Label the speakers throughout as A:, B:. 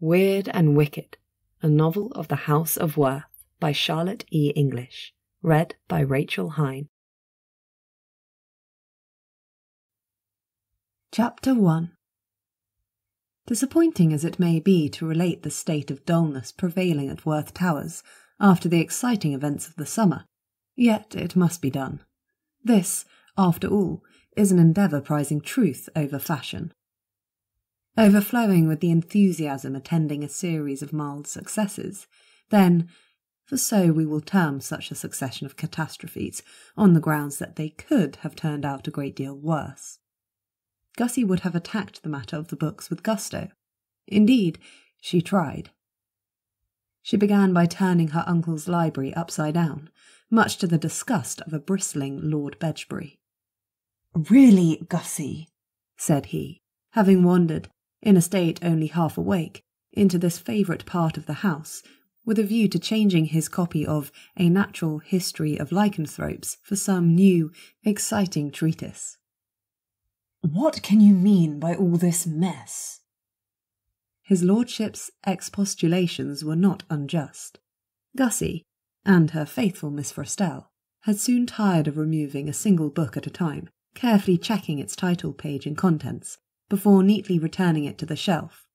A: Wyrde and Wicked, a novel of the House of Werth by Charlotte E. English, read by Rachel Hine. Chapter 1. Disappointing as it may be to relate the state of dullness prevailing at Werth Towers after the exciting events of the summer, yet it must be done. This, after all, is an endeavour prizing truth over fashion. Overflowing with the enthusiasm attending a series of mild successes, then, for so we will term such a succession of catastrophes, on the grounds that they could have turned out a great deal worse, Gussie would have attacked the matter of the books with gusto. Indeed, she tried. She began by turning her uncle's library upside down, much to the disgust of a bristling Lord Bedgebury. "Really, Gussie," said he, having wandered, in a state only half awake, into this favourite part of the house, with a view to changing his copy of A Natural History of Lycanthropes for some new, exciting treatise. "What can you mean by all this mess?" His lordship's expostulations were not unjust. Gussie, and her faithful Miss Forstell, had soon tired of removing a single book at a time, carefully checking its title page and contents, before neatly returning it to the shelf.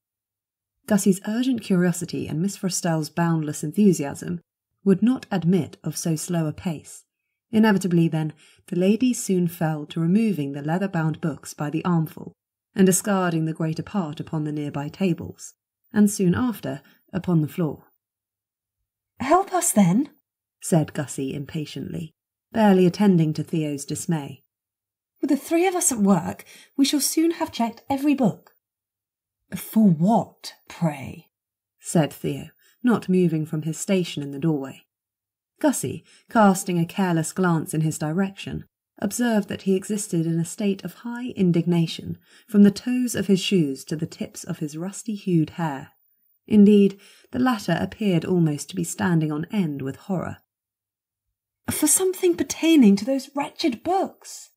A: Gussie's urgent curiosity and Miss Forstell's boundless enthusiasm would not admit of so slow a pace. Inevitably, then, the ladies soon fell to removing the leather-bound books by the armful, and discarding the greater part upon the nearby tables, and soon after upon the floor. "Help us, then," said Gussie impatiently, barely attending to Theo's dismay. "With the three of us at work, we shall soon have checked every book." "For what, pray?" said Theo, not moving from his station in the doorway. Gussie, casting a careless glance in his direction, observed that he existed in a state of high indignation, from the toes of his shoes to the tips of his rusty-hued hair. Indeed, the latter appeared almost to be standing on end with horror. "For something pertaining to those wretched books,"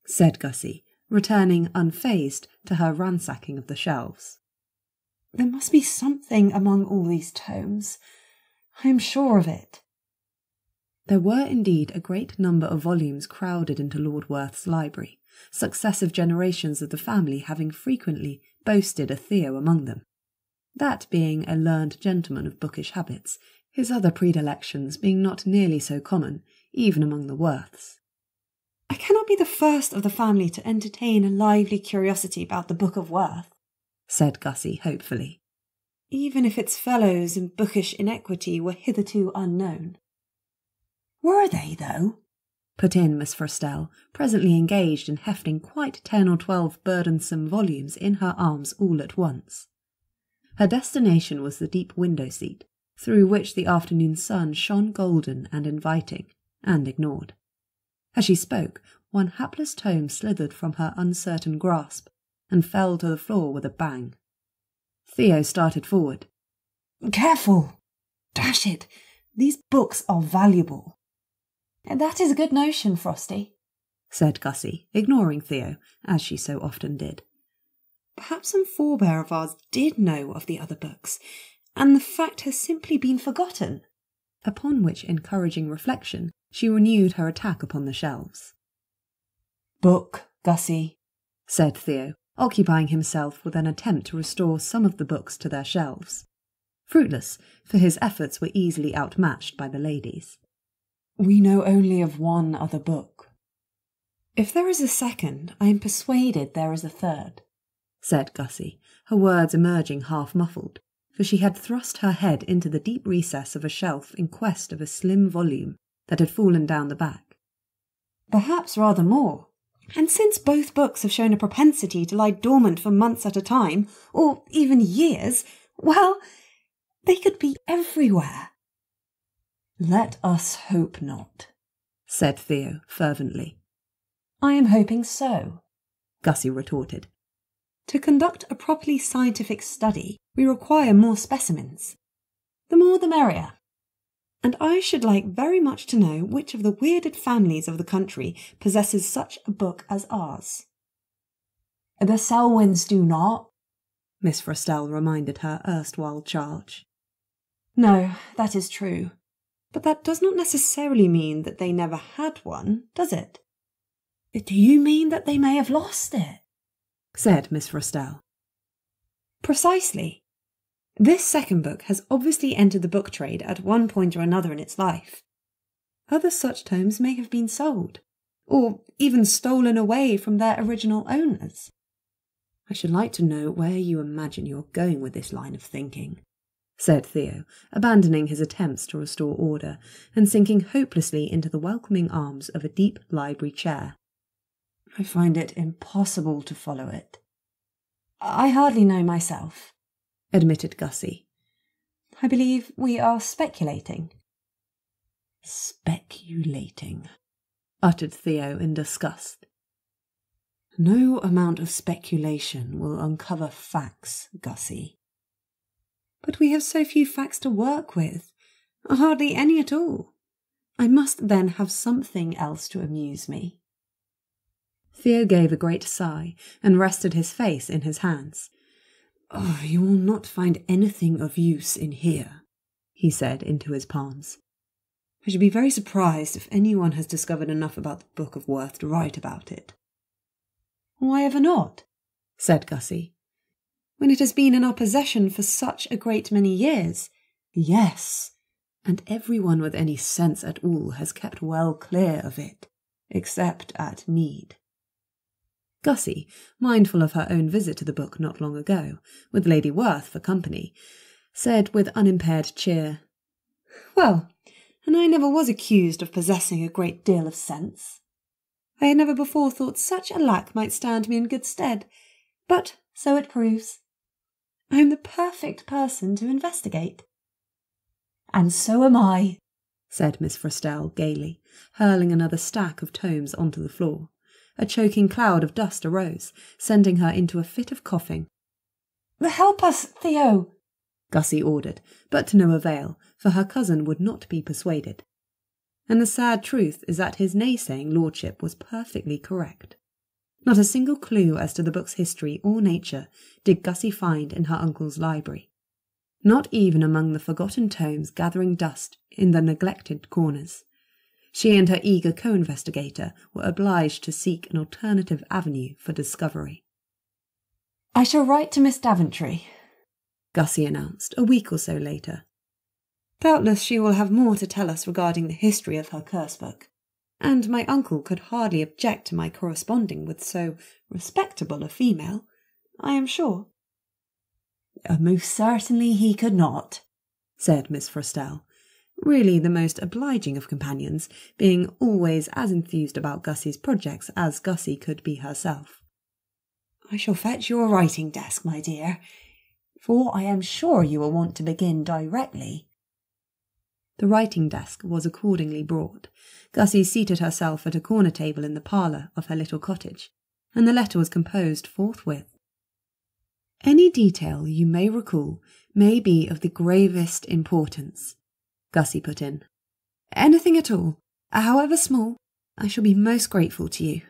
A: said Gussie, returning unfazed to her ransacking of the shelves. "There must be something among all these tomes. I am sure of it." There were indeed a great number of volumes crowded into Lord Werth's library, successive generations of the family having frequently boasted a Theo among them. That being a learned gentleman of bookish habits, his other predilections being not nearly so common, even among the Werths. "I cannot be the first of the family to entertain a lively curiosity about the Book of Werth," said Gussie hopefully, "even if its fellows in bookish inequity were hitherto unknown." "Were they, though?" put in Miss Forstell, presently engaged in hefting quite 10 or 12 burdensome volumes in her arms all at once. Her destination was the deep window-seat, through which the afternoon sun shone golden and inviting, and ignored. As she spoke, one hapless tome slithered from her uncertain grasp, and fell to the floor with a bang. Theo started forward. "Careful! Dash it! These books are valuable." "That is a good notion, Frosty," said Gussie, ignoring Theo, as she so often did. "Perhaps some forebear of ours did know of the other books, and the fact has simply been forgotten." Upon which encouraging reflection, she renewed her attack upon the shelves. "Book, Gussie," said Theo, occupying himself with an attempt to restore some of the books to their shelves. Fruitless, for his efforts were easily outmatched by the ladies. "We know only of one other book." "If there is a second, I am persuaded there is a third," said Gussie, her words emerging half-muffled, for she had thrust her head into the deep recess of a shelf in quest of a slim volume that had fallen down the back. "Perhaps rather more. And since both books have shown a propensity to lie dormant for months at a time, or even years, well, they could be everywhere." "Let us hope not," said Theo fervently. "I am hoping so," Gussie retorted. "To conduct a properly scientific study, we require more specimens. The more the merrier. And I should like very much to know which of the weirded families of the country possesses such a book as ours." "The Selwyns do not," Miss Frostell reminded her erstwhile charge. No, that is true. But that does not necessarily mean that they never had one, does it? Do you mean that they may have lost it? Said Miss Frostell. Precisely. This second book has obviously entered the book trade at one point or another in its life. Other such tomes may have been sold, or even stolen away from their original owners. I should like to know where you imagine you're going with this line of thinking, said Theo, abandoning his attempts to restore order and sinking hopelessly into the welcoming arms of a deep library chair. I find it impossible to follow it. I hardly know myself, admitted Gussie. I believe we are speculating. Speculating, uttered Theo in disgust. No amount of speculation will uncover facts, Gussie. But we have so few facts to work with, hardly any at all. I must then have something else to amuse me. Theo gave a great sigh and rested his face in his hands. Oh, you will not find anything of use in here, he said into his palms. I should be very surprised if anyone has discovered enough about the Book of Werth to write about it. Why ever not? Said Gussie. When it has been in our possession for such a great many years. Yes, and everyone with any sense at all has kept well clear of it, except at need. Gussie, mindful of her own visit to the book not long ago, with Lady Werth for company, said with unimpaired cheer, Well, and I never was accused of possessing a great deal of sense. I had never before thought such a lack might stand me in good stead, but so it proves. I am the perfect person to investigate. And so am I, said Miss Frostell gaily, hurling another stack of tomes onto the floor. A choking cloud of dust arose, sending her into a fit of coughing. Help us, Theo, Gussie ordered, but to no avail, for her cousin would not be persuaded. And the sad truth is that his naysaying lordship was perfectly correct. Not a single clue as to the book's history or nature did Gussie find in her uncle's library, not even among the forgotten tomes gathering dust in the neglected corners. She and her eager co-investigator were obliged to seek an alternative avenue for discovery. I shall write to Miss Daventry, Gussie announced a week or so later. Doubtless she will have more to tell us regarding the history of her curse book, and my uncle could hardly object to my corresponding with so respectable a female, I am sure. Most certainly he could not, said Miss Frostell, really the most obliging of companions, being always as enthused about Gussie's projects as Gussie could be herself. I shall fetch your writing desk, my dear, for I am sure you will want to begin directly. The writing desk was accordingly brought. Gussie seated herself at a corner table in the parlour of her little cottage, and the letter was composed forthwith. Any detail you may recall may be of the gravest importance, Gussie put in. Anything at all, however small, I shall be most grateful to you.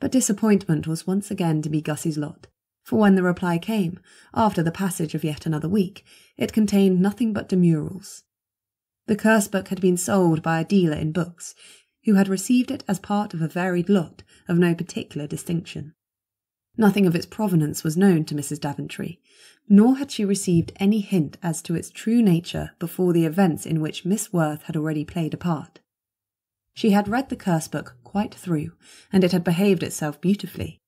A: But disappointment was once again to be Gussie's lot, for when the reply came, after the passage of yet another week, it contained nothing but demurrals. The curse book had been sold by a dealer in books, who had received it as part of a varied lot of no particular distinction. Nothing of its provenance was known to Mrs. Daventry, nor had she received any hint as to its true nature before the events in which Miss Werth had already played a part. She had read the curse book quite through, and it had behaved itself beautifully,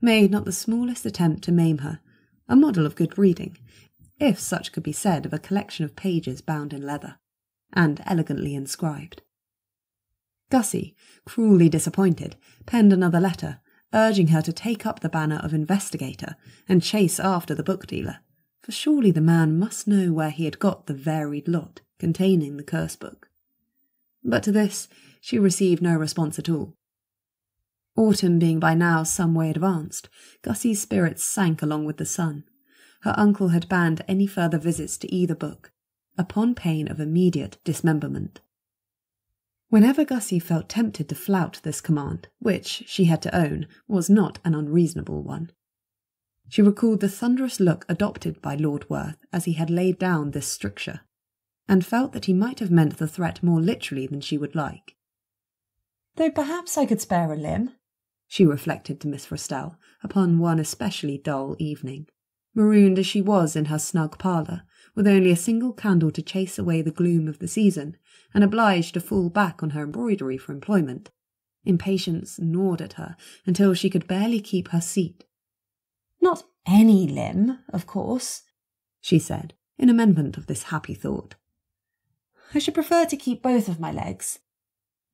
A: made not the smallest attempt to maim her, a model of good breeding, if such could be said of a collection of pages bound in leather, and elegantly inscribed. Gussie, cruelly disappointed, penned another letter, urging her to take up the banner of investigator and chase after the book dealer, for surely the man must know where he had got the varied lot containing the curse book. But to this she received no response at all. Autumn being by now some way advanced, Gussie's spirits sank along with the sun. Her uncle had banned any further visits to either book, upon pain of immediate dismemberment. Whenever Gussie felt tempted to flout this command, which, she had to own, was not an unreasonable one, She recalled the thunderous look adopted by Lord Werth as he had laid down this stricture, and felt that he might have meant the threat more literally than she would like. "Though perhaps I could spare a limb," she reflected to Miss Frostell upon one especially dull evening, marooned as she was in her snug parlour, with only a single candle to chase away the gloom of the season, and obliged to fall back on her embroidery for employment. Impatience gnawed at her until she could barely keep her seat. "Not any limb, of course," she said, in amendment of this happy thought. "I should prefer to keep both of my legs,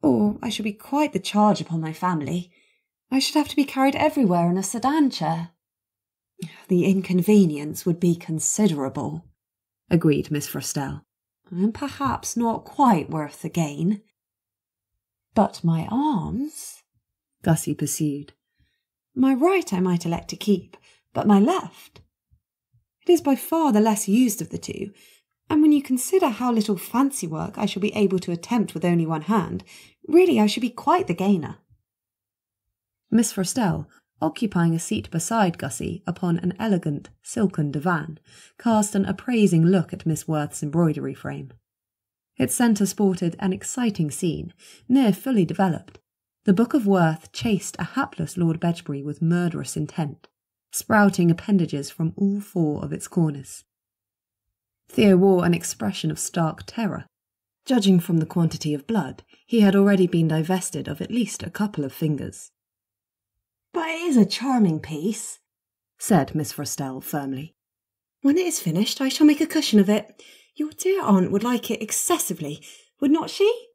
A: or I should be quite the charge upon my family. I should have to be carried everywhere in a sedan chair." "The inconvenience would be considerable," agreed Miss Frostell, "and perhaps not quite worth the gain." "But my arms," Gussie pursued. "My right I might elect to keep, but my left. It is by far the less used of the two, and when you consider how little fancy work I shall be able to attempt with only one hand, really I should be quite the gainer." Miss Frostell, occupying a seat beside Gussie upon an elegant silken divan, cast an appraising look at Miss Werth's embroidery frame. Its centre sported an exciting scene, near fully developed. The Book of Werth chased a hapless Lord Bedgebury with murderous intent, sprouting appendages from all four of its corners. Theo wore an expression of stark terror. Judging from the quantity of blood, he had already been divested of at least a couple of fingers. "But it is a charming piece," said Miss Frostell firmly. "When it is finished, I shall make a cushion of it. Your dear aunt would like it excessively, would not she?"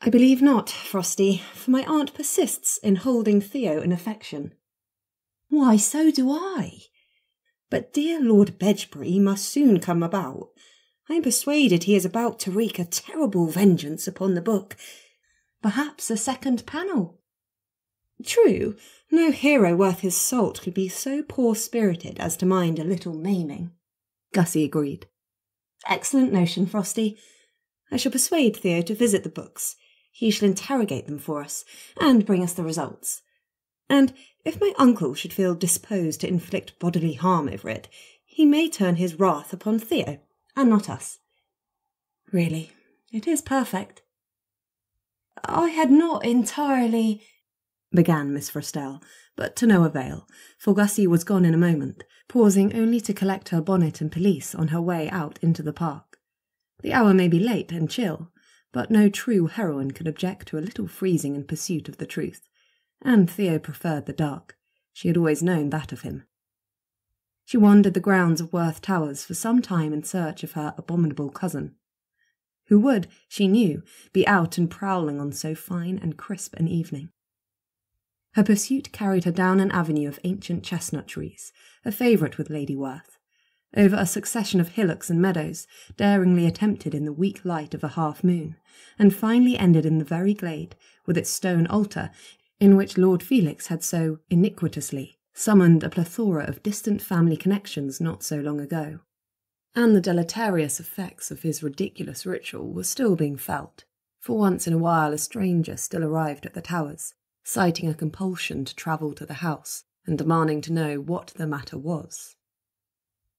A: "I believe not, Frosty, for my aunt persists in holding Theo in affection." "Why, so do I. But dear Lord Bedgebury must soon come about. I am persuaded he is about to wreak a terrible vengeance upon the book. Perhaps a second panel." "True, no hero worth his salt could be so poor-spirited as to mind a little maiming," Gussie agreed. "Excellent notion, Frosty. I shall persuade Theo to visit the books. He shall interrogate them for us, and bring us the results. And if my uncle should feel disposed to inflict bodily harm over it, he may turn his wrath upon Theo, and not us. Really, it is perfect." "I had not entirely—" began Miss Frostell, but to no avail, for Gussie was gone in a moment, pausing only to collect her bonnet and pelisse on her way out into the park. The hour may be late and chill, but no true heroine could object to a little freezing in pursuit of the truth, and Theo preferred the dark. She had always known that of him. She wandered the grounds of Werth Towers for some time in search of her abominable cousin, who would, she knew, be out and prowling on so fine and crisp an evening. Her pursuit carried her down an avenue of ancient chestnut trees, a favourite with Lady Werth, over a succession of hillocks and meadows, daringly attempted in the weak light of a half-moon, and finally ended in the very glade, with its stone altar, in which Lord Felix had so iniquitously summoned a plethora of distant family connections not so long ago. And the deleterious effects of his ridiculous ritual were still being felt, for once in a while a stranger still arrived at the Towers, citing a compulsion to travel to the house, and demanding to know what the matter was.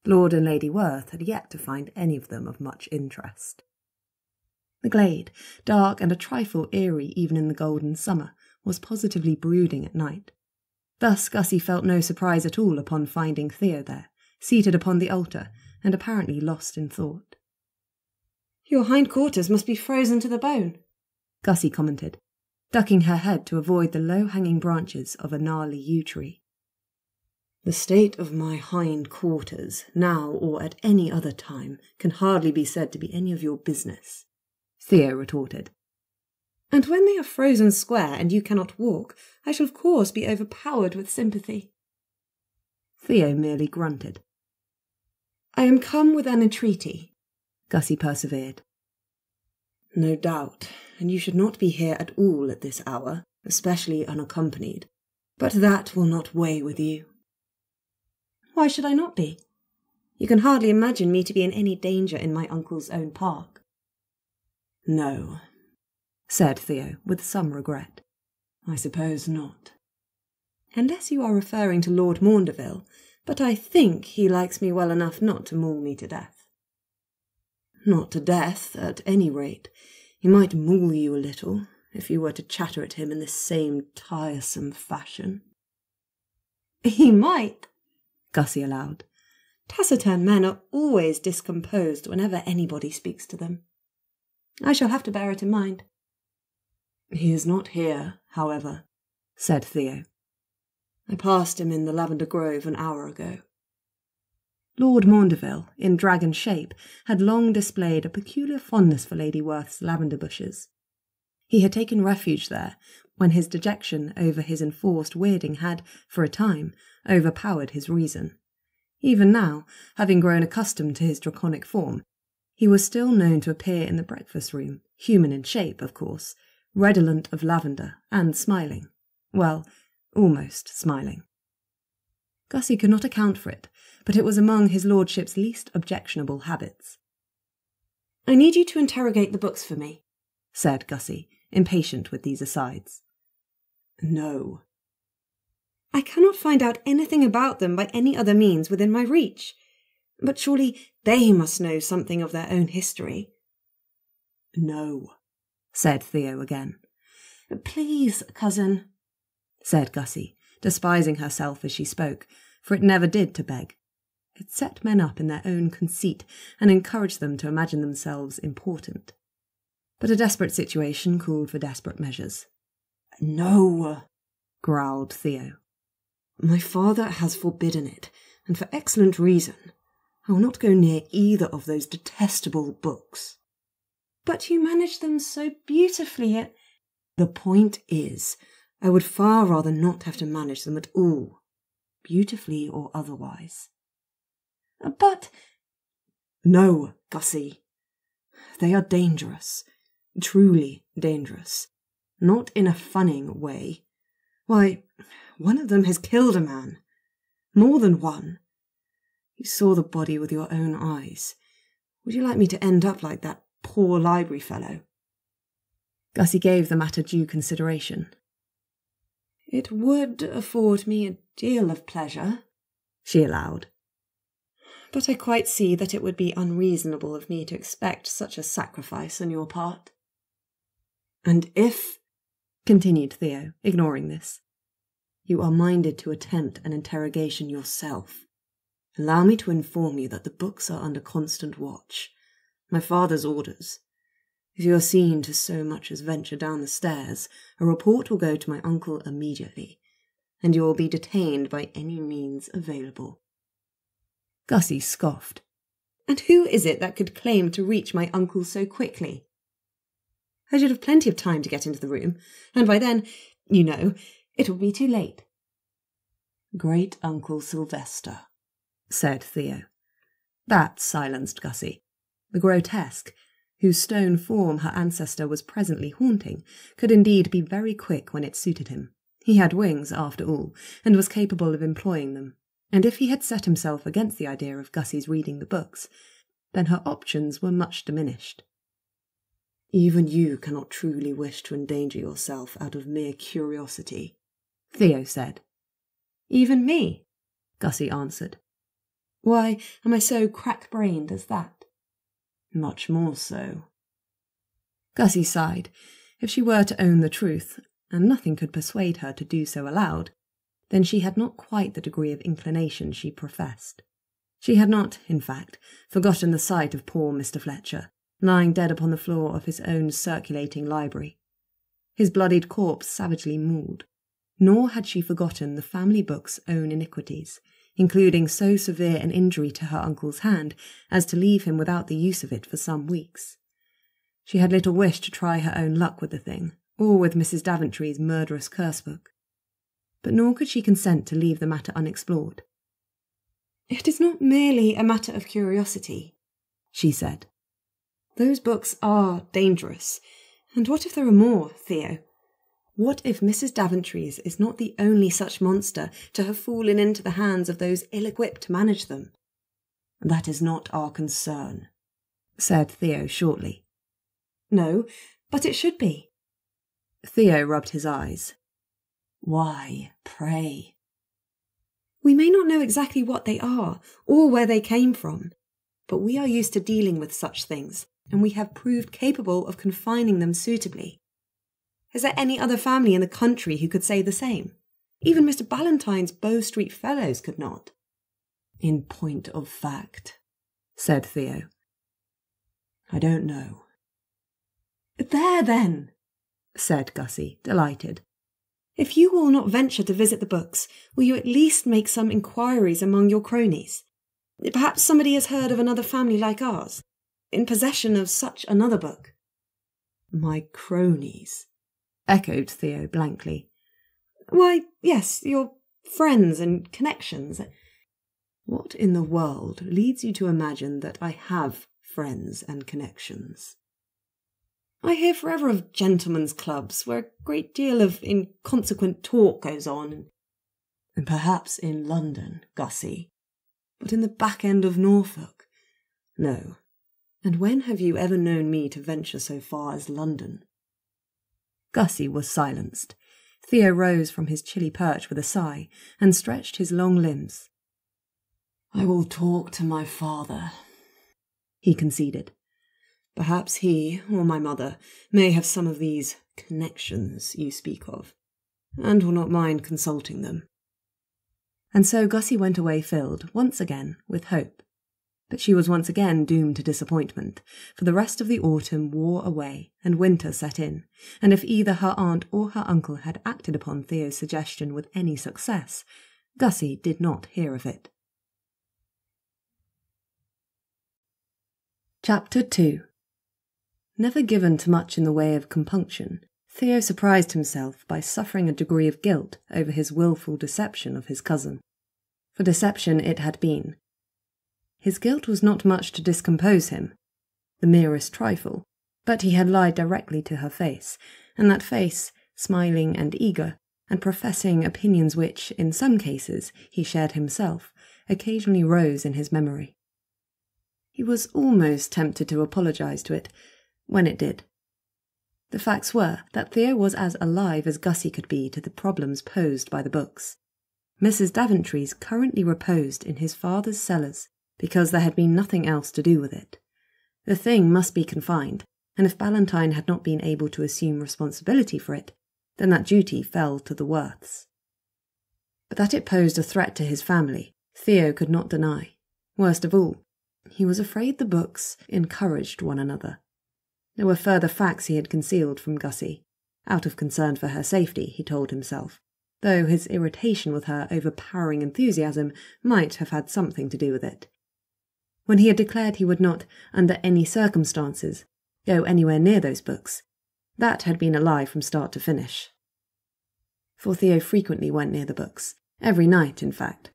A: Lord and Lady Werth had yet to find any of them of much interest. The glade, dark and a trifle eerie even in the golden summer, was positively brooding at night. Thus Gussie felt no surprise at all upon finding Theo there, seated upon the altar, and apparently lost in thought. "Your hindquarters must be frozen to the bone," Gussie commented, ducking her head to avoid the low-hanging branches of a gnarly yew tree. "The state of my hindquarters, now or at any other time, can hardly be said to be any of your business," Theo retorted. "And when they are frozen square and you cannot walk, I shall of course be overpowered with sympathy." Theo merely grunted. "I am come with an entreaty," Gussie persevered. "No doubt, and you should not be here at all at this hour, especially unaccompanied. But that will not weigh with you." "Why should I not be? You can hardly imagine me to be in any danger in my uncle's own park." "No," said Theo, with some regret. "I suppose not." "Unless you are referring to Lord Maundeville, but I think he likes me well enough not to maul me to death." "Not to death, at any rate. He might maul you a little, if you were to chatter at him in this same tiresome fashion." "He might," Gussie allowed. "Taciturn men are always discomposed whenever anybody speaks to them. I shall have to bear it in mind." "He is not here, however," said Theo. "I passed him in the lavender grove an hour ago." Lord Maundeville, in dragon shape, had long displayed a peculiar fondness for Lady Werth's lavender bushes. He had taken refuge there when his dejection over his enforced weirding had, for a time, overpowered his reason. Even now, having grown accustomed to his draconic form, he was still known to appear in the breakfast-room, human in shape, of course, redolent of lavender, and smiling. Well, almost smiling. Gussie could not account for it, but it was among his lordship's least objectionable habits. "I need you to interrogate the books for me," said Gussie, impatient with these asides. "No." "I cannot find out anything about them by any other means within my reach. But surely they must know something of their own history." "No," said Theo again. "Please, cousin," said Gussie, despising herself as she spoke, for it never did to beg. It set men up in their own conceit and encouraged them to imagine themselves important. But a desperate situation called for desperate measures. "No," growled Theo. "My father has forbidden it, and for excellent reason. I will not go near either of those detestable books." "But you manage them so beautifully." "The point is, I would far rather not have to manage them at all, beautifully or otherwise." "But—" "No, Gussie. They are dangerous, truly dangerous, not in a funning way. Why, one of them has killed a man. More than one. You saw the body with your own eyes. Would you like me to end up like that poor library fellow?" Gussie gave the matter due consideration. "It would afford me a deal of pleasure," she allowed. "But I quite see that it would be unreasonable of me to expect such a sacrifice on your part." "And if," continued Theo, ignoring this, "you are minded to attempt an interrogation yourself, allow me to inform you that the books are under constant watch. My father's orders. If you are seen to so much as venture down the stairs, a report will go to my uncle immediately, and you will be detained by any means available." Gussie scoffed. "And who is it that could claim to reach my uncle so quickly? I should have plenty of time to get into the room, and by then, you know, it will be too late." "Great Uncle Sylvester," said Theo. That silenced Gussie. The grotesque, whose stone form her ancestor was presently haunting, could indeed be very quick when it suited him. He had wings, after all, and was capable of employing them, and if he had set himself against the idea of Gussie's reading the books, then her options were much diminished. "Even you cannot truly wish to endanger yourself out of mere curiosity," Theo said. "Even me?" Gussie answered. "Why am I so crack-brained as that?" "Much more so." Gussie sighed. If she were to own the truth, and nothing could persuade her to do so aloud, then she had not quite the degree of inclination she professed. She had not, in fact, forgotten the sight of poor Mr. Fletcher, lying dead upon the floor of his own circulating library, his bloodied corpse savagely mauled, nor had she forgotten the family book's own iniquities, including so severe an injury to her uncle's hand as to leave him without the use of it for some weeks. She had little wish to try her own luck with the thing, or with Mrs. Daventry's murderous curse-book. But nor could she consent to leave the matter unexplored. "It is not merely a matter of curiosity," she said. "Those books are dangerous. And what if there are more, Theo? What if Mrs. Daventry's is not the only such monster to have fallen into the hands of those ill-equipped to manage them?" "That is not our concern," said Theo shortly. "No, but it should be." Theo rubbed his eyes. "Why, pray?"
B: We may not know exactly what they are or where they came from, but we are used to dealing with such things, and we have proved capable of confining them suitably. Is there any other family in the country who could say the same? Even Mr. Ballantyne's Bow Street fellows could not.
A: In point of fact, said Theo, I don't know.
B: There then, said Gussie, delighted. If you will not venture to visit the books, will you at least make some inquiries among your cronies? Perhaps somebody has heard of another family like ours, in possession of such another book.
A: My cronies, echoed Theo blankly.
B: Why, yes, your friends and connections.
A: What in the world leads you to imagine that I have friends and connections?
B: I hear forever of gentlemen's clubs, where a great deal of inconsequent talk goes on.
A: And perhaps in London, Gussie, but in the back end of Norfolk? No. And when have you ever known me to venture so far as London? Gussie was silenced. Theo rose from his chilly perch with a sigh and stretched his long limbs. I will talk to my father, he conceded. Perhaps he, or my mother, may have some of these connections you speak of, and will not mind consulting them. And so Gussie went away filled, once again, with hope. But she was once again doomed to disappointment, for the rest of the autumn wore away and winter set in, and if either her aunt or her uncle had acted upon Theo's suggestion with any success, Gussie did not hear of it. Chapter 2. Never given to much in the way of compunction, Theo surprised himself by suffering a degree of guilt over his wilful deception of his cousin. For deception it had been. His guilt was not much to discompose him, the merest trifle, but he had lied directly to her face, and that face, smiling and eager, and professing opinions which, in some cases, he shared himself, occasionally rose in his memory. He was almost tempted to apologise to it, when it did. The facts were that Theo was as alive as Gussie could be to the problems posed by the books. Mrs. Daventry's currently reposed in his father's cellars, because there had been nothing else to do with it. The thing must be confined, and if Ballantyne had not been able to assume responsibility for it, then that duty fell to the Werths. But that it posed a threat to his family, Theo could not deny. Worst of all, he was afraid the books encouraged one another. There were further facts he had concealed from Gussie, out of concern for her safety, he told himself, though his irritation with her overpowering enthusiasm might have had something to do with it. When he had declared he would not, under any circumstances, go anywhere near those books, that had been a lie from start to finish. For Theo frequently went near the books, every night in fact.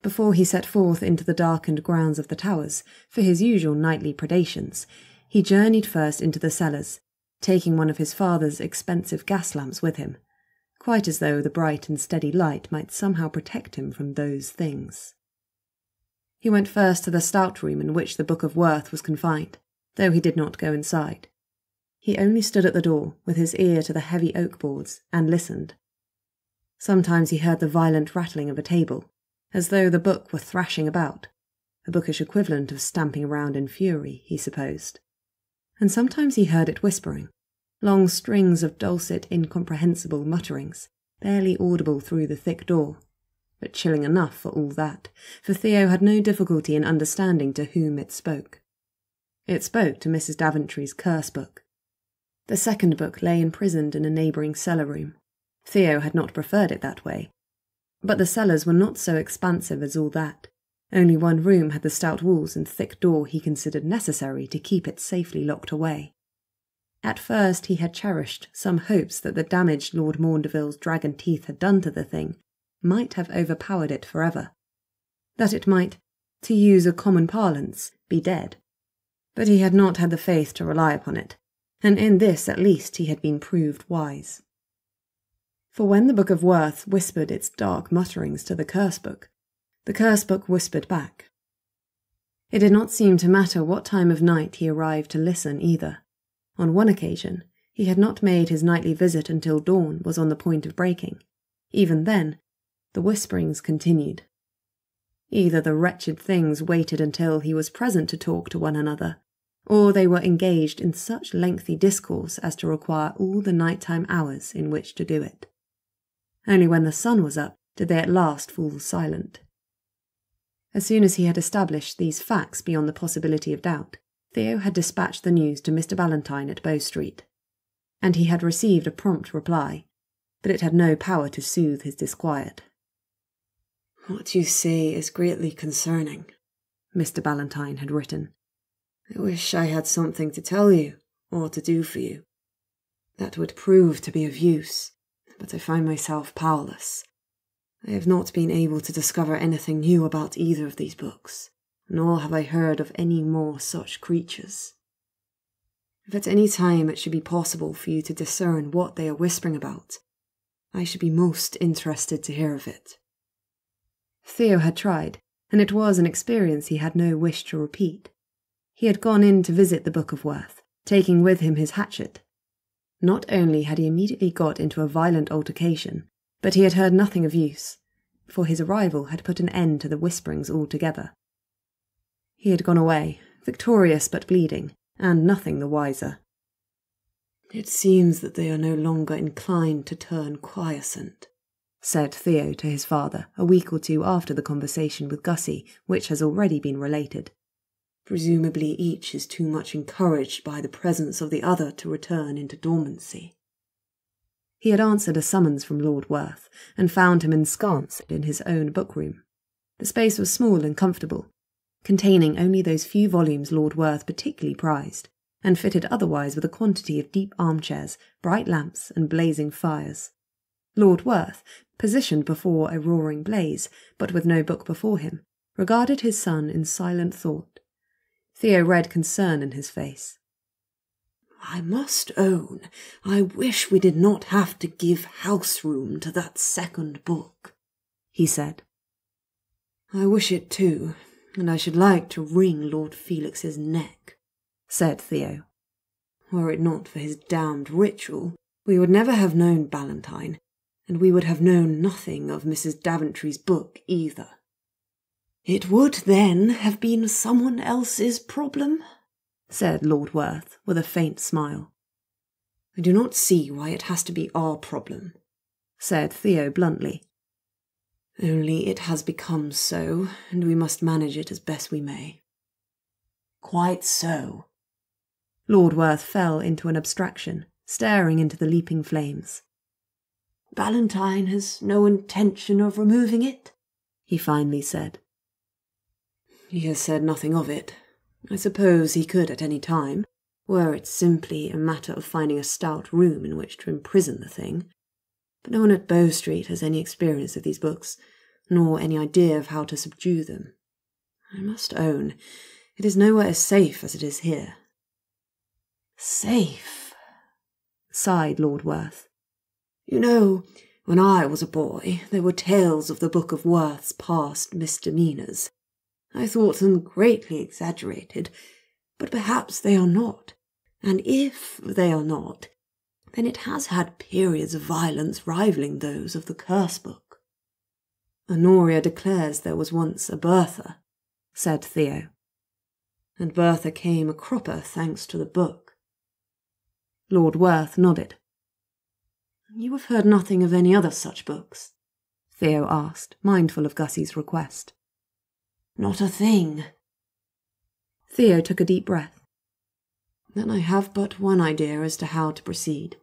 A: Before he set forth into the darkened grounds of the towers for his usual nightly predations, he journeyed first into the cellars, taking one of his father's expensive gas lamps with him, quite as though the bright and steady light might somehow protect him from those things. He went first to the stout room in which the Book of Werth was confined, though he did not go inside. He only stood at the door, with his ear to the heavy oak boards, and listened. Sometimes he heard the violent rattling of a table, as though the book were thrashing about, a bookish equivalent of stamping around in fury, he supposed. And sometimes he heard it whispering, long strings of dulcet, incomprehensible mutterings, barely audible through the thick door, but chilling enough for all that, for Theo had no difficulty in understanding to whom it spoke. It spoke to Mrs. Daventry's curse book. The second book lay imprisoned in a neighbouring cellar room. Theo had not preferred it that way. But the cellars were not so expansive as all that. Only one room had the stout walls and thick door he considered necessary to keep it safely locked away. At first he had cherished some hopes that the damage Lord Maundeville's dragon teeth had done to the thing might have overpowered it forever, that it might, to use a common parlance, be dead. But he had not had the faith to rely upon it, and in this at least he had been proved wise. For when the Book of Werth whispered its dark mutterings to the curse book whispered back. It did not seem to matter what time of night he arrived to listen either. On one occasion, he had not made his nightly visit until dawn was on the point of breaking. Even then, the whisperings continued, Either the wretched things waited until he was present to talk to one another, or they were engaged in such lengthy discourse as to require all the night-time hours in which to do it. Only when the sun was up did they at last fall silent. As soon as he had established these facts beyond the possibility of doubt, Theo had dispatched the news to Mr. Ballantyne at Bow Street, and he had received a prompt reply, but it had no power to soothe his disquiet.
B: "What you say is greatly concerning,"
A: Mr. Ballantyne had written.
B: "I wish I had something to tell you, or to do for you. That would prove to be of use, but I find myself powerless. I have not been able to discover anything new about either of these books, nor have I heard of any more such creatures. If at any time it should be possible for you to discern what they are whispering about, I should be most interested to hear of it."
A: Theo had tried, and it was an experience he had no wish to repeat. He had gone in to visit the Book of Werth, taking with him his hatchet. Not only had he immediately got into a violent altercation, but he had heard nothing of use, for his arrival had put an end to the whisperings altogether. He had gone away, victorious but bleeding, and nothing the wiser.
B: "It seems that they are no longer inclined to turn quiescent,"
A: said Theo to his father a week or two after the conversation with Gussie, which has already been related.
B: "Presumably each is too much encouraged by the presence of the other to return into dormancy."
A: He had answered a summons from Lord Werth, and found him ensconced in his own bookroom. The space was small and comfortable, containing only those few volumes Lord Werth particularly prized, and fitted otherwise with a quantity of deep armchairs, bright lamps, and blazing fires. Lord Werth, positioned before a roaring blaze, but with no book before him, regarded his son in silent thought. Theo read concern in his face.
B: "I must own, I wish we did not have to give house room to that second book," he said. "I wish it too, and I should like to wring Lord Felix's neck," said Theo. "Were it not for his damned ritual, we would never have known Ballantyne, and we would have known nothing of Mrs. Daventry's book either." "It would then have been someone else's problem," said Lord Werth with a faint smile. "I do not see why it has to be our problem," said Theo bluntly. "Only it has become so, and we must manage it as best we may." "Quite so."
A: Lord Werth fell into an abstraction, staring into the leaping flames.
B: "Ballantyne has no intention of removing it?"
A: he finally said.
B: "He has said nothing of it. I suppose he could at any time, were it simply a matter of finding a stout room in which to imprison the thing. But no one at Bow Street has any experience of these books, nor any idea of how to subdue them. I must own, it is nowhere as safe as it is here." "Safe?" sighed Lord Werth. "You know, when I was a boy, there were tales of the Book of Werth's past misdemeanours. I thought them greatly exaggerated, but perhaps they are not, and if they are not, then it has had periods of violence rivalling those of the Curse Book." "Honoria declares there was once a Bertha," said Theo. "And Bertha came a cropper thanks to the book." Lord Werth nodded. "You have heard nothing of any other such books?" Theo asked, mindful of Gussie's request. "Not a thing." Theo took a deep breath. "Then I have but one idea as to how to proceed."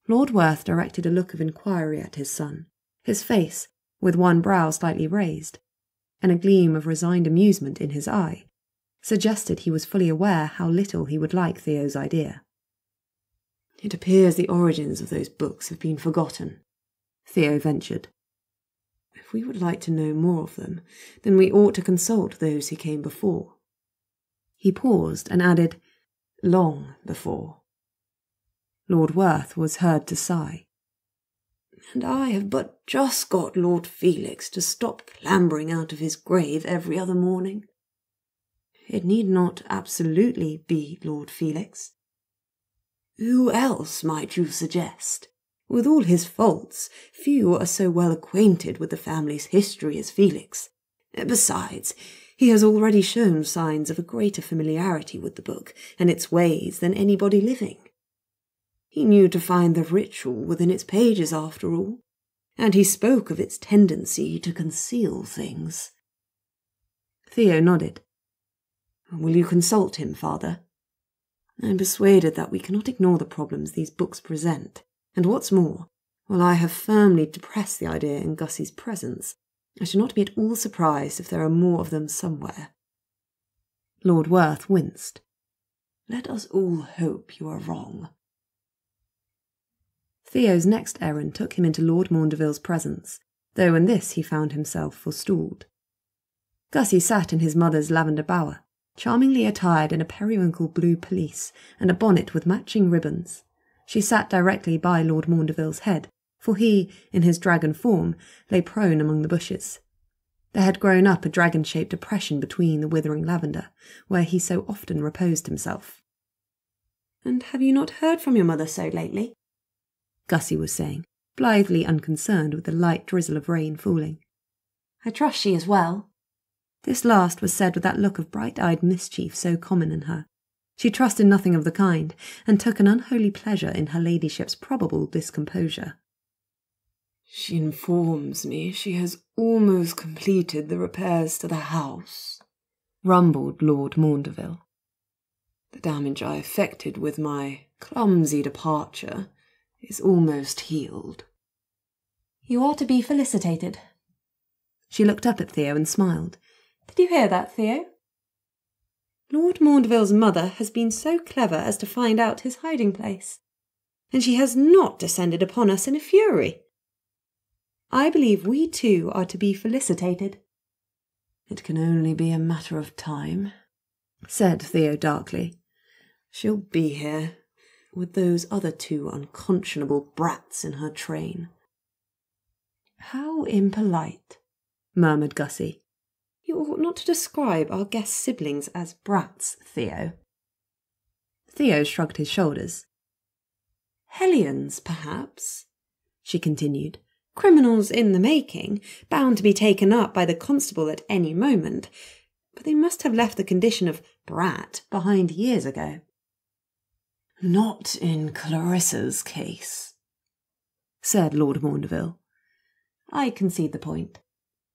B: Lord Werth directed a look of inquiry at his son, his face, with one brow slightly raised, and a gleam of resigned amusement in his eye, suggested he was fully aware how little he would like Theo's idea. "It appears the origins of those books have been forgotten," Theo ventured. "If we would like to know more of them, then we ought to consult those who came before." He paused and added, "long before." Lord Werth was heard to sigh. "And I have but just got Lord Felix to stop clambering out of his grave every other morning." "It need not absolutely be Lord Felix." "Who else might you suggest? With all his faults, few are so well acquainted with the family's history as Felix, Besides, he has already shown signs of a greater familiarity with the book and its ways than anybody living. He knew to find the ritual within its pages, after all, and he spoke of its tendency to conceal things.
A: Theo nodded.
B: Will you consult him, Father? I'm persuaded that we cannot ignore the problems these books present, and what's more, while I have firmly depressed the idea in Gussie's presence, I should not be at all surprised if there are more of them somewhere.
A: Lord Werth winced.
B: Let us all hope you are wrong.
A: Theo's next errand took him into Lord Maundeville's presence, though in this he found himself forestalled. Gussie sat in his mother's lavender bower, charmingly attired in a periwinkle blue pelisse and a bonnet with matching ribbons. She sat directly by Lord Maundeville's head, for he, in his dragon form, lay prone among the bushes. There had grown up a dragon-shaped depression between the withering lavender, where he so often reposed himself.
B: And have you not heard from your mother so lately?
A: Gussie was saying, blithely unconcerned with the light drizzle of rain falling.
B: I trust she is well.
A: This last was said with that look of bright-eyed mischief so common in her. She trusted nothing of the kind, and took an unholy pleasure in her ladyship's probable discomposure.
B: She informs me she has almost completed the repairs to the house,
A: rumbled Lord Maundeville.
B: The damage I effected with my clumsy departure is almost healed. You are to be felicitated.
A: She looked up at Theo and smiled.
B: Did you hear that, Theo? Lord Maundeville's mother has been so clever as to find out his hiding place, and she has not descended upon us in a fury. I believe we too are to be felicitated.
C: It can only be a matter of time,
A: said Theo darkly.
B: She'll be here, with those other two unconscionable brats in her train.
A: How impolite, murmured Gussie.
B: You ought not to describe our guest siblings as brats, Theo.
A: Theo shrugged his shoulders.
B: Hellions, perhaps, she continued. Criminals in the making, bound to be taken up by the constable at any moment, but they must have left the condition of brat behind years ago.
C: Not in Clarissa's case,
A: said Lord Maundeville.
B: I concede the point,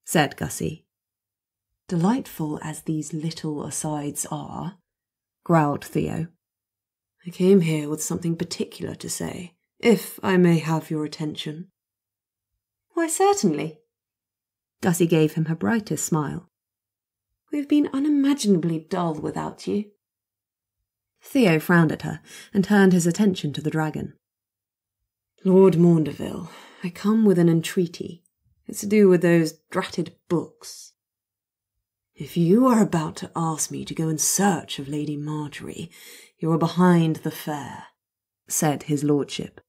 A: said Gussie.
C: Delightful as these little asides are,
A: growled Theo.
B: I came here with something particular to say, if I may have your attention. Why, certainly.
A: Gussie gave him her brightest smile.
B: We've been unimaginably dull without you.
A: Theo frowned at her and turned his attention to the dragon.
B: Lord Maundeville, I come with an entreaty. It's to do with those dratted books. If you are about to ask me to go in search of Lady Marjorie, you are behind the fare,
A: said his lordship.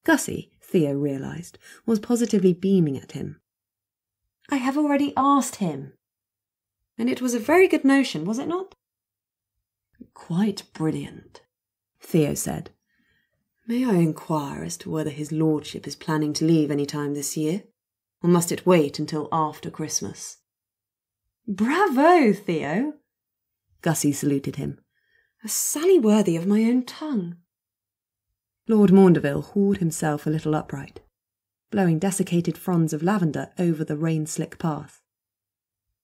A: Gussie, Theo realised, was positively beaming at him.
B: I have already asked him. And it was a very good notion, was it not?
C: Quite brilliant,
A: Theo said.
B: May I inquire as to whether his lordship is planning to leave any time this year, or must it wait until after Christmas? Bravo, Theo!
A: Gussie saluted him.
B: A sally worthy of my own tongue.
A: Lord Maundeville hauled himself a little upright, blowing desiccated fronds of lavender over the rain-slick path.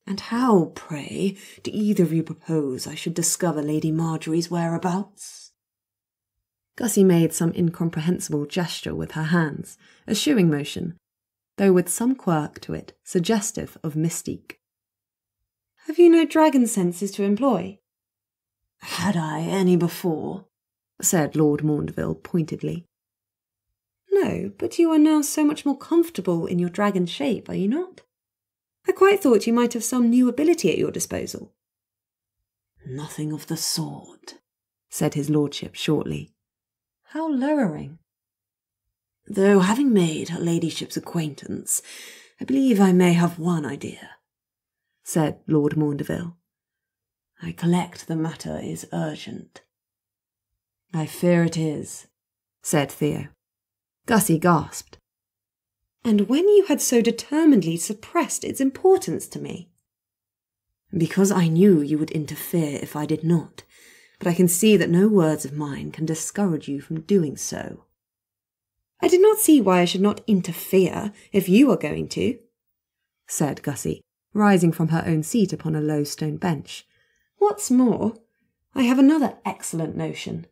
B: And how, pray, do either of you propose I should discover Lady Marjorie's whereabouts?
A: Gussie made some incomprehensible gesture with her hands, a shooing motion, though with some quirk to it, suggestive of mystique.
B: Have you no dragon senses to employ?
C: Had I any before?
A: Said Lord Maundeville pointedly.
B: No, but you are now so much more comfortable in your dragon shape, are you not? I quite thought you might have some new ability at your disposal.
C: Nothing of the sort,
A: said his lordship shortly.
B: How lowering.
C: Though having made her ladyship's acquaintance, I believe I may have one idea, said Lord Maundeville. I collect the matter is urgent.
B: I fear it is,
A: said Theo. Gussie gasped.
B: And when you had so determinedly suppressed its importance to me?
C: Because I knew you would interfere if I did not, but I can see that no words of mine can discourage you from doing so.
B: I did not see why I should not interfere if you are going to,
A: said Gussie, rising from her own seat upon a low stone bench.
B: What's more, I have another excellent notion.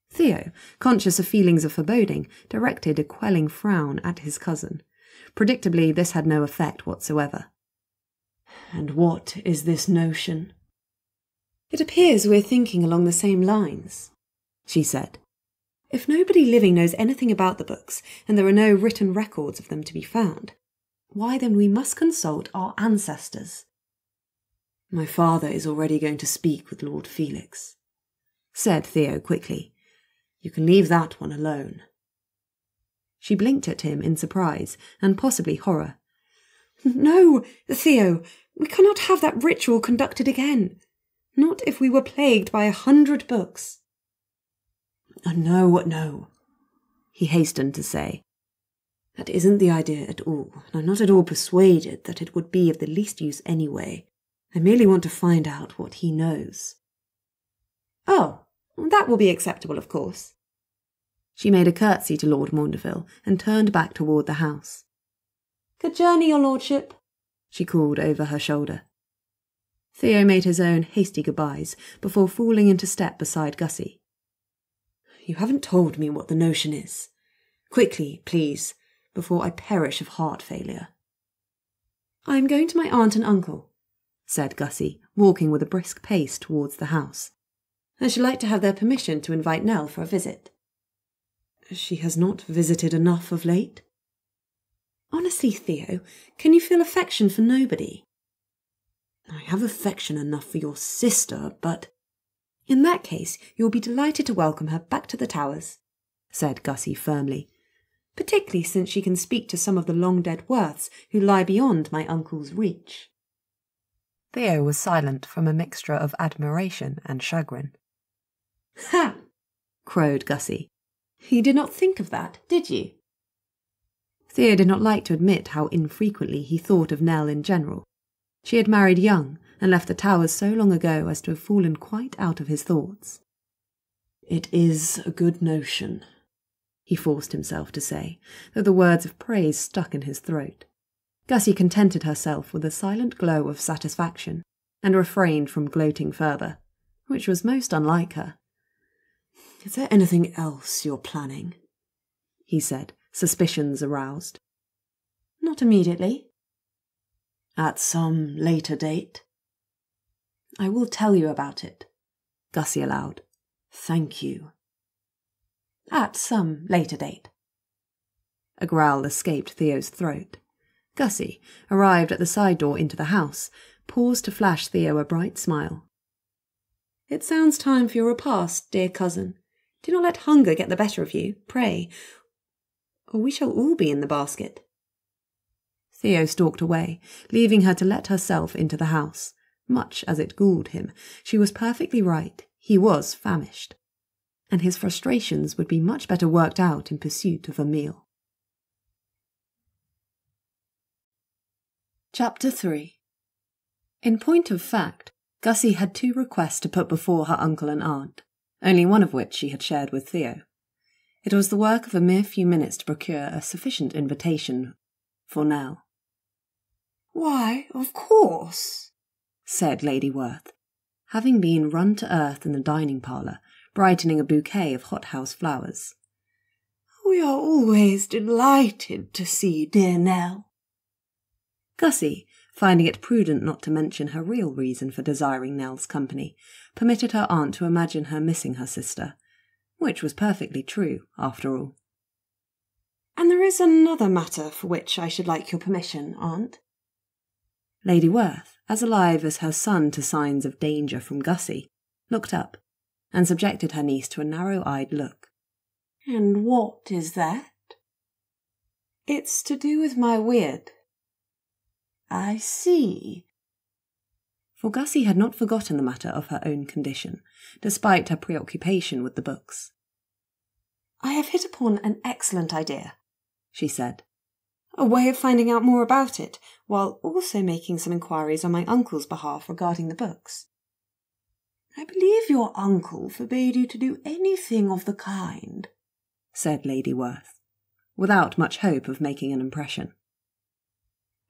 A: Theo, conscious of feelings of foreboding, directed a quelling frown at his cousin. Predictably, this had no effect whatsoever.
C: And what is this notion?
B: It appears we're thinking along the same lines, she said. If nobody living knows anything about the books, and there are no written records of them to be found, why then we must consult our ancestors.
C: My father is already going to speak with Lord Felix, said Theo quickly. You can leave that one alone.
A: She blinked at him in surprise and possibly horror.
B: No, Theo, we cannot have that ritual conducted again. Not if we were plagued by 100 books.
C: No, he hastened to say. That isn't the idea at all, and I'm not at all persuaded that it would be of the least use anyway. I merely want to find out what he knows.
B: Oh, that will be acceptable, of course.
A: She made a curtsy to Lord Maundeville and turned back toward the house.
B: Good journey, your lordship,
A: she called over her shoulder. Theo made his own hasty goodbyes before falling into step beside Gussie.
C: You haven't told me what the notion is. Quickly, please, before I perish of heart failure.
B: I am going to my aunt and uncle,
A: said Gussie, walking with a brisk pace towards the house.
B: I should like to have their permission to invite Nell for a visit.
C: She has not visited enough of late.
B: Honestly, Theo, can you feel affection for nobody?
C: I have affection enough for your sister, but...
B: In that case, you will be delighted to welcome her back to the Towers,
A: said Gussie firmly.
B: Particularly since she can speak to some of the long-dead Werths who lie beyond my uncle's reach.
A: Theo was silent from a mixture of admiration and chagrin.
B: Ha!
A: crowed Gussie.
B: You did not think of that, did you?
A: Theo did not like to admit how infrequently he thought of Nell in general. She had married young and left the Towers so long ago as to have fallen quite out of his thoughts.
C: It is a good notion,
A: he forced himself to say, though the words of praise stuck in his throat. Gussie contented herself with a silent glow of satisfaction and refrained from gloating further, which was most unlike her.
C: Is there anything else you're planning?
A: He said, suspicions aroused.
B: Not immediately.
C: At some later date?
B: I will tell you about it,
A: Gussie allowed.
C: Thank you.
B: At some later date.
A: A growl escaped Theo's throat. Gussie, arrived at the side door into the house, paused to flash Theo a bright smile.
B: It sounds time for your repast, dear cousin. Do not let hunger get the better of you, pray, or we shall all be in the basket.
A: Theo stalked away, leaving her to let herself into the house. Much as it galled him, she was perfectly right. He was famished, and his frustrations would be much better worked out in pursuit of a meal. Chapter 3. In point of fact, Gussie had 2 requests to put before her uncle and aunt, only one of which she had shared with Theo. It was the work of a mere few minutes to procure a sufficient invitation for Nell.
C: Why, of course,
A: said Lady Werth, having been run to earth in the dining parlour, brightening a bouquet of hothouse flowers.
C: We are always delighted to see dear Nell.
A: Gussie, finding it prudent not to mention her real reason for desiring Nell's company, permitted her aunt to imagine her missing her sister, which was perfectly true, after all.
B: And there is another matter for which I should like your permission, aunt.
A: Lady Werth, as alive as her son to signs of danger from Gussie, looked up, and subjected her niece to a narrow-eyed look.
B: And what is that? It's to do with my Wyrde.
C: I see.
A: For Gussie had not forgotten the matter of her own condition, despite her preoccupation with the books.
B: I have hit upon an excellent idea,
A: she said.
B: A way of finding out more about it, while also making some inquiries on my uncle's behalf regarding the books.
C: I believe your uncle forbade you to do anything of the kind, said Lady Werth, without much hope of making an impression.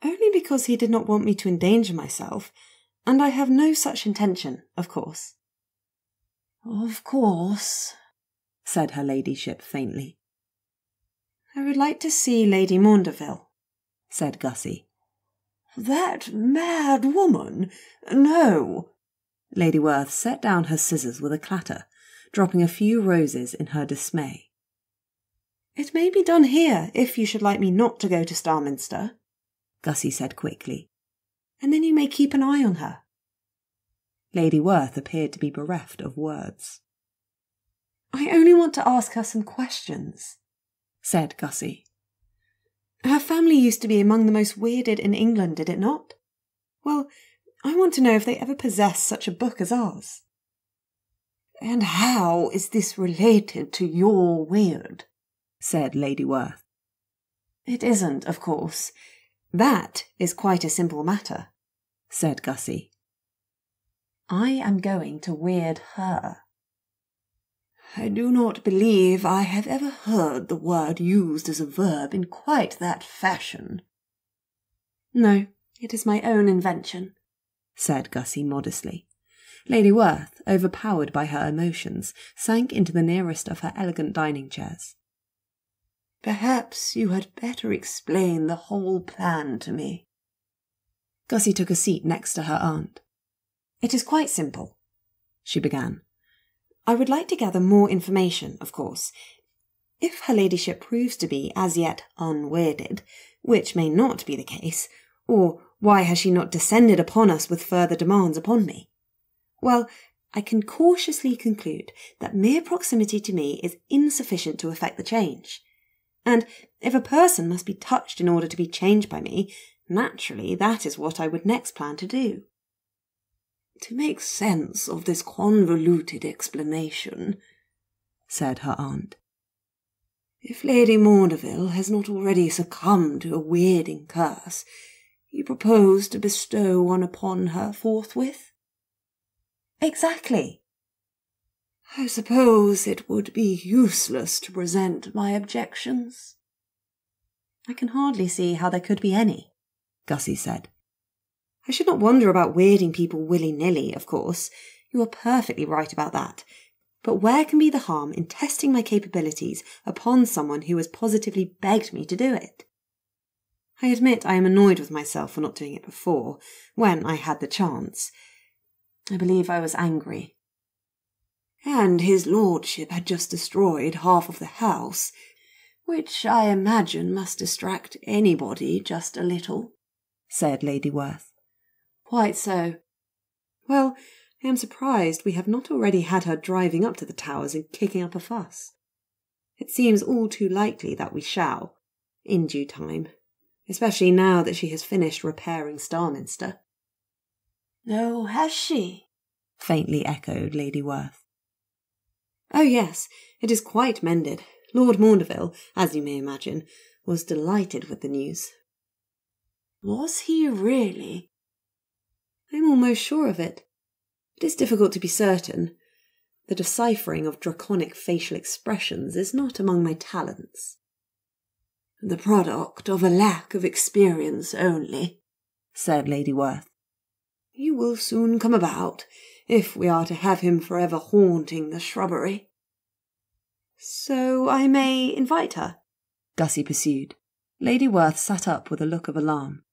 B: Only because he did not want me to endanger myself, and I have no such intention, of course.
C: Of course, said her ladyship faintly.
B: I would like to see Lady Maundeville,
C: said Gussie. That mad woman? No. Lady Werth set down her scissors with a clatter, dropping a few roses in her dismay.
B: It may be done here, if you should like me not to go to Starminster,
C: Gussie said quickly.
B: And then you may keep an eye on her.
A: Lady Werth appeared to be bereft of words.
B: I only want to ask her some questions,
A: said Gussie.
B: Her family used to be among the most weirded in England, did it not? Well, I want to know if they ever possessed such a book as ours.
C: And how is this related to your weird? Said Lady Werth.
B: It isn't, of course. That is quite a simple matter,
C: said Gussie. I am going to weird her. I do not believe I have ever heard the word used as a verb in quite that fashion.
B: No, it is my own invention,
A: said Gussie modestly. Lady Werth, overpowered by her emotions, sank into the nearest of her elegant dining chairs.
C: Perhaps you had better explain the whole plan to me.
A: Gussie took a seat next to her aunt.
B: It is quite simple,
A: she began.
B: I would like to gather more information, of course. If her ladyship proves to be as yet unwedded, which may not be the case, or why has she not descended upon us with further demands upon me? Well, I can cautiously conclude that mere proximity to me is insufficient to effect the change. And if a person must be touched in order to be changed by me, naturally that is what I would next plan to do.
C: To make sense of this convoluted explanation, said her aunt, if Lady Maundeville has not already succumbed to a weirding curse, you propose to bestow one upon her forthwith?
B: Exactly.
C: I suppose it would be useless to present my objections.
A: I can hardly see how there could be any, Gussie said.
B: I should not wonder about weirding people willy-nilly, of course. You are perfectly right about that. But where can be the harm in testing my capabilities upon someone who has positively begged me to do it? I admit I am annoyed with myself for not doing it before, when I had the chance. I believe I was angry.
C: And his lordship had just destroyed half of the house, which I imagine must distract anybody just a little, said Lady Werth.
B: Quite so. Well, I am surprised we have not already had her driving up to the towers and kicking up a fuss. It seems all too likely that we shall, in due time, especially now that she has finished repairing Starminster.
C: Oh, has she?
A: Faintly echoed Lady Werth.
B: Oh yes, it is quite mended. Lord Maundeville, as you may imagine, was delighted with the news.
C: Was he really?
B: I am almost sure of it. It is difficult to be certain. The deciphering of draconic facial expressions is not among my talents.
C: The product of a lack of experience only, said Lady Werth. You will soon come about, if we are to have him forever haunting the shrubbery.
B: So I may invite her?
A: Gussie pursued. Lady Werth sat up with a look of alarm.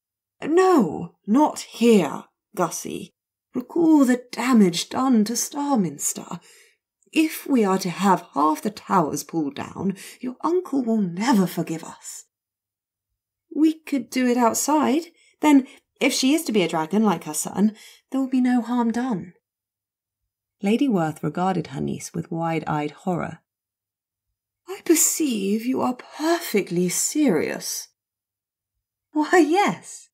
C: No, not here, Gussie. Recall the damage done to Starminster. If we are to have half the towers pulled down, your uncle will never forgive us.
B: We could do it outside. Then, if she is to be a dragon like her son, there will be no harm done.
A: Lady Werth regarded her niece with wide-eyed horror.
C: I perceive you are perfectly serious.
B: Why, yes,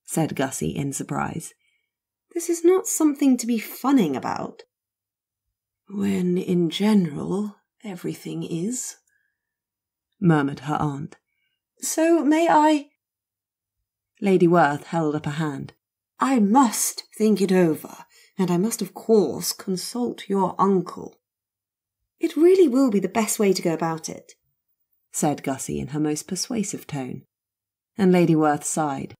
A: said Gussie in surprise.
B: This is not something to be funning about.
C: When, in general, everything is,
A: murmured her aunt.
B: So may I...
A: Lady Werth held up a hand.
C: I must think it over, and I must of course consult your uncle.
B: It really will be the best way to go about it,
A: said Gussie in her most persuasive tone. And Lady Werth sighed.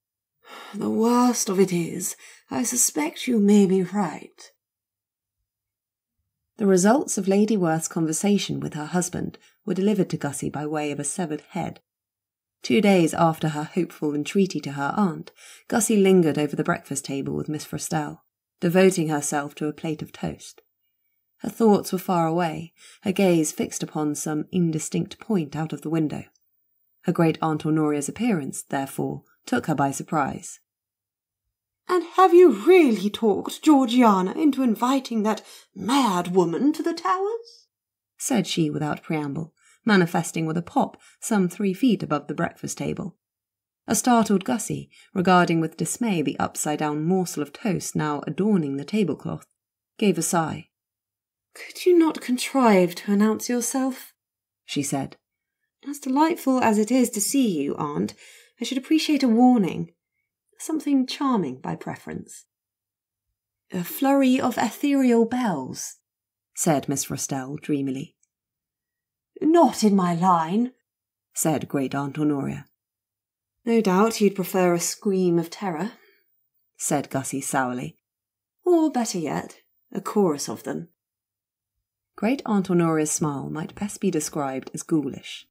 C: The worst of it is, I suspect you may be right.
A: The results of Lady Werth's conversation with her husband were delivered to Gussie by way of a severed head. 2 days after her hopeful entreaty to her aunt, Gussie lingered over the breakfast table with Miss Frostell, devoting herself to a plate of toast. Her thoughts were far away, her gaze fixed upon some indistinct point out of the window. Her great-aunt Honoria's appearance, therefore, took her by surprise.
C: And have you really talked Georgiana into inviting that mad woman to the Towers?
A: Said she without preamble, manifesting with a pop some 3 feet above the breakfast table. A startled Gussie, regarding with dismay the upside-down morsel of toast now adorning the tablecloth, gave a sigh.
B: Could you not contrive to announce yourself? She said. As delightful as it is to see you, Aunt, I should appreciate a warning. Something charming by preference.
C: A flurry of ethereal bells,
A: said Miss Frostell dreamily.
C: Not in my line,
A: said Great-aunt Honoria.
B: No doubt you'd prefer a scream of terror,
A: said Gussie sourly.
B: Or, better yet, a chorus of them.
A: Great-aunt Honoria's smile might best be described as ghoulish.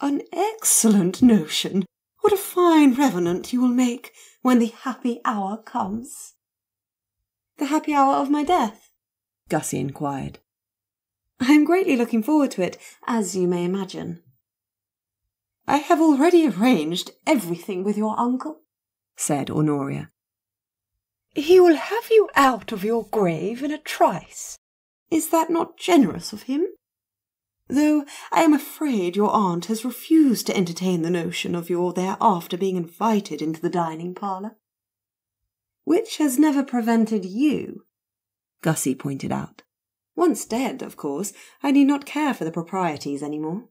C: An excellent notion. What a fine revenant you will make when the happy hour comes.
B: The happy hour of my death?
A: Gussie inquired.
B: I am greatly looking forward to it, as you may imagine.
C: I have already arranged everything with your uncle,
A: said Honoria.
C: He will have you out of your grave in a trice. Is that not generous of him? Though I am afraid your aunt has refused to entertain the notion of your thereafter being invited into the dining parlour.
B: Which has never prevented you,
A: Gussie pointed out.
B: Once dead, of course, I need not care for the proprieties any more.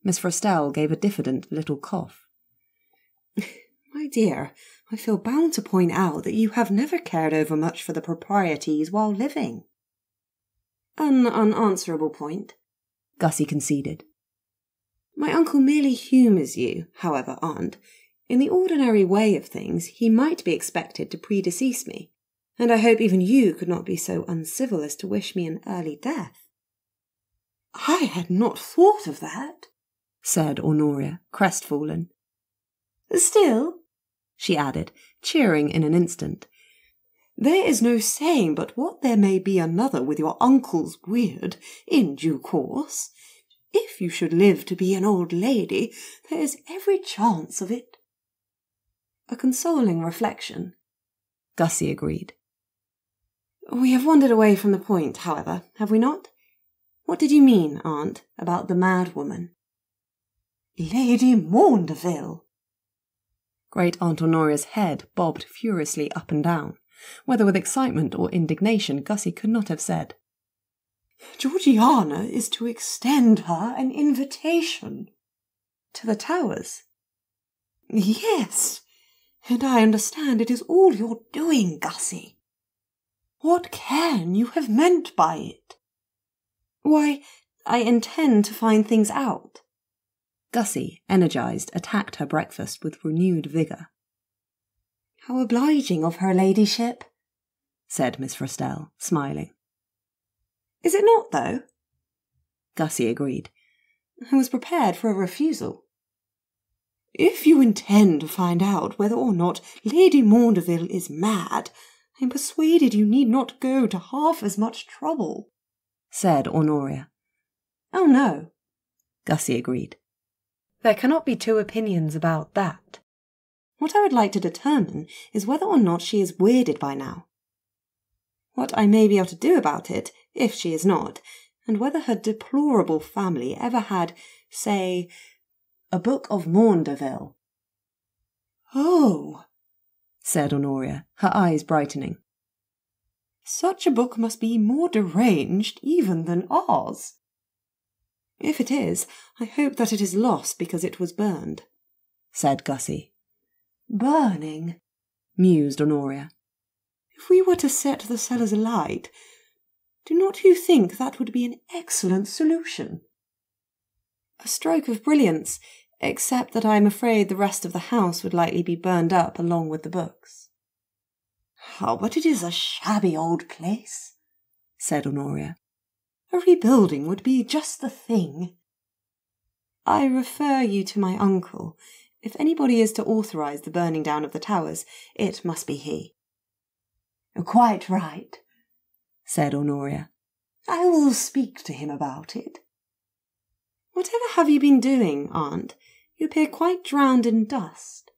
A: Miss Frostell gave a diffident little cough.
B: My dear, I feel bound to point out that you have never cared over much for the proprieties while living. An unanswerable point,
A: Gussie conceded.
B: My uncle merely humours you, however, Aunt. In the ordinary way of things, he might be expected to predecease me, and I hope even you could not be so uncivil as to wish me an early death.
C: I had not thought of that,
A: said Honoria, crestfallen.
C: Still,
A: she added, cheering in an instant,
C: there is no saying but what there may be another with your uncle's Wyrde in due course. If you should live to be an old lady, there is every chance of it.
B: A consoling reflection,
A: Gussie agreed.
B: We have wandered away from the point, however, have we not? What did you mean, Aunt, about the mad woman?
C: Lady Maundeville.
A: Great-aunt Honoria's head bobbed furiously up and down. Whether with excitement or indignation, Gussie could not have said.
C: Georgiana is to extend her an invitation.
B: To the Towers?
C: Yes, and I understand it is all your doing, Gussie. What can you have meant by it?
B: Why, I intend to find things out.
A: Gussie, energised, attacked her breakfast with renewed vigour.
B: How obliging of her ladyship,
A: said Miss Frostell, smiling.
B: Is it not, though?
A: Gussie agreed.
B: I was prepared for a refusal.
C: If you intend to find out whether or not Lady Maundeville is mad, I am persuaded you need not go to half as much trouble,
A: said Honoria.
B: Oh, no,
A: Gussie agreed.
B: There cannot be two opinions about that. What I would like to determine is whether or not she is weirded by now. What I may be able to do about it, if she is not, and whether her deplorable family ever had, say, a Book of Maundeville.
C: Oh,
A: said Honoria, her eyes brightening.
C: Such a book must be more deranged even than ours.
B: If it is, I hope that it is lost because it was burned,
A: said Gussie.
C: Burning, mused Honoria. If we were to set the cellars alight, do not you think that would be an excellent solution?
B: A stroke of brilliance, except that I am afraid the rest of the house would likely be burned up along with the books.
C: Oh, but it is a shabby old place, said Honoria. A rebuilding would be just the thing.
B: I refer you to my uncle. If anybody is to authorise the burning down of the towers, it must be he.
C: Quite right, said Honoria. I will speak to him about it.
B: Whatever have you been doing, Aunt? You appear quite drowned in dust,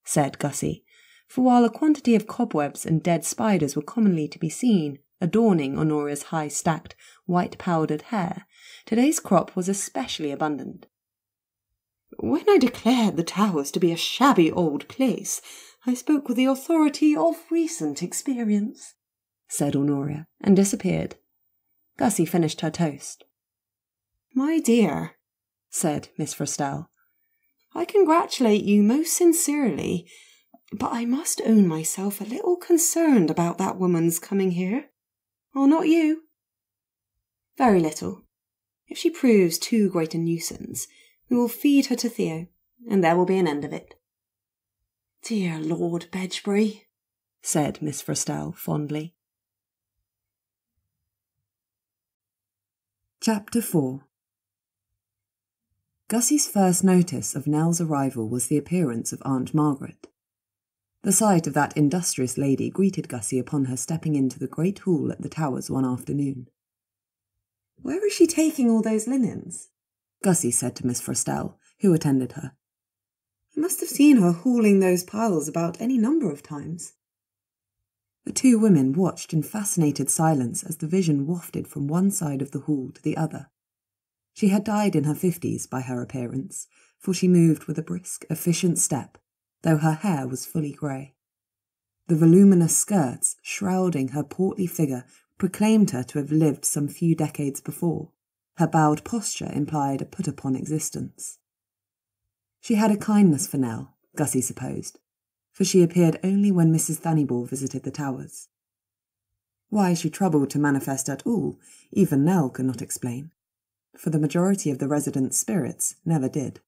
A: said Gussie, for while a quantity of cobwebs and dead spiders were commonly to be seen, adorning Honoria's high-stacked, white-powdered hair, today's crop was especially abundant.
B: When I declared the towers to be a shabby old place, I spoke with the authority of recent experience,
A: said Honoria, and disappeared. Gussie finished her toast.
B: My dear,
A: said Miss Frestelle,
B: I congratulate you most sincerely, but I must own myself a little concerned about that woman's coming here. Or not you? Very little. If she proves too great a nuisance, we will feed her to Theo, and there will be an end of it.
C: Dear Lord Bedgebury,
A: said Miss Frestelle fondly. Chapter 4. Gussie's first notice of Nell's arrival was the appearance of Aunt Margaret. The sight of that industrious lady greeted Gussie upon her stepping into the great hall at the Towers one afternoon.
B: Where is she taking all those linens?
A: Gussie said to Miss Frestelle, who attended her.
B: I must have seen her hauling those piles about any number of times.
A: The two women watched in fascinated silence as the vision wafted from one side of the hall to the other. She had died in her 50s by her appearance, for she moved with a brisk, efficient step, though her hair was fully grey. The voluminous skirts shrouding her portly figure proclaimed her to have lived some few decades before. Her bowed posture implied a put-upon existence. She had a kindness for Nell, Gussie supposed, for she appeared only when Mrs. Thannibal visited the Towers. Why she troubled to manifest at all, even Nell could not explain, for the majority of the residents' spirits never did.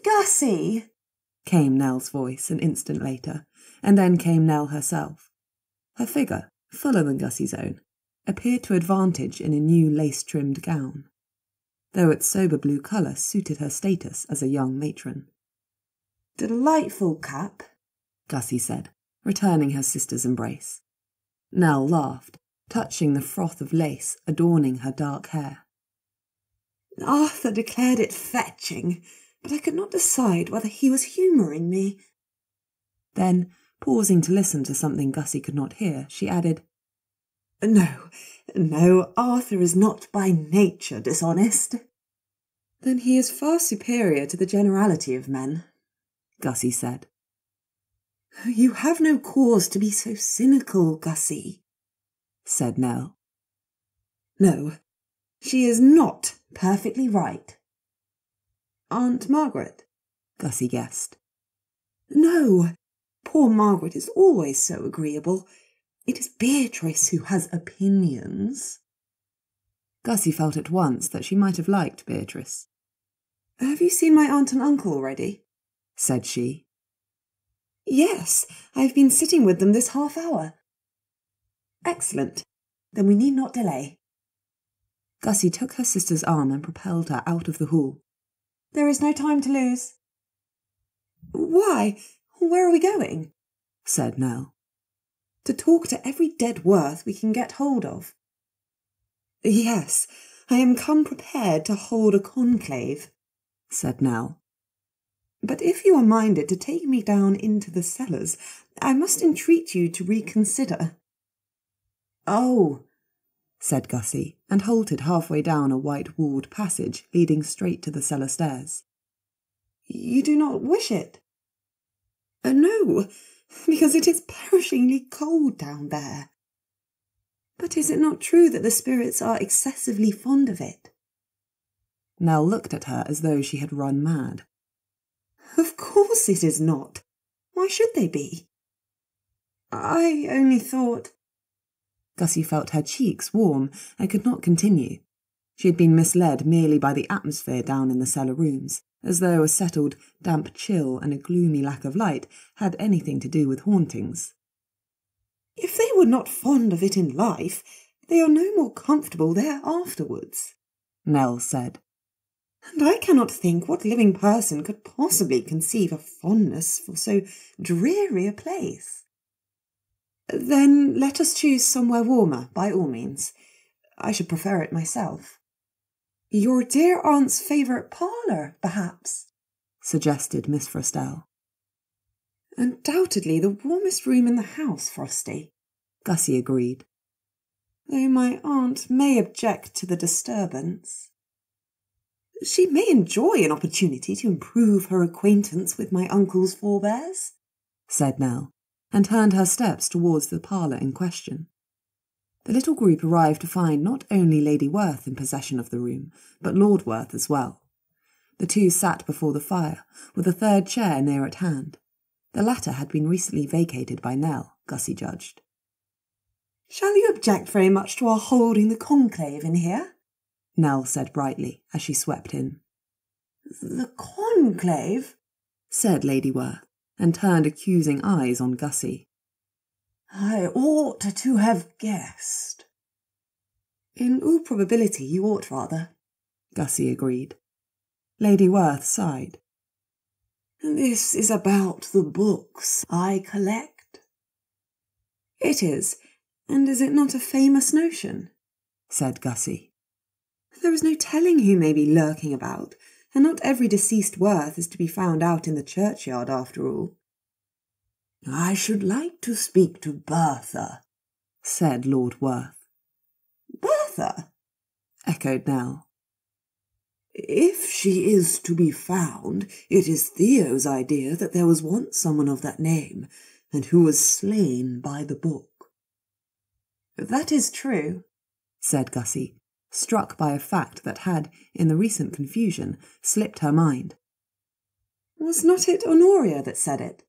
B: Gussie!
A: Came Nell's voice an instant later, and then came Nell herself. Her figure, fuller than Gussie's own, appeared to advantage in a new lace-trimmed gown, though its sober blue colour suited her status as a young matron.
B: Delightful cap,
A: Gussie said, returning her sister's embrace. Nell laughed, touching the froth of lace adorning her dark hair.
B: Arthur declared it fetching, but I could not decide whether he was humouring me.
A: Then, pausing to listen to something Gussie could not hear, she added,
B: No, Arthur is not by nature dishonest.
A: Then he is far superior to the generality of men, Gussie said.
B: You have no cause to be so cynical, Gussie,
A: said Nell.
B: No, she is not perfectly right.
A: Aunt Margaret, Gussie guessed.
B: No, poor Margaret is always so agreeable. It is Beatrice who has opinions.
A: Gussie felt at once that she might have liked Beatrice.
B: Have you seen my aunt and uncle already?
A: Said she.
B: Yes, I have been sitting with them this half hour. Excellent. Then we need not delay.
A: Gussie took her sister's arm and propelled her out of the hall.
B: There is no time to lose. Why? Where are we going?
A: Said Nell.
B: To talk to every dead Werth we can get hold of. Yes, I am come prepared to hold a conclave,
A: said Nell.
B: But if you are minded to take me down into the cellars, I must entreat you to reconsider.
A: Oh, said Gussie, and halted halfway down a white-walled passage leading straight to the cellar stairs.
B: You do not wish it? No, because it is perishingly cold down there. But is it not true that the spirits are excessively fond of it?
A: Nell looked at her as though she had run mad.
B: Of course it is not, Why should they be? I only thought...
A: Gussie felt her cheeks warm and could not continue. She had been misled merely by the atmosphere down in the cellar rooms, as though a settled, damp chill and a gloomy lack of light had anything to do with hauntings.
B: If they were not fond of it in life, they are no more comfortable there afterwards,
A: Nell said.
B: And I cannot think what living person could possibly conceive a fondness for so dreary a place. Then let us choose somewhere warmer, by all means. I should prefer it myself. Your dear aunt's favourite parlour, perhaps,
A: suggested Miss Frostell.
B: Undoubtedly the warmest room in the house, Frosty,
A: Gussie agreed.
B: Though my aunt may object to the disturbance. She may enjoy an opportunity to improve her acquaintance with my uncle's forebears,
A: said Nell, and turned her steps towards the parlour in question. The little group arrived to find not only Lady Werth in possession of the room, but Lord Werth as well. The two sat before the fire, with a third chair near at hand. The latter had been recently vacated by Nell, Gussie judged.
B: Shall you object very much to our holding the conclave in here?
A: Nell said brightly as she swept in.
B: The conclave?
A: Said Lady Werth, and turned accusing eyes on Gussie.
B: I ought to have guessed. In all probability you ought rather,
A: Gussie agreed. Lady Werth sighed.
C: This is about the books I collect.
B: It is, and is it not a famous notion?
A: Said Gussie.
B: There is no telling who may be lurking about, and not every deceased Werth is to be found out in the churchyard after all.
C: I should like to speak to Bertha,
A: said Lord Werth.
B: Bertha?
A: Echoed Nell.
C: If she is to be found, it is Theo's idea that there was once someone of that name, and who was slain by the book.
B: That is true,
A: said Gussie, struck by a fact that had, in the recent confusion, slipped her mind.
B: Was not it Honoria that said it?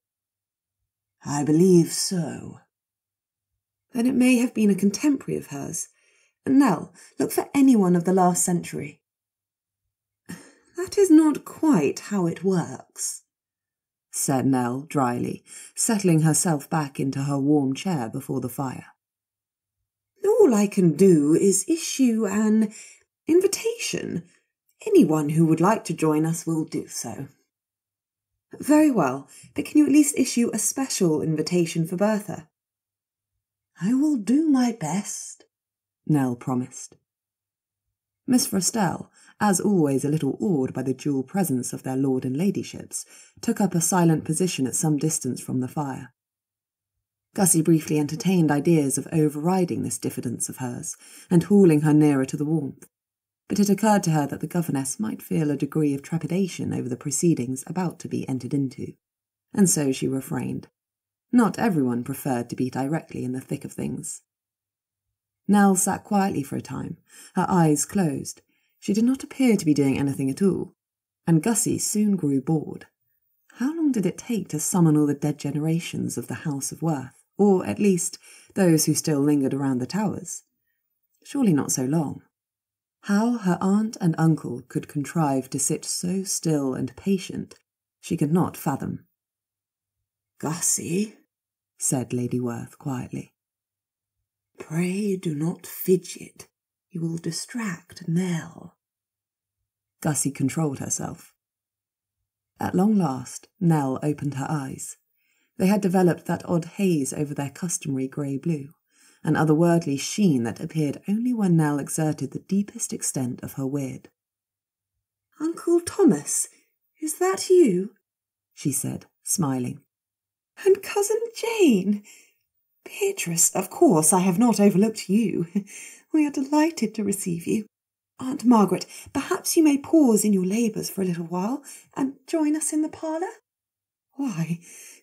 C: I believe so.
B: Then it may have been a contemporary of hers. Nell, look for anyone of the last century. That is not quite how it works,
A: said Nell dryly, settling herself back into her warm chair before the fire.
B: All I can do is issue an invitation. Anyone who would like to join us will do so. Very well, but can you at least issue a special invitation for Bertha?
C: I will do my best,
A: Nell promised. Miss Frostell, as always a little awed by the dual presence of their lord and ladyships, took up a silent position at some distance from the fire. Gussie briefly entertained ideas of overriding this diffidence of hers and hauling her nearer to the warmth, but it occurred to her that the governess might feel a degree of trepidation over the proceedings about to be entered into, and so she refrained. Not everyone preferred to be directly in the thick of things. Nell sat quietly for a time, her eyes closed. She did not appear to be doing anything at all, and Gussie soon grew bored. How long did it take to summon all the dead generations of the House of Werth, or, at least, those who still lingered around the towers? Surely not so long. How her aunt and uncle could contrive to sit so still and patient, she could not fathom.
C: Gussie,
A: said Lady Werth quietly.
C: Pray do not fidget. You will distract Nell.
A: Gussie controlled herself. At long last, Nell opened her eyes. They had developed that odd haze over their customary grey-blue, an otherworldly sheen that appeared only when Nell exerted the deepest extent of her weird.
B: Uncle Thomas, is that you?
A: She said, smiling.
B: And Cousin Jane? Beatrice, of course I have not overlooked you. We are delighted to receive you. Aunt Margaret, perhaps you may pause in your labours for a little while and join us in the parlour? Why,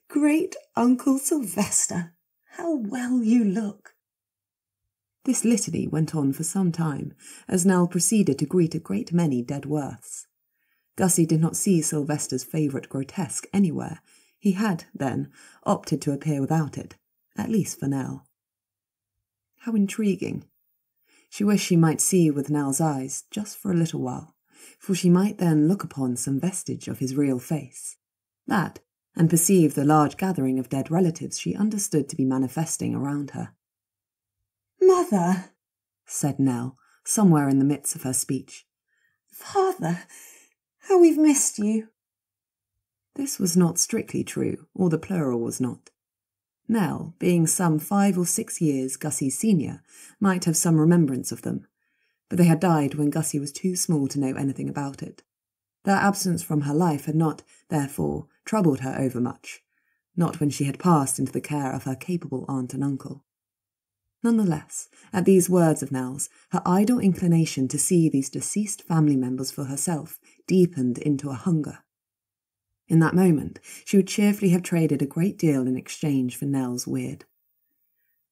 B: great Uncle Sylvester, how well you look!
A: This litany went on for some time, as Nell proceeded to greet a great many dead Werths. Gussie did not see Sylvester's favourite grotesque anywhere. He had, then, opted to appear without it, at least for Nell. How intriguing. She wished she might see with Nell's eyes, just for a little while, for she might then look upon some vestige of his real face. That, and perceive the large gathering of dead relatives she understood to be manifesting around her.
B: "Mother,"
A: said Nell, somewhere in the midst of her speech.
B: "Father, how we've missed you."
A: This was not strictly true, or the plural was not. Nell, being some 5 or 6 years Gussie's senior, might have some remembrance of them, but they had died when Gussie was too small to know anything about it. Their absence from her life had not, therefore, troubled her overmuch, not when she had passed into the care of her capable aunt and uncle. Nonetheless, at these words of Nell's, her idle inclination to see these deceased family members for herself deepened into a hunger. In that moment, she would cheerfully have traded a great deal in exchange for Nell's Wyrde.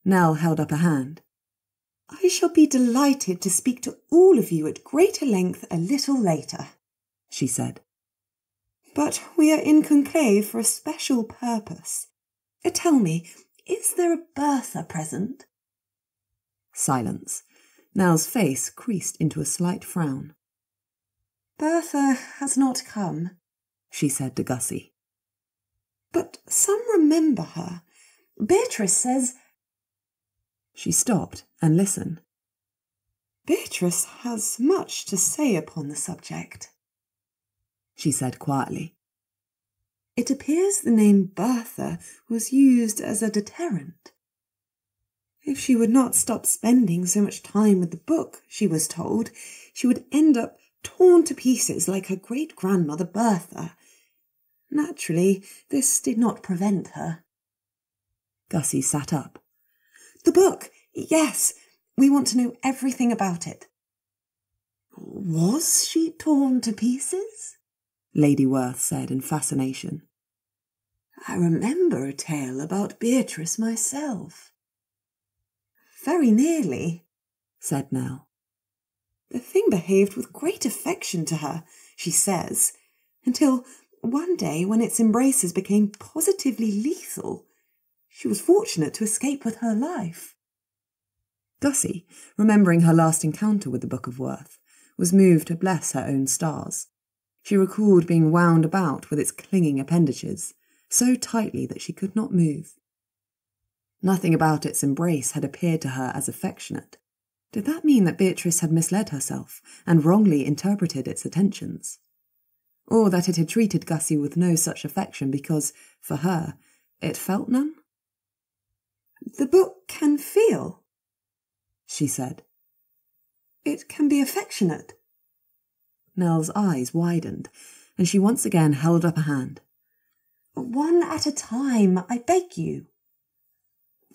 A: Nell held up a hand.
B: "I shall be delighted to speak to all of you at greater length a little later," she said. "But we are in conclave for a special purpose. Tell me, is there a Bertha present?"
A: Silence. Nell's face creased into a slight frown.
B: "Bertha has not come," she said to Gussie. "But some remember her. Beatrice says—"
A: She stopped and listened.
B: "Beatrice has much to say upon the subject," she said quietly. "It appears the name Bertha was used as a deterrent. If she would not stop spending so much time with the book, she was told, she would end up torn to pieces like her great-grandmother Bertha. Naturally, this did not prevent her."
A: Gussie sat up.
B: "The book, yes, we want to know everything about it."
C: "Was she torn to pieces?"
A: Lady Werth said in fascination.
C: "I remember a tale about Beatrice myself."
B: "Very nearly,"
A: said Nell.
B: "The thing behaved with great affection to her, she says, until one day when its embraces became positively lethal. She was fortunate to escape with her life."
A: Gussie, remembering her last encounter with the Book of Werth, was moved to bless her own stars. She recalled being wound about with its clinging appendages, so tightly that she could not move. Nothing about its embrace had appeared to her as affectionate. Did that mean that Beatrice had misled herself and wrongly interpreted its attentions? Or that it had treated Gussie with no such affection because, for her, it felt none?
B: "The book can feel,"
A: she said.
B: "It can be affectionate."
A: Nell's eyes widened, and she once again held up a hand.
B: "One at a time, I beg you."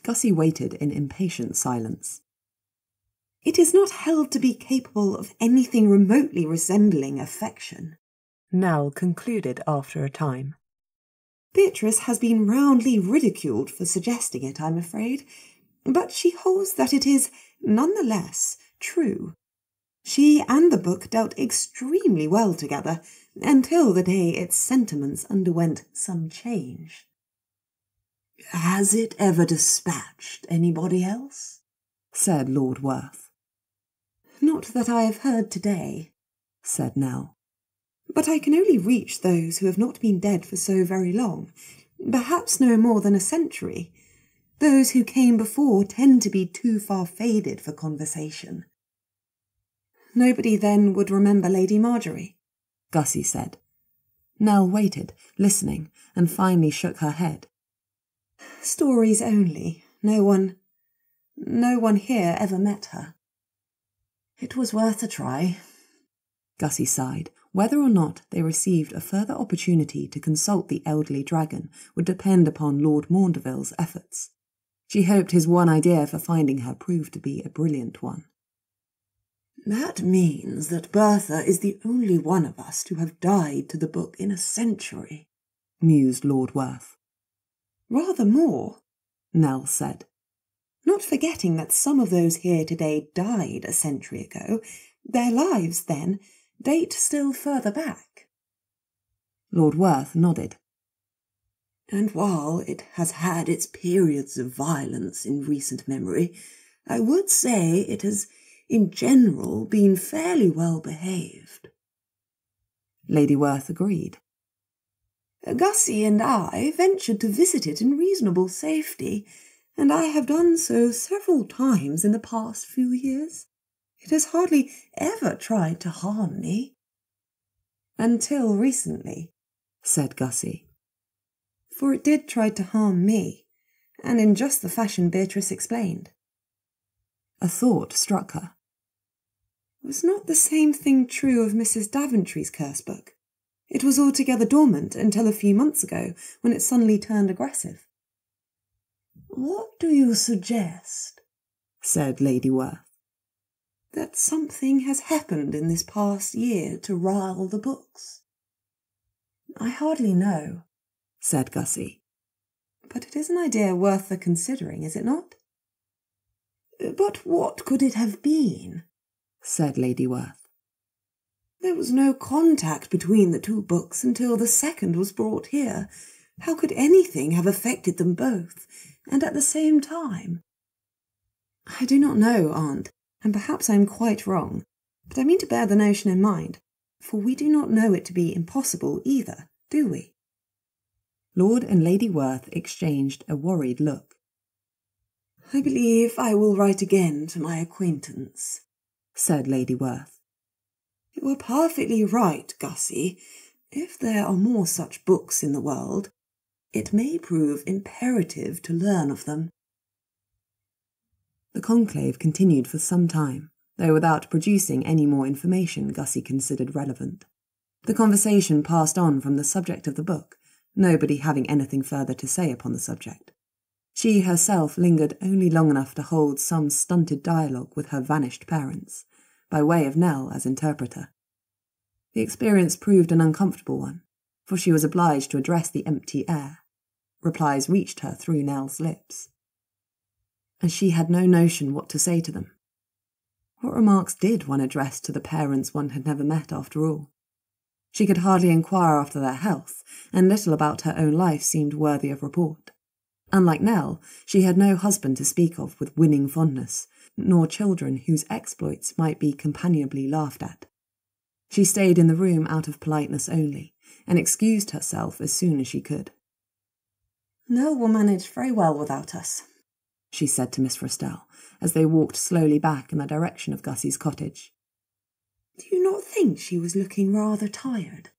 A: Gussie waited in impatient silence.
B: "It is not held to be capable of anything remotely resembling affection,"
A: Nell concluded after a time.
B: "Beatrice has been roundly ridiculed for suggesting it, I'm afraid, but she holds that it is, none the less, true. She and the book dealt extremely well together, until the day its sentiments underwent some change."
C: "Has it ever dispatched anybody else?"
A: said Lord Werth.
B: "Not that I have heard today,"
A: said Nell.
B: "But I can only reach those who have not been dead for so very long, perhaps no more than a century. Those who came before tend to be too far faded for conversation." "Nobody then would remember Lady Marjorie,"
A: Gussie said. Nell waited, listening, and finally shook her head.
B: "Stories only. No one here ever met her."
C: "It was worth a try."
A: Gussie sighed. Whether or not they received a further opportunity to consult the elderly dragon would depend upon Lord Maundeville's efforts. She hoped his one idea for finding her proved to be a brilliant one.
C: "That means that Bertha is the only one of us to have died to the book in a century," mused Lord Werth.
B: "Rather more,"
A: Nell said.
B: "Not forgetting that some of those here today died a century ago, their lives, then, date still further back."
A: Lord Werth nodded.
C: And while it has had its periods of violence in recent memory, I would say it has, in general, been fairly well behaved.
A: Lady Werth agreed.
C: Gussie and I ventured to visit it in reasonable safety, and I have done so several times in the past few years. It has hardly ever tried to harm me.
B: Until recently, said Gussie. For it did try to harm me, and in just the fashion Beatrice explained.
A: A thought struck her.
B: Was not the same thing true of Mrs. Daventry's curse book? It was altogether dormant until a few months ago, when it suddenly turned aggressive.
C: What do you suggest? Said Lady Werth.
B: That something has happened in this past year to rile the books.
C: I hardly know,
A: said Gussie.
B: But it is an idea worth the considering, is it not?
C: But what could it have been?
A: Said Lady Werth.
C: There was no contact between the two books until the second was brought here. How could anything have affected them both, and at the same time?
B: I do not know, Aunt, and perhaps I am quite wrong, but I mean to bear the notion in mind, for we do not know it to be impossible either, do we?
A: Lord and Lady Werth exchanged a worried look.
C: I believe I will write again to my acquaintance, said Lady Werth. You are perfectly right, Gussie. If there are more such books in the world, it may prove imperative to learn of them.
A: The conclave continued for some time, though without producing any more information Gussie considered relevant. The conversation passed on from the subject of the book, nobody having anything further to say upon the subject. She herself lingered only long enough to hold some stunted dialogue with her vanished parents, by way of Nell as interpreter. The experience proved an uncomfortable one, for she was obliged to address the empty air. Replies reached her through Nell's lips, and she had no notion what to say to them. What remarks did one address to the parents one had never met after all? She could hardly inquire after their health, and little about her own life seemed worthy of report. Unlike Nell, she had no husband to speak of with winning fondness, nor children whose exploits might be companionably laughed at. She stayed in the room out of politeness only, and excused herself as soon as she could.
B: Nell will manage very well without us,
A: she said to Miss Frestelle, as they walked slowly back in the direction of Gussie's cottage.
B: Do you not think she was looking rather tired?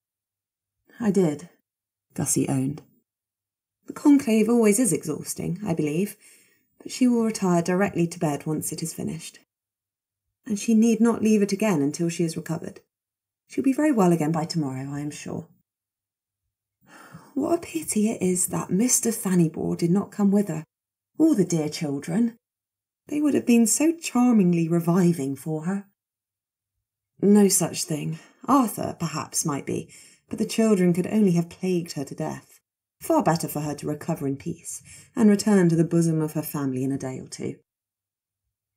A: I did, Gussie owned.
B: The conclave always is exhausting, I believe, but she will retire directly to bed once it is finished. And she need not leave it again until she is recovered. She'll be very well again by tomorrow, I am sure. What a pity it is that Mr. Thannibor did not come with her, or the dear children. They would have been so charmingly reviving for her. No such thing. Arthur, perhaps, might be, but the children could only have plagued her to death. Far better for her to recover in peace, and return to the bosom of her family in a day or two.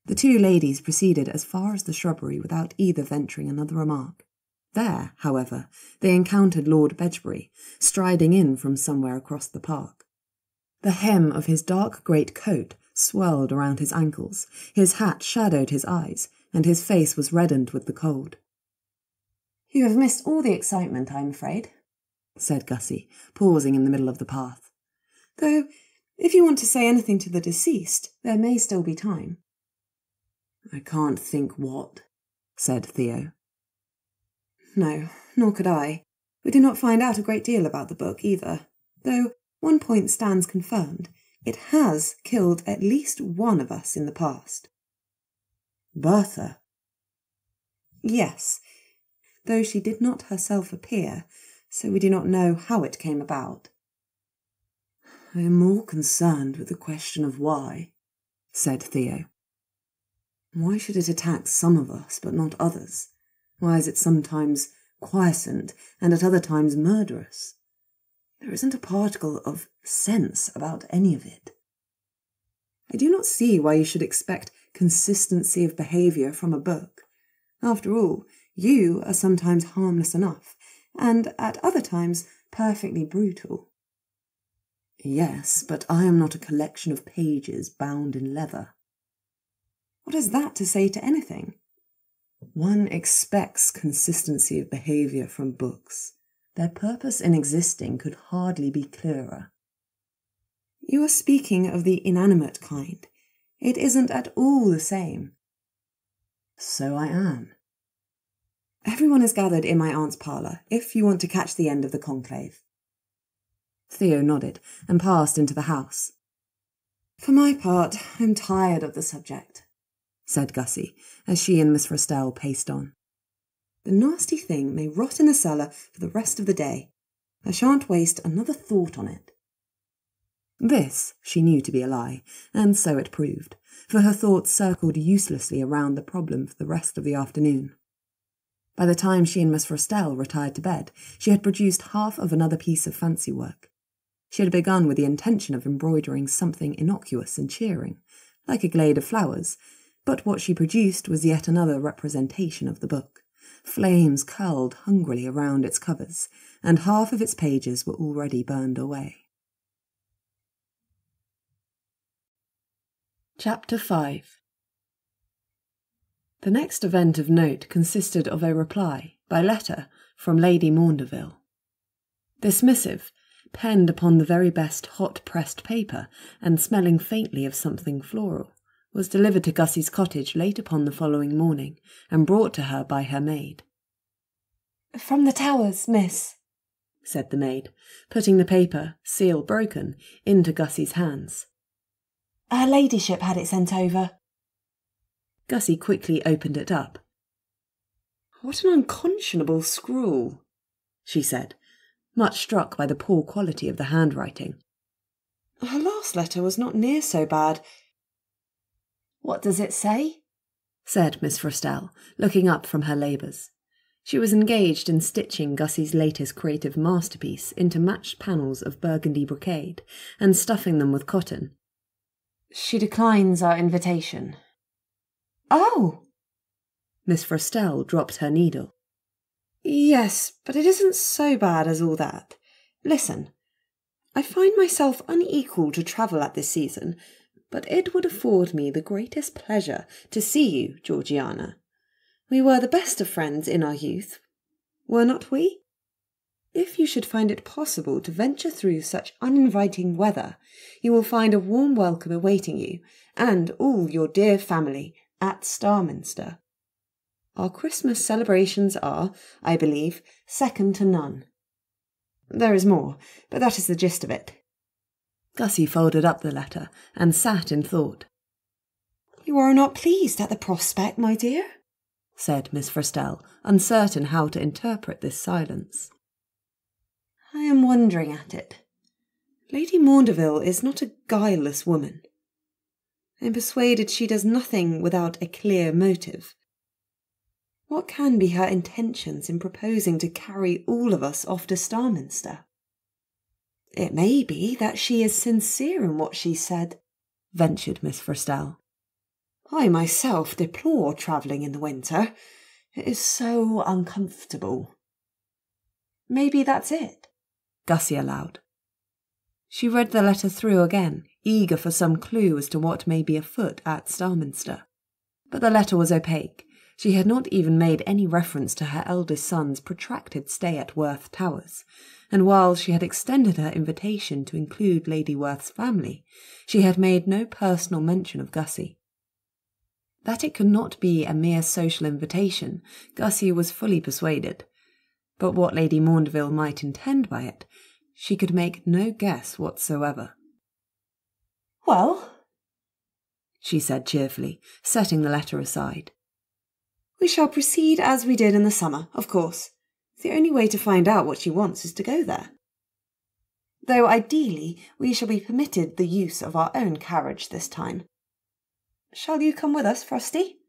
A: The two ladies proceeded as far as the shrubbery without either venturing another remark. There, however, they encountered Lord Bedgebury, striding in from somewhere across the park. The hem of his dark great coat swirled around his ankles, his hat shadowed his eyes, and his face was reddened with the cold.
B: You have missed all the excitement, I'm afraid, said Gussie, pausing in the middle of the path. Though, if you want to say anything to the deceased, there may still be time.
C: I can't think what, said Theo.
B: No, nor could I. We did not find out a great deal about the book either, though one point stands confirmed. It has killed at least one of us in the past.
C: Bertha?
B: Yes, though she did not herself appear, so we do not know how it came about.
C: I am more concerned with the question of why, said Theo. Why should it attack some of us but not others? Why is it sometimes quiescent and at other times murderous? There isn't a particle of sense about any of it.
B: I do not see why you should expect consistency of behaviour from a book. After all, you are sometimes harmless enough, and at other times perfectly brutal.
C: Yes, but I am not a collection of pages bound in leather.
B: What is that to say to anything?
C: One expects consistency of behaviour from books. Their purpose in existing could hardly be clearer.
B: You are speaking of the inanimate kind. It isn't at all the same.
C: So I am.
B: Everyone is gathered in my aunt's parlour, if you want to catch the end of the conclave.
A: Theo nodded and passed into the house.
B: For my part, I'm tired of the subject,
A: said Gussie, as she and Miss Rostell paced on.
B: The nasty thing may rot in the cellar for the rest of the day. I shan't waste another thought on it.
A: This she knew to be a lie, and so it proved, for her thoughts circled uselessly around the problem for the rest of the afternoon. By the time she and Miss Rostell retired to bed, she had produced half of another piece of fancy work. She had begun with the intention of embroidering something innocuous and cheering, like a glade of flowers, but what she produced was yet another representation of the book. Flames curled hungrily around its covers, and half of its pages were already burned away. Chapter 5. The next event of note consisted of a reply, by letter, from Lady Maundeville. This missive, penned upon the very best hot-pressed paper, and smelling faintly of something floral, was delivered to Gussie's cottage late upon the following morning, and brought to her by her maid.
B: "From the Towers, miss,"
A: said the maid, putting the paper, seal broken, into Gussie's hands.
B: "Her ladyship had it sent over."
A: Gussie quickly opened it up.
B: "What an unconscionable scrawl,"
A: she said, much struck by the poor quality of the handwriting.
B: "Her last letter was not near so bad." "What does it say?"
A: said Miss Rostell, looking up from her labours. She was engaged in stitching Gussie's latest creative masterpiece into matched panels of burgundy brocade, and stuffing them with cotton.
B: "She declines our invitation." "Oh!"
A: Miss Rostell dropped her needle.
B: "Yes, but it isn't so bad as all that. Listen, I find myself unequal to travel at this season, but it would afford me the greatest pleasure to see you, Georgiana. We were the best of friends in our youth, were not we? If you should find it possible to venture through such uninviting weather, you will find a warm welcome awaiting you, and all your dear family, at Starminster. Our Christmas celebrations are, I believe, second to none. There is more, but that is the gist of it."
A: Gussie folded up the letter and sat in thought.
B: "You are not pleased at the prospect, my dear?"
A: said Miss Rostell, uncertain how to interpret this silence.
B: "I am wondering at it. Lady Maundeville is not a guileless woman. I am persuaded she does nothing without a clear motive. What can be her intentions in proposing to carry all of us off to Starminster? It may be that she is sincere in what she said,"
A: ventured Miss Rostell.
B: "I myself deplore travelling in the winter. It is so uncomfortable." "Maybe that's it,"
A: Gussie allowed. She read the letter through again, eager for some clue as to what may be afoot at Starminster. But the letter was opaque. She had not even made any reference to her eldest son's protracted stay at Werth Towers, and while she had extended her invitation to include Lady Werth's family, she had made no personal mention of Gussie. That it could not be a mere social invitation, Gussie was fully persuaded, but what Lady Maundeville might intend by it, she could make no guess whatsoever.
B: "Well,"
A: she said cheerfully, setting the letter aside,
B: "we shall proceed as we did in the summer, of course. The only way to find out what she wants is to go there. Though ideally we shall be permitted the use of our own carriage this time. Shall you come with us, Frosty?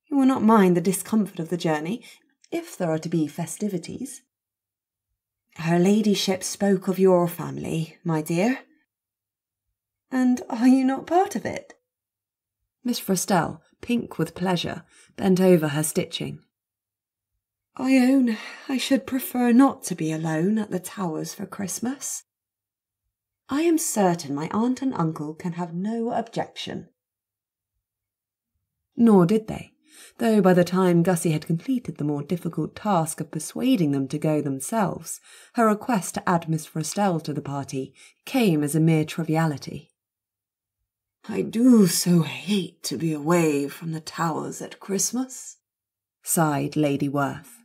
B: You will not mind the discomfort of the journey, if there are to be festivities. Her ladyship spoke of your family, my dear. And are you not part of it?"
A: Miss Rostell, pink with pleasure, bent over her stitching.
B: "I own I should prefer not to be alone at the Towers for Christmas." I am certain my aunt and uncle can have no objection.
A: Nor did they, though by the time Gussie had completed the more difficult task of persuading them to go themselves, her request to add Miss Frostell to the party came as a mere triviality.
C: "I do so hate to be away from the Towers at Christmas,"
A: sighed Lady Werth.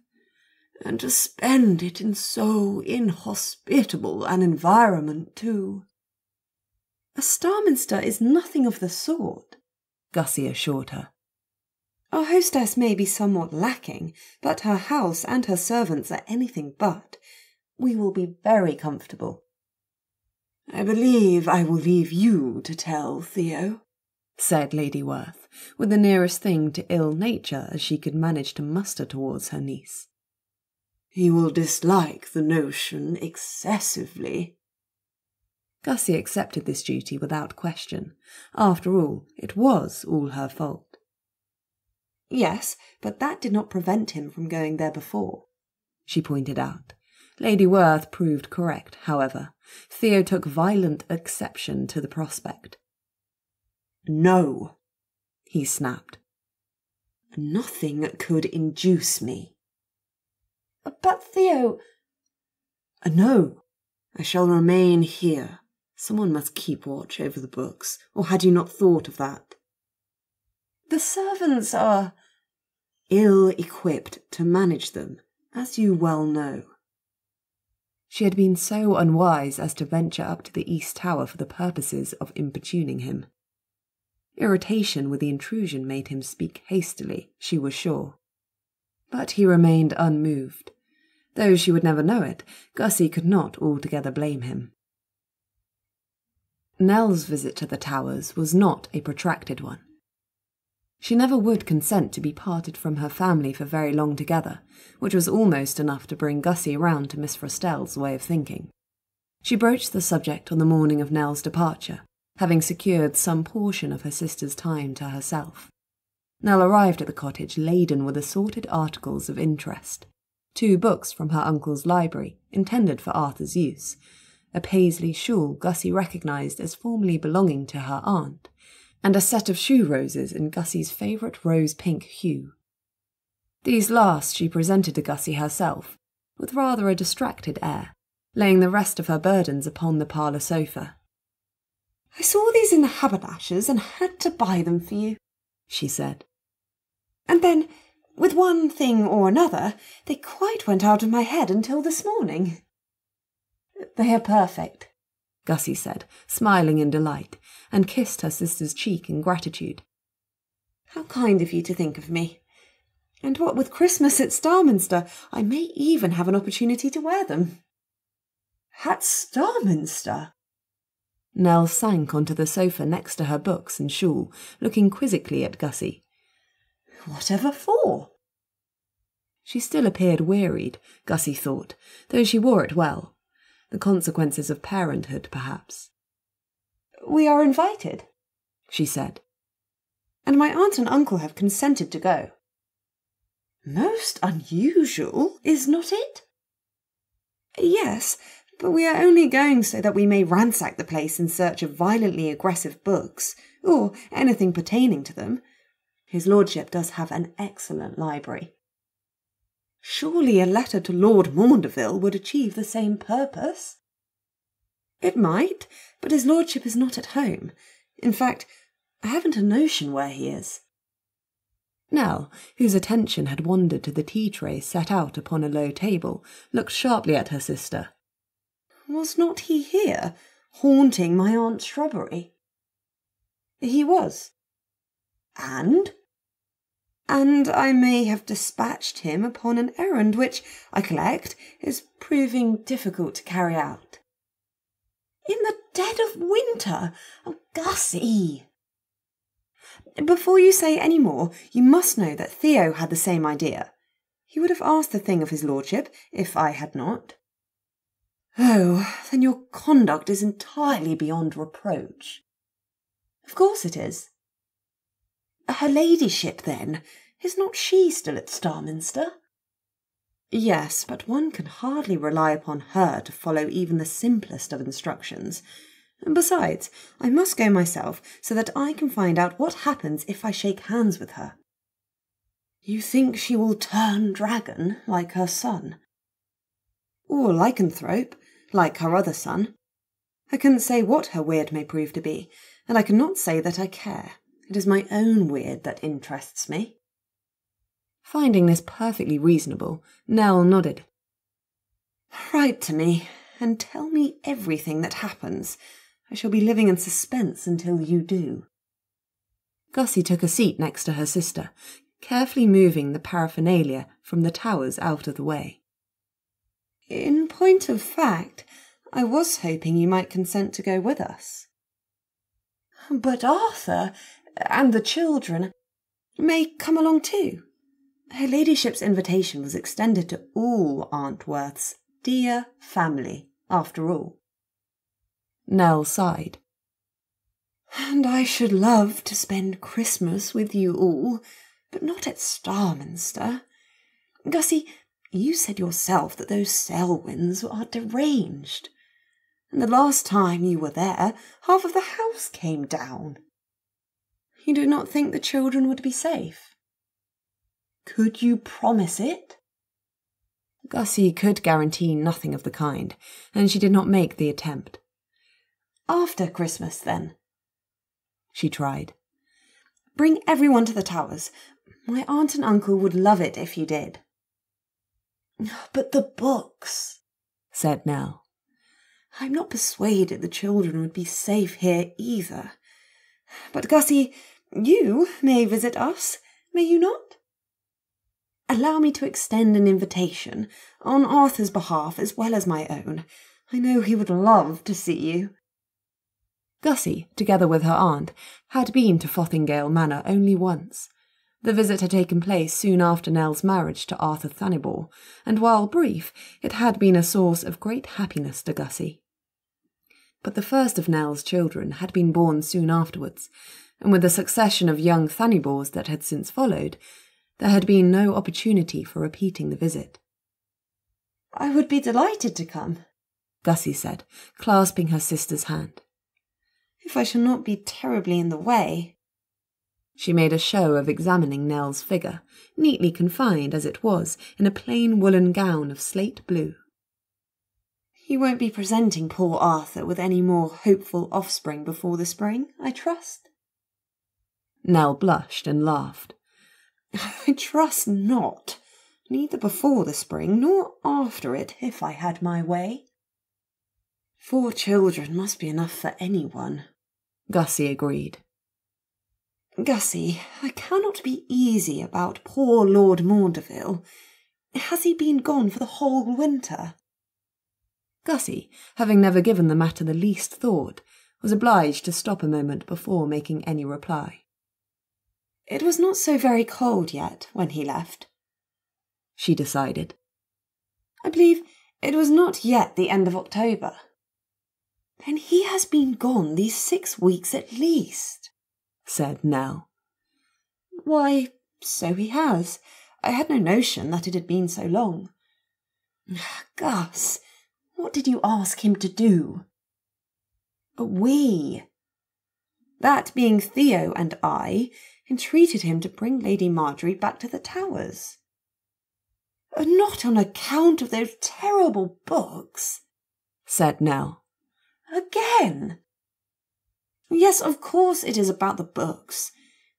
C: "And to spend it in so inhospitable an environment, too."
B: "A Starminster is nothing of the sort,"
A: Gussie assured her.
B: "Our hostess may be somewhat lacking, but her house and her servants are anything but. We will be very comfortable."
C: "I believe I will leave you to tell Theo,"
A: said Lady Werth, with the nearest thing to ill nature as she could manage to muster towards her niece.
C: "He will dislike the notion excessively."
A: Gussie accepted this duty without question. After all, it was all her fault.
B: "Yes, but that did not prevent him from going there before,"
A: she pointed out. Lady Werth proved correct, however. Theo took violent exception to the prospect.
C: "No,"
A: he snapped.
C: "Nothing could induce me."
B: "But Theo—"
C: "No, I shall remain here. Someone must keep watch over the books, or had you not thought of that?"
B: "The servants are—"
C: "Ill-equipped to manage them, as you well know."
A: She had been so unwise as to venture up to the East Tower for the purposes of importuning him. Irritation with the intrusion made him speak hastily, she was sure. But he remained unmoved. Though she would never know it, Gussie could not altogether blame him. Nell's visit to the Towers was not a protracted one. She never would consent to be parted from her family for very long together, which was almost enough to bring Gussie round to Miss Frostell's way of thinking. She broached the subject on the morning of Nell's departure, having secured some portion of her sister's time to herself. Nell arrived at the cottage laden with assorted articles of interest. 2 books from her uncle's library, intended for Arthur's use, a Paisley shawl Gussie recognised as formerly belonging to her aunt, and a set of shoe roses in Gussie's favourite rose-pink hue. These last she presented to Gussie herself, with rather a distracted air, laying the rest of her burdens upon the parlour sofa.
B: "I saw these in the haberdasher's and had to buy them for you," she said. "And then, with one thing or another, they quite went out of my head until this morning."
A: "They are perfect," Gussie said, smiling in delight, and kissed her sister's cheek in gratitude.
B: "How kind of you to think of me. And what with Christmas at Starminster, I may even have an opportunity to wear them."
C: "At Starminster?"
A: Nell sank onto the sofa next to her books and shawl, looking quizzically at Gussie.
C: "Whatever for?"
A: She still appeared wearied, Gussie thought, though she wore it well. The consequences of parenthood, perhaps.
B: "We are invited,"
A: she said.
B: "And my aunt and uncle have consented to go."
C: "Most unusual, is not it?"
B: "Yes, but we are only going so that we may ransack the place in search of violently aggressive books, or anything pertaining to them. His lordship does have an excellent library."
C: "Surely a letter to Lord Maundeville would achieve the same purpose?"
B: "It might, but his lordship is not at home. In fact, I haven't a notion where he is."
A: Nell, whose attention had wandered to the tea-tray set out upon a low table, looked sharply at her sister.
B: "Was not he here, haunting my aunt's shrubbery?" "He was."
C: "And?"
B: "And I may have dispatched him upon an errand which, I collect, is proving difficult to carry out."
C: "In the dead of winter? Oh, Gussie!"
B: "Before you say any more, you must know that Theo had the same idea. He would have asked the thing of his lordship, if I had not."
C: "Oh, then your conduct is entirely beyond reproach."
B: "Of course it is."
C: "Her ladyship, then, is not she still at Starminster?"
B: "Yes, but one can hardly rely upon her to follow even the simplest of instructions. Besides, I must go myself so that I can find out what happens if I shake hands with her.
C: You think she will turn dragon like her son?
B: Or lycanthrope, like her other son. I couldn't say what her weird may prove to be, and I cannot say that I care. It is my own weird that interests me.
A: Finding this perfectly reasonable, Nell nodded.
B: Write to me, and tell me everything that happens. I shall be living in suspense until you do.
A: Gussie took a seat next to her sister, carefully moving the paraphernalia from the towers out of the way.
B: In point of fact, I was hoping you might consent to go with us.
C: But Arthur and the children
B: may come along too. Her ladyship's invitation was extended to all Aunt Werth's dear family, after all.
A: Nell sighed.
B: And I should love to spend Christmas with you all, but not at Starminster. Gussie, you said yourself that those Selwyns are deranged. And the last time you were there, half of the house came down. You do not think the children would be safe?
C: Could you promise it?
A: Gussie could guarantee nothing of the kind, and she did not make the attempt.
B: After Christmas, then.
A: She tried.
B: Bring everyone to the towers. My aunt and uncle would love it if you did.
C: But the books,
A: said Nell.
B: I'm not persuaded the children would be safe here either. But Gussie, you may visit us, may you not? Allow me to extend an invitation, on Arthur's behalf as well as my own. I know he would love to see you.
A: Gussie, together with her aunt, had been to Fothingale Manor only once. The visit had taken place soon after Nell's marriage to Arthur Thannibal, and while brief, it had been a source of great happiness to Gussie. But the first of Nell's children had been born soon afterwards, and with the succession of young Thannibals that had since followed, there had been no opportunity for repeating the visit.
B: I would be delighted to come,
A: Gussie said, clasping her sister's hand.
B: If I shall not be terribly in the way.
A: She made a show of examining Nell's figure, neatly confined as it was in a plain woolen gown of slate blue.
B: You won't be presenting poor Arthur with any more hopeful offspring before the spring, I trust?
A: Nell blushed and laughed.
B: I trust not, neither before the spring nor after it, if I had my way. 4 children must be enough for anyone,
A: Gussie agreed.
B: Gussie, I cannot be easy about poor Lord Maundeville. Has he been gone for the whole winter?
A: Gussie, having never given the matter the least thought, was obliged to stop a moment before making any reply.
B: It was not so very cold yet when he left,
A: she decided.
B: I believe it was not yet the end of October. Then he has been gone these 6 weeks at least,
A: said Nell.
B: Why, so he has. I had no notion that it had been so long. Gus, what did you ask him to do? We, that being Theo and I, entreated him to bring Lady Marjorie back to the towers. Not on account of those terrible books,
A: said Nell.
B: Again? Yes, of course it is about the books,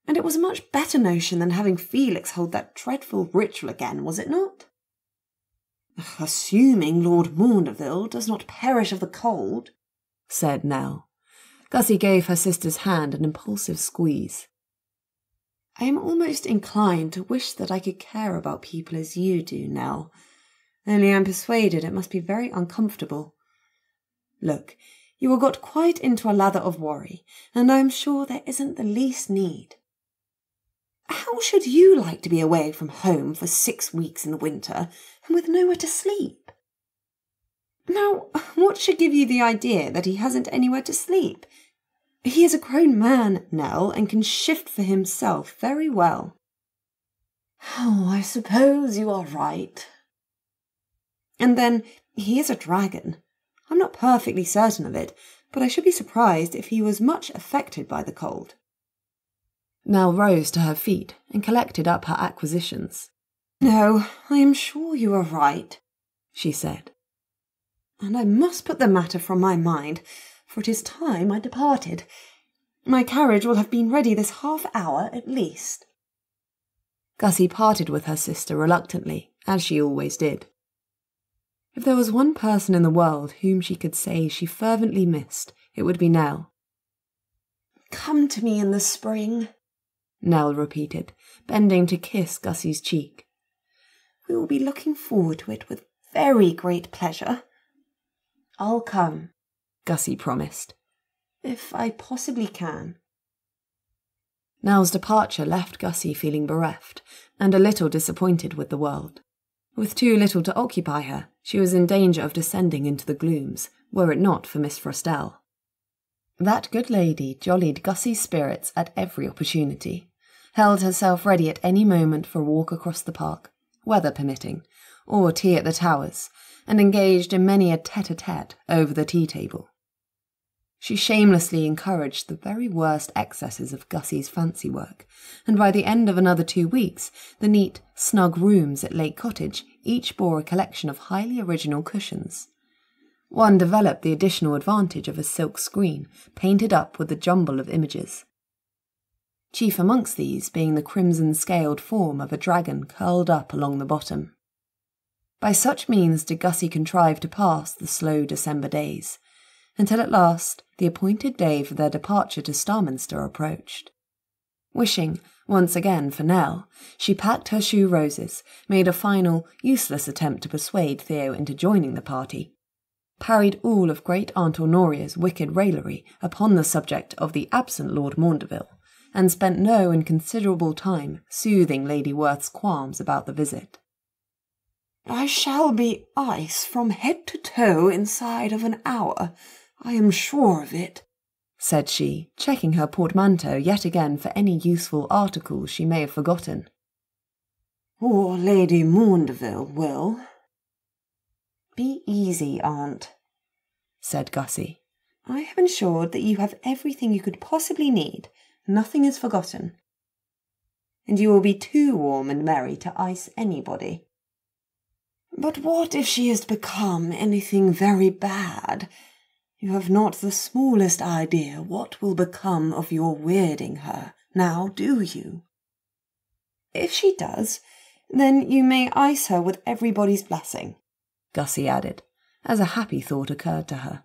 B: and it was a much better notion than having Felix hold that dreadful ritual again, was it not? Assuming Lord Maundeville does not perish of the cold,
A: said Nell. Gussie gave her sister's hand an impulsive squeeze.
B: I am almost inclined to wish that I could care about people as you do, Nell. Only I'm persuaded it must be very uncomfortable. Look, you have got quite into a lather of worry, and I am sure there isn't the least need. How should you like to be away from home for 6 weeks in the winter, and with nowhere to sleep? Now, what should give you the idea that he hasn't anywhere to sleep? He is a grown man, Nell, and can shift for himself very well.
C: Oh, I suppose you are right.
B: And then, he is a dragon. I'm not perfectly certain of it, but I should be surprised if he was much affected by the cold.
A: Nell rose to her feet and collected up her acquisitions.
B: No, I am sure you are right, she said. And I must put the matter from my mind, for it is time I departed. My carriage will have been ready this half-hour at least.
A: Gussie parted with her sister reluctantly, as she always did. If there was one person in the world whom she could say she fervently missed, it would be Nell.
B: "Come to me in the spring,"
A: Nell repeated, bending to kiss Gussie's cheek.
B: "We will be looking forward to it with very great pleasure."
A: "I'll come," Gussie promised.
B: "If I possibly can."
A: Nell's departure left Gussie feeling bereft and a little disappointed with the world. With too little to occupy her, she was in danger of descending into the glooms, were it not for Miss Frostell. That good lady jollied Gussie's spirits at every opportunity, held herself ready at any moment for a walk across the park, weather permitting, or tea at the Towers, and engaged in many a tete-a-tete over the tea-table. She shamelessly encouraged the very worst excesses of Gussie's fancy work, and by the end of another 2 weeks, the neat, snug rooms at Lake Cottage each bore a collection of highly original cushions. One developed the additional advantage of a silk screen painted up with a jumble of images, chief amongst these being the crimson-scaled form of a dragon curled up along the bottom. By such means did Gussie contrive to pass the slow December days, until at last the appointed day for their departure to Starminster approached. Wishing, once again, for Nell, she packed her shoe roses, made a final, useless attempt to persuade Theo into joining the party, parried all of Great Aunt Honoria's wicked raillery upon the subject of the absent Lord Maundeville, and spent no inconsiderable time soothing Lady Werth's qualms about the visit.
B: "I shall be ice from head to toe inside of an hour, I am sure of it,"
A: said she, checking her portmanteau yet again for any useful articles she may have forgotten.
B: "Or Lady Maundeville will."
C: "Be easy, Aunt," said Gussie.
B: "I have ensured that you have everything you could possibly need. Nothing is forgotten.
C: And you will be too warm and merry to ice anybody."
B: "But what if she is to become anything very bad? You have not the smallest idea what will become of your weirding her, now do you?" "If she does, then you may ice her with everybody's blessing,"
A: Gussie added, as a happy thought occurred to her.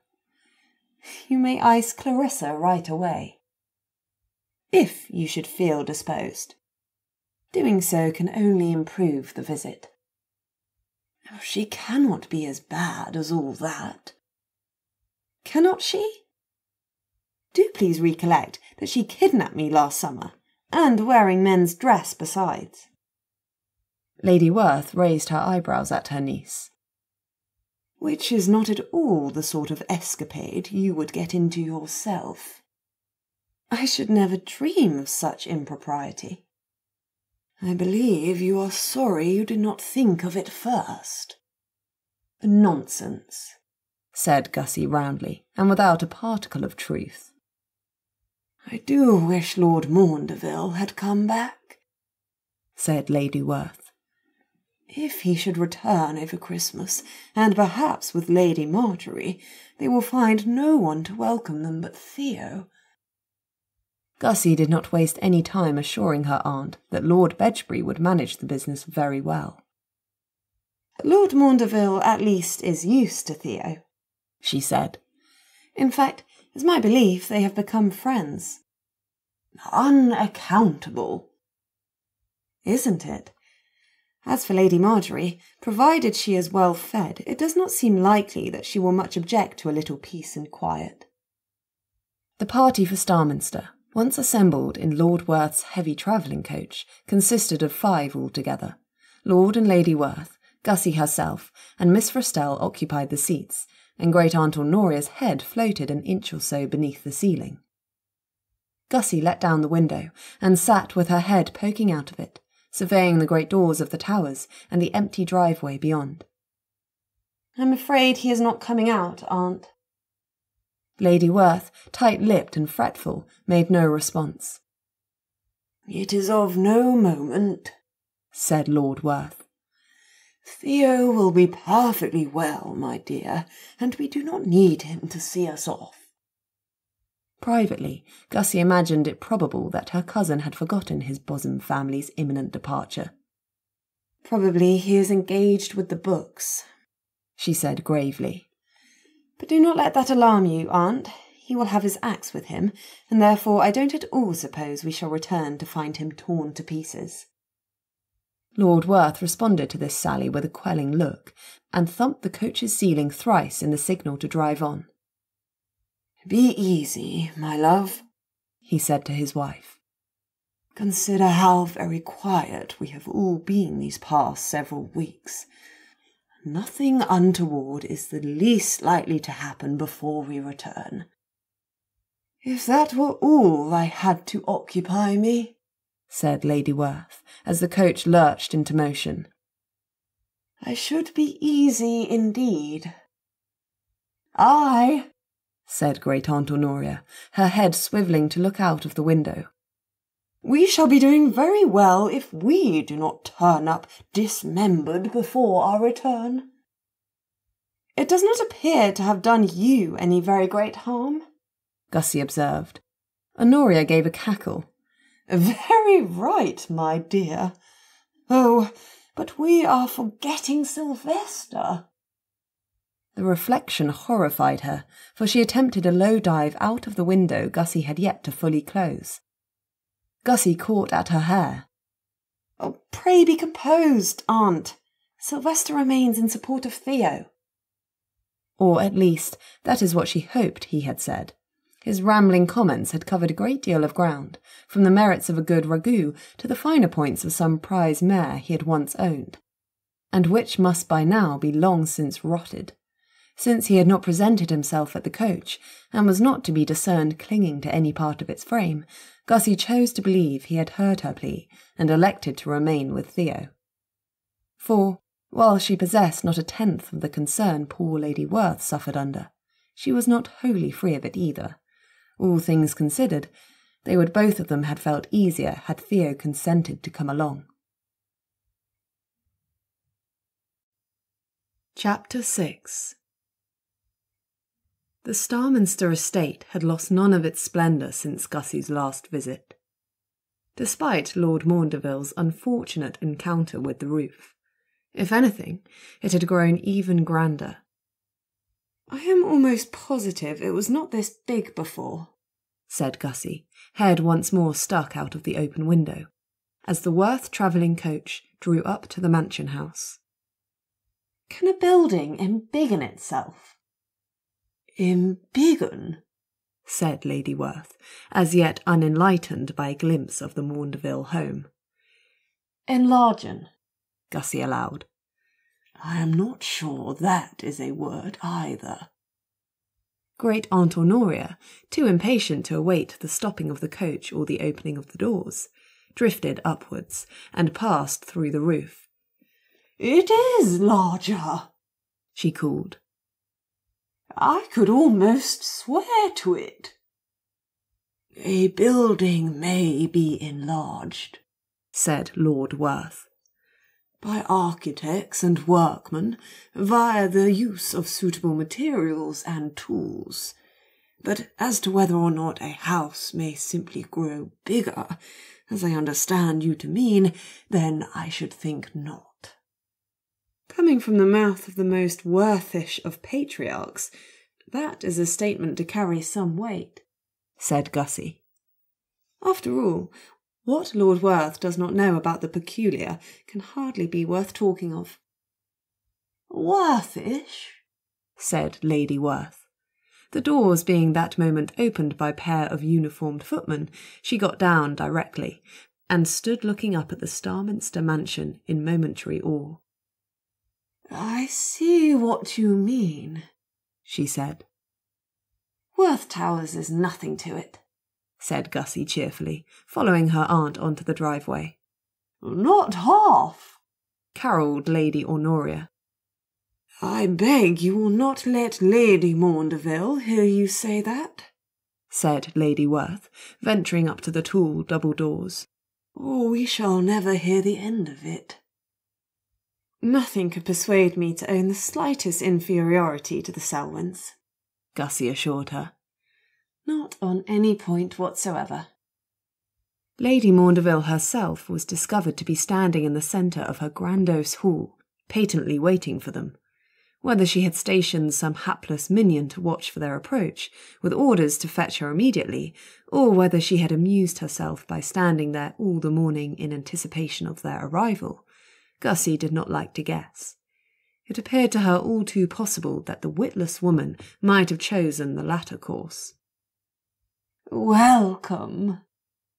C: "You may ice Clarissa right away."
B: "If you should feel disposed.
C: Doing so can only improve the visit."
B: "She cannot be as bad as all that." "Cannot she? Do please recollect that she kidnapped me last summer, and wearing men's dress besides."
A: Lady Werth raised her eyebrows at her niece.
B: "Which is not at all the sort of escapade you would get into yourself." "I should never dream of such impropriety." "I believe you are sorry you did not think of it first."
C: "Nonsense,"
A: said Gussie roundly, and without a particle of truth.
B: "I do wish Lord Maundeville had come back,"
A: said Lady Werth.
B: "If he should return over Christmas, and perhaps with Lady Marjorie, they will find no one to welcome them but Theo."
A: Gussie did not waste any time assuring her aunt that Lord Bedgebury would manage the business very well.
B: "Lord Maundeville at least is used to Theo," she said. "In fact, it's my belief they have become friends."
C: "Unaccountable."
B: "Isn't it? As for Lady Marjorie, provided she is well fed, it does not seem likely that she will much object to a little peace and quiet."
A: The party for Starminster, once assembled in Lord Werth's heavy travelling coach, consisted of 5 altogether. Lord and Lady Werth, Gussie herself, and Miss Frostell occupied the seats, and Great Aunt Honoria's head floated an inch or so beneath the ceiling. Gussie let down the window, and sat with her head poking out of it, surveying the great doors of the Towers and the empty driveway beyond.
B: "I'm afraid he is not coming out, Aunt."
A: Lady Werth, tight-lipped and fretful, made no response.
C: "It is of no moment," said Lord Werth. "Theo will be perfectly well, my dear, and we do not need him to see us off."
A: Privately, Gussie imagined it probable that her cousin had forgotten his bosom family's imminent departure.
B: "Probably he is engaged with the books,"
A: she said gravely.
B: "But do not let that alarm you, Aunt. He will have his axe with him, and therefore I don't at all suppose we shall return to find him torn to pieces."
A: Lord Werth responded to this sally with a quelling look, and thumped the coach's ceiling thrice in the signal to drive on.
C: "Be easy, my love," he said to his wife. "Consider how very quiet we have all been these past several weeks. Nothing untoward is the least likely to happen before we return. If that were all I had to occupy me," said Lady Werth, as the coach lurched into motion, "I should be easy indeed." "Aye," said Great-aunt Honoria, her head swivelling to look out of the window. "We shall be doing very well if we do not turn up dismembered before our return."
B: "It does not appear to have done you any very great harm,"
A: Gussie observed. Honoria gave a cackle.
C: "Very right, my dear. Oh, but we are forgetting Sylvester."
A: The reflection horrified her, for she attempted a low dive out of the window Gussie had yet to fully close. Gussie caught at her hair.
B: "Oh, pray be composed, Aunt. Sylvester remains in support of Theo."
A: Or, at least, that is what she hoped he had said. His rambling comments had covered a great deal of ground, from the merits of a good ragout to the finer points of some prize mare he had once owned, and which must by now be long since rotted. Since he had not presented himself at the coach, and was not to be discerned clinging to any part of its frame, Gussie chose to believe he had heard her plea, and elected to remain with Theo. For, while she possessed not a tenth of the concern poor Lady Werth suffered under, she was not wholly free of it either. All things considered, they would both of them have felt easier had Theo consented to come along. Chapter 6. The Starminster estate had lost none of its splendour since Gussie's last visit. Despite Lord Maundeville's unfortunate encounter with the roof, if anything, it had grown even grander.
B: "I am almost positive it was not this big before,"
A: said Gussie, head once more stuck out of the open window, as the Werth travelling coach drew up to the mansion house.
C: "Can a building embiggen itself?" "Embiggen?" said Lady Werth, as yet unenlightened by a glimpse of the Maundeville home. "Enlargen," Gussie allowed. "I am not sure that is a word either."
A: Great-aunt Honoria, too impatient to await the stopping of the coach or the opening of the doors, drifted upwards and passed through the roof.
C: "It is larger," she called. "I could almost swear to it." "A building may be enlarged," said Lord Werth, "by architects and workmen via the use of suitable materials and tools. But as to whether or not a house may simply grow bigger, as I understand you to mean, then I should think not."
B: "Coming from the mouth of the most Werthish of patriarchs, that is a statement to carry some weight,"
A: said Gussie.
B: "After all, what Lord Werth does not know about the peculiar can hardly be worth talking of."
C: "Werthish?"
A: said Lady Werth. The doors being that moment opened by a pair of uniformed footmen, she got down directly, and stood looking up at the Starminster mansion in momentary awe.
C: "I see what you mean," she said. "Werth Towers is nothing to it," said Gussie cheerfully, following her aunt onto the driveway. "Not half," carolled Lady Honoria. I beg you will not let Lady Maundeville hear you say that, said Lady Werth, venturing up to the tall double doors, or we shall never hear the end of it.
B: Nothing could persuade me to own the slightest inferiority to the Selwyns,
C: Gussie assured her.
B: Not on any point whatsoever.
A: Lady Maundeville herself was discovered to be standing in the centre of her grandiose hall, patently waiting for them. Whether she had stationed some hapless minion to watch for their approach, with orders to fetch her immediately, or whether she had amused herself by standing there all the morning in anticipation of their arrival, Gussie did not like to guess. It appeared to her all too possible that the witless woman might have chosen the latter course.
C: "Welcome,"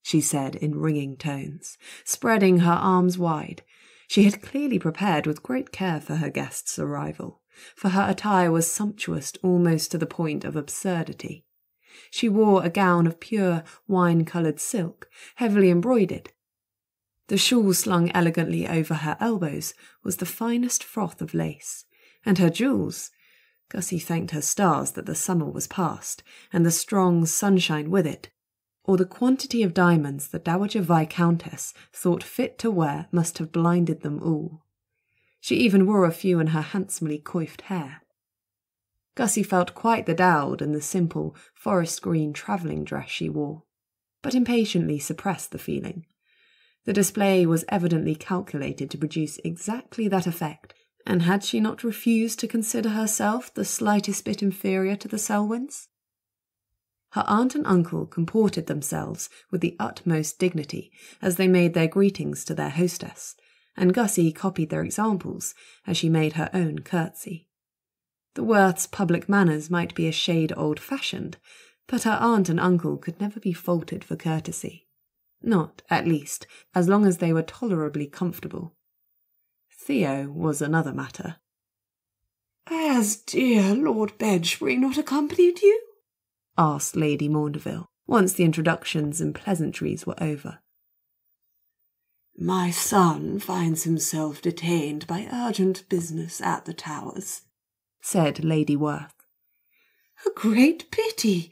A: she said in ringing tones, spreading her arms wide. She had clearly prepared with great care for her guest's arrival, for her attire was sumptuous almost to the point of absurdity. She wore a gown of pure wine-coloured silk, heavily embroidered. The shawl slung elegantly over her elbows was the finest froth of lace, and her jewels— Gussie thanked her stars that the summer was past, and the strong sunshine with it, or the quantity of diamonds the Dowager Viscountess thought fit to wear must have blinded them all. She even wore a few in her handsomely coiffed hair. Gussie felt quite the dowd in the simple forest green travelling dress she wore, but impatiently suppressed the feeling. The display was evidently calculated to produce exactly that effect, and had she not refused to consider herself the slightest bit inferior to the Selwyns? Her aunt and uncle comported themselves with the utmost dignity as they made their greetings to their hostess, and Gussie copied their examples as she made her own curtsy. The Werths' public manners might be a shade old-fashioned, but her aunt and uncle could never be faulted for courtesy. Not, at least, as long as they were tolerably comfortable. Theo was another matter.
C: "Has dear Lord Bedgebury not accompanied you?"
A: asked Lady Maundeville, once the introductions and pleasantries were over.
C: "My son finds himself detained by urgent business at the Towers,"
A: said Lady Werth.
C: "A great pity.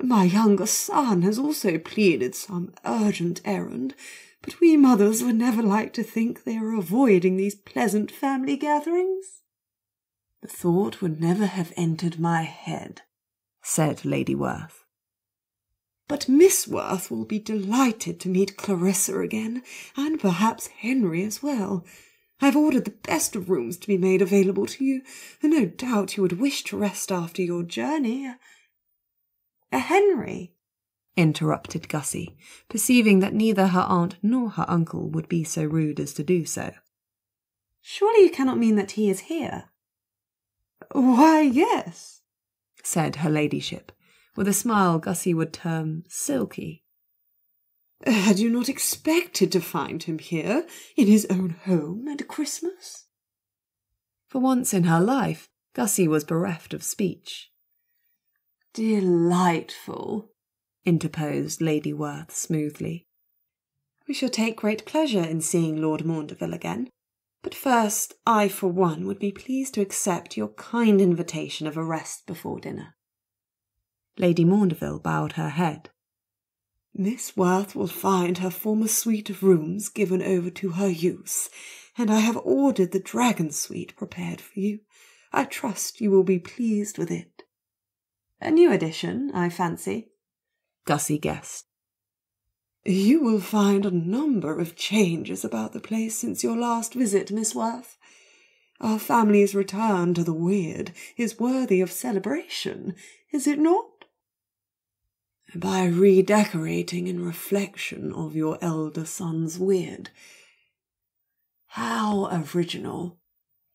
C: My younger son has also pleaded some urgent errand, but we mothers would never like to think they are avoiding these pleasant family gatherings." "The thought would never have entered my head," said Lady Werth. "But Miss Werth will be delighted to meet Clarissa again, and perhaps Henry as well. I've ordered the best of rooms to be made available to you, and no doubt you would wish to rest after your journey."
B: "Henry?"
A: interrupted Gussie, perceiving that neither her aunt nor her uncle would be so rude as to do so.
B: "Surely you cannot mean that he is here?"
C: "Why, yes,"
A: said her ladyship, with a smile Gussie would term silky.
C: "Had you not expected to find him here, in his own home at Christmas?"
A: For once in her life, Gussie was bereft of speech.
C: "Delightful,"
A: interposed Lady Werth smoothly.
B: "We shall take great pleasure in seeing Lord Maundeville again. But first, I for one would be pleased to accept your kind invitation of a rest before dinner."
A: Lady Maundeville bowed her head.
C: "Miss Werth will find her former suite of rooms given over to her use, and I have ordered the dragon suite prepared for you. I trust you will be pleased with it."
B: "A new addition, I fancy,"
A: Gussie guessed.
C: "You will find a number of changes about the place since your last visit, Miss Werth. Our family's return to the Wyrde is worthy of celebration, is it not? By redecorating in reflection of your elder son's Wyrde." "How original,"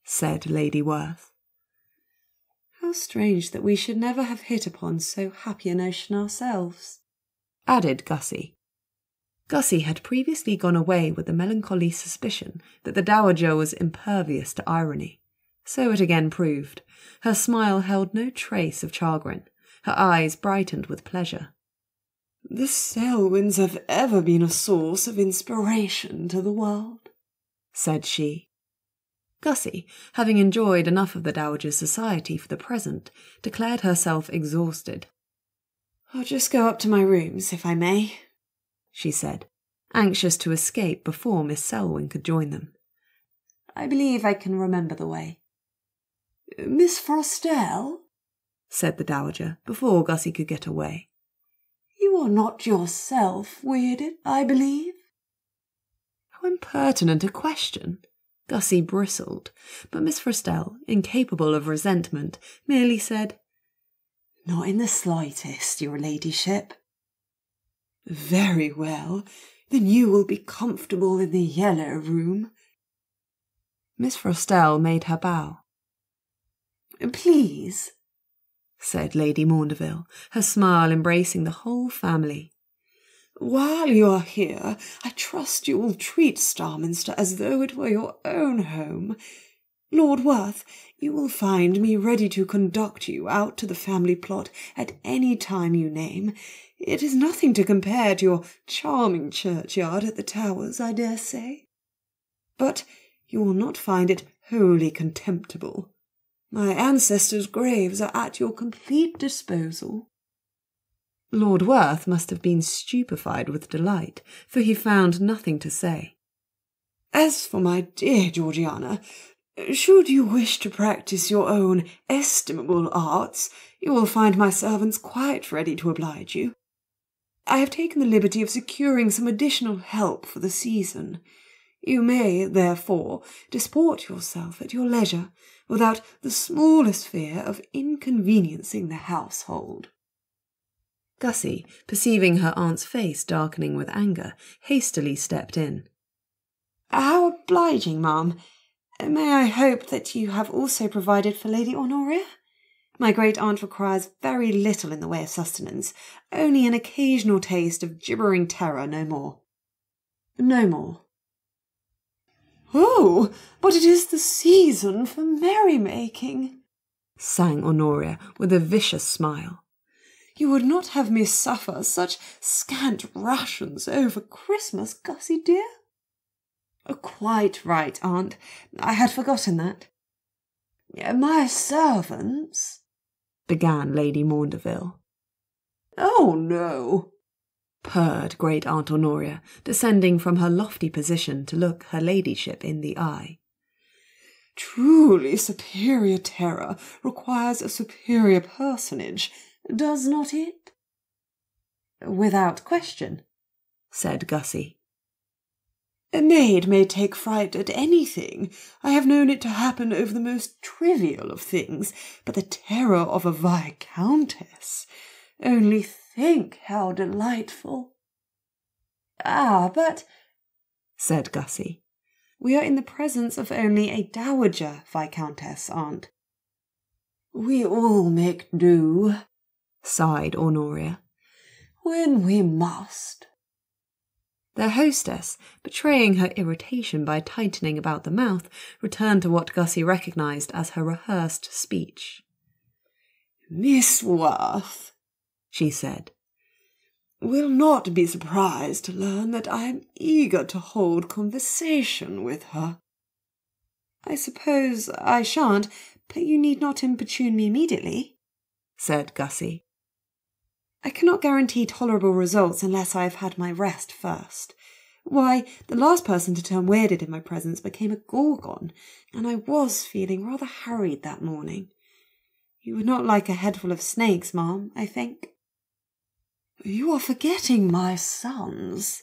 C: said Lady Werth.
B: "How strange that we should never have hit upon so happy a notion ourselves,"
A: added Gussie. Gussie had previously gone away with the melancholy suspicion that the Dowager was impervious to irony. So it again proved. Her smile held no trace of chagrin. Her eyes brightened with pleasure.
C: "The Selwyns have ever been a source of inspiration to the world," said she.
A: Gussie, having enjoyed enough of the Dowager's society for the present, declared herself exhausted.
C: "I'll just go up to my rooms, if I may,"
A: she said, anxious to escape before Miss Selwyn could join them.
C: "I believe I can remember the way." "Miss Frostel,"
A: said the Dowager, before Gussie could get away.
C: "You are not yourself weirded, I believe?"
A: How impertinent a question! Gussie bristled, but Miss Frostel, incapable of resentment, merely said,
C: "Not in the slightest, your ladyship." "Very well, then you will be comfortable in the yellow room."
A: Miss Frostel made her bow.
C: "Please,"
A: said Lady Maundeville, her smile embracing the whole family.
C: "While you are here, I trust you will treat Starminster as though it were your own home. Lord Werth, you will find me ready to conduct you out to the family plot at any time you name. It is nothing to compare to your charming churchyard at the Towers, I dare say. But you will not find it wholly contemptible. My ancestors' graves are at your complete disposal."
A: Lord Werth must have been stupefied with delight, for he found nothing to say.
C: "As for my dear Georgiana, should you wish to practice your own estimable arts, you will find my servants quite ready to oblige you. I have taken the liberty of securing some additional help for the season. You may, therefore, disport yourself at your leisure, without the smallest fear of inconveniencing the household."
A: Gussie, perceiving her aunt's face darkening with anger, hastily stepped in.
C: "How obliging, ma'am. May I hope that you have also provided for Lady Honoria? My great-aunt requires very little in the way of sustenance, only an occasional taste of gibbering terror, no more." "No more." "Oh, but it is the season for merrymaking,"
A: sang Honoria with a vicious smile.
C: "You would not have me suffer such scant rations over Christmas, Gussie dear?" "Quite right, aunt. I had forgotten that." "My servants—"
A: began Lady Maundeville.
C: "Oh, no,"
A: purred Great-aunt Honoria, descending from her lofty position to look her ladyship in the eye.
C: "Truly superior terror requires a superior personage, does not it?"
A: "Without question," said Gussie.
C: "A maid may take fright at anything. I have known it to happen over the most trivial of things, but the terror of a viscountess! Only think how delightful."
A: "Ah, but," said Gussie, "we are in the presence of only a dowager viscountess, aunt."
C: "We all make do,"
A: sighed Honoria,
C: "when we must."
A: Their hostess, betraying her irritation by tightening about the mouth, returned to what Gussie recognised as her rehearsed speech.
C: "Miss Werth," she said, "will not be surprised to learn that I am eager to hold conversation with her."
A: "I suppose I shan't, but you need not importune me immediately," said Gussie. "I cannot guarantee tolerable results unless I have had my rest first. Why, the last person to turn weirded in my presence became a gorgon, and I was feeling rather harried that morning. You would not like a headful of snakes, ma'am, I think."
C: "You are forgetting my sons,"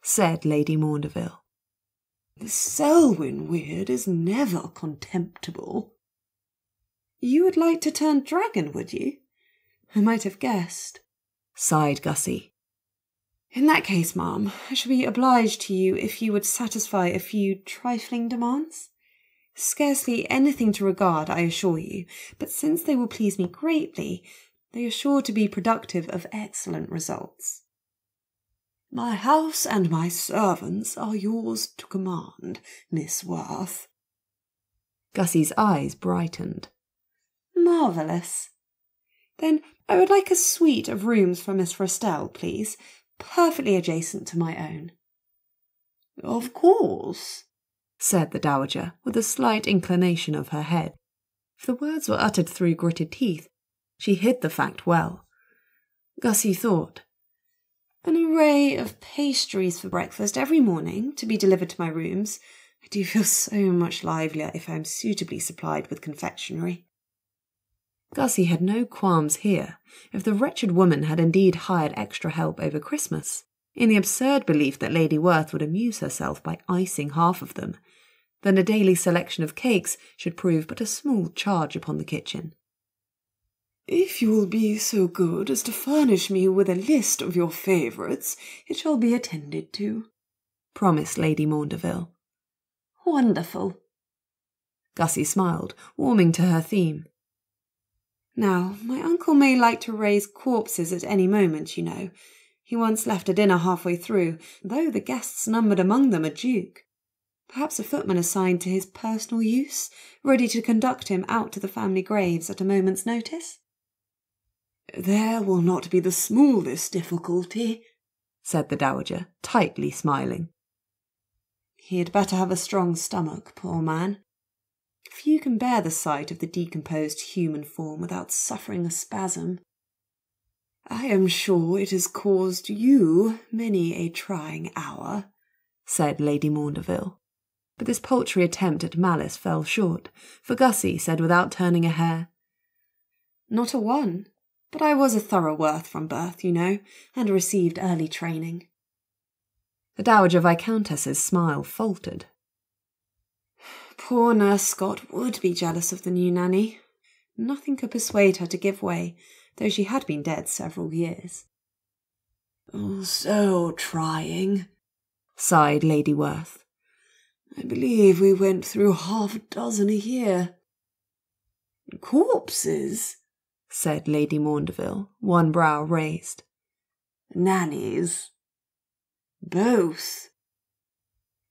A: said Lady Maundeville.
C: "The Selwyn weird is never contemptible."
A: "You would like to turn dragon, would you? I might have guessed," sighed Gussie. "In that case, ma'am, I shall be obliged to you if you would satisfy a few trifling demands. Scarcely anything to regard, I assure you, but since they will please me greatly, they are sure to be productive of excellent results."
C: "My house and my servants are yours to command, Miss Werth."
A: Gussie's eyes brightened.
C: "Marvellous.
A: Then I would like a suite of rooms for Miss Frostel, please, perfectly adjacent to my own."
C: "Of course,"
A: said the dowager, with a slight inclination of her head. If the words were uttered through gritted teeth, she hid the fact well. Gussie thought,
B: "An array of pastries for breakfast every morning, to be delivered to my rooms. I do feel so much livelier if I am suitably supplied with confectionery."
A: Gussie had no qualms here if the wretched woman had indeed hired extra help over Christmas, in the absurd belief that Lady Werth would amuse herself by icing half of them. Then a daily selection of cakes should prove but a small charge upon the kitchen.
C: "If you will be so good as to furnish me with a list of your favourites, it shall be attended to,"
A: promised Lady Maundeville.
C: "Wonderful."
A: Gussie smiled, warming to her theme.
B: "Now, my uncle may like to raise corpses at any moment, you know. He once left a dinner halfway through, though the guests numbered among them a duke. Perhaps a footman assigned to his personal use, ready to conduct him out to the family graves at a moment's notice?"
C: "There will not be the smallest difficulty,"
A: said the dowager, tightly smiling.
B: "He had better have a strong stomach, poor man. Few can bear the sight of the decomposed human form without suffering a spasm."
C: "I am sure it has caused you many a trying hour,"
A: said Lady Maundeville. But this paltry attempt at malice fell short, for Gussie said without turning a hair,
B: "Not a one. But I was a thorough Werth from birth, you know, and received early training."
A: The Dowager Viscountess's smile faltered.
B: "Poor Nurse Scott would be jealous of the new nanny. Nothing could persuade her to give way, though she had been dead several years."
C: "Oh, so trying,"
A: sighed Lady Werth.
C: "I believe we went through 6 a year." "Corpses?"
A: said Lady Maundeville, one brow raised.
C: "Nannies?" "Both,"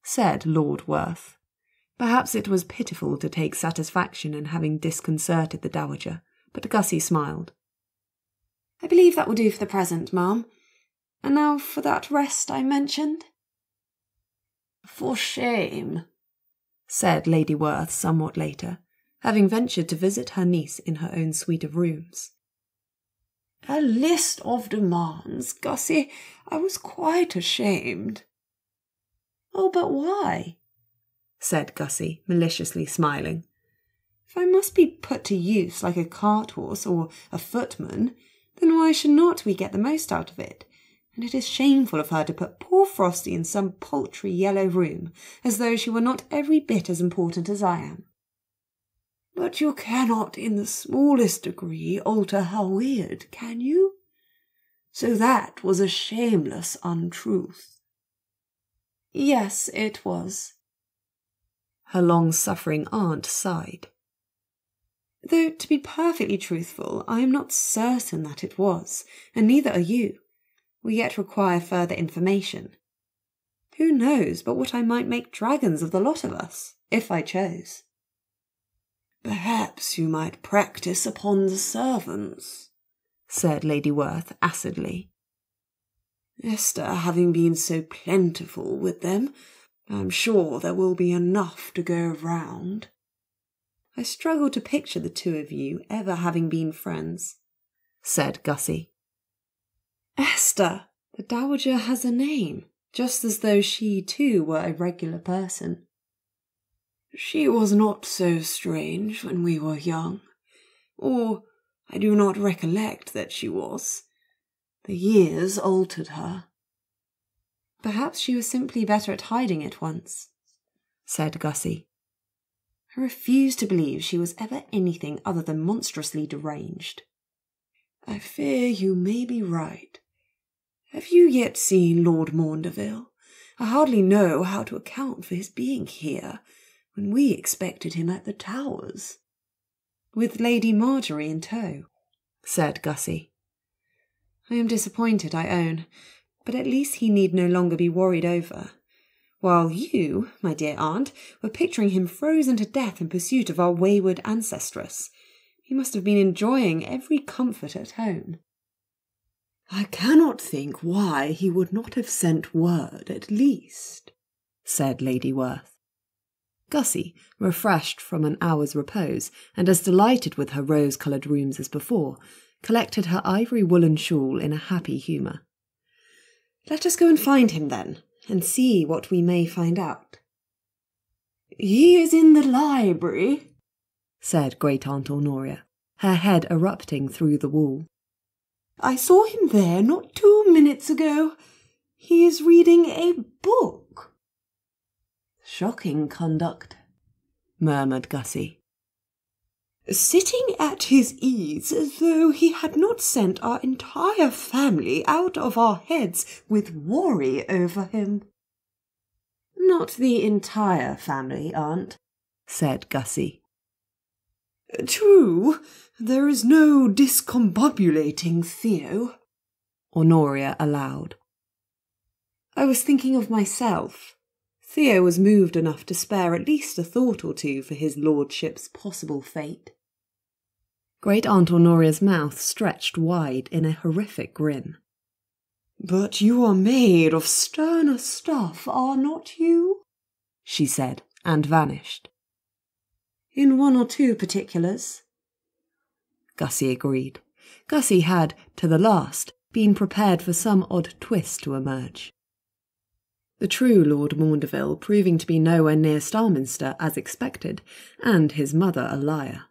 A: said Lord Werth. Perhaps it was pitiful to take satisfaction in having disconcerted the dowager, but Gussie smiled.
B: "I believe that will do for the present, ma'am. And now for that rest I mentioned."
C: "For shame,"
A: said Lady Werth somewhat later, having ventured to visit her niece in her own suite of rooms.
C: "A list of demands, Gussie. I was quite ashamed."
B: "Oh, but why?"
A: said Gussie, maliciously smiling.
B: "If I must be put to use like a cart horse or a footman, then why should not we get the most out of it? And it is shameful of her to put poor Frosty in some paltry yellow room, as though she were not every bit as important as I am."
C: "But you cannot in the smallest degree alter her weird, can you? So that was a shameless untruth."
B: "Yes, it was."
A: Her long-suffering aunt sighed.
B: "Though, to be perfectly truthful, I am not certain that it was, and neither are you. We yet require further information. Who knows but what I might make dragons of the lot of us, if I chose."
C: "Perhaps you might practice upon the servants,"
A: said Lady Werth acidly.
C: "Esther having been so plentiful with them, I'm sure there will be enough to go round."
B: "I struggle to picture the two of you ever having been friends,"
A: said Gussie.
B: "Esther! The dowager has a name, just as though she too were a regular person."
C: "She was not so strange when we were young, or I do not recollect that she was. The years altered her."
B: "Perhaps she was simply better at hiding it once,"
A: said Gussie.
B: "I refuse to believe she was ever anything other than monstrously deranged."
C: "I fear you may be right. Have you yet seen Lord Maundeville? I hardly know how to account for his being here when we expected him at the Towers."
B: "With Lady Marjorie in tow,"
A: said Gussie.
B: "I am disappointed, I own, but at least he need no longer be worried over. While you, my dear aunt, were picturing him frozen to death in pursuit of our wayward ancestress. He must have been enjoying every comfort at home."
C: "I cannot think why he would not have sent word at least," said Lady Werth.
A: Gussie, refreshed from an hour's repose, and as delighted with her rose-coloured rooms as before, collected her ivory woollen shawl in a happy humour.
B: "Let us go and find him, then, and see what we may find out."
C: "He is in the library,"
A: said Great-aunt Honoria, her head erupting through the wall.
C: "I saw him there not 2 minutes ago. He is reading a book." "Shocking conduct," murmured Gussie.
B: "Sitting at his ease as though he had not sent our entire family out of our heads with worry over him."
C: "Not the entire family, aunt," said Gussie.
B: "True, there is no discombobulating Theo,"
A: Honoria allowed.
B: "I was thinking of myself. Theo was moved enough to spare at least a thought or two for his lordship's possible fate."
A: Great-aunt Honoria's mouth stretched wide in a horrific grin.
B: "But you are made of sterner stuff, are not you?"
A: she said, and vanished.
B: "In 1 or 2 particulars."
A: Gussie agreed. Gussie had, to the last, been prepared for some odd twist to emerge. The true Lord Maundeville proving to be nowhere near Starminster as expected, and his mother a liar.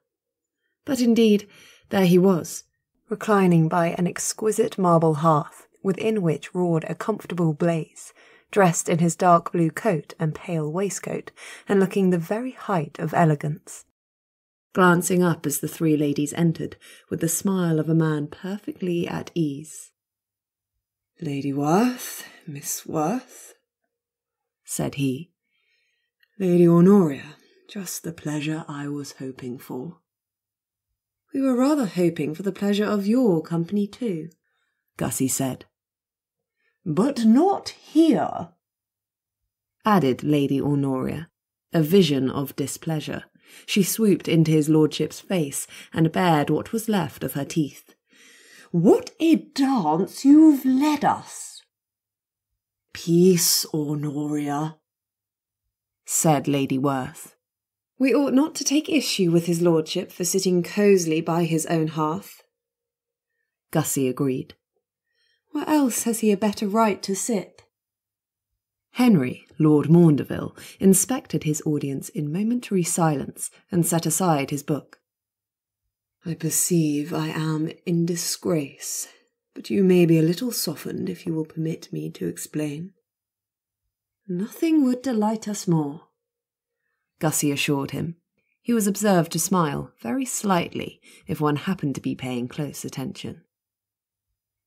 A: But indeed, there he was, reclining by an exquisite marble hearth, within which roared a comfortable blaze, dressed in his dark blue coat and pale waistcoat, and looking the very height of elegance. Glancing up as the 3 ladies entered, with the smile of a man perfectly at ease.
B: "Lady Werth, Miss Werth,"
A: said he.
B: "Lady Honoria, just the pleasure I was hoping for." "We were rather hoping for the pleasure of your company too,"
A: Gussie said.
C: "But not here,"
A: added Lady Honoria, a vision of displeasure. She swooped into his lordship's face and bared what was left of her teeth.
C: "What a dance you've led us!"
B: "Peace, Honoria,"
A: said Lady Werth.
B: "We ought not to take issue with his lordship for sitting cosily by his own hearth."
A: Gussie agreed.
B: "Where else has he a better right to sit?"
A: Henry, Lord Maundeville, inspected his audience in momentary silence and set aside his book.
B: "I perceive I am in disgrace, but you may be a little softened if you will permit me to explain."
C: "Nothing would delight us more,"
A: Gussie assured him. He was observed to smile, very slightly, if one happened to be paying close attention.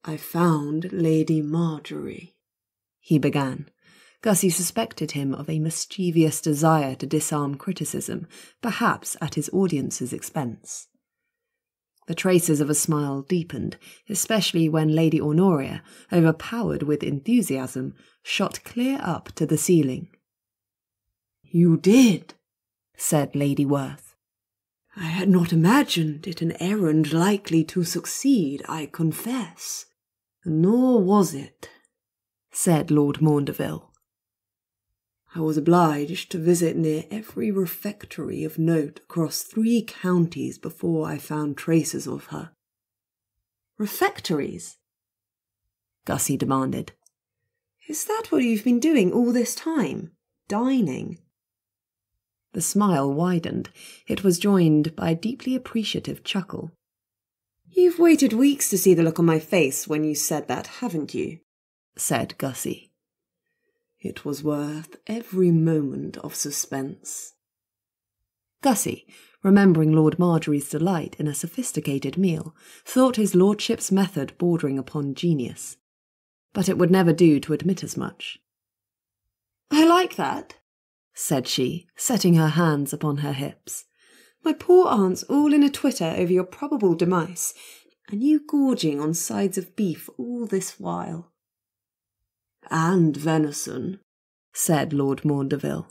B: "I found Lady Marjorie,"
A: he began. Gussie suspected him of a mischievous desire to disarm criticism, perhaps at his audience's expense. The traces of a smile deepened, especially when Lady Honoria, overpowered with enthusiasm, shot clear up to the ceiling.
C: "You did,"
A: said Lady Werth.
B: "I had not imagined it an errand likely to succeed, I confess."
C: "Nor was it,"
A: said Lord Maundeville.
B: "I was obliged to visit near every refectory of note across 3 counties before I found traces of her."
C: "Refectories?"
A: Gussie demanded.
B: "Is that what you've been doing all this time? Dining?"
A: The smile widened. It was joined by a deeply appreciative chuckle.
B: "You've waited weeks to see the look on my face when you said that, haven't you?"
A: said Gussie.
B: "It was worth every moment of suspense."
A: Gussie, remembering Lord Marjorie's delight in a sophisticated meal, thought his lordship's method bordering upon genius. But it would never do to admit as much.
B: "I like that,"
A: said she, setting her hands upon her hips.
B: "My poor aunt's all in a twitter over your probable demise, and you gorging on sides of beef all this while."
C: "And venison,"
A: said Lord Maundeville.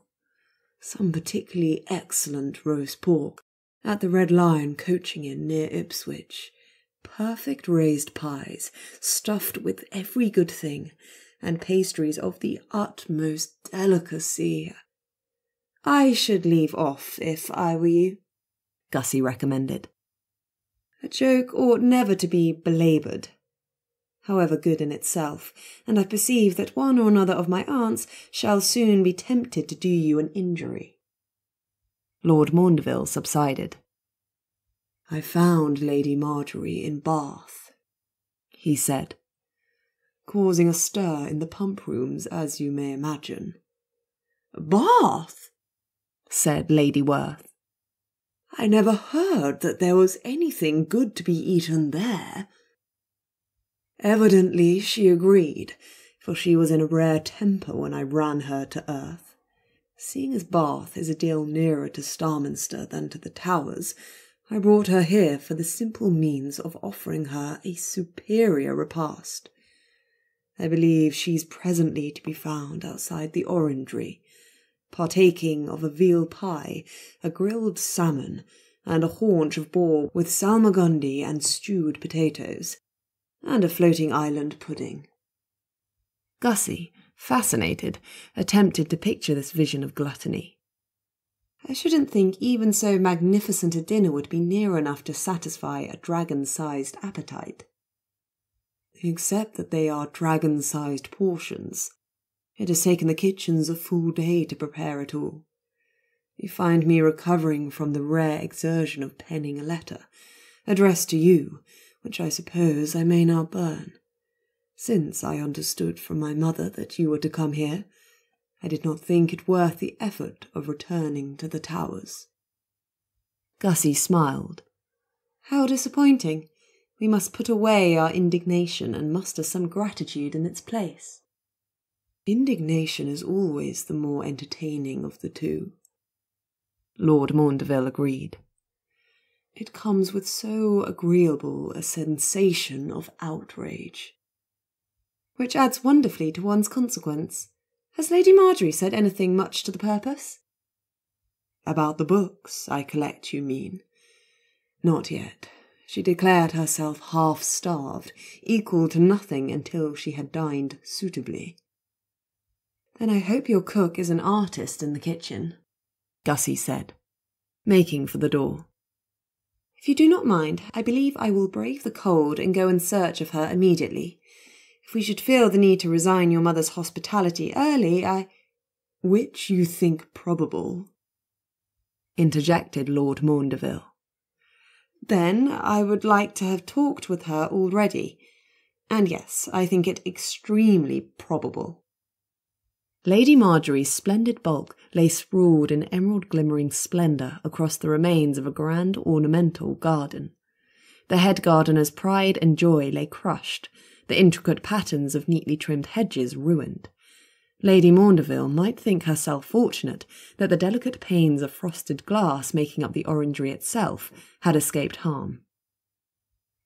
B: "Some particularly excellent roast pork at the Red Lion coaching inn near Ipswich. Perfect raised pies, stuffed with every good thing, and pastries of the utmost delicacy. I should leave off if I were you,
C: Gussie recommended.
B: A joke ought never to be belaboured, however good in itself, and I perceive that one or another of my aunts shall soon be tempted to do you an injury.
C: Lord Maundeville subsided.
D: I found Lady Marjorie in Bath, he said, causing a stir in the pump rooms, as you may imagine.
B: Bath?
C: Said Lady Werth.
D: I never heard that there was anything good to be eaten there. Evidently she agreed, for she was in a rare temper when I ran her to earth. Seeing as Bath is a deal nearer to Starminster than to the Towers, I brought her here for the simple means of offering her a superior repast. I believe she's presently to be found outside the orangery, partaking of a veal pie, a grilled salmon, and a haunch of boar with salmagundy and stewed potatoes, and a floating island pudding.
C: Gussie, fascinated, attempted to picture this vision of gluttony.
B: I shouldn't think even so magnificent a dinner would be near enough to satisfy a dragon-sized appetite.
D: Except that they are dragon-sized portions. It has taken the kitchens a full day to prepare it all. You find me recovering from the rare exertion of penning a letter, addressed to you, which I suppose I may now burn. Since I understood from my mother that you were to come here, I did not think it worth the effort of returning to the Towers.
C: Gussie smiled.
B: How disappointing. We must put away our indignation and muster some gratitude in its place.
D: Indignation is always the more entertaining of the two.
C: Lord Maundeville agreed.
D: It comes with so agreeable a sensation of outrage.
B: Which adds wonderfully to one's consequence. Has Lady Marjorie said anything much to the purpose?
D: About the books I collect, you mean? Not yet. She declared herself half-starved, equal to nothing until she had dined suitably.
B: Then I hope your cook is an artist in the kitchen,
C: Gussie said, making for the door.
B: If you do not mind, I believe I will brave the cold and go in search of her immediately. If we should feel the need to resign your mother's hospitality early,
D: Which you think probable,
C: interjected Lord Maundeville.
B: Then I would like to have talked with her already. And yes, I think it extremely probable.
C: Lady Marjorie's splendid bulk lay sprawled in emerald-glimmering splendour across the remains of a grand ornamental garden. The head gardener's pride and joy lay crushed, the intricate patterns of neatly trimmed hedges ruined. Lady Maundeville might think herself fortunate that the delicate panes of frosted glass making up the orangery itself had escaped harm.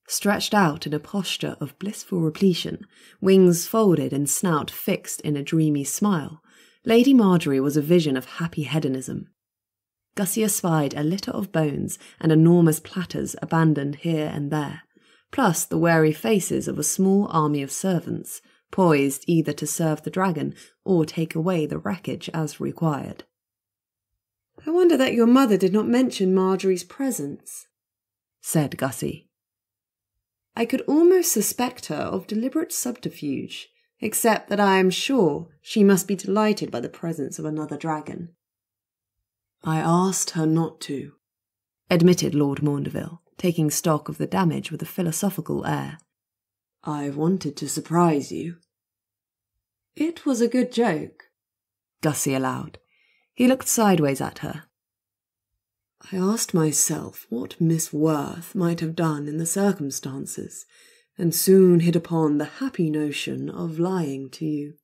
C: Stretched out in a posture of blissful repletion, wings folded and snout fixed in a dreamy smile, Lady Marjorie was a vision of happy hedonism. Gussie espied a litter of bones and enormous platters abandoned here and there, plus the wary faces of a small army of servants, poised either to serve the dragon or take away the wreckage as required.
B: I wonder that your mother did not mention Marjorie's presence,
C: said Gussie.
B: I could almost suspect her of deliberate subterfuge, except that I am sure she must be delighted by the presence of another dragon.
D: I asked her not to,
C: admitted Lord Maundeville, taking stock of the damage with a philosophical air.
D: I wanted to surprise you.
B: It was a good joke,
C: Gussie allowed. He looked sideways at her.
D: I asked myself what Miss Werth might have done in the circumstances, and soon hit upon the happy notion of lying to you.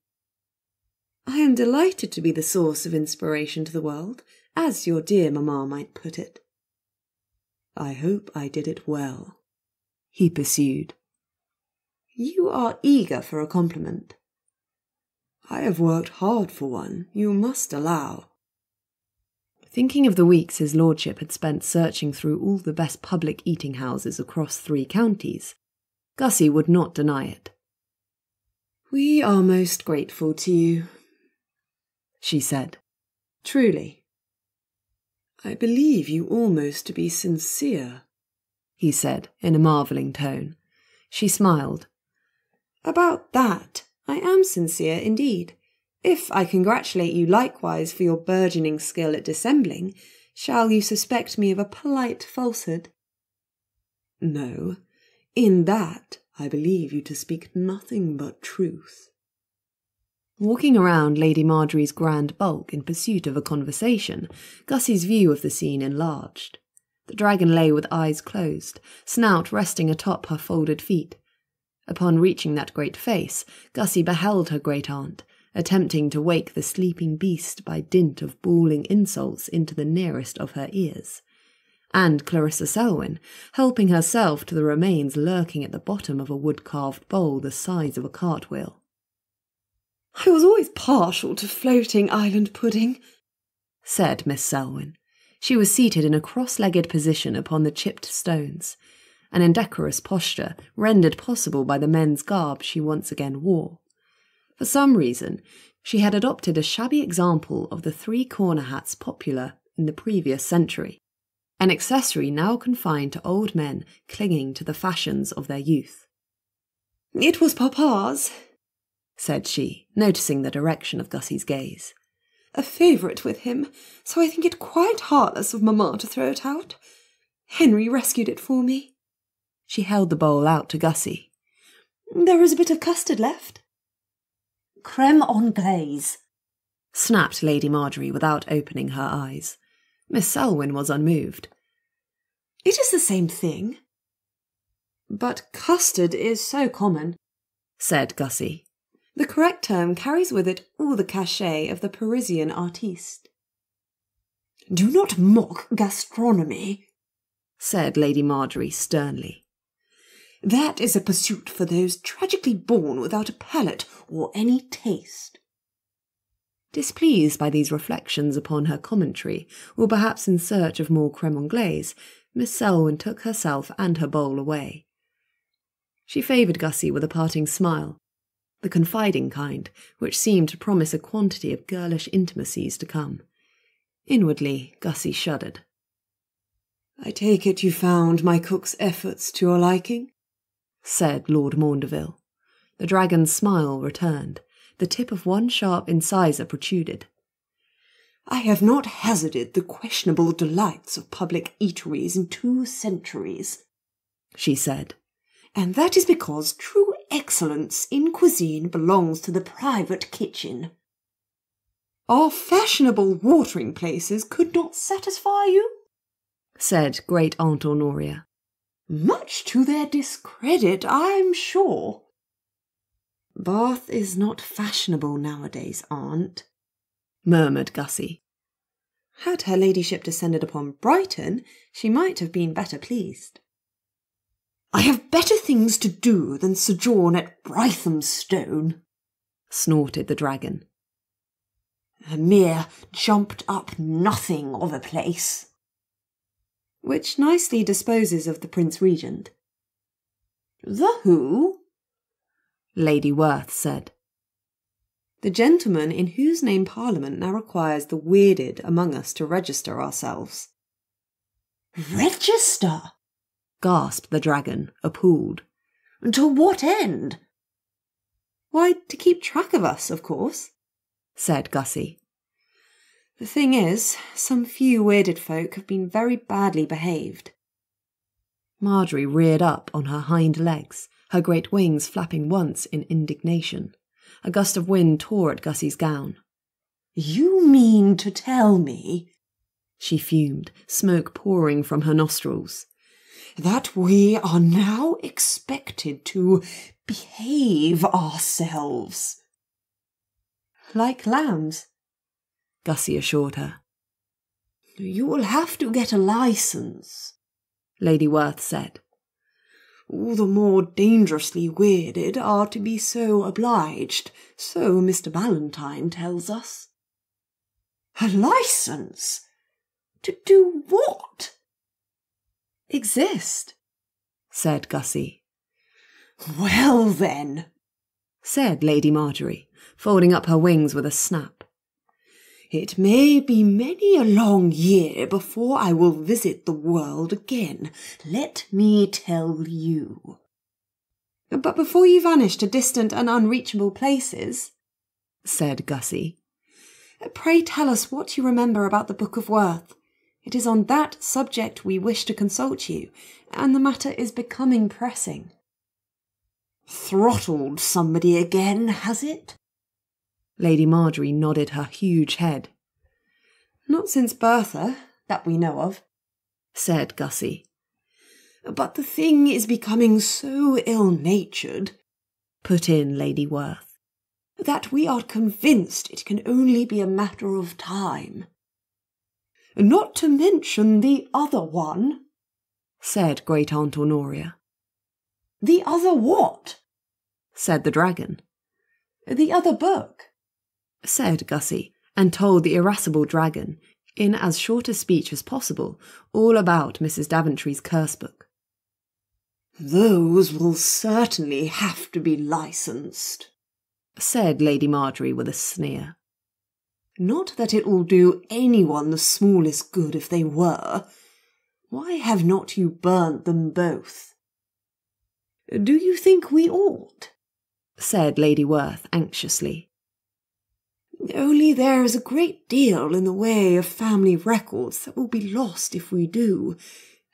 B: I am delighted to be the source of inspiration to the world, as your dear mamma might put it.
D: I hope I did it well,
C: he pursued.
B: You are eager for a compliment.
D: I have worked hard for one, you must allow.
C: Thinking of the weeks his lordship had spent searching through all the best public eating-houses across 3 counties, Gussie would not deny it.
B: We are most grateful to you,
C: she said.
B: Truly.
D: I believe you almost to be sincere, he said in a marvelling tone. She smiled.
B: About that, I am sincere indeed. If I congratulate you likewise for your burgeoning skill at dissembling, shall you suspect me of a polite falsehood?
D: No, in that I believe you to speak nothing but truth.
A: Walking around Lady Marjorie's grand bulk in pursuit of a conversation, Gussie's view of the scene enlarged. The dragon lay with eyes closed, snout resting atop her folded feet. Upon reaching that great face, Gussie beheld her great-aunt, attempting to wake the sleeping beast by dint of bawling insults into the nearest of her ears, and Clarissa Selwyn, helping herself to the remains lurking at the bottom of a wood-carved bowl the size of a cartwheel.
B: I was always partial to floating island pudding,
A: said Miss Selwyn. She was seated in a cross-legged position upon the chipped stones, an indecorous posture rendered possible by the men's garb she once again wore. For some reason, she had adopted a shabby example of the three-corner hats popular in the previous century, an accessory now confined to old men clinging to the fashions of their youth.
B: It was Papa's,
A: said she, noticing the direction of Gussie's gaze.
B: A favourite with him, so I think it quite heartless of Mamma to throw it out. Henry rescued it for me.
A: She held the bowl out to Gussie.
B: There is a bit of custard left.
C: Creme anglaise,
A: snapped Lady Marjorie without opening her eyes. Miss Selwyn was unmoved.
B: It is the same thing. But custard is so common,
A: said Gussie.
B: The correct term carries with it all the cachet of the Parisian artiste.
C: Do not mock gastronomy,
A: said Lady Marjorie sternly.
C: That is a pursuit for those tragically born without a palate or any taste.
A: Displeased by these reflections upon her commentary, or perhaps in search of more creme anglaise, Miss Selwyn took herself and her bowl away. She favoured Gussie with a parting smile, the confiding kind, which seemed to promise a quantity of girlish intimacies to come. Inwardly, Gussie shuddered.
D: I take it you found my cook's efforts to your liking?
A: Said Lord Maundeville. The dragon's smile returned. The tip of one sharp incisor protruded.
C: I have not hazarded the questionable delights of public eateries in 2 centuries,
A: she said.
C: And that is because true excellence in cuisine belongs to the private kitchen. Our fashionable watering places could not satisfy you?
A: Said Great Aunt Honoria.
C: Much to their discredit, I'm sure.
B: Bath is not fashionable nowadays, Aunt,
A: murmured Gussie.
B: Had her ladyship descended upon Brighton, she might have been better pleased.
C: I have better things to do than sojourn at Brighthelmstone,
A: snorted the dragon.
C: A mere jumped-up nothing of a place.
B: Which nicely disposes of the Prince Regent.
C: The who?
A: Lady Werth said.
B: The gentleman in whose name Parliament now requires the weirded among us to register ourselves.
C: Register?
A: Gasped the dragon, appalled.
C: To what end?
B: Why, to keep track of us, of course,
A: said Gussie.
B: The thing is, some few weirded folk have been very badly behaved.
A: Marjorie reared up on her hind legs, her great wings flapping once in indignation. A gust of wind tore at Gussie's gown.
C: You mean to tell me,
A: she fumed, smoke pouring from her nostrils,
C: that we are now expected to behave ourselves?
B: Like lambs,
A: Gussie assured her.
C: You will have to get a licence,
A: Lady Werth said.
C: All the more dangerously weirded are to be so obliged, so Mr. Ballantyne tells us. A licence? To do what?
B: Exist,
A: said Gussie.
C: Well then,
A: said Lady Marjorie, folding up her wings with a snap.
D: It may be many a long year before I will visit the world again, let me tell you.
B: But before you vanish to distant and unreachable places,
C: said Gussie,
B: pray tell us what you remember about the Book of Werth. It is on that subject we wish to consult you, and the matter is becoming pressing.
D: Throttled somebody again, has it?
C: Lady Marjorie nodded her huge head.
B: Not since Bertha, that we know of,
C: said Gussie.
D: But the thing is becoming so ill-natured,
C: put in Lady Werth,
D: that we are convinced it can only be a matter of time. Not to mention the other one,
C: said Great Aunt Honoria.
D: The other what?
C: said the dragon.
B: The other book,
C: said Gussie, and told the irascible dragon, in as short a speech as possible, all about Mrs. Daventry's curse book.
D: Those will certainly have to be licensed,
C: said Lady Marjorie with a sneer.
D: Not that it will do anyone the smallest good if they were. Why have not you burnt them both? Do you think we ought?
C: said Lady Werth anxiously.
D: Only there is a great deal in the way of family records that will be lost if we do,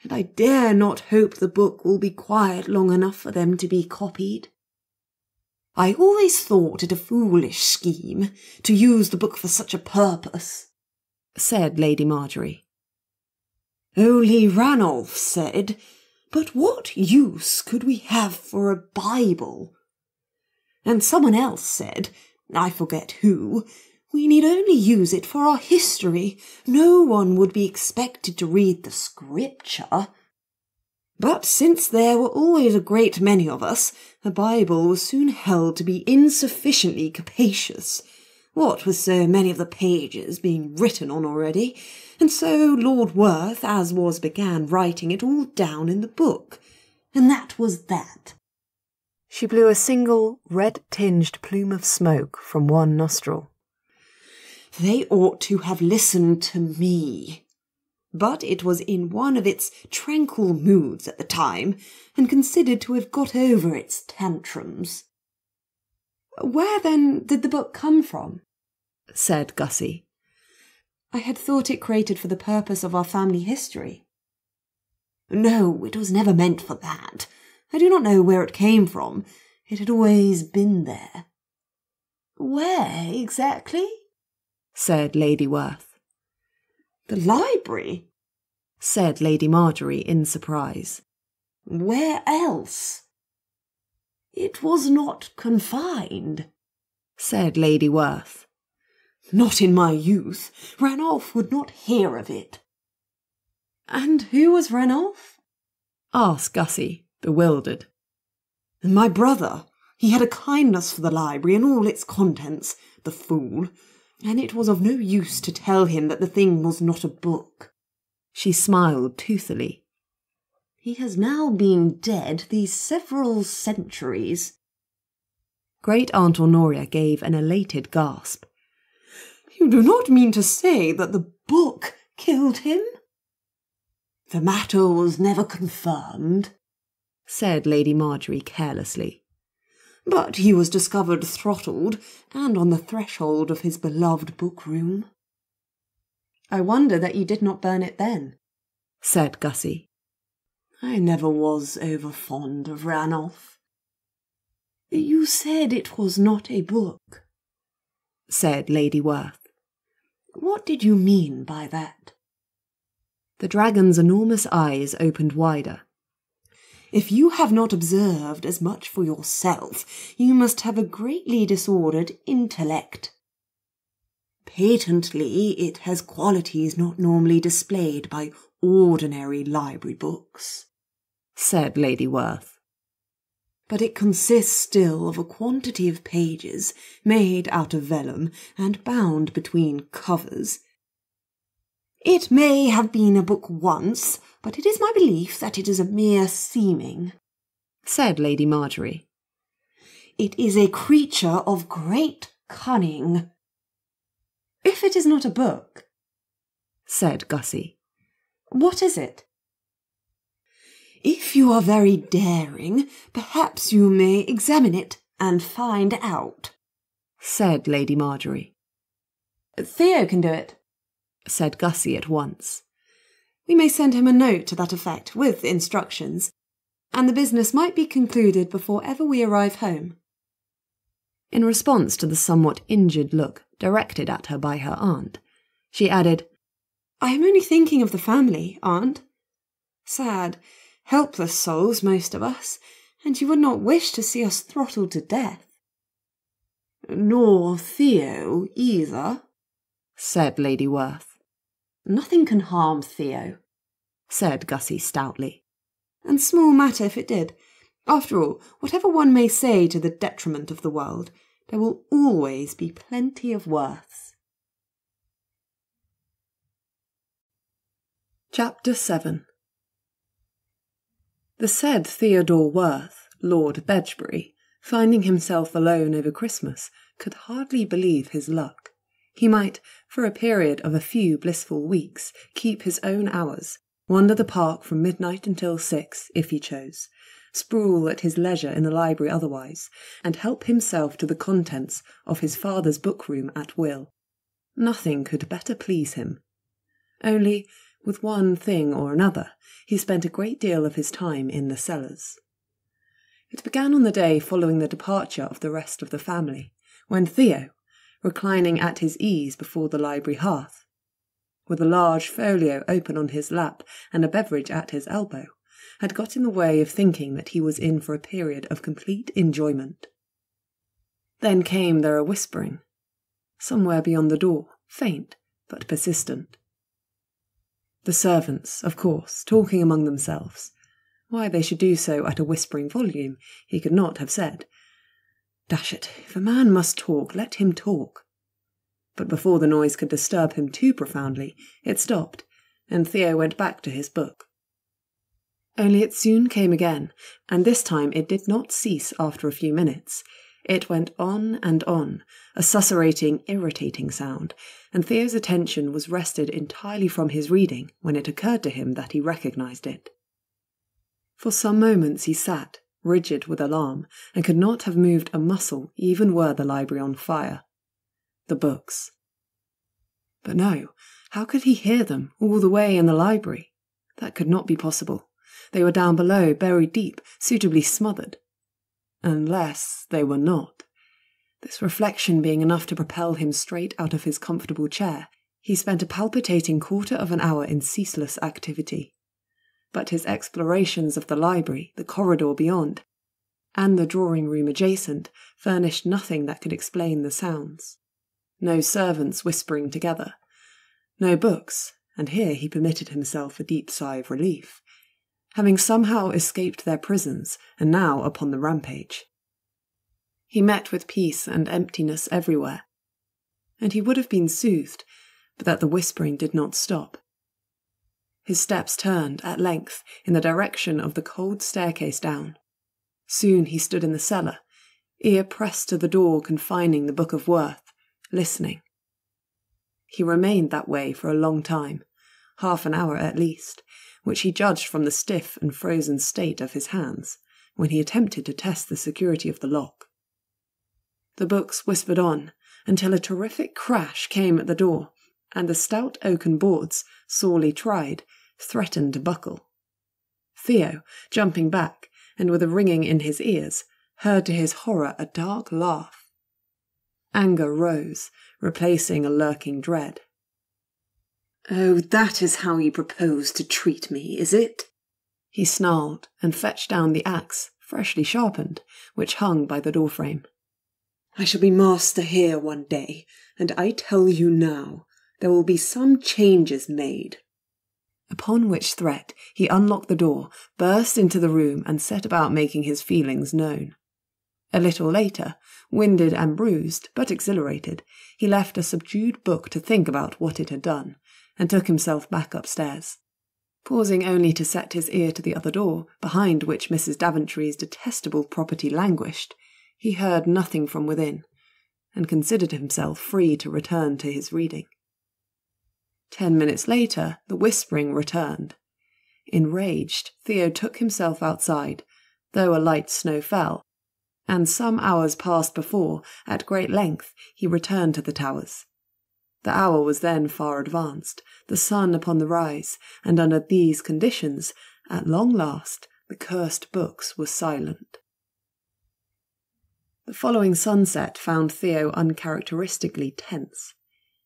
D: and I dare not hope the book will be quiet long enough for them to be copied. I always thought it a foolish scheme to use the book for such a purpose,
C: said Lady Marjorie.
D: Only Ranulph said, but what use could we have for a Bible? And someone else said, I forget who, we need only use it for our history. No one would be expected to read the Scripture. But since there were always a great many of us, the Bible was soon held to be insufficiently capacious, what with so many of the pages being written on already, and so Lord Werth, as was, began writing it all down in the book, and that was that.
C: She blew a single red-tinged plume of smoke from one nostril.
D: They ought to have listened to me. But it was in one of its tranquil moods at the time, and considered to have got over its tantrums.
B: Where, then, did the book come from?
C: said Gussie.
B: I had thought it created for the purpose of our family history.
D: No, it was never meant for that. I do not know where it came from. It had always been there. Where, exactly?
C: said Lady Werth.
D: The library,
C: said Lady Marjorie in surprise.
D: Where else? It was not confined,
C: said Lady Werth.
D: Not in my youth. Ranulph would not hear of it.
B: And who was Ranulph?
C: asked Gussie, bewildered.
D: My brother. He had a kindness for the library and all its contents, the fool, and it was of no use to tell him that the thing was not a book.
C: She smiled toothily.
D: He has now been dead these several centuries.
C: Great Aunt Honoria gave an elated gasp.
D: You do not mean to say that the book killed him? The matter was never confirmed,
C: said Lady Marjorie carelessly.
D: But he was discovered throttled and on the threshold of his beloved book-room.
B: I wonder that you did not burn it then,
C: said Gussie.
D: I never was over fond of Ranulph. You said it was not a book,
C: said Lady Werth.
D: What did you mean by that?
C: The dragon's enormous eyes opened wider.
D: If you have not observed as much for yourself, you must have a greatly disordered intellect. Patently, it has qualities not normally displayed by ordinary library books,
C: said Lady Werth.
D: But it consists still of a quantity of pages made out of vellum and bound between covers. It may have been a book once, but it is my belief that it is a mere seeming,
C: said Lady Marjorie.
D: It is a creature of great cunning.
B: If it is not a book, said Gussie, what is it?
C: If you are very daring, perhaps you may examine it and find out, said Lady Marjorie.
B: Theo can do it, said Gussie at once. We may send him a note to that effect with instructions, and the business might be concluded before ever we arrive home.
A: In response to the somewhat injured look directed at her by her aunt, she added,
B: I am only thinking of the family, Aunt. Sad, helpless souls, most of us, and you would not wish to see us throttled to death.
C: Nor Theo either, said Lady Werth.
B: Nothing can harm Theo,
A: said Gussie stoutly.
B: And small matter if it did. After all, whatever one may say to the detriment of the world, there will always be plenty of Werths.
A: Chapter 7. The said Theodore Werth, Lord Bedgebury, finding himself alone over Christmas, could hardly believe his luck. He might, for a period of a few blissful weeks, keep his own hours, wander the park from midnight until 6, if he chose, sprawl at his leisure in the library otherwise, and help himself to the contents of his father's book-room at will. Nothing could better please him. Only, with one thing or another, he spent a great deal of his time in the cellars. It began on the day following the departure of the rest of the family, when Theo, reclining at his ease before the library hearth, with a large folio open on his lap and a beverage at his elbow, had got in the way of thinking that he was in for a period of complete enjoyment. Then came there a whispering, somewhere beyond the door, faint but persistent. The servants, of course, talking among themselves. Why they should do so at a whispering volume, he could not have said. Dash it, if a man must talk, let him talk. But before the noise could disturb him too profoundly, it stopped, and Theo went back to his book. Only it soon came again, and this time it did not cease after a few minutes. It went on, a susurrating, irritating sound, and Theo's attention was wrested entirely from his reading when it occurred to him that he recognised it. For some moments he sat, rigid with alarm, and could not have moved a muscle even were the library on fire. The books. But no, how could he hear them all the way in the library? That could not be possible. They were down below, buried deep, suitably smothered. Unless they were not. This reflection being enough to propel him straight out of his comfortable chair, he spent a palpitating quarter of an hour in ceaseless activity. But his explorations of the library, the corridor beyond, and the drawing-room adjacent furnished nothing that could explain the sounds. No servants whispering together. No books, and here he permitted himself a deep sigh of relief, having somehow escaped their prisons and now upon the rampage. He met with peace and emptiness everywhere, and he would have been soothed, but that the whispering did not stop. His steps turned, at length, in the direction of the cold staircase down. Soon he stood in the cellar, ear pressed to the door confining the Book of Werth, listening. He remained that way for a long time, half an hour at least, which he judged from the stiff and frozen state of his hands, when he attempted to test the security of the lock. The books whispered on, until a terrific crash came at the door, and the stout oaken boards, sorely tried, threatened to buckle. Theo, jumping back, and with a ringing in his ears, heard to his horror a dark laugh. Anger rose, replacing a lurking dread.
C: "Oh, that is how you propose to treat me, is it?"
A: He snarled, and fetched down the axe, freshly sharpened, which hung by the doorframe.
C: "I shall be master here one day, and I tell you now, there will be some changes made."
A: Upon which threat he unlocked the door, burst into the room, and set about making his feelings known. A little later, winded and bruised, but exhilarated, he left a subdued book to think about what it had done, and took himself back upstairs, pausing only to set his ear to the other door, behind which Mrs. Daventry's detestable property languished. He heard nothing from within, and considered himself free to return to his reading. 10 minutes later, the whispering returned. Enraged, Theo took himself outside, though a light snow fell, and some hours passed before, at great length, he returned to the towers. The hour was then far advanced, the sun upon the rise, and under these conditions, at long last, the cursed books were silent. The following sunset found Theo uncharacteristically tense.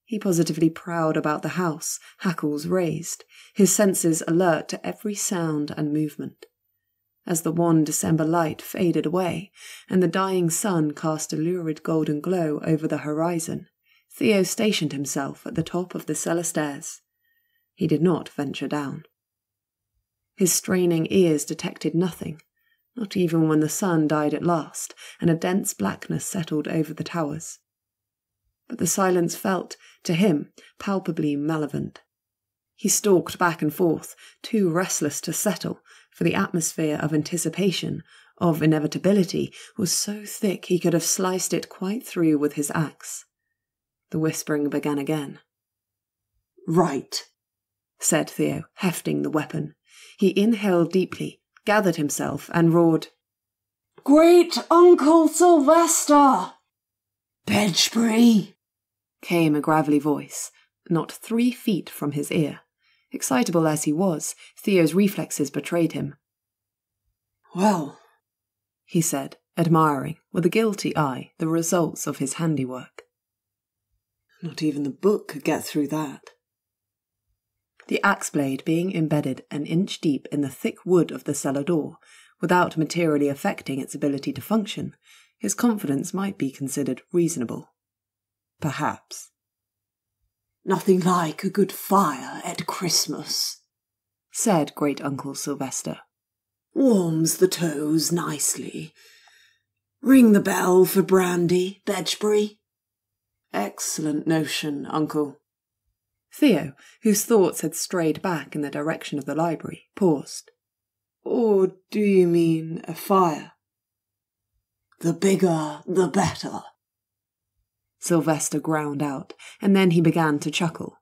A: He positively prowled about the house, hackles raised, his senses alert to every sound and movement. As the wan December light faded away, and the dying sun cast a lurid golden glow over the horizon, Theo stationed himself at the top of the cellar stairs. He did not venture down. His straining ears detected nothing, not even when the sun died at last, and a dense blackness settled over the towers. But the silence felt, to him, palpably malevolent. He stalked back and forth, too restless to settle, for the atmosphere of anticipation, of inevitability, was so thick he could have sliced it quite through with his axe. The whispering began again.
C: "Right,"
A: said Theo, hefting the weapon. He inhaled deeply, gathered himself, and roared,
C: "Great Uncle Sylvester!"
A: "Bedgebury!" came a gravelly voice, not 3 feet from his ear. Excitable as he was, Theo's reflexes betrayed him.
C: "Well,"
A: he said, admiring, with a guilty eye, the results of his handiwork.
C: "Not even the book could get through that."
A: The axe blade being embedded an inch deep in the thick wood of the cellar door, without materially affecting its ability to function, his confidence might be considered reasonable. Perhaps.
C: "Nothing like a good fire at Christmas,"
A: said Great Uncle Sylvester.
C: "Warms the toes nicely. Ring the bell for brandy, Bedgebury." "Excellent notion, Uncle."
A: Theo, whose thoughts had strayed back in the direction of the library, paused.
C: "Or do you mean a fire?" "The bigger, the better,"
A: Sylvester ground out, and then he began to chuckle.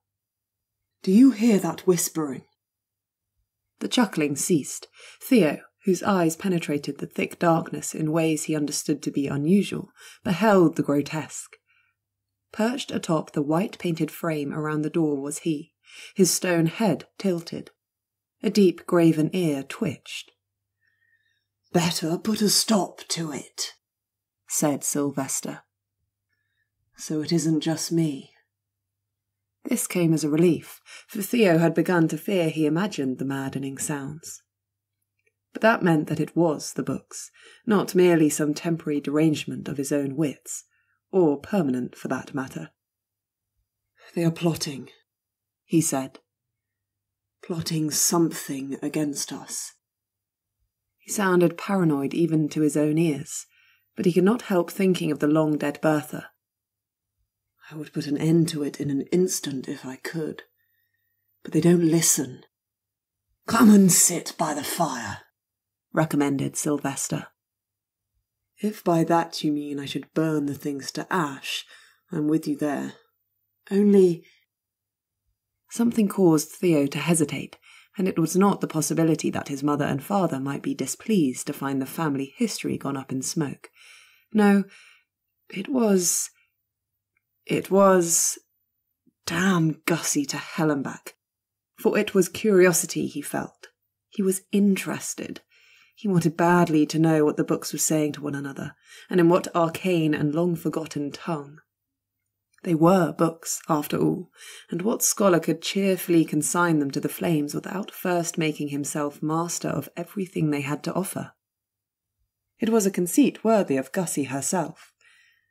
C: "Do you hear that whispering?"
A: The chuckling ceased. Theo, whose eyes penetrated the thick darkness in ways he understood to be unusual, beheld the grotesque. Perched atop the white-painted frame around the door was he, his stone head tilted. A deep graven ear twitched.
C: "Better put a stop to it,"
A: said Sylvester.
C: "So it isn't just me."
A: This came as a relief, for Theo had begun to fear he imagined the maddening sounds. But that meant that it was the books, not merely some temporary derangement of his own wits, or permanent for that matter.
C: "They are plotting,"
A: he said.
C: "Plotting something against us."
A: He sounded paranoid even to his own ears, but he could not help thinking of the long-dead Bertha.
C: "I would put an end to it in an instant if I could. But they don't listen." "Come and sit by the fire,"
A: recommended Sylvester.
C: "If by that you mean I should burn the things to ash, I'm with you there. Only—"
A: Something caused Theo to hesitate, and it was not the possibility that his mother and father might be displeased to find the family history gone up in smoke. No, it was... damn Gussie to hell and back. For it was curiosity he felt. He was interested. He wanted badly to know what the books were saying to one another, and in what arcane and long-forgotten tongue. They were books, after all, and what scholar could cheerfully consign them to the flames without first making himself master of everything they had to offer? It was a conceit worthy of Gussie herself,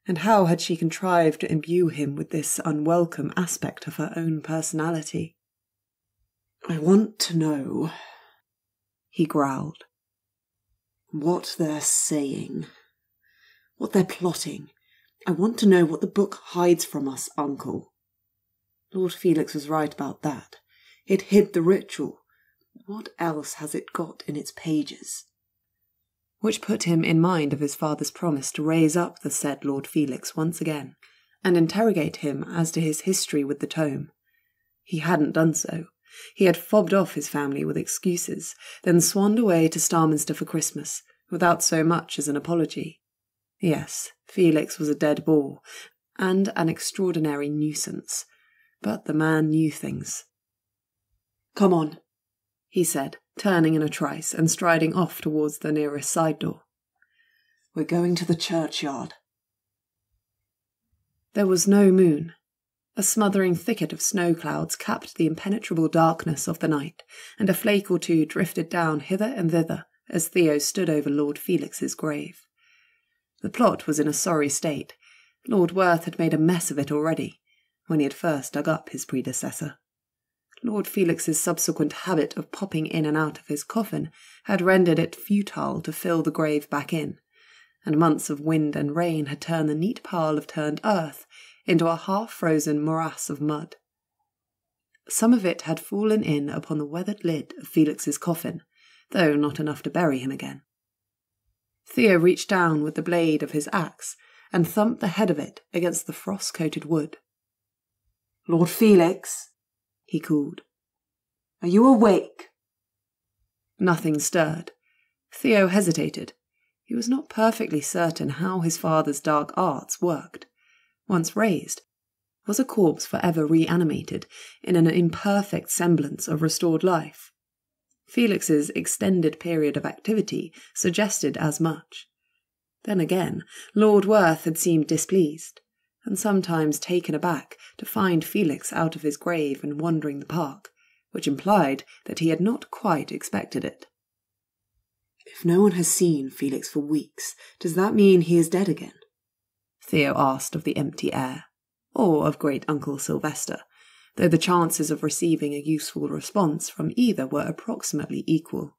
A: and how had she contrived to imbue him with this unwelcome aspect of her own personality?
C: "I want to know,"
A: he growled,
C: "what they're saying, what they're plotting. I want to know what the book hides from us, Uncle." Lord Felix was right about that. It hid the ritual. What else has it got in its pages?
A: which put him in mind of his father's promise to raise up the said Lord Felix once again, and interrogate him as to his history with the tome. He hadn't done so. He had fobbed off his family with excuses, then swanned away to Starminster for Christmas, without so much as an apology. Yes, Felix was a dead bore, and an extraordinary nuisance, but the man knew things. "Come on," he said, turning in a trice and striding off towards the nearest side door. "We're going to the churchyard." There was no moon. A smothering thicket of snow clouds capped the impenetrable darkness of the night, and a flake or two drifted down hither and thither as Theo stood over Lord Felix's grave. The plot was in a sorry state. Lord Werth had made a mess of it already, when he had first dug up his predecessor. Lord Felix's subsequent habit of popping in and out of his coffin had rendered it futile to fill the grave back in, and months of wind and rain had turned the neat pile of turned earth into a half-frozen morass of mud. Some of it had fallen in upon the weathered lid of Felix's coffin, though not enough to bury him again. Theo reached down with the blade of his axe and thumped the head of it against the frost-coated wood. "Lord Felix," he called, "are you awake?" Nothing stirred. Theo hesitated. He was not perfectly certain how his father's dark arts worked. Once raised, was a corpse forever reanimated in an imperfect semblance of restored life? Felix's extended period of activity suggested as much. Then again, Lord Werth had seemed displeased, and sometimes taken aback to find Felix out of his grave and wandering the park, which implied that he had not quite expected it. "If no one has seen Felix for weeks, does that mean he is dead again?" Theo asked of the empty air, or of great-uncle Sylvester, though the chances of receiving a useful response from either were approximately equal.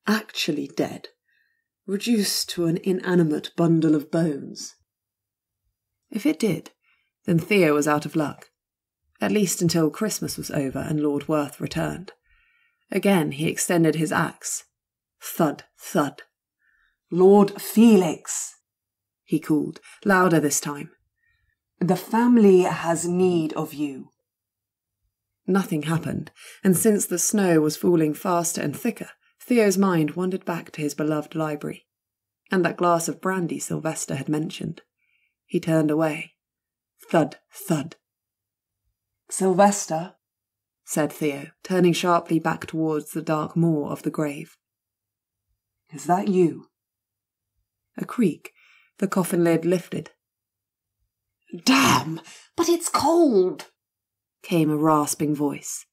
A: "Actually dead, reduced to an inanimate bundle of bones." If it did, then Theo was out of luck, at least until Christmas was over and Lord Werth returned. Again he extended his axe. Thud, thud. "Lord Felix," he called, louder this time. "The family has need of you." Nothing happened, and since the snow was falling faster and thicker, Theo's mind wandered back to his beloved library, and that glass of brandy Sylvester had mentioned. He turned away. Thud, thud. "Sylvester," said Theo, turning sharply back towards the dark maw of the grave. "Is that you?" A creak. The coffin lid lifted. "Damn, but it's cold," came a rasping voice.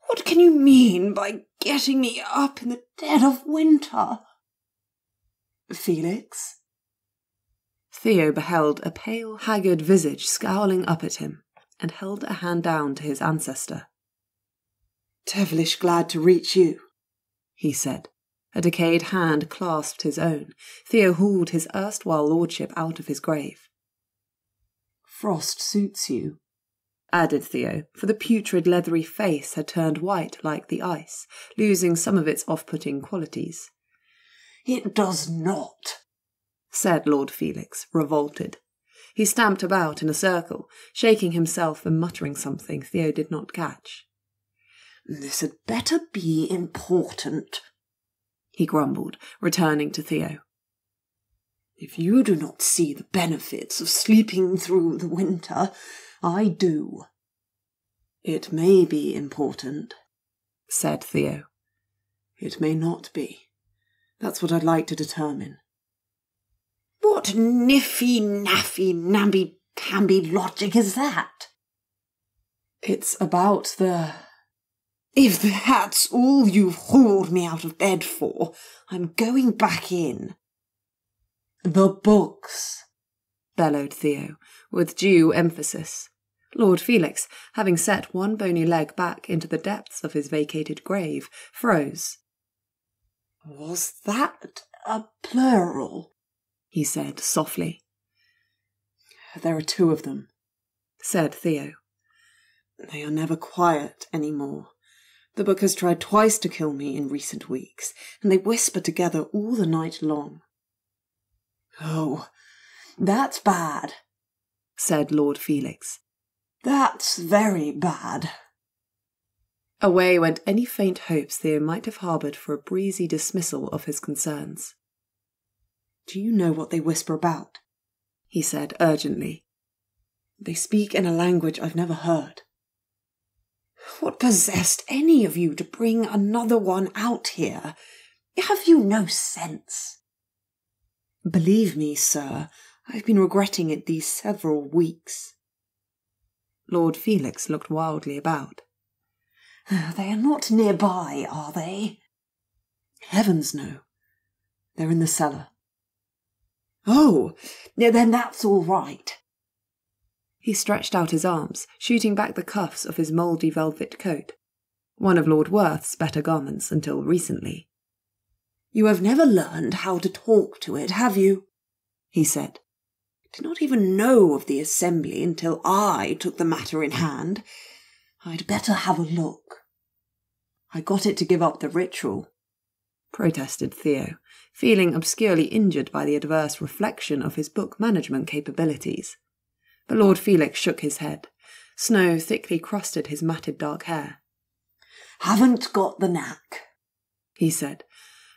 A: "What can you mean by getting me up in the dead of winter?" "Felix?" Theo beheld a pale, haggard visage scowling up at him, and held a hand down to his ancestor. "Devilish glad to reach you," he said. A decayed hand clasped his own. Theo hauled his erstwhile lordship out of his grave. "Frost suits you," added Theo, for the putrid leathery face had turned white like the ice, losing some of its off-putting qualities. "It does not," said Lord Felix, revolted. He stamped about in a circle, shaking himself and muttering something Theo did not catch. "This had better be important," he grumbled, returning to Theo. "If you do not see the benefits of sleeping through the winter, I do." "It may be important," said Theo. "It may not be. That's what I'd like to determine." "What niffy-naffy, namby-pamby logic is that?" "It's about the—" "If that's all you've hauled me out of bed for, I'm going back in." "The books," bellowed Theo, with due emphasis. Lord Felix, having set one bony leg back into the depths of his vacated grave, froze. "Was that a plural?" he said softly. "There are two of them," said Theo. "They are never quiet any more.
D: The book has tried twice to kill me in recent weeks, and they whisper together all the night long." "Oh, that's bad,"
A: said Lord Felix.
D: "That's very bad."
A: Away went any faint hopes Theo might have harboured for a breezy dismissal of his concerns.
D: "Do you know what they whisper about?" he said urgently. "They speak in a language I've never heard." "What possessed any of you to bring another one out here? Have you no sense?" "Believe me, sir, I've been regretting it these several weeks." Lord Felix looked wildly about. "They are not nearby, are they?" "Heavens, no. They're in the cellar." "Oh, then that's all right." He stretched out his arms, shooting back the cuffs of his mouldy velvet coat, one of Lord Werth's better garments until recently. "You have never learned how to talk to it, have you?" he said. "Did not even know of the assembly until I took the matter in hand. I'd better have a look." "I got it to give up the ritual," protested Theo, feeling obscurely injured by the adverse reflection of his book management capabilities. But Lord Felix shook his head. Snow thickly crusted his matted dark hair. "Haven't got the knack," he said,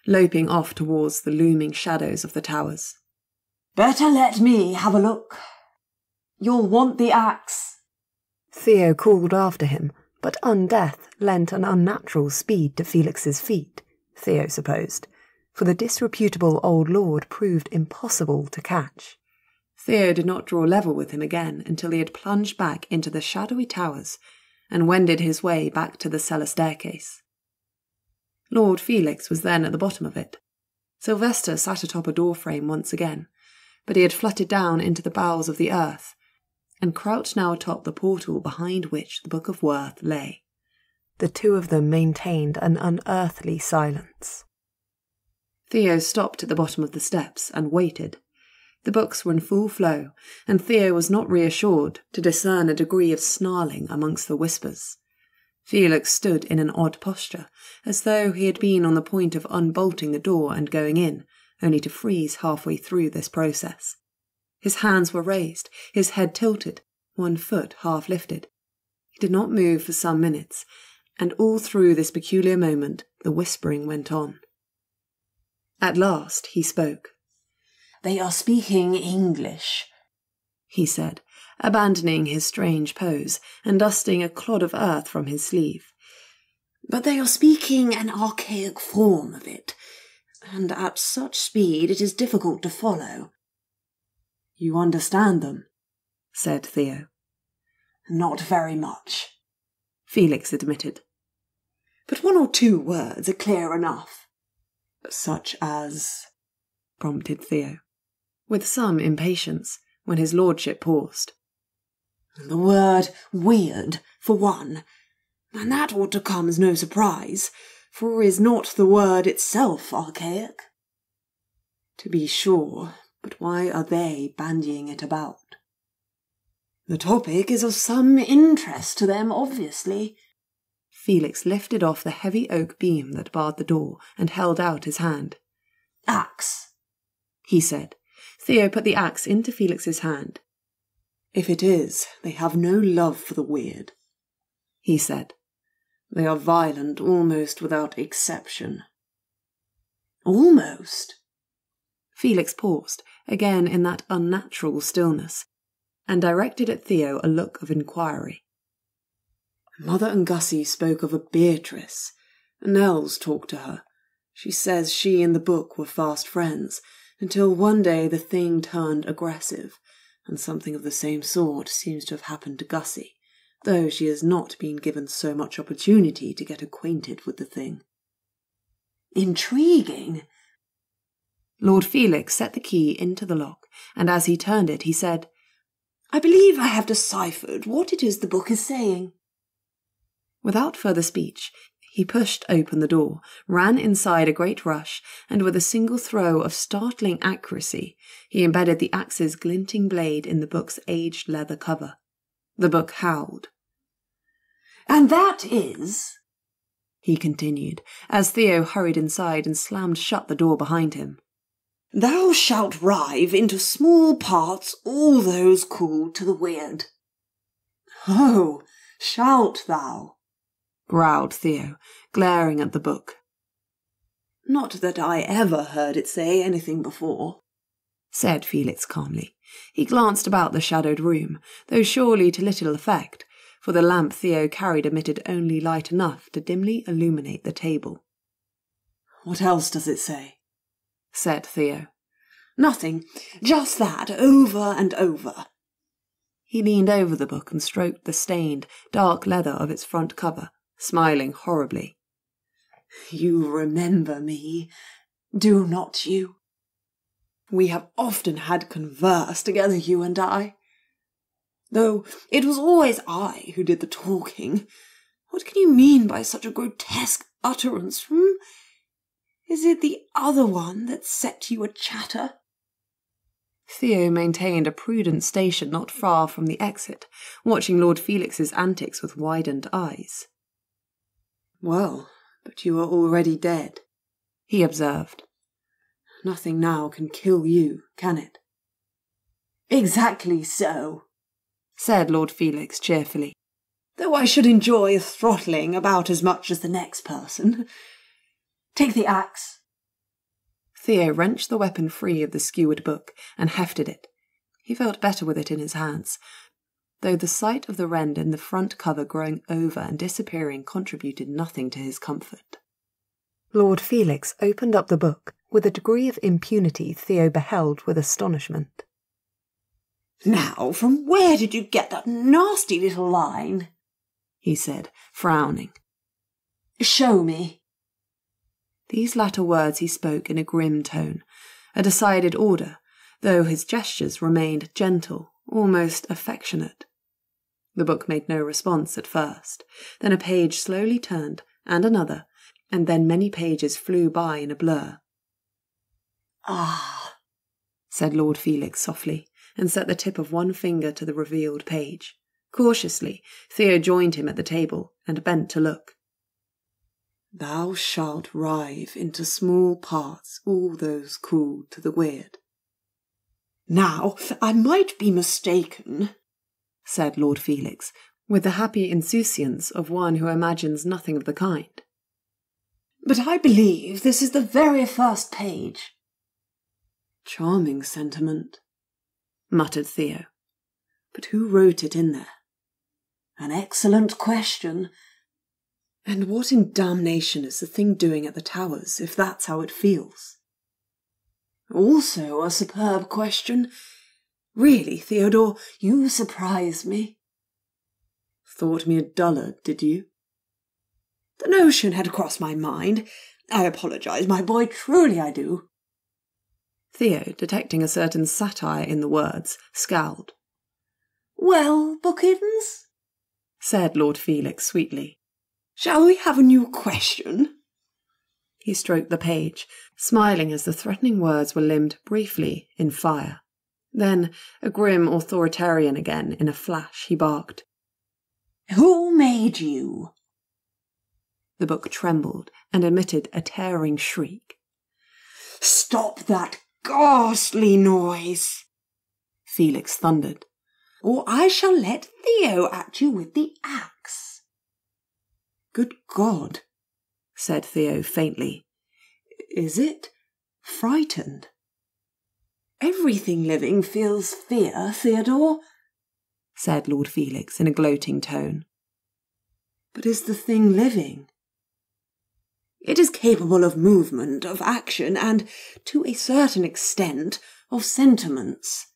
D: loping off towards the looming shadows of the towers. "Better let me have a look. You'll want the axe," Theo called after him, but undeath lent an unnatural speed to Felix's feet, Theo supposed, for the disreputable old lord proved impossible to catch. Theo did not draw level with him again until he had plunged back into the shadowy towers and wended his way back to the cellar staircase. Lord Felix was then at the bottom of it. Sylvester sat atop a doorframe once again, but he had fluttered down into the bowels of the earth and crouched now atop the portal behind which the Book of Werth lay. The two of them maintained an unearthly silence. Theo stopped at the bottom of the steps and waited. The books were in full flow, and Theo was not reassured to discern a degree of snarling amongst the whispers. Felix stood in an odd posture, as though he had been on the point of unbolting the door and going in, only to freeze halfway through this process. His hands were raised, his head tilted, one foot half lifted. He did not move for some minutes, and all through this peculiar moment the whispering went on. At last he spoke. "They are speaking English," he said, abandoning his strange pose and dusting a clod of earth from his sleeve. "But they are speaking an archaic form of it, and at such speed it is difficult to follow." "You understand them?" said Theo. "Not very much," Felix admitted. "But one or two words are clear enough." "Such as?" prompted Theo, with some impatience, when his lordship paused. "The word weird, for one, and that ought to come as no surprise, for is not the word itself archaic?" "To be sure, but why are they bandying it about?" "The topic is of some interest to them, obviously." Felix lifted off the heavy oak beam that barred the door and held out his hand. "Axe," he said. Theo put the axe into Felix's hand. "If it is, they have no love for the weird," he said. "They are violent almost without exception." "Almost?" Felix paused, again in that unnatural stillness, and directed at Theo a look of inquiry. "Mother and Gussie spoke of a Beatrice. Nels talked to her. She says she and the book were fast friends, until one day the thing turned aggressive, and something of the same sort seems to have happened to Gussie, though she has not been given so much opportunity to get acquainted with the thing." "Intriguing." Lord Felix set the key into the lock, and as he turned it, he said, "I believe I have deciphered what it is the book is saying." Without further speech, he pushed open the door, ran inside a great rush, and with a single throw of startling accuracy, he embedded the axe's glinting blade in the book's aged leather cover. The book howled. "And that is?"
A: he continued, as Theo hurried inside and slammed shut the door behind him.
D: Thou shalt rive into small parts all those called to the weird. Oh, shalt thou?
A: Growled Theo, glaring at the book.
D: Not that I ever heard it say anything before,
A: said Felix calmly. He glanced about the shadowed room, though surely to little effect, for the lamp Theo carried emitted only light enough to dimly illuminate the table.
D: What else does it say?
A: Said Theo.
D: Nothing, just that, over and over.
A: He leaned over the book and stroked the stained, dark leather of its front cover, smiling horribly.
D: You remember me, do not you? We have often had converse together, you and I. Though it was always I who did the talking. What can you mean by such a grotesque utterance, Is it the other one that set you a chatter?
A: Theo maintained a prudent station not far from the exit, watching Lord Felix's antics with widened eyes.
D: Well, but you are already dead,
A: he observed.
D: Nothing now can kill you, can it? Exactly so, said Lord Felix cheerfully, though I should enjoy throttling about as much as the next person. Take the axe.
A: Theo wrenched the weapon free of the skewered book and hefted it. He felt better with it in his hands, though the sight of the rend in the front cover growing over and disappearing contributed nothing to his comfort. Lord Felix opened up the book with a degree of impunity Theo beheld with astonishment.
D: Now, from where did you get that nasty little line? He said, frowning. Show me.
A: These latter words he spoke in a grim tone, a decided order, though his gestures remained gentle, almost affectionate. The book made no response at first. Then a page slowly turned, and another, and then many pages flew by in a blur.
D: Ah,
A: said Lord Felix softly, and set the tip of one finger to the revealed page. Cautiously, Theo joined him at the table, and bent to look.
D: Thou shalt rive into small parts all those called to the weird. Now, I might be mistaken,
A: said Lord Felix, with the happy insouciance of one who imagines nothing of the kind.
D: But I believe this is the very first page.
A: Charming sentiment, muttered Theo. But who wrote it in there?
D: An excellent question.
A: And what in damnation is the thing doing at the Towers, if that's how it feels?
D: Also a superb question. Really, Theodore, you surprise me.
A: Thought me a dullard, did you?
D: The notion had crossed my mind. I apologize, my boy, truly I do.
A: Theo, detecting a certain satire in the words, scowled.
D: Well, Bookins,
A: said Lord Felix sweetly.
D: Shall we have a new question?
A: He stroked the page, smiling as the threatening words were limned briefly in fire. Then, a grim authoritarian again, in a flash, he barked.
D: Who made you?
A: The book trembled and emitted a tearing shriek.
D: Stop that ghastly noise,
A: Felix thundered,
D: or I shall let Theo at you with the axe.
A: Good God, said Theo faintly. Is it frightened?
D: Everything living feels fear, Theodore,
A: said Lord Felix in a gloating tone.
D: But is the thing living? It is capable of movement, of action, and, to a certain extent, of sentiments.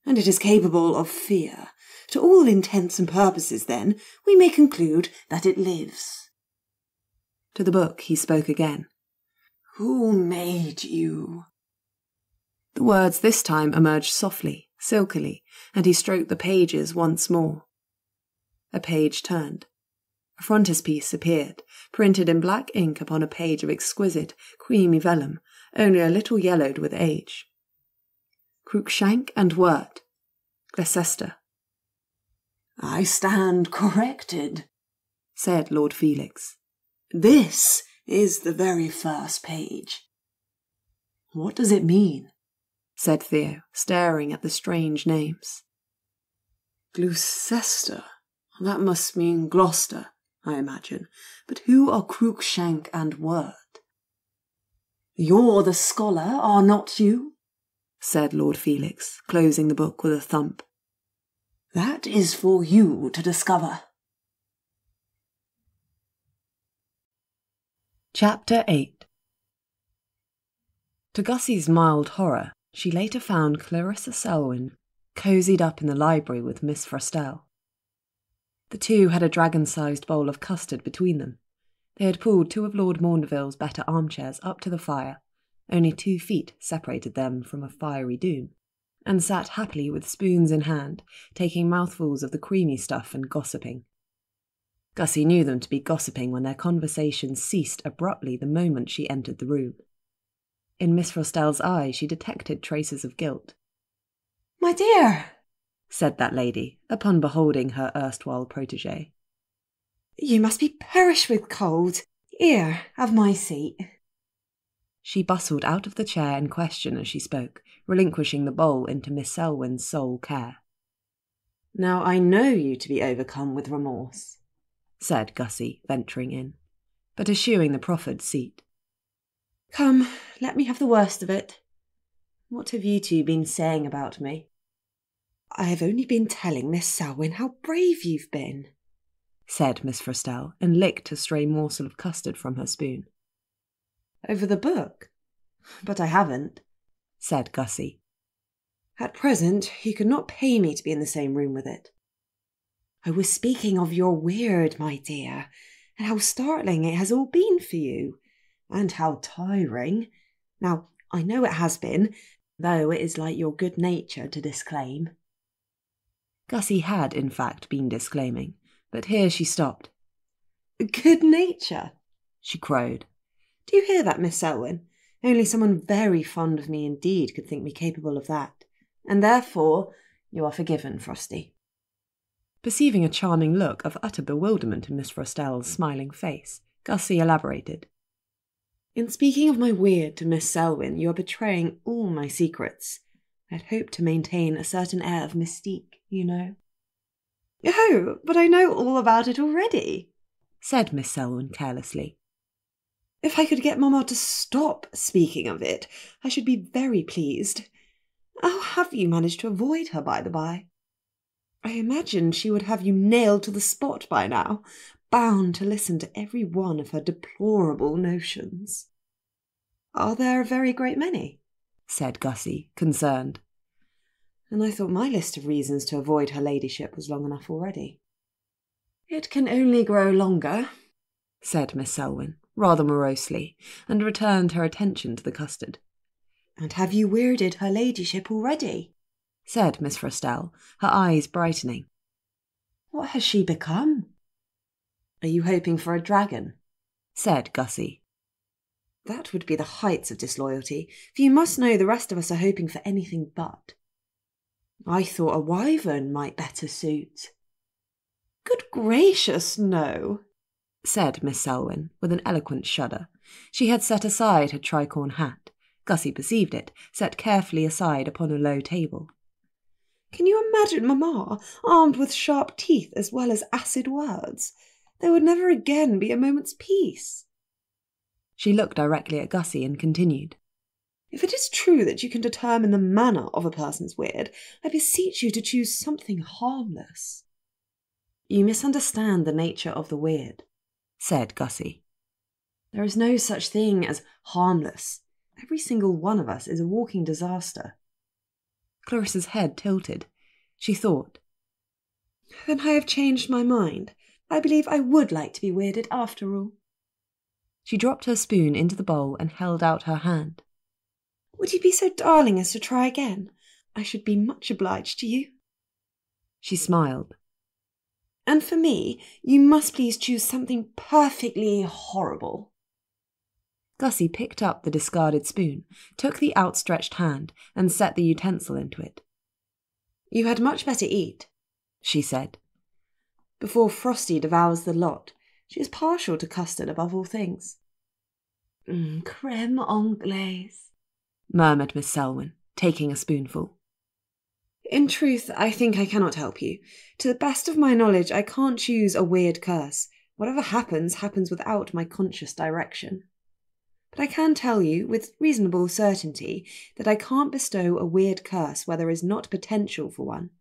D: And it is capable of fear. To all intents and purposes, then, we may conclude that it lives.
A: To the book he spoke again.
D: Who made you?
A: The words this time emerged softly, silkily, and he stroked the pages once more. A page turned. A frontispiece appeared, printed in black ink upon a page of exquisite, creamy vellum, only a little yellowed with age. Cruikshank and Werth, Gloucester.
D: I stand corrected,
A: said Lord Felix.
D: This is the very first page. What does it mean? Said Theo, staring at the strange names. Gloucester. That must mean Gloucester, I imagine. But who are Cruikshank and Werth? You're the scholar, are not you? Said Lord Felix, closing the book with a thump. That is for you to discover.
A: Chapter 8. To Gussie's mild horror, she later found Clarissa Selwyn cosied up in the library with Miss Frostell. The two had a dragon-sized bowl of custard between them. They had pulled two of Lord Maundeville's better armchairs up to the fire, only 2 feet separated them from a fiery doom, and sat happily with spoons in hand, taking mouthfuls of the creamy stuff and gossiping. Gussie knew them to be gossiping when their conversation ceased abruptly the moment she entered the room. In Miss Frostell's eye she detected traces of guilt.
B: "My dear,"
A: said that lady, upon beholding her erstwhile protégée,
B: "you must be perished with cold. Here, have my seat."
A: She bustled out of the chair in question as she spoke, relinquishing the bowl into Miss Selwyn's sole care.
C: "Now I know you to be overcome with remorse,"
A: said Gussie, venturing in, but eschewing the proffered seat.
C: "Come, let me have the worst of it. What have you two been saying about me?"
B: "I have only been telling Miss Selwyn how brave you've been,"
A: said Miss Frostell, and licked a stray morsel of custard from her spoon.
C: "Over the book? But I haven't,"
A: said Gussie.
C: "At present, you could not pay me to be in the same room with it."
B: "I was speaking of your Wyrde, my dear, and how startling it has all been for you, and how tiring. Now, I know it has been, though it is like your good nature to disclaim."
A: Gussie had, in fact, been disclaiming, but here she stopped.
C: "Good nature,"
A: she crowed.
C: "Do you hear that, Miss Selwyn? Only someone very fond of me indeed could think me capable of that. And therefore, you are forgiven, Frosty."
A: Perceiving a charming look of utter bewilderment in Miss Frostell's smiling face, Gussie elaborated.
C: "In speaking of my Wyrde to Miss Selwyn, you are betraying all my secrets. I'd hoped to maintain a certain air of mystique, you know." "Oh, but I know all about it already,"
A: said Miss Selwyn carelessly.
C: "If I could get Mamma to stop speaking of it, I should be very pleased. How have you managed to avoid her, by the by? I imagined she would have you nailed to the spot by now, bound to listen to every one of her deplorable notions." "Are there a very great many?"
A: said Gussie, concerned.
C: "And I thought my list of reasons to avoid her ladyship was long enough already." "It can only grow longer,"
A: said Miss Selwyn, rather morosely, and returned her attention to the custard.
C: "And have you weirded her ladyship already?"
A: said Miss Frostell, her eyes brightening.
C: "What has she become?" "Are you hoping for a dragon?"
A: said Gussie.
C: "That would be the heights of disloyalty, for you must know the rest of us are hoping for anything but." "I thought a wyvern might better suit." "Good gracious, no,"
A: said Miss Selwyn, with an eloquent shudder. She had set aside her tricorn hat. Gussie perceived it, set carefully aside upon a low table.
C: "Can you imagine Mamma armed with sharp teeth as well as acid words? There would never again be a moment's peace."
A: She looked directly at Gussie and continued.
C: "If it is true that you can determine the manner of a person's Wyrde, I beseech you to choose something harmless." "You misunderstand the nature of the Wyrde," said Gussie. "There is no such thing as harmless. Every single one of us is a walking disaster."
A: Clarissa's head tilted. She thought.
C: "Then I have changed my mind. I believe I would like to be weirded after all."
A: She dropped her spoon into the bowl and held out her hand.
C: "Would you be so darling as to try again? I should be much obliged to you."
A: She smiled.
C: "And for me, you must please choose something perfectly horrible."
A: Gussie picked up the discarded spoon, took the outstretched hand, and set the utensil into it.
C: "You had much better eat," she said, "before Frosty devours the lot,
B: She is partial to custard above all things.
C: Creme anglaise,
A: murmured Miss Selwyn, taking a spoonful.
B: In truth, I think I cannot help you. To the best of my knowledge, I can't choose a weird curse. Whatever happens, happens without my conscious direction. But I can tell you, with reasonable certainty, that I can't bestow a weird curse where there is not potential for one.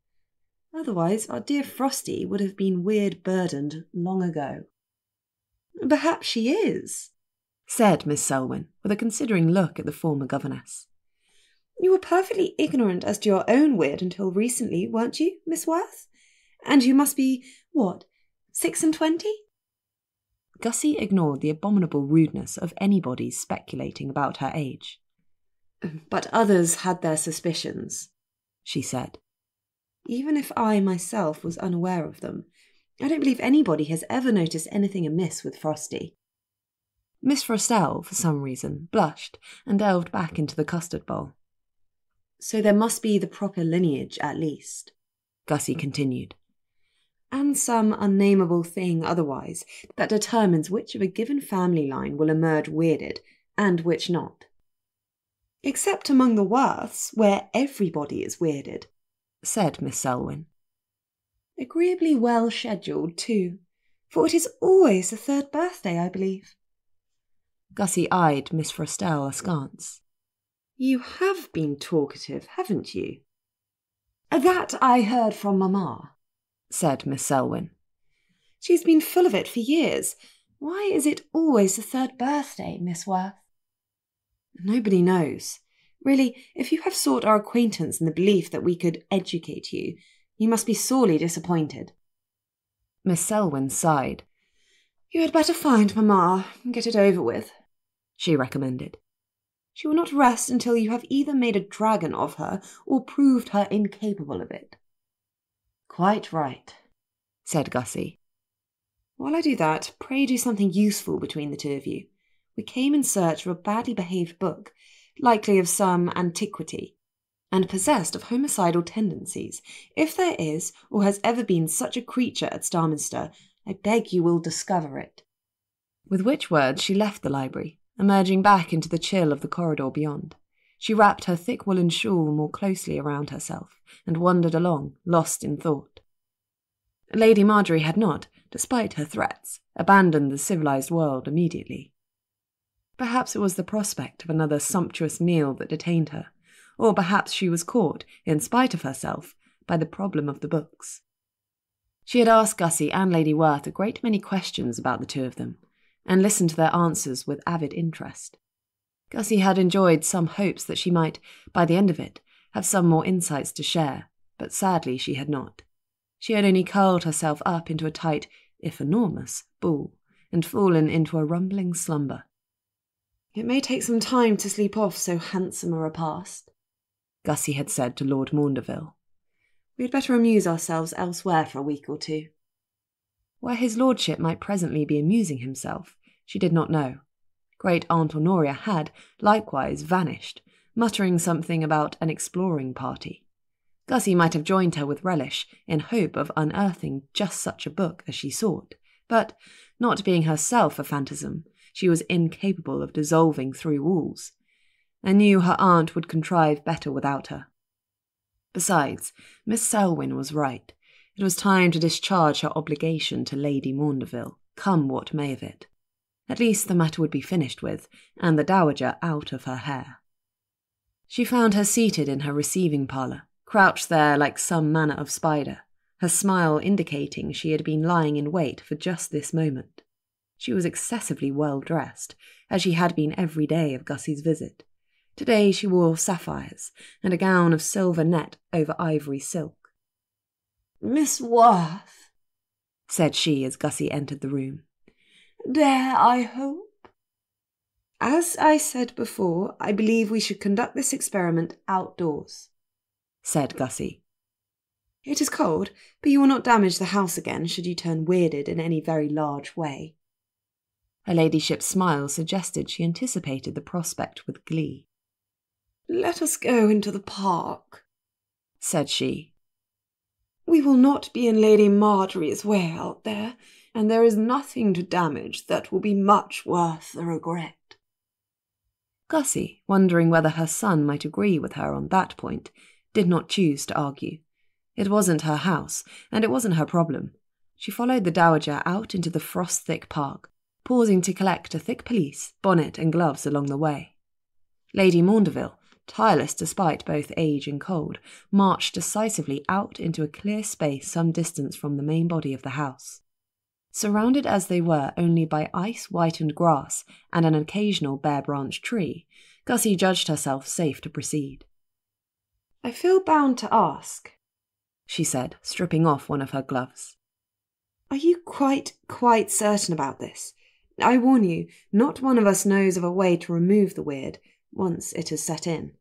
B: Otherwise, our dear Frosty would have been weird-burdened long ago. Perhaps she is,
A: said Miss Selwyn, with a considering look at the former governess.
B: You were perfectly ignorant as to your own weird until recently, weren't you, Miss Werth? And you must be, 26?
A: Gussie ignored the abominable rudeness of anybody speculating about her age.
B: But others had their suspicions,
A: she said.
B: Even if I myself was unaware of them, I don't believe anybody has ever noticed anything amiss with Frosty.
A: Miss Frostel, for some reason, blushed and delved back into the custard bowl.
B: So there must be the proper lineage, at least,
A: Gussie continued.
B: And some unnameable thing otherwise that determines which of a given family line will emerge weirded and which not. Except among the Werths, where everybody is weirded,
A: said Miss Selwyn.
B: Agreeably well scheduled, too, for it is always the 3rd birthday, I believe.
A: Gussie eyed Miss Frostel askance.
B: You have been talkative, haven't you? That I heard from Mamma,
A: said Miss Selwyn.
B: She's been full of it for years. Why is it always the 3rd birthday, Miss Werth? Nobody knows. Really, if you have sought our acquaintance in the belief that we could educate you, you must be sorely disappointed.
A: Miss Selwyn sighed.
B: You had better find Mamma and get it over with, she recommended. She will not rest until you have either made a dragon of her or proved her incapable of it.
C: Quite right,
B: said Gussie. While I do that, pray do something useful between the two of you. We came in search of a badly behaved book, likely of some antiquity, and possessed of homicidal tendencies. If there is, or has ever been such a creature at Starminster, I beg you will discover it.
A: With which words she left the library, emerging back into the chill of the corridor beyond. She wrapped her thick woolen shawl more closely around herself and wandered along, lost in thought. Lady Marjorie had not, despite her threats, abandoned the civilized world immediately. Perhaps it was the prospect of another sumptuous meal that detained her, or perhaps she was caught, in spite of herself, by the problem of the books. She had asked Gussie and Lady Werth a great many questions about the two of them, and listened to their answers with avid interest. Gussie had enjoyed some hopes that she might, by the end of it, have some more insights to share, but sadly she had not. She had only curled herself up into a tight, if enormous, ball, and fallen into a rumbling slumber.
B: It may take some time to sleep off so handsome a repast,
A: Gussie had said to Lord Maundeville.
B: We had better amuse ourselves elsewhere for a week or two.
A: Where his lordship might presently be amusing himself, she did not know. Great Aunt Honoria had, likewise, vanished, muttering something about an exploring party. Gussie might have joined her with relish, in hope of unearthing just such a book as she sought, but, not being herself a phantasm, she was incapable of dissolving through walls, and knew her aunt would contrive better without her. Besides, Miss Selwyn was right. It was time to discharge her obligation to Lady Maundeville, come what may of it. At least the matter would be finished with, and the dowager out of her hair. She found her seated in her receiving parlour, crouched there like some manner of spider, her smile indicating she had been lying in wait for just this moment. She was excessively well dressed, as she had been every day of Gussie's visit. Today she wore sapphires, and a gown of silver net over ivory silk.
C: Miss Werth,
A: said she as Gussie entered the room.
C: Dare I hope?
B: As I said before, I believe we should conduct this experiment outdoors,
A: said Gussie.
B: It is cold, but you will not damage the house again should you turn weirded in any very large way.
A: Her ladyship's smile suggested she anticipated the prospect with glee.
B: Let us go into the park,
A: said she.
B: We will not be in Lady Marjorie's way out there,
D: and there is nothing to damage that will be much worth the regret.
A: Gussie, wondering whether her son might agree with her on that point, did not choose to argue. It wasn't her house, and it wasn't her problem. She followed the dowager out into the frost-thick park, pausing to collect a thick pelisse, bonnet and gloves along the way. Lady Maundeville, tireless despite both age and cold, marched decisively out into a clear space some distance from the main body of the house. Surrounded as they were only by ice-whitened grass and an occasional bare-branched tree, Gussie judged herself safe to proceed.
B: "I feel bound to ask,"
A: she said, stripping off one of her gloves.
B: "Are you quite certain about this? I warn you, not one of us knows of a way to remove the weird once it is set in."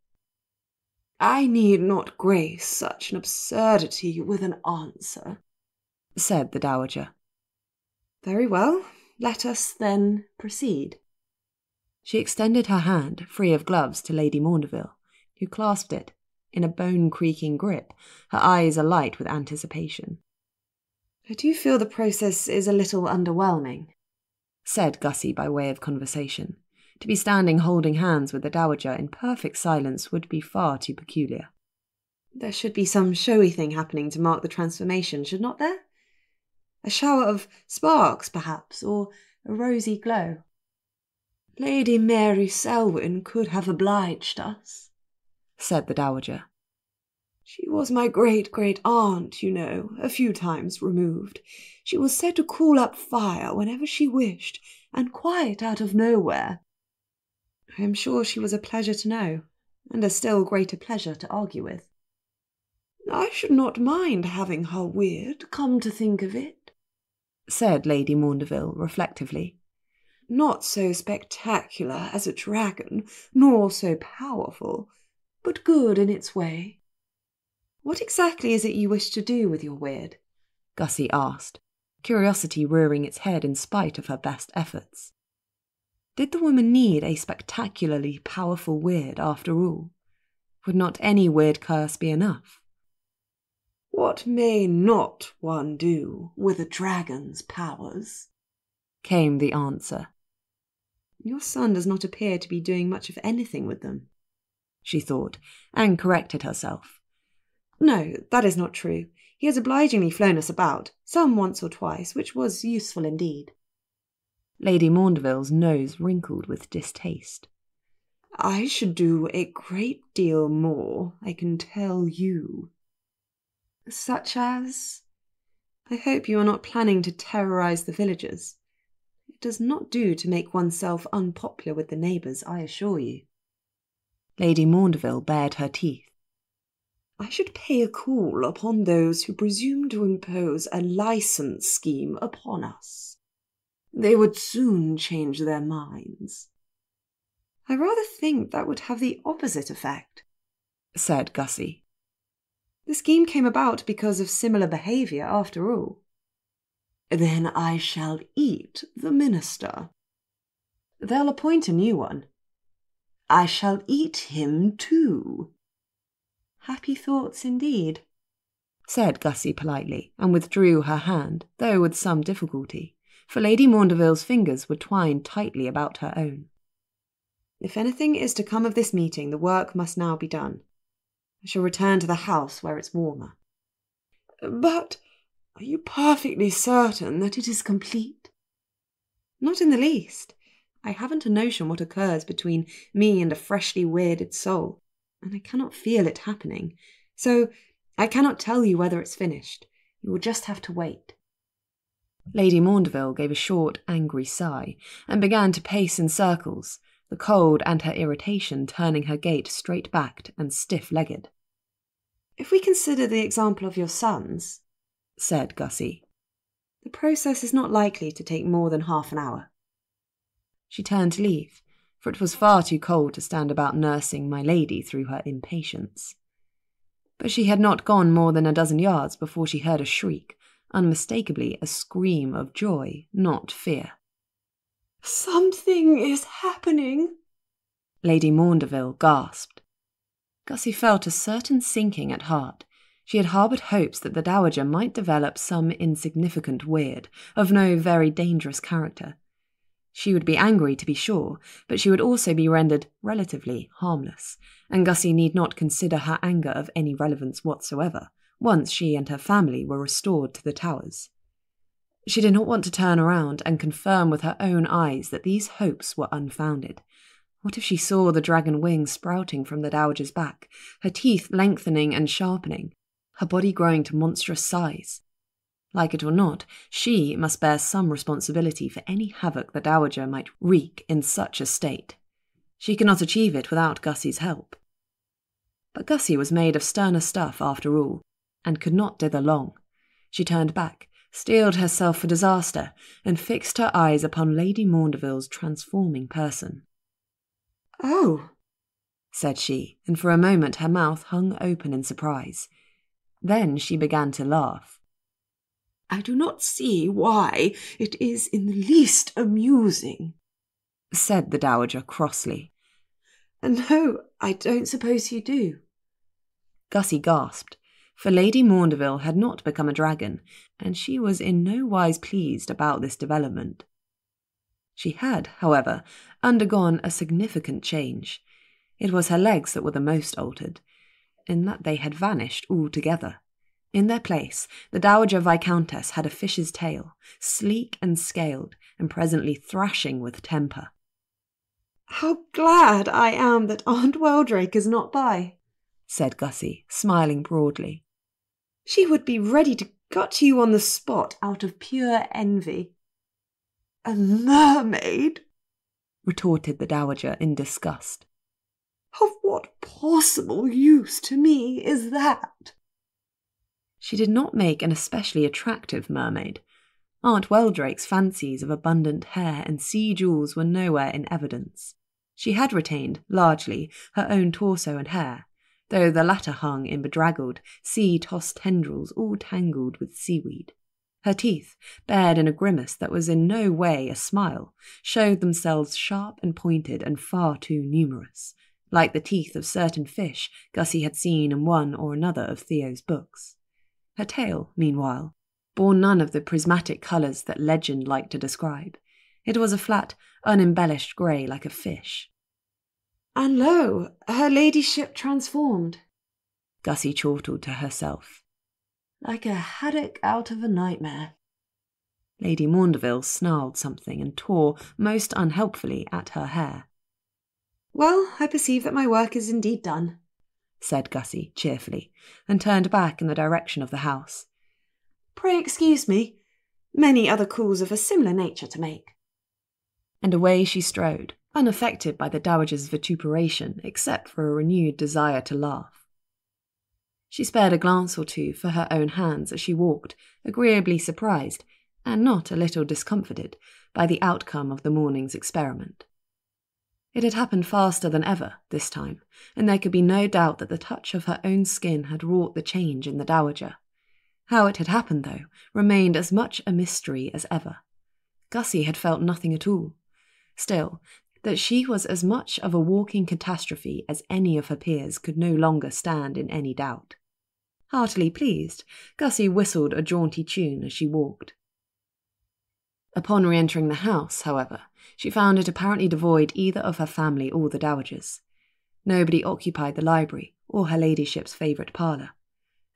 D: "I need not grace such an absurdity with an answer," said the dowager.
B: "Very well, let us then proceed."
A: She extended her hand, free of gloves, to Lady Maundeville, who clasped it in a bone-creaking grip, her eyes alight with anticipation.
B: "I do feel the process is a little underwhelming,"
A: said Gussie by way of conversation. To be standing holding hands with the dowager in perfect silence would be far too peculiar.
B: "There should be some showy thing happening to mark the transformation, should not there? A shower of sparks, perhaps, or a rosy glow."
D: "Lady Mary Selwyn could have obliged us," said the dowager. "She was my great-great-aunt, you know, a few times removed. She was said to call up fire whenever she wished, and quite out of nowhere."
B: "I am sure she was a pleasure to know, and a still greater pleasure to argue with."
D: "I should not mind having her weird, come to think of it," said Lady Maundeville reflectively. "Not so spectacular as a dragon, nor so powerful, but good in its way."
B: "What exactly is it you wish to do with your weird?"
A: Gussie asked, curiosity rearing its head in spite of her best efforts. Did the woman need a spectacularly powerful weird after all? Would not any weird curse be enough?
D: "What may not one do with a dragon's powers?" came the answer.
B: "Your son does not appear to be doing much of anything with them,"
A: she thought, and corrected herself.
B: "No, that is not true. He has obligingly flown us about, some once or twice, which was useful indeed."
A: Lady Maundeville's nose wrinkled with distaste.
D: "I should do a great deal more, I can tell you."
B: "Such as? I hope you are not planning to terrorize the villagers. It does not do to make oneself unpopular with the neighbours, I assure you."
A: Lady Maundeville bared her teeth.
D: "I should pay a call upon those who presume to impose a licence scheme upon us. They would soon change their minds."
B: "I rather think that would have the opposite effect,"
A: said Gussie.
B: "The scheme came about because of similar behaviour, after all."
D: "Then I shall eat the minister."
B: "They'll appoint a new one."
D: "I shall eat him too."
B: "Happy thoughts indeed,"
A: said Gussie politely, and withdrew her hand, though with some difficulty, for Lady Maundeville's fingers were twined tightly about her own.
B: "If anything is to come of this meeting, the work must now be done. I shall return to the house where it's warmer."
D: "But are you perfectly certain that it is complete?"
B: "Not in the least. I haven't a notion what occurs between me and a freshly weirded soul, and I cannot feel it happening. So I cannot tell you whether it's finished. You will just have to wait."
A: Lady Maundeville gave a short, angry sigh, and began to pace in circles, the cold and her irritation turning her gait straight-backed and stiff-legged.
B: "If we consider the example of your sons,"
A: said Gussie,
B: "the process is not likely to take more than half an hour."
A: She turned to leave, for it was far too cold to stand about nursing my lady through her impatience. But she had not gone more than a dozen yards before she heard a shriek, unmistakably a scream of joy, not fear.
D: "Something is happening,"
A: Lady Maundeville gasped. Gussie felt a certain sinking at heart. She had harboured hopes that the dowager might develop some insignificant weird, of no very dangerous character. She would be angry, to be sure, but she would also be rendered relatively harmless, and Gussie need not consider her anger of any relevance whatsoever, once she and her family were restored to the Towers. She did not want to turn around and confirm with her own eyes that these hopes were unfounded. What if she saw the dragon wings sprouting from the dowager's back, her teeth lengthening and sharpening, her body growing to monstrous size? Like it or not, she must bear some responsibility for any havoc the dowager might wreak in such a state. She could not achieve it without Gussie's help. But Gussie was made of sterner stuff after all, and could not dither long. She turned back, steeled herself for disaster, and fixed her eyes upon Lady Maundeville's transforming person.
B: "Oh,"
A: said she, and for a moment her mouth hung open in surprise. Then she began to laugh.
C: "I do not see why it is in the least amusing,"
A: said the dowager crossly.
C: "And no, I don't suppose you do."
A: Gussie gasped, for Lady Maundeville had not become a dragon, and she was in no wise pleased about this development. She had, however, undergone a significant change. It was her legs that were the most altered, in that they had vanished altogether. In their place, the Dowager Viscountess had a fish's tail, sleek and scaled, and presently thrashing with temper.
B: "How glad I am that Aunt Weldrake is not by,"
A: said Gussie, smiling broadly.
B: "She would be ready to gut you on the spot out of pure envy."
C: "A mermaid?"
A: retorted the Dowager in disgust.
C: "Of what possible use to me is that?"
A: She did not make an especially attractive mermaid. Aunt Weldrake's fancies of abundant hair and sea jewels were nowhere in evidence. She had retained, largely, her own torso and hair, though the latter hung in bedraggled, sea-tossed tendrils all tangled with seaweed. Her teeth, bared in a grimace that was in no way a smile, showed themselves sharp and pointed and far too numerous, like the teeth of certain fish Gussie had seen in one or another of Theo's books. Her tail, meanwhile, bore none of the prismatic colours that legend liked to describe. It was a flat, unembellished grey like a fish.
B: "And lo, her ladyship transformed,"
A: Gussie chortled to herself.
C: "Like a haddock out of a nightmare."
A: Lady Maundeville snarled something and tore most unhelpfully at her hair.
B: "Well, I perceive that my work is indeed done,"
A: said Gussie cheerfully, and turned back in the direction of the house.
B: "Pray excuse me. Many other calls of a similar nature to make."
A: And away she strode, unaffected by the dowager's vituperation except for a renewed desire to laugh. She spared a glance or two for her own hands as she walked, agreeably surprised, and not a little discomfited, by the outcome of the morning's experiment. It had happened faster than ever, this time, and there could be no doubt that the touch of her own skin had wrought the change in the dowager. How it had happened, though, remained as much a mystery as ever. Gussie had felt nothing at all. Still, that she was as much of a walking catastrophe as any of her peers could no longer stand in any doubt. Heartily pleased, Gussie whistled a jaunty tune as she walked. Upon re-entering the house, however, she found it apparently devoid either of her family or the dowagers. Nobody occupied the library or her ladyship's favourite parlour.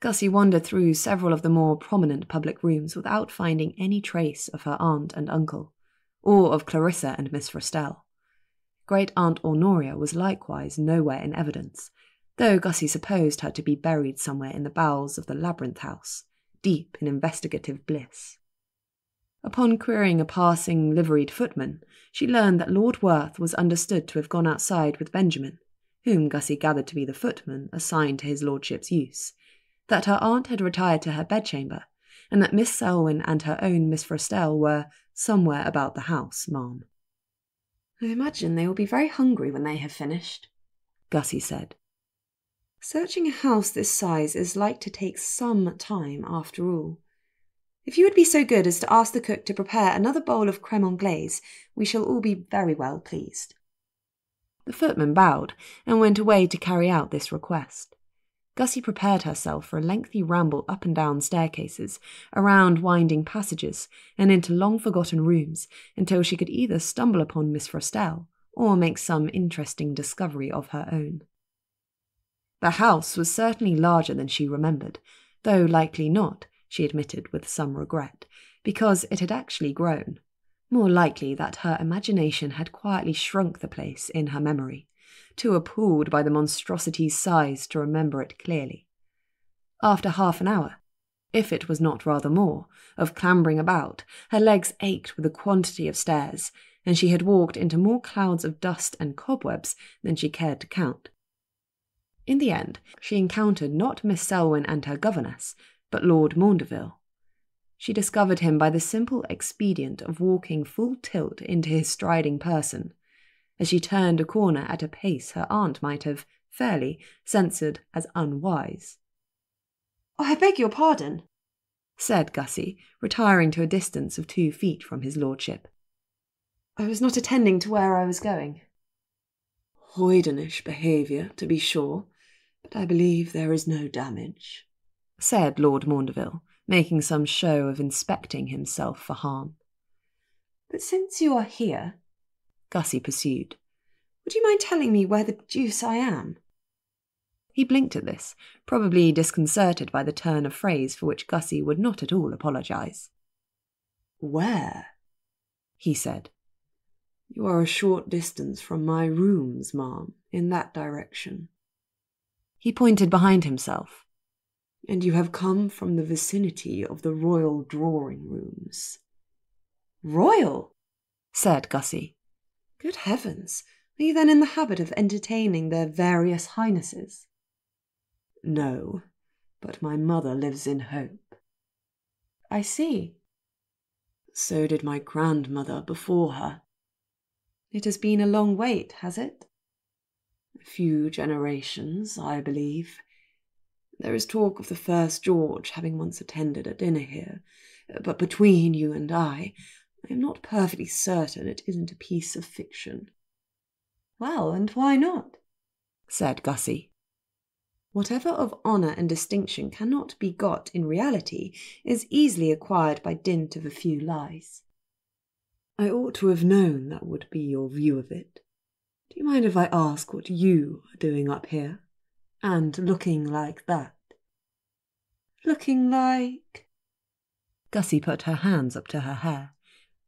A: Gussie wandered through several of the more prominent public rooms without finding any trace of her aunt and uncle, or of Clarissa and Miss Frestelle. Great-aunt Honoria was likewise nowhere in evidence, though Gussie supposed her to be buried somewhere in the bowels of the Labyrinth House, deep in investigative bliss. Upon querying a passing liveried footman, she learned that Lord Werth was understood to have gone outside with Benjamin, whom Gussie gathered to be the footman assigned to his lordship's use, that her aunt had retired to her bedchamber, and that Miss Selwyn and her own Miss Frestelle were somewhere about the house, ma'am.
B: "I imagine they will be very hungry when they have finished,"
A: Gussie said.
B: "Searching a house this size is like to take some time after all. If you would be so good as to ask the cook to prepare another bowl of crème anglaise, we shall all be very well pleased."
A: The footman bowed and went away to carry out this request. Gussie prepared herself for a lengthy ramble up and down staircases, around winding passages, and into long-forgotten rooms, until she could either stumble upon Miss Frostell or make some interesting discovery of her own. The house was certainly larger than she remembered, though likely not, she admitted with some regret, because it had actually grown. More likely that her imagination had quietly shrunk the place in her memory, too appalled by the monstrosity's size to remember it clearly. After half an hour, if it was not rather more, of clambering about, her legs ached with the quantity of stairs, and she had walked into more clouds of dust and cobwebs than she cared to count. In the end, she encountered not Miss Selwyn and her governess, but Lord Maundeville. She discovered him by the simple expedient of walking full tilt into his striding person, as she turned a corner at a pace her aunt might have, fairly, censored as unwise.
B: "Oh, I beg your pardon,"
A: said Gussie, retiring to a distance of 2 feet from his lordship.
B: "I was not attending to where I was going."
D: "Hoydenish behaviour, to be sure, but I believe there is no damage,"
A: said Lord Maundeville, making some show of inspecting himself for harm.
B: "But since you are here,"
A: Gussie pursued,
B: "would you mind telling me where the deuce I am?"
A: He blinked at this, probably disconcerted by the turn of phrase for which Gussie would not at all apologise.
D: "Where?"
A: he said.
D: "You are a short distance from my rooms, ma'am, in that direction."
A: He pointed behind himself.
D: "And you have come from the vicinity of the royal drawing-rooms."
B: "Royal?"
A: said Gussie.
B: "Good heavens! Are you then in the habit of entertaining their various highnesses?"
D: "No, but my mother lives in Hope."
B: "I see."
D: "So did my grandmother before her."
B: "It has been a long wait, has it?"
D: "A few generations, I believe. There is talk of the first George having once attended a dinner here, but between you and I am not perfectly certain it isn't a piece of fiction."
B: "Well, and why not?"
A: said Gussie.
B: "Whatever of honour and distinction cannot be got in reality is easily acquired by dint of a few lies."
D: "I ought to have known that would be your view of it. Do you mind if I ask what you are doing up here? And looking like that?"
B: "Looking like—"
A: Gussie put her hands up to her hair,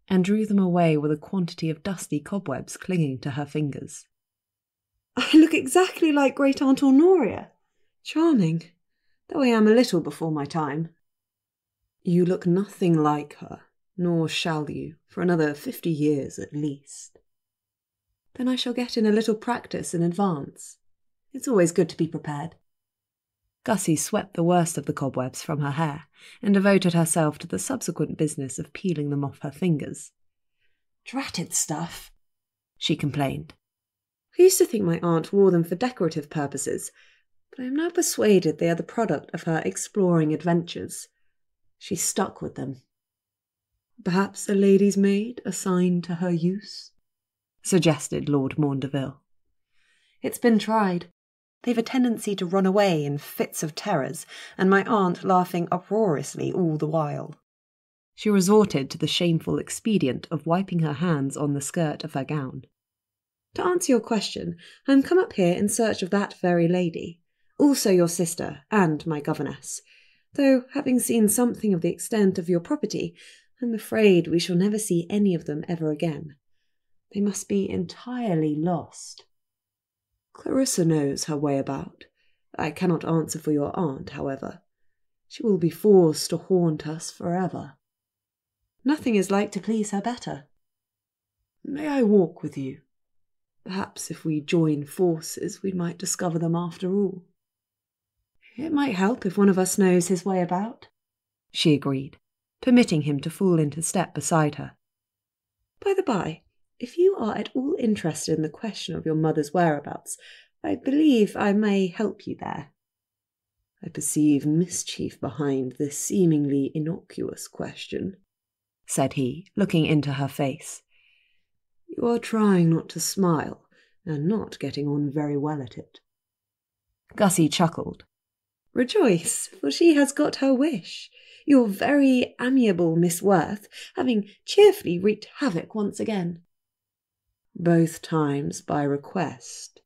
A: and drew them away with a quantity of dusty cobwebs clinging to her fingers.
B: "I look exactly like Great-aunt Honoria. Charming, though I am a little before my time."
D: "You look nothing like her, nor shall you, for another 50 years at least."
B: "Then I shall get in a little practice in advance. It's always good to be prepared."
A: Gussie swept the worst of the cobwebs from her hair, and devoted herself to the subsequent business of peeling them off her fingers.
B: "Dratted stuff,"
A: she complained.
B: "I used to think my aunt wore them for decorative purposes, but I am now persuaded they are the product of her exploring adventures. She stuck with them."
D: "Perhaps a lady's maid assigned to her use?"
A: suggested Lord Maundeville.
B: "It's been tried. They've a tendency to run away in fits of terrors, and my aunt laughing uproariously all the while."
A: She resorted to the shameful expedient of wiping her hands on the skirt of her gown.
B: "To answer your question, I am come up here in search of that very lady, also your sister and my governess, though, having seen something of the extent of your property, I'm afraid we shall never see any of them ever again. They must be entirely lost."
D: "Clarissa knows her way about. I cannot answer for your aunt, however. She will be forced to haunt us forever."
B: "Nothing is like to please her better."
D: "May I walk with you? Perhaps if we join forces we might discover them after all."
B: "It might help if one of us knows his way about,"
A: she agreed, permitting him to fall into step beside her.
B: "By the by, if you are at all interested in the question of your mother's whereabouts, I believe I may help you there."
D: "I perceive mischief behind this seemingly innocuous question,"
A: said he, looking into her face.
D: "You are trying not to smile, and not getting on very well at it."
A: Gussie chuckled.
B: Rejoice, for she has got her wish. Your very amiable Miss Werth having cheerfully wreaked havoc once again.
D: Both times by request,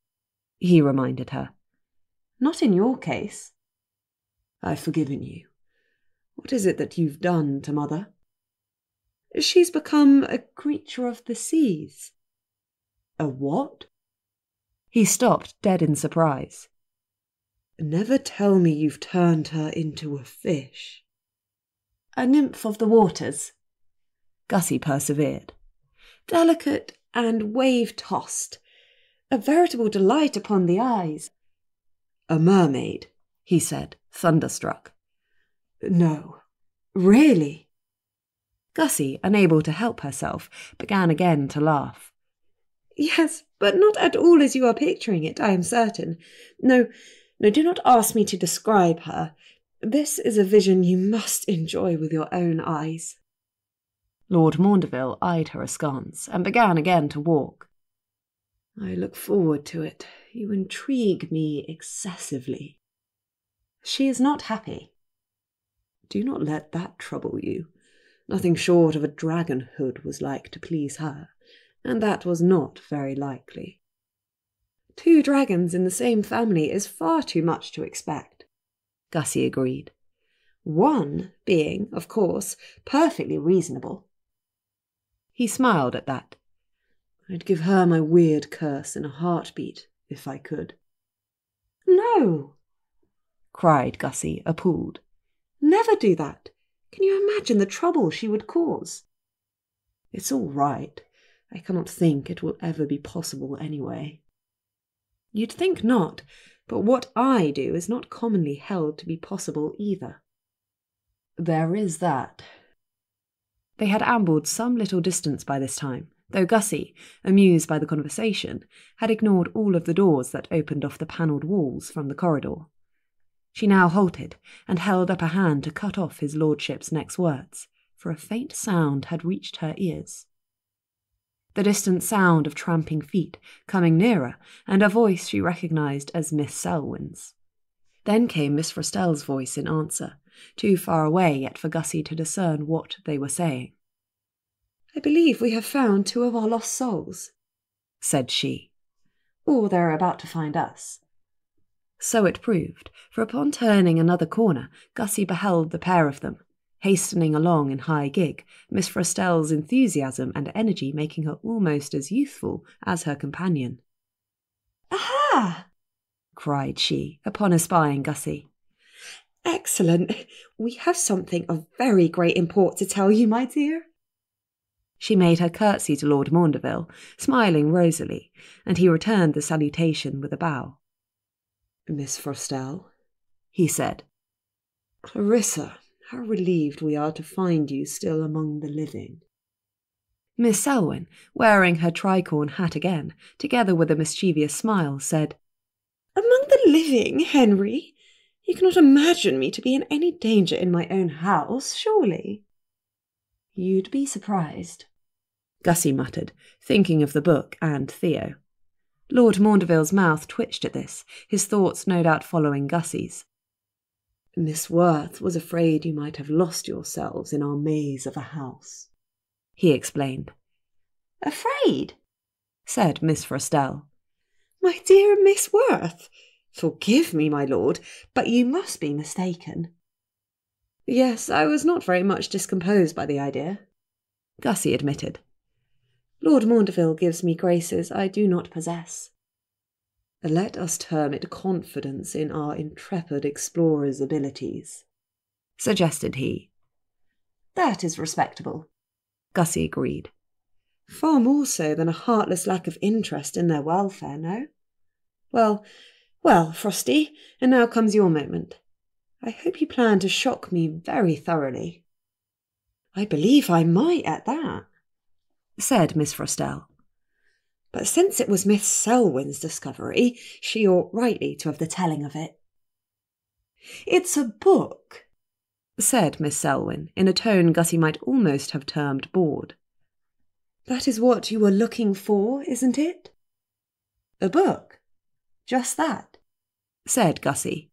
D: he reminded her.
B: Not in your case.
D: I've forgiven you. What is it that you've done to Mother?
B: She's become a creature of the seas.
D: A what?
A: He stopped, dead in surprise.
D: Never tell me you've turned her into a fish.
B: A nymph of the waters,
A: Gussie persevered.
B: delicate and wave-tossed, a veritable delight upon the eyes.
D: A mermaid,
A: he said, thunderstruck.
D: No,
B: really?
A: Gussie, unable to help herself, began again to laugh.
B: Yes, but not at all as you are picturing it, I am certain. No, do not ask me to describe her. This is a vision you must enjoy with your own eyes.
A: Lord Maundeville eyed her askance and began again to walk.
D: I look forward to it. You intrigue me excessively.
B: She is not happy.
D: Do not let that trouble you. Nothing short of a dragonhood was like to please her, and that was not very likely.
B: 2 dragons in the same family is far too much to expect,
A: Gussie agreed.
B: One being, of course, perfectly reasonable.
A: He smiled at that.
D: I'd give her my weird curse in a heartbeat, if I could.
B: No,
A: cried Gussie, appalled.
B: Never do that. Can you imagine the trouble she would cause?
D: It's all right. I cannot think it will ever be possible anyway.
B: You'd think not, but what I do is not commonly held to be possible either.
D: There is that.
A: They had ambled some little distance by this time, though Gussie, amused by the conversation, had ignored all of the doors that opened off the panelled walls from the corridor. She now halted and held up a hand to cut off his lordship's next words, for a faint sound had reached her ears. The distant sound of tramping feet coming nearer, and a voice she recognised as Miss Selwyn's. Then came Miss Frostell's voice in answer, too far away yet for Gussie to discern what they were saying.
B: I believe we have found 2 of our lost souls,
A: said she.
B: Or they're about to find us.
A: So it proved, for upon turning another corner, Gussie beheld the pair of them, hastening along in high gig, Miss Frostell's enthusiasm and energy making her almost as youthful as her companion.
B: Aha!
A: cried she, upon espying Gussie.
B: Excellent! We have something of very great import to tell you, my dear.
A: She made her curtsy to Lord Maundeville, smiling rosily, and he returned the salutation with a bow.
D: Miss Frostell,
A: he said.
D: Clarissa, how relieved we are to find you still among the living.
A: Miss Selwyn, wearing her tricorn hat again, together with a mischievous smile, said,
B: Among the living, Henry? You cannot imagine me to be in any danger in my own house, surely?
A: You'd be surprised, Gussie muttered, thinking of the book and Theo. Lord Maundeville's mouth twitched at this, his thoughts no doubt following Gussie's.
D: Miss Werth was afraid you might have lost yourselves in our maze of a house,
A: he explained.
B: Afraid?
A: said Miss Frostell.
B: My dear Miss Werth, forgive me, my lord, but you must be mistaken. Yes, I was not very much discomposed by the idea,
A: Gussie admitted.
B: Lord Maundeville gives me graces I do not possess.
D: Let us term it confidence in our intrepid explorer's abilities,
A: suggested he.
B: That is respectable,
A: Gussie agreed.
B: Far more so than a heartless lack of interest in their welfare, no? Well, Frosty, and now comes your moment. I hope you plan to shock me very thoroughly. I believe I might at that,
A: said Miss Frostell.
B: But since it was Miss Selwyn's discovery, she ought rightly to have the telling of it. It's a book,
A: said Miss Selwyn, in a tone Gussie might almost have termed bored.
B: That is what you were looking for, isn't it? A book? Just that,
A: said Gussie.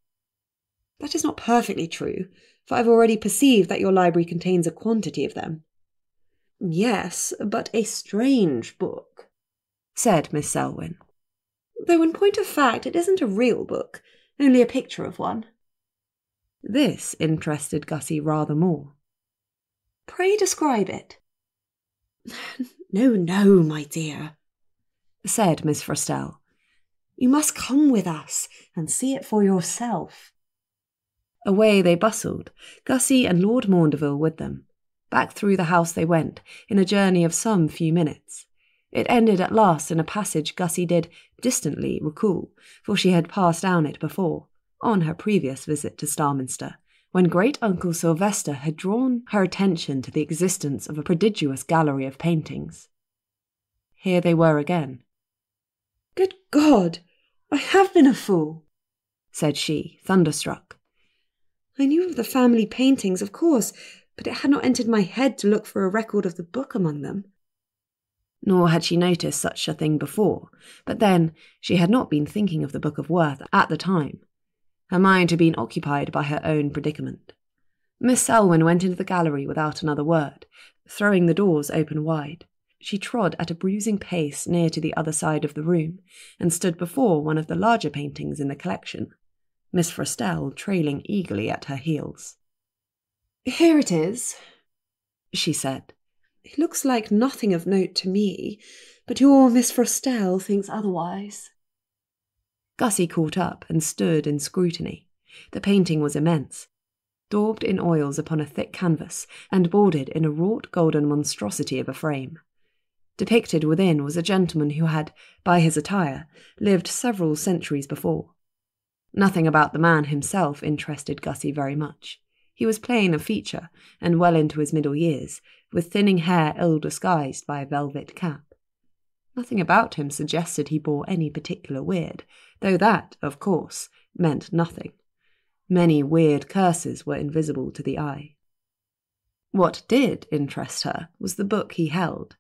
B: That is not perfectly true, for I've already perceived that your library contains a quantity of them.
C: Yes, but a strange book, said Miss Selwyn.
B: Though in point of fact it isn't a real book, only a picture of one.
A: This interested Gussie rather more.
B: Pray describe it.
C: No, my dear,
A: said Miss Frostell.
C: You must come with us and see it for yourself.
A: Away they bustled, Gussie and Lord Maundeville with them. Back through the house they went, in a journey of some few minutes. It ended at last in a passage Gussie did distantly recall, for she had passed down it before, on her previous visit to Starminster, when great-uncle Sylvester had drawn her attention to the existence of a prodigious gallery of paintings. Here they were again.
B: Good God, I have been a fool,
A: said she, thunderstruck.
B: I knew of the family paintings, of course, but it had not entered my head to look for a record of the book among them.
A: Nor had she noticed such a thing before, but then she had not been thinking of the Book of Werth at the time. Her mind had been occupied by her own predicament. Miss Selwyn went into the gallery without another word, throwing the doors open wide. She trod at a bruising pace near to the other side of the room, and stood before one of the larger paintings in the collection, Miss Frostell trailing eagerly at her heels.
B: Here it is,
A: she said.
B: It looks like nothing of note to me, but your Miss Frostell thinks otherwise.
A: Gussie caught up and stood in scrutiny. The painting was immense, daubed in oils upon a thick canvas, and bordered in a wrought golden monstrosity of a frame. Depicted within was a gentleman who had, by his attire, lived several centuries before. Nothing about the man himself interested Gussie very much. He was plain of feature, and well into his middle years, with thinning hair ill disguised by a velvet cap. Nothing about him suggested he bore any particular weird, though that, of course, meant nothing. Many weird curses were invisible to the eye. What did interest her was the book he held.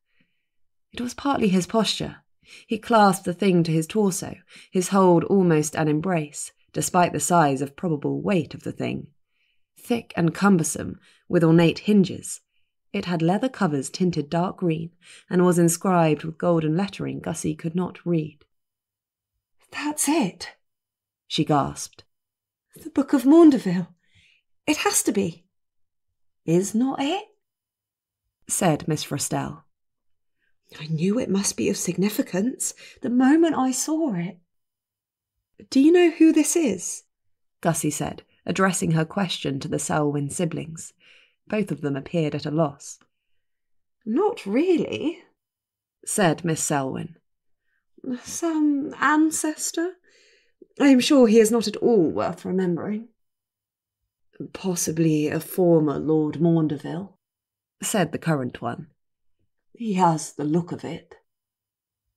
A: It was partly his posture. He clasped the thing to his torso, his hold almost an embrace, despite the size of probable weight of the thing. Thick and cumbersome, with ornate hinges, it had leather covers tinted dark green, and was inscribed with golden lettering Gussie could not read.
B: That's it,
A: she gasped.
B: The Book of Maundeville. It has to be.
C: Is not it?
A: Said Miss Frostell.
B: I knew it must be of significance the moment I saw it. Do you know who this is?
A: Gussie said, addressing her question to the Selwyn siblings. Both of them appeared at a loss.
B: Not really,
A: said Miss Selwyn.
B: Some ancestor? I am sure he is not at all worth remembering.
C: Possibly a former Lord Maundeville,
A: said the current one.
C: He has the look of it.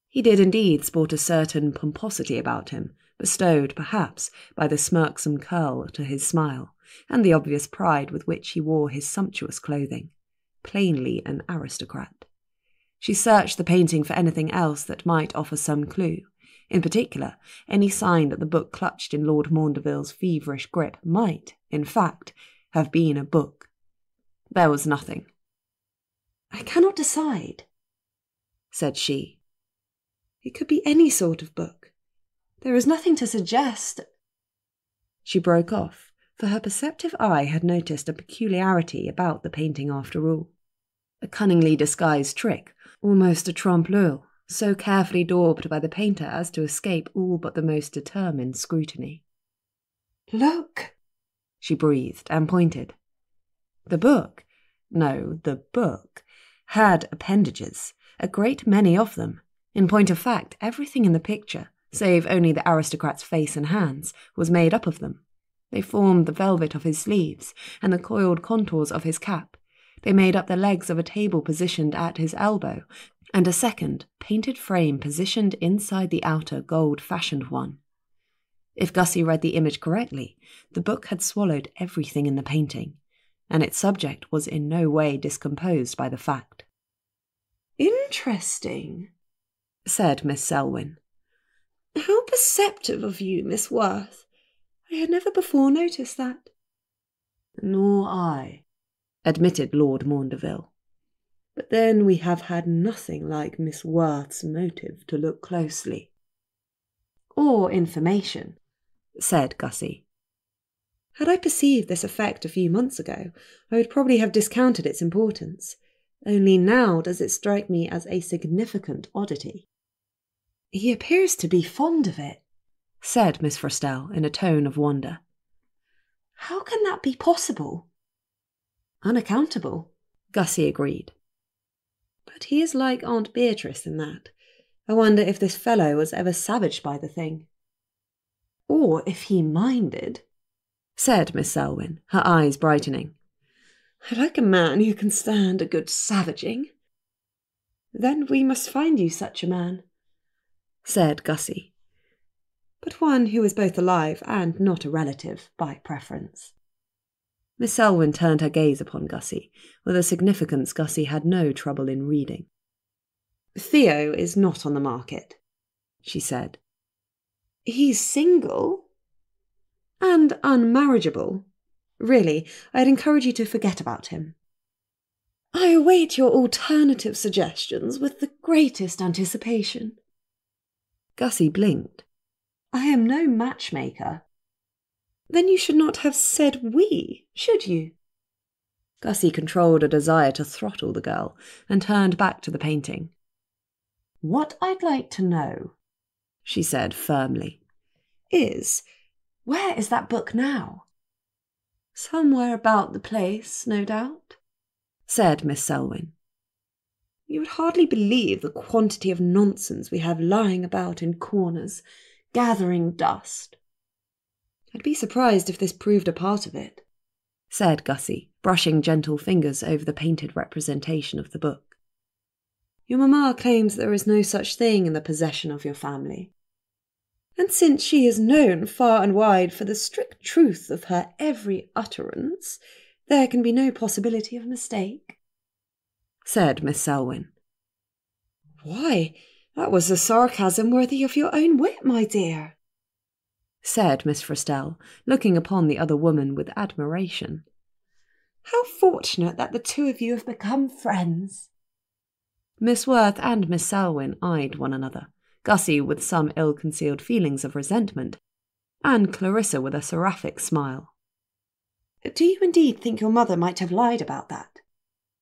A: He did indeed sport a certain pomposity about him, bestowed, perhaps, by the smirksome curl to his smile, and the obvious pride with which he wore his sumptuous clothing. Plainly an aristocrat. She searched the painting for anything else that might offer some clue. In particular, any sign that the book clutched in Lord Maundeville's feverish grip might, in fact, have been a book. There was nothing.
B: I cannot decide,
A: said she.
B: It could be any sort of book. There is nothing to suggest.
A: She broke off, for her perceptive eye had noticed a peculiarity about the painting after all. A cunningly disguised trick, almost a trompe-l'oeil, so carefully daubed by the painter as to escape all but the most determined scrutiny.
B: Look,
A: she breathed and pointed. The book had appendages, a great many of them. In point of fact, everything in the picture, save only the aristocrat's face and hands, was made up of them. They formed the velvet of his sleeves and the coiled contours of his cap. They made up the legs of a table positioned at his elbow, and a second, painted frame positioned inside the outer gold-fashioned one. If Gussie read the image correctly, the book had swallowed everything in the painting, and its subject was in no way discomposed by the fact.
B: Interesting, said Miss Selwyn. How perceptive of you, Miss Werth. I I had never before noticed that.
C: Nor I, admitted Lord Maundeville. But then we have had nothing like Miss Werth's motive to look closely.
B: Or information, said Gussie. Had I perceived this effect a few months ago, I would probably have discounted its importance. Only now does it strike me as a significant oddity. He appears to be fond of it, said Miss Frestelle in a tone of wonder. How can that be possible? Unaccountable, Gussie agreed. But he is like Aunt Beatrice in that. I wonder if this fellow was ever savaged by the thing. Or if he minded, said Miss Selwyn, her eyes brightening. I like a man who can stand a good savaging. Then we must find you such a man, said Gussie, but one who is both alive and not a relative by preference. Miss Selwyn turned her gaze upon Gussie with a significance Gussie had no trouble in reading. Theo is not on the market, she said. He's single and unmarriageable. Really, I'd encourage you to forget about him. I await your alternative suggestions with the greatest anticipation. Gussie blinked. I am no matchmaker. Then you should not have said we, should you? Gussie controlled a desire to throttle the girl and turned back to the painting. What I'd like to know, she said firmly, is, where is that book now? Somewhere about the place, no doubt, said Miss Selwyn. You would hardly believe the quantity of nonsense we have lying about in corners, gathering dust. I'd be surprised if this proved a part of it, said Gussie, brushing gentle fingers over the painted representation of the book. Your mamma claims there is no such thing in the possession of your family. And since she is known far and wide for the strict truth of her every utterance, there can be no possibility of mistake, said Miss Selwyn. Why, that was a sarcasm worthy of your own wit, my dear, said Miss Frestelle, looking upon the other woman with admiration. How fortunate that the two of you have become friends. Miss Werth and Miss Selwyn eyed one another, Gussie with some ill-concealed feelings of resentment, and Clarissa with a seraphic smile. Do you indeed think your mother might have lied about that?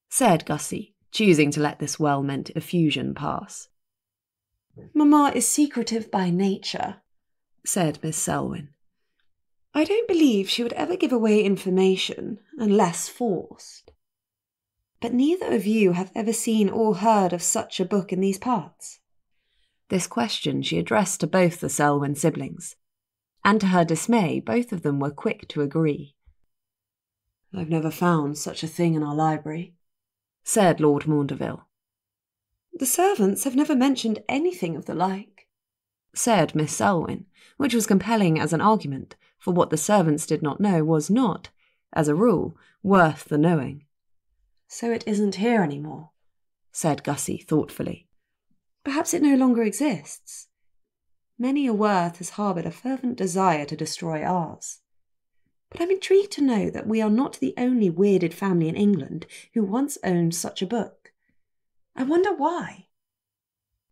B: Said Gussie, choosing to let this well-meant effusion pass. Mamma is secretive by nature, said Miss Selwyn. I don't believe she would ever give away information unless forced. But neither of you have ever seen or heard of such a book in these parts. This question she addressed to both the Selwyn siblings, and to her dismay both of them were quick to agree. I've never found such a thing in our library, said Lord Maundeville. The servants have never mentioned anything of the like, said Miss Selwyn, which was compelling as an argument, for what the servants did not know was not, as a rule, worth the knowing. So it isn't here any more, said Gussie thoughtfully. Perhaps it no longer exists. Many a Werth has harboured a fervent desire to destroy ours. But I'm intrigued to know that we are not the only weirded family in England who once owned such a book. I wonder why.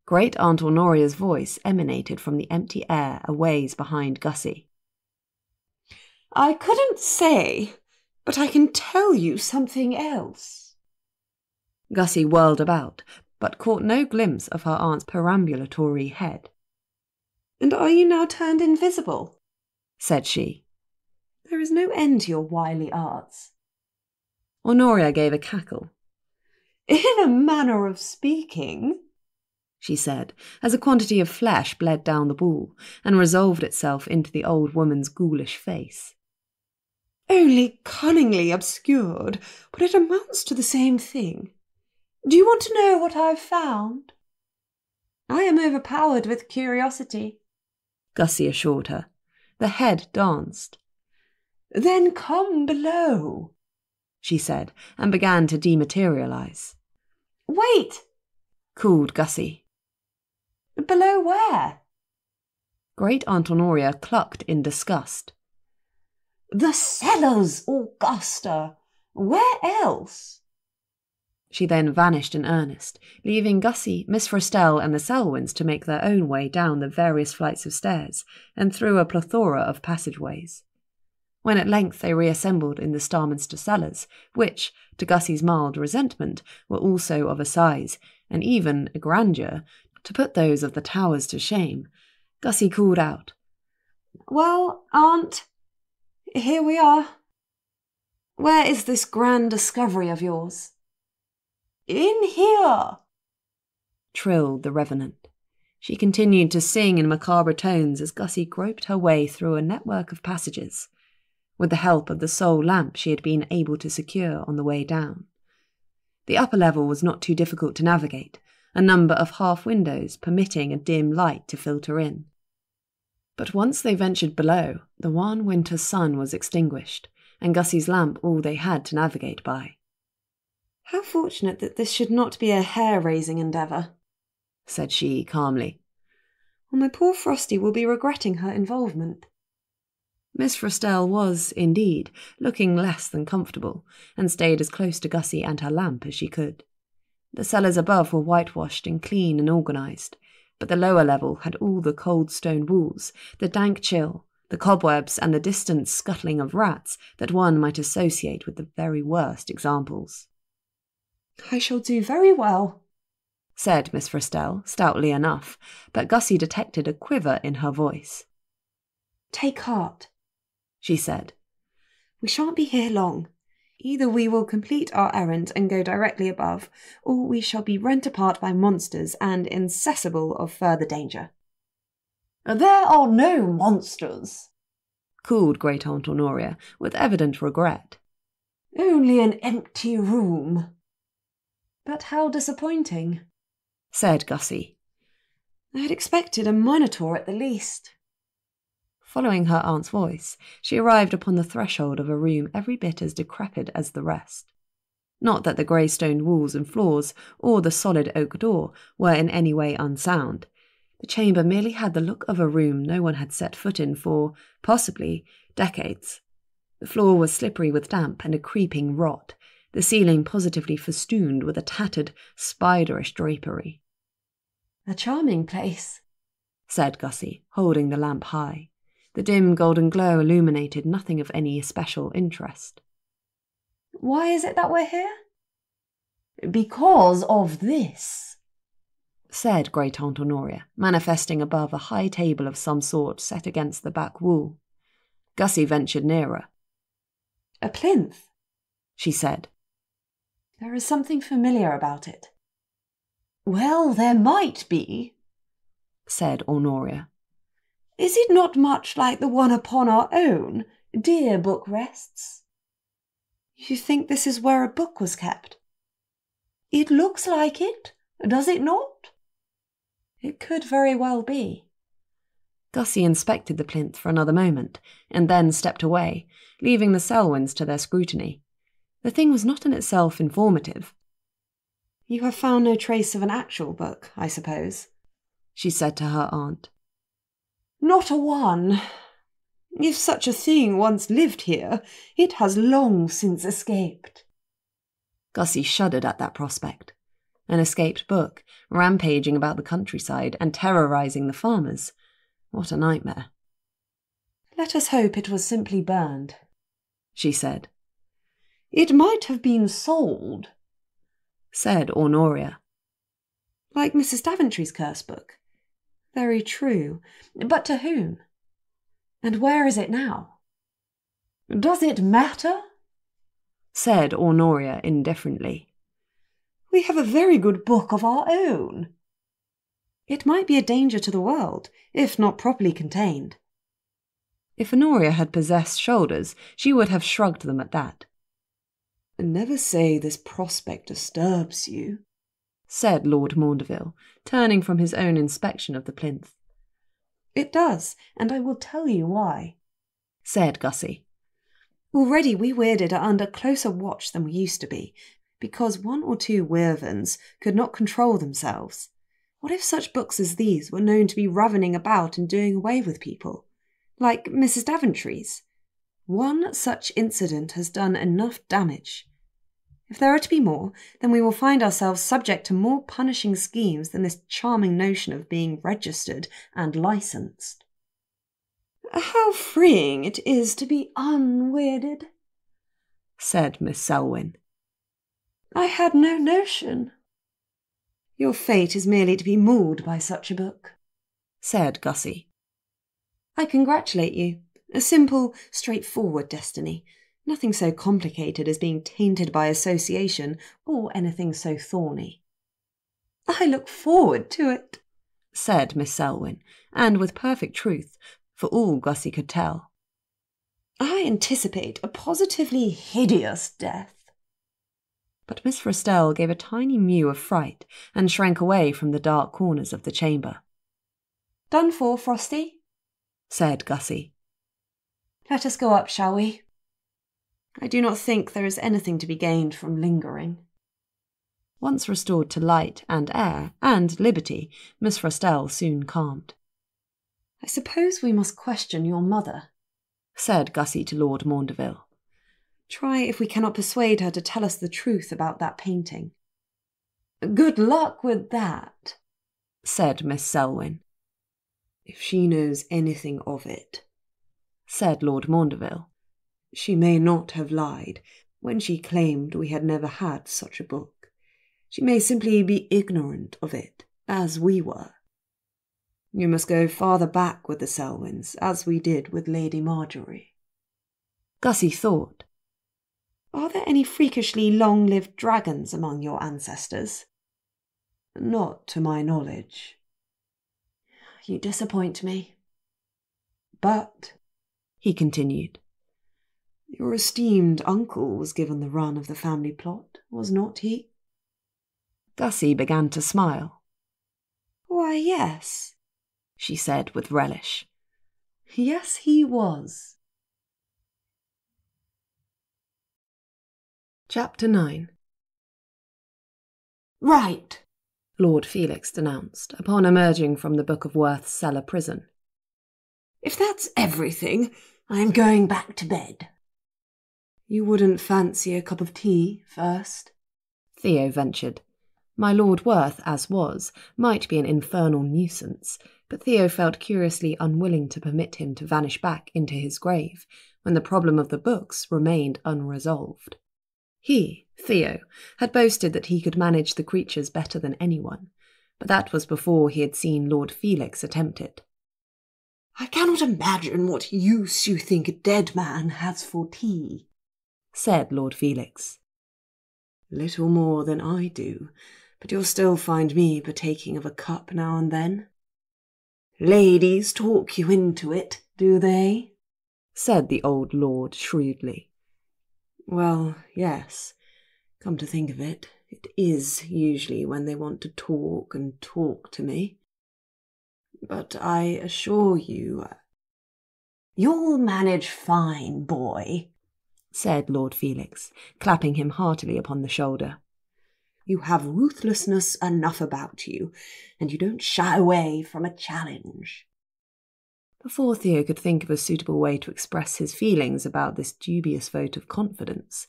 B: Great Aunt Honoria's voice emanated from the empty air a ways behind Gussie. I couldn't say, but I can tell you something else. Gussie whirled about, but caught no glimpse of her aunt's perambulatory head. And are you now turned invisible? Said she. There is no end to your wily arts. Honoria gave a cackle. In a manner of speaking, she said, as a quantity of flesh bled down the ball and resolved itself into the old woman's ghoulish face. Only cunningly obscured, but it amounts to the same thing. Do you want to know what I've found? I am overpowered with curiosity, Gussie assured her. The head danced. Then come below, she said, and began to dematerialise. Wait, called Gussie. Below where? Great Aunt Honoria clucked in disgust.
C: The cellars, Augusta! Where else?
A: She then vanished in earnest, leaving Gussie, Miss Frostell and the Selwyns to make their own way down the various flights of stairs and through a plethora of passageways. When at length they reassembled in the Starminster cellars, which, to Gussie's mild resentment, were also of a size, and even a grandeur, to put those of the towers to shame, Gussie called out,
B: "Well, Aunt, here we are. Where is this grand discovery of yours?"
C: In here,
A: trilled the Revenant. She continued to sing in macabre tones as Gussie groped her way through a network of passages, with the help of the sole lamp she had been able to secure on the way down. The upper level was not too difficult to navigate, a number of half-windows permitting a dim light to filter in. But once they ventured below, the wan winter sun was extinguished, and Gussie's lamp all they had to navigate by.
B: "How fortunate that this should not be a hair-raising endeavour,"
A: said she calmly.
B: "Or my poor Frosty will be regretting her involvement."
A: Miss Frostell was, indeed, looking less than comfortable, and stayed as close to Gussie and her lamp as she could. The cellars above were whitewashed and clean and organised, but the lower level had all the cold stone walls, the dank chill, the cobwebs and the distant scuttling of rats that one might associate with the very worst examples.
B: "I shall do very well,"
A: said Miss Frostell, stoutly enough, but Gussie detected a quiver in her voice.
B: "Take heart,"
A: she said.
B: "We shan't be here long. Either we will complete our errand and go directly above, or we shall be rent apart by monsters and incessible of further danger."
C: There are no monsters,
A: called Great Aunt Honoria with evident regret.
C: Only an empty room.
B: "But how disappointing,"
A: said Gussie.
B: "I had expected a minotaur at the least."
A: Following her aunt's voice, she arrived upon the threshold of a room every bit as decrepit as the rest. Not that the grey-stone walls and floors, or the solid oak door, were in any way unsound. The chamber merely had the look of a room no one had set foot in for, possibly, decades. The floor was slippery with damp and a creeping rot, the ceiling positively festooned with a tattered, spiderish drapery.
B: "A charming place,"
A: said Gussie, holding the lamp high. The dim golden glow illuminated nothing of any especial interest.
B: "Why is it that we're here?"
C: Because of this,
A: said Great Aunt Honoria, manifesting above a high table of some sort set against the back wall. Gussie ventured nearer.
B: "A plinth,"
A: she said.
B: "There is something familiar about it."
C: Well, there might be,
A: said Honoria.
C: Is it not much like the one upon our own dear book rests?
B: "You think this is where a book was kept?"
C: It looks like it, does it not?
B: "It could very well be."
A: Gussie inspected the plinth for another moment, and then stepped away, leaving the Selwyns to their scrutiny. The thing was not in itself informative.
B: "You have found no trace of an actual book, I suppose?"
A: she said to her aunt.
C: Not a one. If such a thing once lived here, it has long since escaped.
A: Gussie shuddered at that prospect. An escaped book, rampaging about the countryside and terrorising the farmers. What a nightmare.
B: "Let us hope it was simply burned,"
A: she said.
C: It might have been sold,
A: said Honoria.
B: "Like Mrs. Daventry's curse book. Very true. But to whom? And where is it now?"
C: Does it matter?
A: said Honoria indifferently.
C: We have a very good book of our own.
B: "It might be a danger to the world, if not properly contained."
A: If Honoria had possessed shoulders, she would have shrugged them at that.
C: Never say this prospect disturbs you,
A: said Lord Maundeville, turning from his own inspection of the plinth.
B: "It does, and I will tell you why,"
A: said Gussie.
B: "Already we Wyrded are under closer watch than we used to be, because one or two Werths could not control themselves. What if such books as these were known to be ravening about and doing away with people, like Mrs. Daventry's? One such incident has done enough damage. If there are to be more, then we will find ourselves subject to more punishing schemes than this charming notion of being registered and licensed.
C: How freeing it is to be unweirded, said Miss Selwyn. I had no notion.
B: Your fate is merely to be mauled by such a book,
C: said Gussie.
B: I congratulate you. A simple, straightforward destiny. Nothing so complicated as being tainted by association or anything so thorny.
C: I look forward to it, said Miss Selwyn, and with perfect truth, for all Gussie could tell.
B: I anticipate a positively hideous death.
C: But Miss Frostell gave a tiny mew of fright and shrank away from the dark corners of the chamber.
B: Done for, Frosty,
C: said Gussie.
B: Let us go up, shall we? I do not think there is anything to be gained from lingering.
C: Once restored to light and air and liberty, Miss Frostell soon calmed.
B: I suppose we must question your mother,
C: said Gussie to Lord Maundeville.
B: Try if we cannot persuade her to tell us the truth about that painting.
C: Good luck with that, said Miss Selwyn.
D: If she knows anything of it,
C: said Lord Maundeville,
D: she may not have lied when she claimed we had never had such a book. She may simply be ignorant of it, as we were. You must go farther back with the Selwyns, as we did with Lady Marjorie.
C: Gussie thought.
B: Are there any freakishly long-lived dragons among your ancestors?
D: Not to my knowledge.
B: You disappoint me.
D: But,
C: he continued,
D: your esteemed uncle was given the run of the family plot, was not he?
C: Gussie began to smile.
B: Why, yes,
C: she said with relish.
D: Yes, he was.
C: Chapter 9.
B: Right,
C: Lord Felix denounced, upon emerging from the Book of Werth's cellar prison.
B: If that's everything, I am going back to bed.
D: You wouldn't fancy a cup of tea first?
C: Theo ventured. My Lord Werth, as was, might be an infernal nuisance, but Theo felt curiously unwilling to permit him to vanish back into his grave when the problem of the books remained unresolved. He, Theo, had boasted that he could manage the creatures better than anyone, but that was before he had seen Lord Felix attempt it.
B: I cannot imagine what use you think a dead man has for tea,
C: said Lord Felix.
D: Little more than I do, but you'll still find me partaking of a cup now and then.
B: Ladies talk you into it, do they?
C: Said the old lord shrewdly.
D: Well, yes. Come to think of it, it is usually when they want to talk and talk to me. But I assure you...
B: You'll manage fine, boy,
C: said Lord Felix, clapping him heartily upon the shoulder.
B: You have ruthlessness enough about you, and you don't shy away from a challenge.
C: Before Theo could think of a suitable way to express his feelings about this dubious vote of confidence,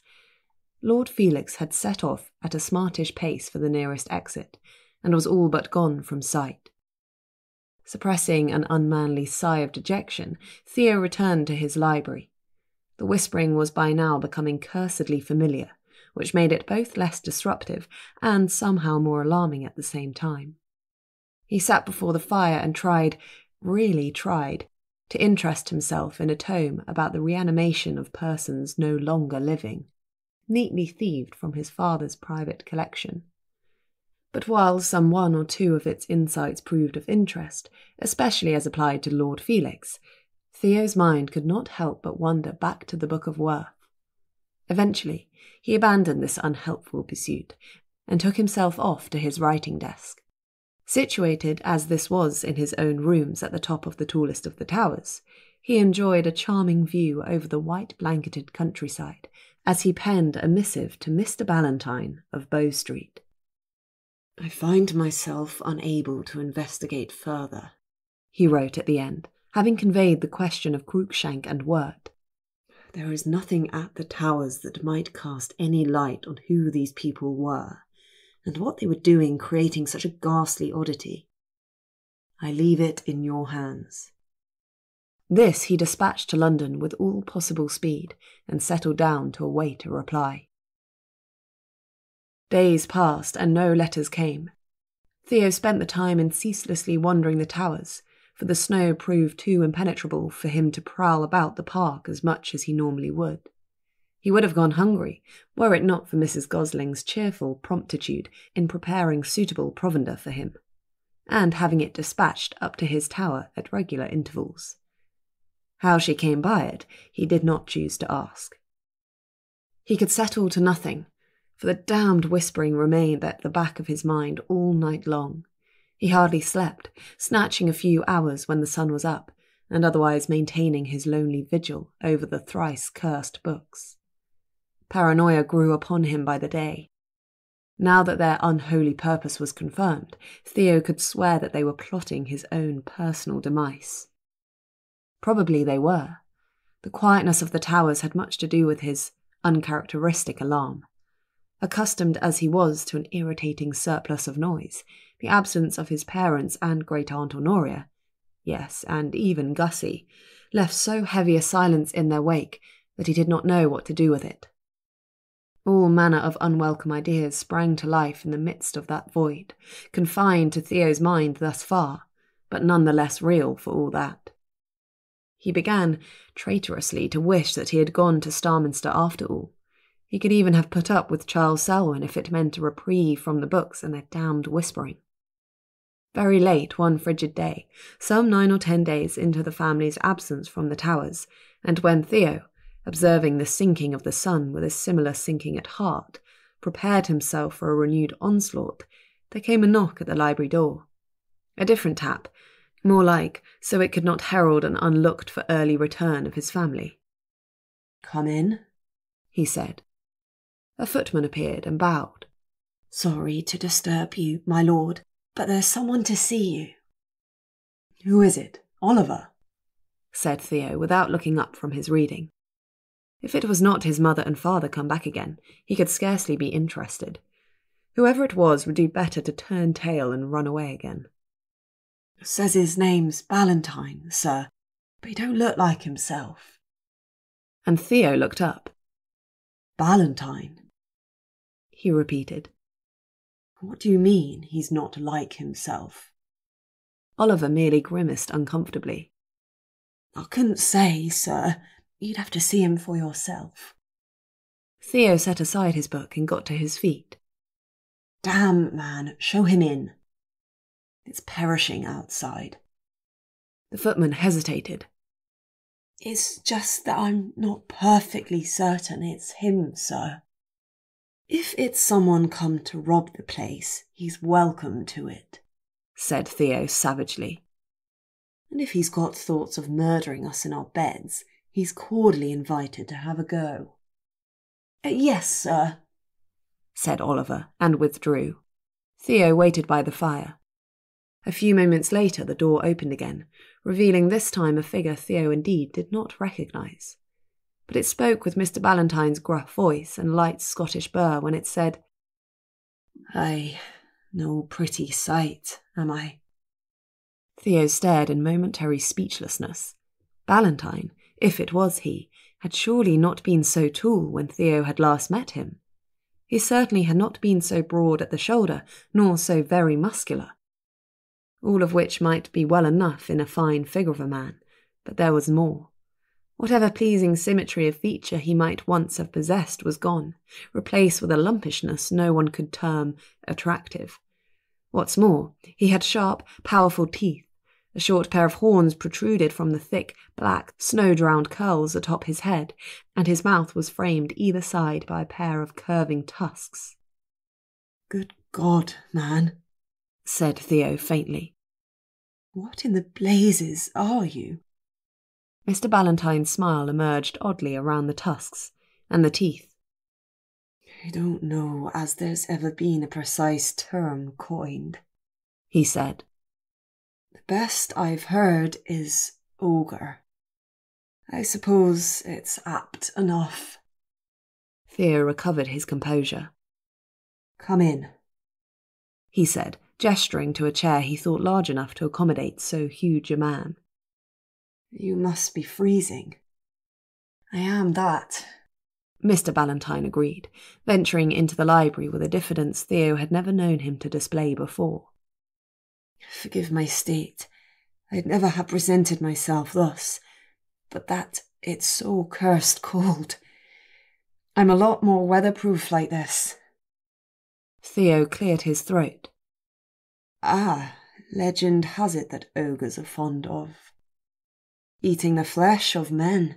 C: Lord Felix had set off at a smartish pace for the nearest exit, and was all but gone from sight. Suppressing an unmanly sigh of dejection, Theo returned to his library. The whispering was by now becoming cursedly familiar, which made it both less disruptive and somehow more alarming at the same time. He sat before the fire and really tried, to interest himself in a tome about the reanimation of persons no longer living, neatly thieved from his father's private collection. But while some one or two of its insights proved of interest, especially as applied to Lord Felix, Theo's mind could not help but wander back to the Book of Werth. Eventually, he abandoned this unhelpful pursuit and took himself off to his writing desk. Situated as this was in his own rooms at the top of the tallest of the towers, he enjoyed a charming view over the white-blanketed countryside as he penned a missive to Mr. Ballantyne of Bow Street.
D: I find myself unable to investigate further,
C: he wrote at the end, having conveyed the question of Cruikshank and Wirt. There is nothing at the towers that might cast any light on who these people were, and what they were doing creating such a ghastly oddity. I leave it in your hands."
A: This he dispatched to London with all possible speed, and settled down to await a reply. Days passed, and no letters came. Theo spent the time in ceaselessly wandering the towers, for the snow proved too impenetrable for him to prowl about the park as much as he normally would. He would have gone hungry, were it not for Mrs. Gosling's cheerful promptitude in preparing suitable provender for him, and having it dispatched up to his tower at regular intervals. How she came by it, he did not choose to ask. He could settle to nothing, for the damned whispering remained at the back of his mind all night long. He hardly slept, snatching a few hours when the sun was up, and otherwise maintaining his lonely vigil over the thrice-cursed books. Paranoia grew upon him by the day. Now that their unholy purpose was confirmed, Theo could swear that they were plotting his own personal demise. Probably they were. The quietness of the towers had much to do with his uncharacteristic alarm. Accustomed as he was to an irritating surplus of noise, the absence of his parents and great-aunt Honoria, yes, and even Gussie, left so heavy a silence in their wake that he did not know what to do with it. All manner of unwelcome ideas sprang to life in the midst of that void, confined to Theo's mind thus far, but none the less real for all that. He began, traitorously, to wish that he had gone to Starminster after all. He could even have put up with Charles Selwyn if it meant a reprieve from the books and their damned whispering. Very late one frigid day, some 9 or 10 days into the family's absence from the towers, and when Theo, observing the sinking of the sun with a similar sinking at heart, prepared himself for a renewed onslaught, there came a knock at the library door. A different tap, more like so it could not herald an unlooked-for early return of his family.
C: "Come in," he said.
A: A footman appeared and bowed.
C: "Sorry to disturb you, my lord, but there's someone to see you." "Who is it? Oliver?"
A: said Theo without looking up from his reading. If it was not his mother and father come back again, he could scarcely be interested. Whoever it was would do better to turn tail and run away again.
C: "Says his name's Ballantyne, sir, but he don't look like himself."
A: And Theo looked up.
C: "Ballantyne?"
A: he repeated.
C: "What do you mean, he's not like himself?"
A: Oliver merely grimaced uncomfortably.
C: "I couldn't say, sir. You'd have to see him for yourself."
A: Theo set aside his book and got to his feet.
C: "Damn, man, show him in. It's perishing outside."
A: The footman hesitated.
C: "It's just that I'm not perfectly certain it's him, sir. If it's someone come to rob the place, he's welcome to it,"
A: said Theo savagely.
C: "And if he's got thoughts of murdering us in our beds, he's cordially invited to have a go." "Yes, sir,"
A: said Oliver, and withdrew. Theo waited by the fire. A few moments later the door opened again, revealing this time a figure Theo indeed did not recognise. But it spoke with Mr. Ballantyne's gruff voice and light Scottish burr when it said,
C: "Aye, no pretty sight, am I?"
A: Theo stared in momentary speechlessness. Ballantyne, if it was he, had surely not been so tall when Theo had last met him. He certainly had not been so broad at the shoulder, nor so very muscular. All of which might be well enough in a fine figure of a man, but there was more. Whatever pleasing symmetry of feature he might once have possessed was gone, replaced with a lumpishness no one could term attractive. What's more, he had sharp, powerful teeth. A short pair of horns protruded from the thick, black, snow-drowned curls atop his head, and his mouth was framed either side by a pair of curving tusks.
C: "Good God, man,"
A: said Theo faintly.
C: "What in the blazes are you?"
A: Mr. Ballantyne's smile emerged oddly around the tusks and the teeth.
C: "I don't know as there's ever been a precise term coined," he said. "The best I've heard is ogre."
D: I suppose it's apt enough.
A: Theo recovered his composure.
D: Come in,
A: he said, gesturing to a chair he thought large enough to accommodate so huge a man.
D: You must be freezing. I am that,
A: Mr. Ballantyne agreed, venturing into the library with a diffidence Theo had never known him to display before.
D: Forgive my state. I'd never have presented myself thus, but that it's so cursed cold. I'm a lot more weatherproof like this.
A: Theo cleared his throat.
D: Ah, legend has it that ogres are fond of eating the flesh of men,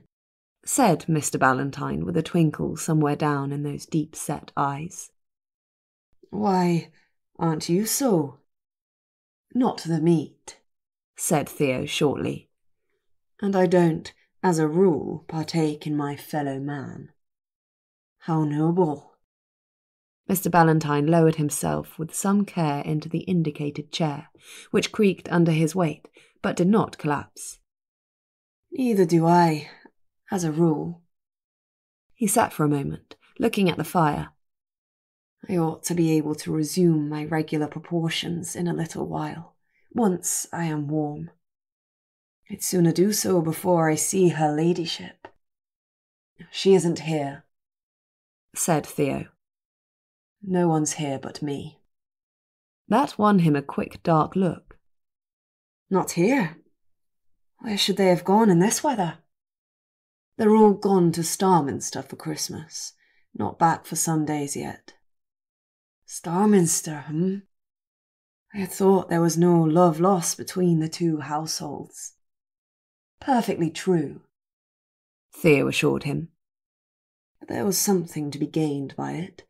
A: said Mr. Ballantyne with a twinkle somewhere down in those deep-set eyes.
D: Why, aren't you so? Not the meat,
A: said Theo shortly.
D: And I don't, as a rule, partake in my fellow man. How noble.
A: Mr. Ballantyne lowered himself with some care into the indicated chair, which creaked under his weight, but did not collapse.
D: Neither do I, as a rule.
A: He sat for a moment, looking at the fire.
D: I ought to be able to resume my regular proportions in a little while, once I am warm. I'd sooner do so before I see her ladyship. She isn't here,
A: said Theo.
D: No one's here but me.
A: That won him a quick, dark look.
D: Not here? Where should they have gone in this weather? They're all gone to Starminster for Christmas, not back for some days yet. Starminster, I had thought there was no love lost between the two households. Perfectly true,
A: Theo assured him.
D: But there was something to be gained by it.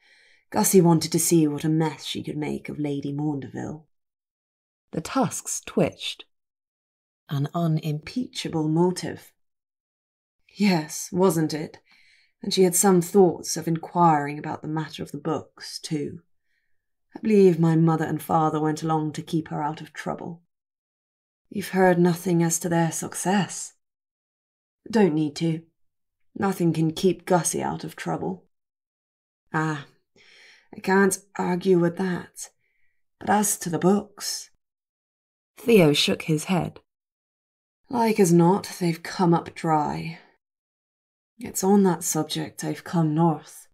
D: Gussie wanted to see what a mess she could make of Lady Maundeville.
A: The tusks twitched.
D: An unimpeachable motive. Yes, wasn't it? And she had some thoughts of inquiring about the matter of the books, too. I believe my mother and father went along to keep her out of trouble. You've heard nothing as to their success? Don't need to. Nothing can keep Gussie out of trouble. Ah, I can't argue with that. But as to the books...
A: Theo shook his head.
D: Like as not, they've come up dry. It's on that subject I've come north,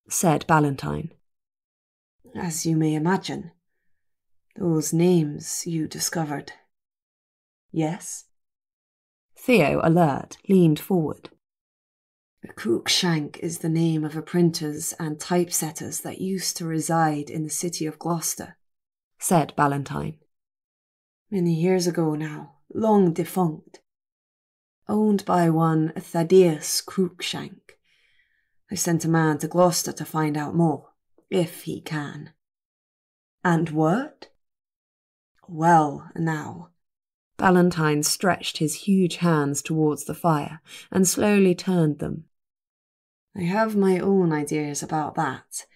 A: said Ballantyne.
D: As you may imagine, those names you discovered. Yes?
A: Theo, alert, leaned forward.
D: Cruikshank is the name of a printers and typesetters that used to reside in the city of Gloucester,
A: said Ballantyne.
D: Many years ago now, long defunct. Owned by one Thaddeus Cruikshank. I sent a man to Gloucester to find out more, if he can. And what? Well, now.
A: Ballantyne stretched his huge hands towards the fire and slowly turned them.
D: I have my own ideas about that,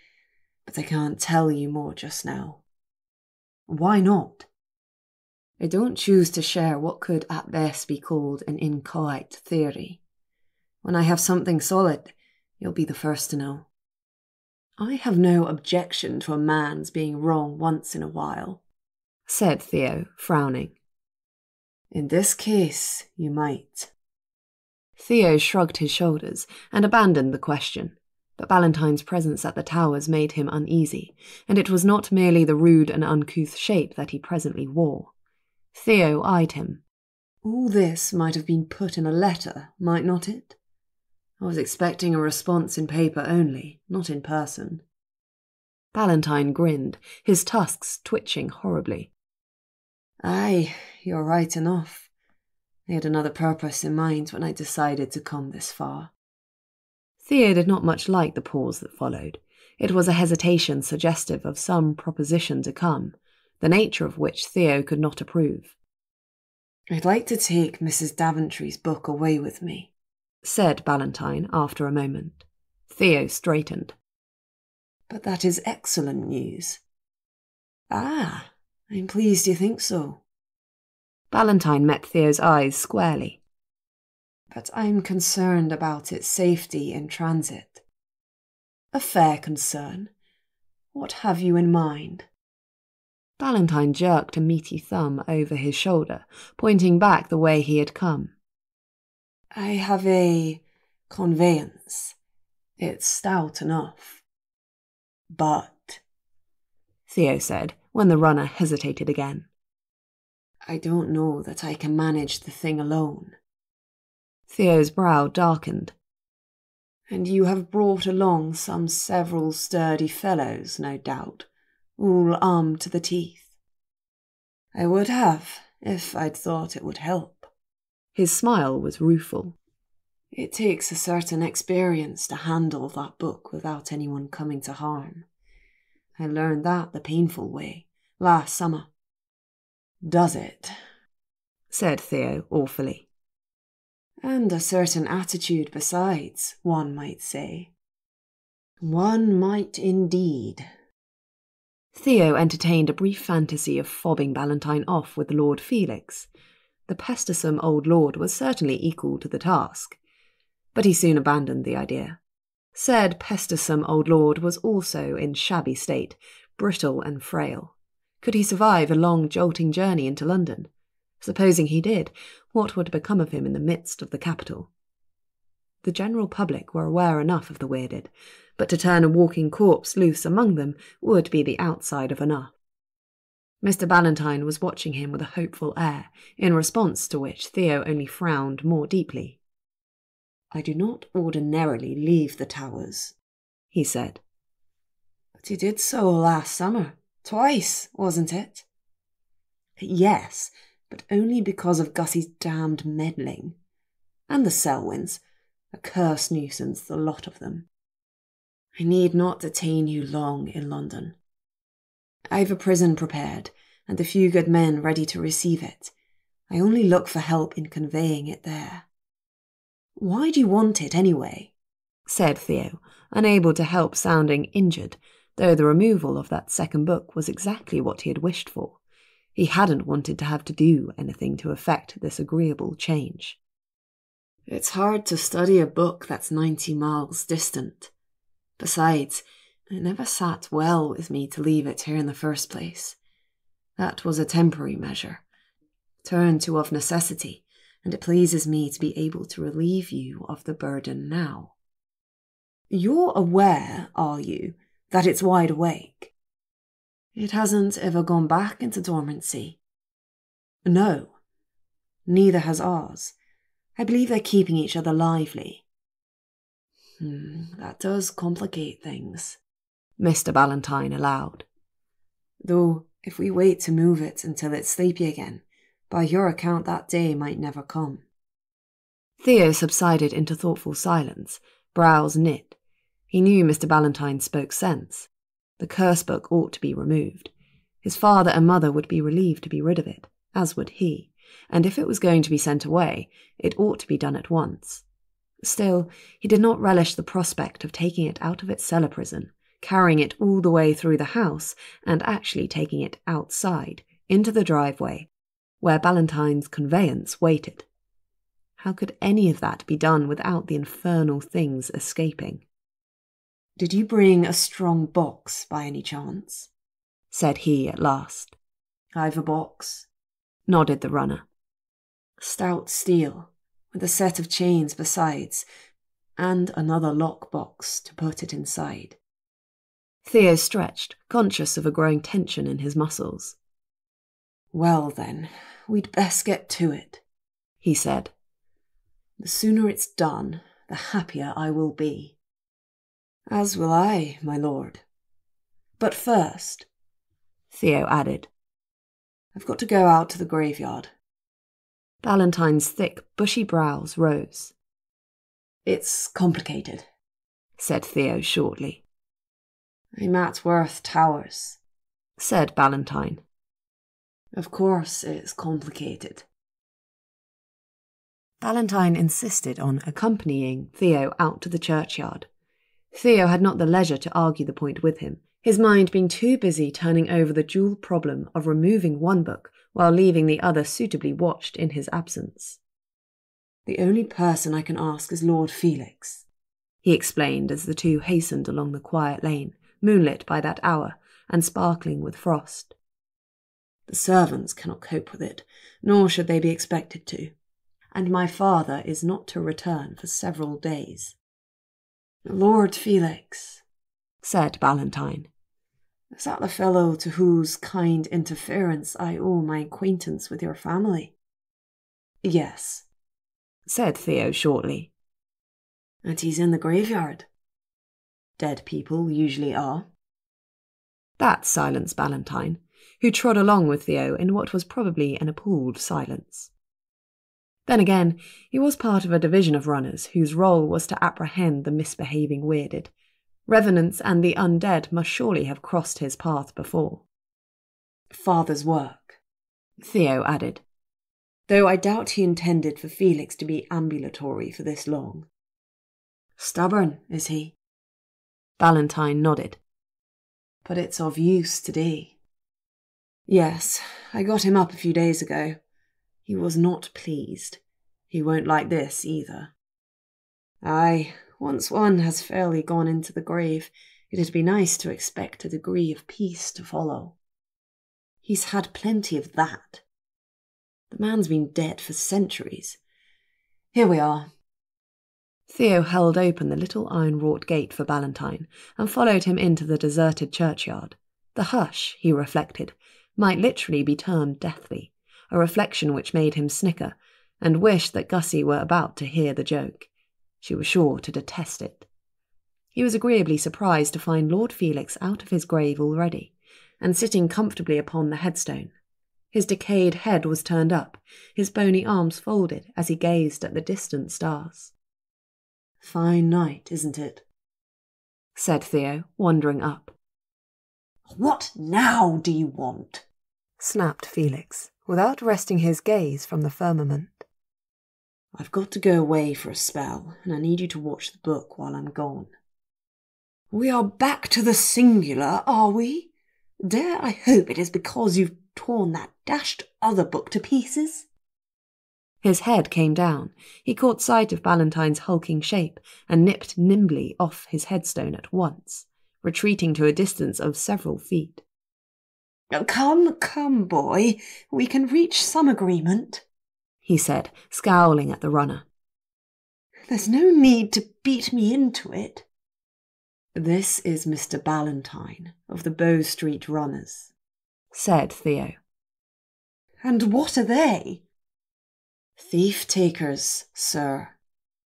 D: but I can't tell you more just now. Why not? I don't choose to share what could at best be called an inchoate theory. When I have something solid, you'll be the first to know. I have no objection to a man's being wrong once in a while,
A: said Theo, frowning.
D: In this case, you might.
A: Theo shrugged his shoulders and abandoned the question, but Ballantyne's presence at the towers made him uneasy, and it was not merely the rude and uncouth shape that he presently wore. Theo eyed him.
D: All this might have been put in a letter, might not it? I was expecting a response in paper only, not in person.
A: Ballantyne grinned, his tusks twitching horribly.
D: Aye, you're right enough. I had another purpose in mind when I decided to come this far.
A: Theo did not much like the pause that followed. It was a hesitation suggestive of some proposition to come, the nature of which Theo could not approve.
D: I'd like to take Mrs. Daventry's book away with me,
A: said Ballantyne after a moment. Theo straightened.
D: But that is excellent news. Ah, I'm pleased you think so.
A: Ballantyne met Theo's eyes squarely.
D: but I'm concerned about its safety in transit. A fair concern. What have you in mind?
A: Valentine jerked a meaty thumb over his shoulder, pointing back the way he had come.
D: I have a conveyance. It's stout enough. But,
A: Theo said, when the runner hesitated again,
D: I don't know that I can manage the thing alone.
A: Theo's brow darkened.
D: And you have brought along several sturdy fellows, no doubt, all armed to the teeth. I would have, if I'd thought it would help.
A: His smile was rueful.
D: It takes a certain experience to handle that book without anyone coming to harm. I learned that the painful way, last summer. Does it?
A: Said Theo awfully.
D: And a certain attitude besides, one might say. One might indeed.
A: Theo entertained a brief fantasy of fobbing Valentine off with Lord Felix. The pestersome old lord was certainly equal to the task. But he soon abandoned the idea. Said pestersome old lord was also in shabby state, brittle and frail. Could he survive a long jolting journey into London? Supposing he did, what would become of him in the midst of the capital? The general public were aware enough of the Wyrded, but to turn a walking corpse loose among them would be the outside of enough. Mr. Ballantyne was watching him with a hopeful air, in response to which Theo only frowned more deeply.
D: I do not ordinarily leave the Towers, he said. But you did so last summer. Twice, wasn't it? Yes, but only because of Gussie's damned meddling. And the Selwyns, a cursed nuisance, the lot of them. I need not detain you long in London. I've a prison prepared, and a few good men ready to receive it. I only look for help in conveying it there. Why do you want it anyway?
A: Said Theo, unable to help sounding injured, though the removal of that second book was exactly what he had wished for. He hadn't wanted to have to do anything to effect this agreeable change.
D: It's hard to study a book that's 90 miles distant. Besides, it never sat well with me to leave it here in the first place. That was a temporary measure, turned to of necessity, and it pleases me to be able to relieve you of the burden now. You're aware, are you, that it's wide awake? It hasn't ever gone back into dormancy. No, neither has ours. I believe they're keeping each other lively. That does complicate things,
A: Mr. Ballantyne allowed.
D: Though, if we wait to move it until it's sleepy again, by your account that day might never come.
A: Theo subsided into thoughtful silence, brows knit. He knew Mr. Ballantyne spoke sense. The curse book ought to be removed. His father and mother would be relieved to be rid of it, as would he, and if it was going to be sent away, it ought to be done at once. Still, he did not relish the prospect of taking it out of its cellar prison, carrying it all the way through the house, and actually taking it outside, into the driveway, where Ballantyne's conveyance waited. How could any of that be done without the infernal things escaping?
D: Did you bring a strong box by any chance?
A: Said he at last.
D: I've a box,
A: nodded the runner.
D: Stout steel, with a set of chains besides, and another lock box to put it inside.
A: Theo stretched, conscious of a growing tension in his muscles.
D: Well then, we'd best get to it,
A: he said.
D: The sooner it's done, the happier I will be. As will I, my lord. But first,
A: Theo added,
D: I've got to go out to the graveyard.
A: Ballantyne's thick, bushy brows rose.
D: It's complicated,
A: said Theo shortly.
D: I'm at Werth Towers,
A: said Ballantyne.
D: Of course it's complicated.
A: Ballantyne insisted on accompanying Theo out to the churchyard. Theo had not the leisure to argue the point with him, his mind being too busy turning over the dual problem of removing one book while leaving the other suitably watched in his absence.
D: The only person I can ask is Lord Felix, he explained as the two hastened along the quiet lane, moonlit by that hour and sparkling with frost. The servants cannot cope with it, nor should they be expected to, and my father is not to return for several days. Lord Felix, said Ballantyne, is that the fellow to whose kind interference I owe my acquaintance with your family? Yes, said Theo shortly. And he's in the graveyard. Dead people usually are. That silenced Ballantyne, who trod along with Theo in what was probably an appalled silence. Then again, he was part of a division of runners whose role was to apprehend the misbehaving Wyrded. Revenants and the undead must surely have crossed his path before. Father's work, Theo added, though I doubt he intended for Felix to be ambulatory for this long. Stubborn, is he? Ballantyne nodded. But it's of use today. Yes, I got him up a few days ago. He was not pleased. He won't like this either. Aye, once one has fairly gone into the grave, it'd be nice to expect a degree of peace to follow. He's had plenty of that. The man's been dead for centuries. Here we are. Theo held open the little iron-wrought gate for Ballantyne and followed him into the deserted churchyard. The hush, he reflected, might literally be termed deathly, a reflection which made him snicker and wish that Gussie were about to hear the joke. She was sure to detest it. He was agreeably surprised to find Lord Felix out of his grave already, and sitting comfortably upon the headstone. His decayed head was turned up, his bony arms folded as he gazed at the distant stars. Fine night, isn't it? Said Theo, wandering up. What now do you want? Snapped Felix, without resting his gaze from the firmament. I've got to go away for a spell, and I need you to watch the book while I'm gone. We are back to the singular, are we? Dare I hope it is because you've torn that dashed other book to pieces? His head came down. He caught sight of Ballantyne's hulking shape and nipped nimbly off his headstone at once, retreating to a distance of several feet. Come, boy, we can reach some agreement, he said, scowling at the runner. There's no need to beat me into it. This is Mr. Ballantyne of the Bow Street Runners, said Theo. And what are they? Thief-takers, sir,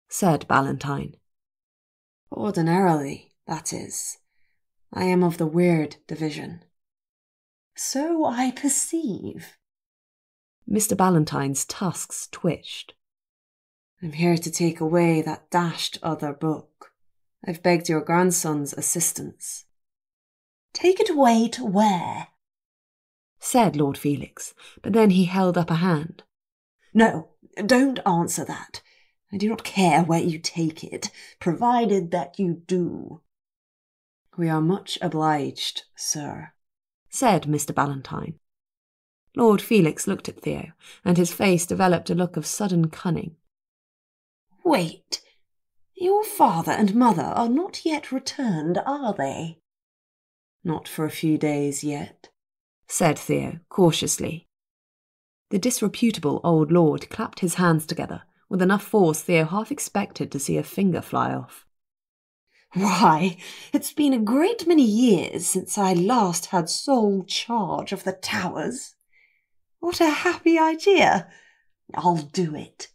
D: said Ballantyne. Ordinarily, that is. I am of the Wyrde division. So I perceive. Mr. Ballantyne's tusks twitched. I'm here to take away that dashed other book. I've begged your grandson's assistance. Take it away to where? Said Lord Felix, but then he held up a hand. No, don't answer that. I do not care where you take it, provided that you do. We are much obliged, sir, said Mr. Ballantyne. Lord Felix looked at Theo, and his face developed a look of sudden cunning. Wait, your father and mother are not yet returned, are they? Not for a few days yet, said Theo, cautiously. The disreputable old lord clapped his hands together, with enough force Theo half expected to see a finger fly off. Why, it's been a great many years since I last had sole charge of the towers. What a happy idea! I'll do it.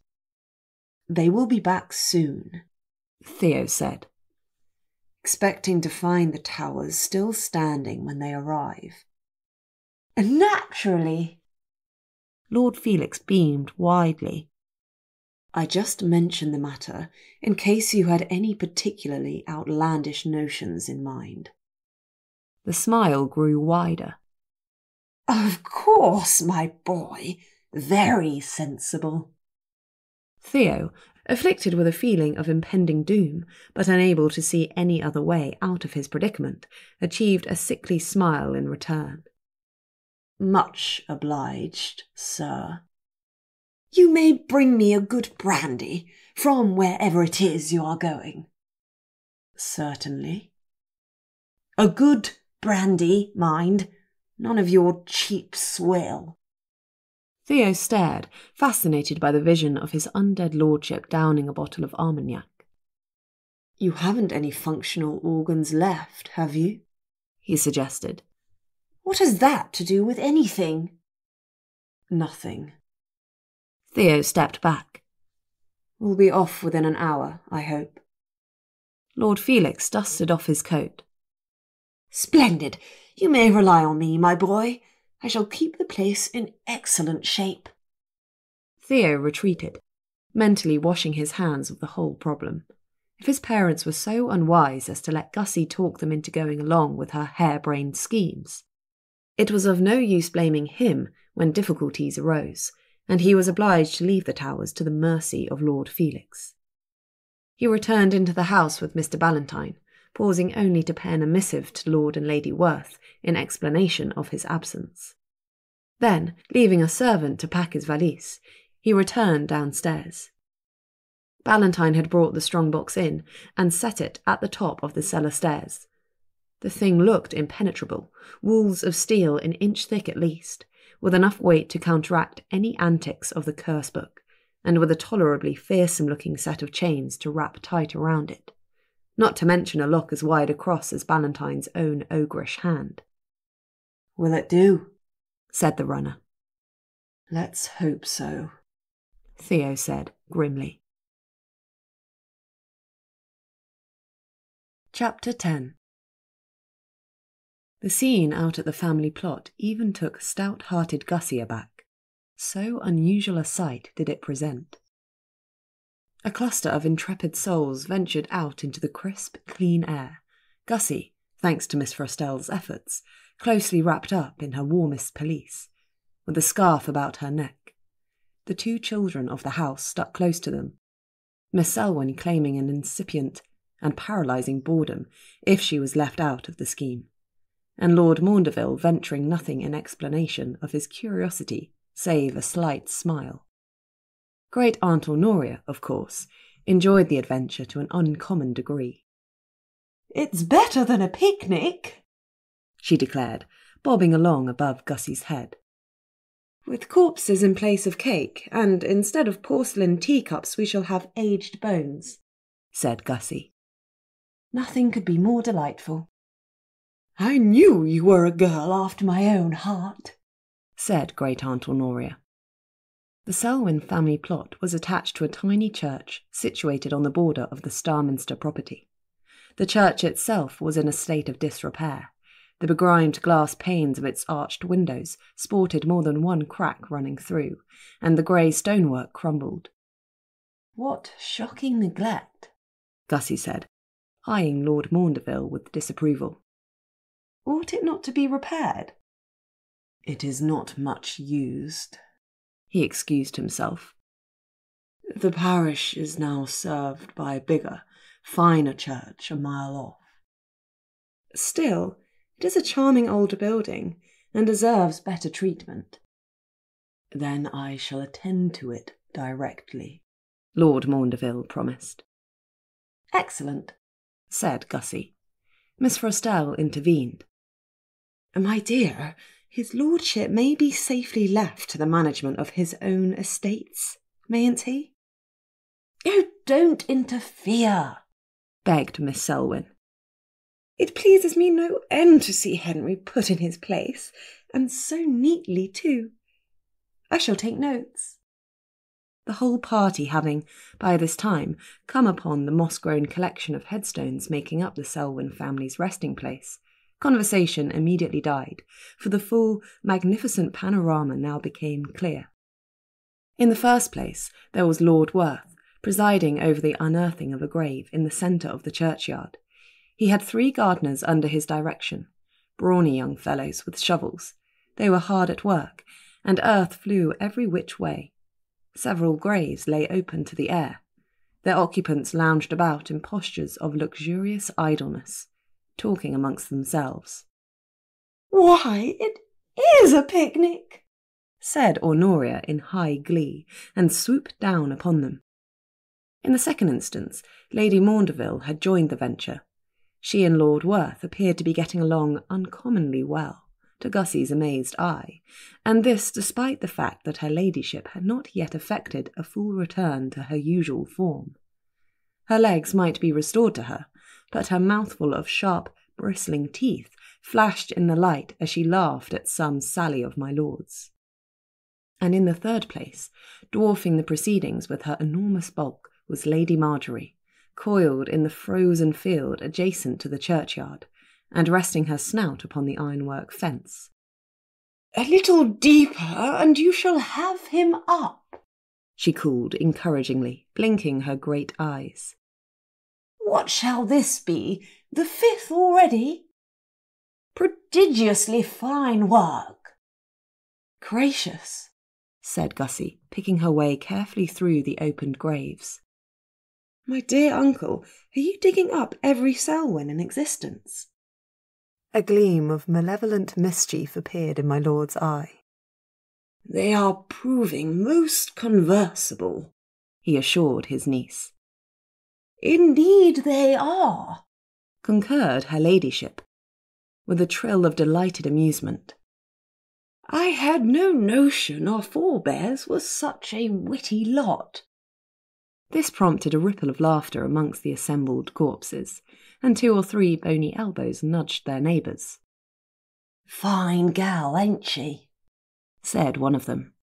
D: They will be back soon, Theo said, expecting to find the towers still standing when they arrive. Naturally. Lord Felix beamed widely. I just mentioned the matter in case you had any particularly outlandish notions in mind. The smile grew wider. Of course, my boy. Very sensible. Theo, afflicted with a feeling of impending doom, but unable to see any other way out of his predicament, achieved a sickly smile in return. Much obliged, sir.
C: You may bring me a good brandy from wherever it is you are going. Certainly. A good brandy, mind. None of your cheap swill.
A: Theo stared, fascinated by the vision of his undead lordship downing a bottle of Armagnac.
C: You haven't any functional organs left, have you? He suggested. What has that to do with anything? Nothing.
A: Theo stepped back.
C: We'll be off within an hour, I hope.
A: Lord Felix dusted off his coat.
C: Splendid. You may rely on me, my boy. I shall keep the place in excellent shape.
A: Theo retreated, mentally washing his hands of the whole problem. If his parents were so unwise as to let Gussie talk them into going along with her harebrained schemes, it was of no use blaming him when difficulties arose, and he was obliged to leave the Towers to the mercy of Lord Felix. He returned into the house with Mr. Ballantyne, pausing only to pen a missive to Lord and Lady Werth in explanation of his absence. Then, leaving a servant to pack his valise, he returned downstairs. Ballantyne had brought the strong-box in and set it at the top of the cellar stairs. The thing looked impenetrable, walls of steel an inch thick at least, with enough weight to counteract any antics of the curse book, and with a tolerably fearsome-looking set of chains to wrap tight around it, not to mention a lock as wide across as Ballantyne's own ogreish hand.
C: Will it do?
A: Said the runner.
C: Let's hope so,
A: Theo said grimly. Chapter 10. The scene out at the family plot even took stout-hearted Gussie aback. So unusual a sight did it present. A cluster of intrepid souls ventured out into the crisp, clean air, Gussie, thanks to Miss Frostel's efforts, closely wrapped up in her warmest pelisse, with a scarf about her neck. The two children of the house stuck close to them, Miss Selwyn claiming an incipient and paralysing boredom if she was left out of the scheme, and Lord Maundeville venturing nothing in explanation of his curiosity save a slight smile. Great Aunt Honoria, of course, enjoyed the adventure to an uncommon degree.
C: It's better than a picnic,
A: she declared, bobbing along above Gussie's head.
B: With corpses in place of cake, and instead of porcelain teacups we shall have aged bones,
A: said Gussie.
C: Nothing could be more delightful. I knew you were a girl after my own heart,
A: said Great Aunt Honoria. The Selwyn family plot was attached to a tiny church situated on the border of the Starminster property. The church itself was in a state of disrepair. The begrimed glass panes of its arched windows sported more than one crack running through, and the grey stonework crumbled.
C: What shocking neglect,
A: Gussie said, eyeing Lord Maundeville with disapproval.
B: Ought it not to be repaired?
C: It is not much used,
A: he excused himself.
C: The parish is now served by a bigger, finer church a mile off.
B: Still, it is a charming old building, and deserves better treatment.
C: Then I shall attend to it directly,
A: Lord Maundeville promised.
B: Excellent,
A: said Gussie. Miss Frostel intervened.
B: My dear, his lordship may be safely left to the management of his own estates, mayn't he?
C: Oh, don't interfere,
A: begged Miss Selwyn.
B: It pleases me no end to see Henry put in his place, and so neatly too. I shall take notes.
A: The whole party having, by this time, come upon the moss-grown collection of headstones making up the Selwyn family's resting place, conversation immediately died, for the full, magnificent panorama now became clear. In the first place, there was Lord Werth, presiding over the unearthing of a grave in the centre of the churchyard. He had 3 gardeners under his direction, brawny young fellows with shovels. They were hard at work, and earth flew every which way. Several graves lay open to the air. Their occupants lounged about in postures of luxurious idleness, talking amongst themselves.
B: Why, it is a picnic,
A: said Honoria in high glee, and swooped down upon them. In the second instance, Lady Maundeville had joined the venture. She and Lord Werth appeared to be getting along uncommonly well, to Gussie's amazed eye, and this despite the fact that her ladyship had not yet effected a full return to her usual form. Her legs might be restored to her, but her mouthful of sharp, bristling teeth flashed in the light as she laughed at some sally of my lord's. And in the third place, dwarfing the proceedings with her enormous bulk, was Lady Marjorie, coiled in the frozen field adjacent to the churchyard, and resting her snout upon the ironwork fence.
C: "A little deeper, and you shall have him up," she called encouragingly, blinking her great eyes. "What shall this be? The fifth already? Prodigiously fine work." "Gracious," said Gussie, picking her way carefully through the opened graves.
B: "My dear uncle, are you digging up every Selwyn in existence?"
A: A gleam of malevolent mischief appeared in my lord's eye.
C: "They are proving most conversable," he assured his niece. "Indeed they are," concurred her ladyship, with a trill of delighted amusement. "I had no notion our forebears were such a witty lot." This prompted a ripple of laughter amongst the assembled corpses, and 2 or 3 bony elbows nudged their neighbours. "Fine gal, ain't she?" said one of them.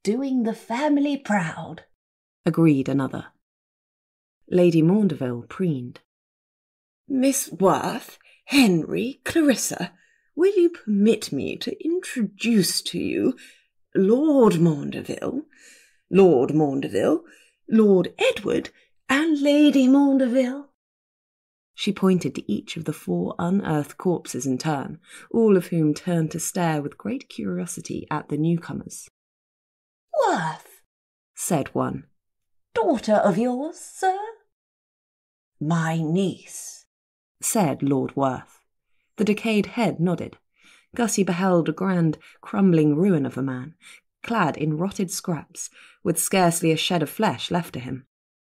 C: "Doing the family proud," agreed another. Lady Maundeville preened. "Miss Werth, Henry, Clarissa, will you permit me to introduce to you Lord Maundeville, Lord Edward, and Lady Maundeville?" She pointed to each of the 4 unearthed corpses in turn, all of whom turned to stare with great curiosity at the newcomers. "Werth," said one. "Daughter of yours, sir?" "My niece," said Lord Werth. The decayed head nodded. Gussie beheld a grand, crumbling ruin of a man, clad in rotted scraps, with scarcely a shed of flesh left to him.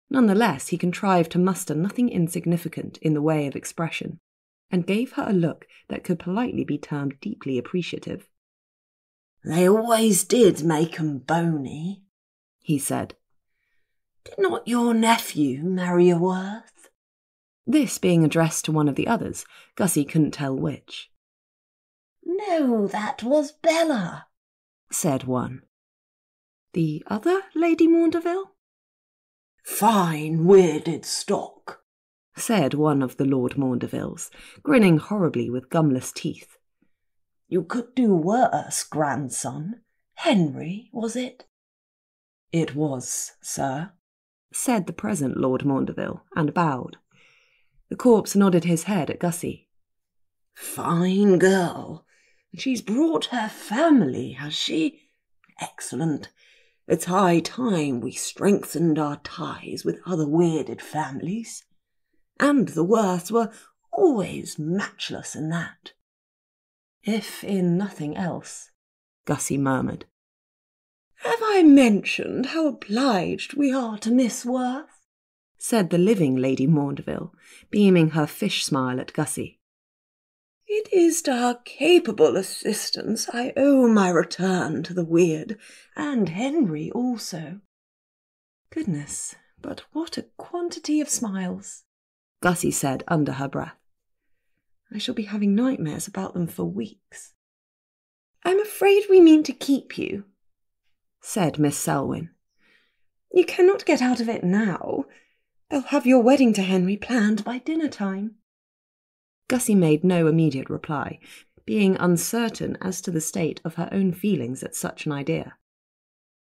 C: None the less, he contrived to muster nothing insignificant in the way of expression, and gave her a look that could politely be termed deeply appreciative. "They always did make 'em bony," he said. "Did not your nephew marry a Werth?" This being addressed to one of the others, Gussie couldn't tell which. "No, that was Bella," said one. "The other Lady Maundeville?" "Fine weirded stock," said one of the Lord Maundevilles, grinning horribly with gumless teeth. "You could do worse, grandson. Henry, was it?" "It was, sir," said the present Lord Maundeville, and bowed. The corpse nodded his head at Gussie. "Fine girl. She's brought her family, has she? Excellent. It's high time we strengthened our ties with other weirded families. And the Werths were always matchless in that." "If in nothing else," Gussie murmured. "Have I mentioned how obliged we are to Miss Werth?" said the living Lady Maundeville, beaming her fish smile at Gussie. "It is to her capable assistance I owe my return to the weird, and Henry also." "Goodness, but what a quantity of smiles," Gussie said under her breath. "I shall be having nightmares about them for weeks." "I'm afraid we mean to keep you," said Miss Selwyn. "You cannot get out of it now. They'll have your wedding to Henry planned by dinner time." Gussie made no immediate reply, being uncertain as to the state of her own feelings at such an idea.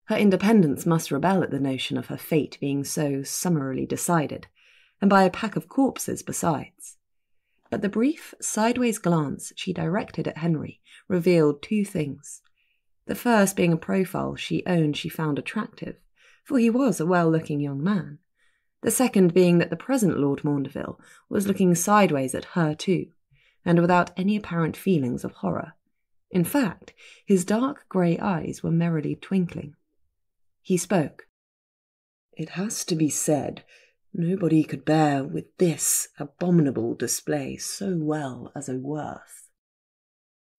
C: Her independence must rebel at the notion of her fate being so summarily decided, and by a pack of corpses besides. But the brief, sideways glance she directed at Henry revealed 2 things. The first being a profile she owned she found attractive, for he was a well-looking young man. The second being that the present Lord Maundeville was looking sideways at her too, and without any apparent feelings of horror.
A: In fact, his dark grey eyes were merrily twinkling. He spoke.
D: "It has to be said, nobody could bear with this abominable display so well as a Werth."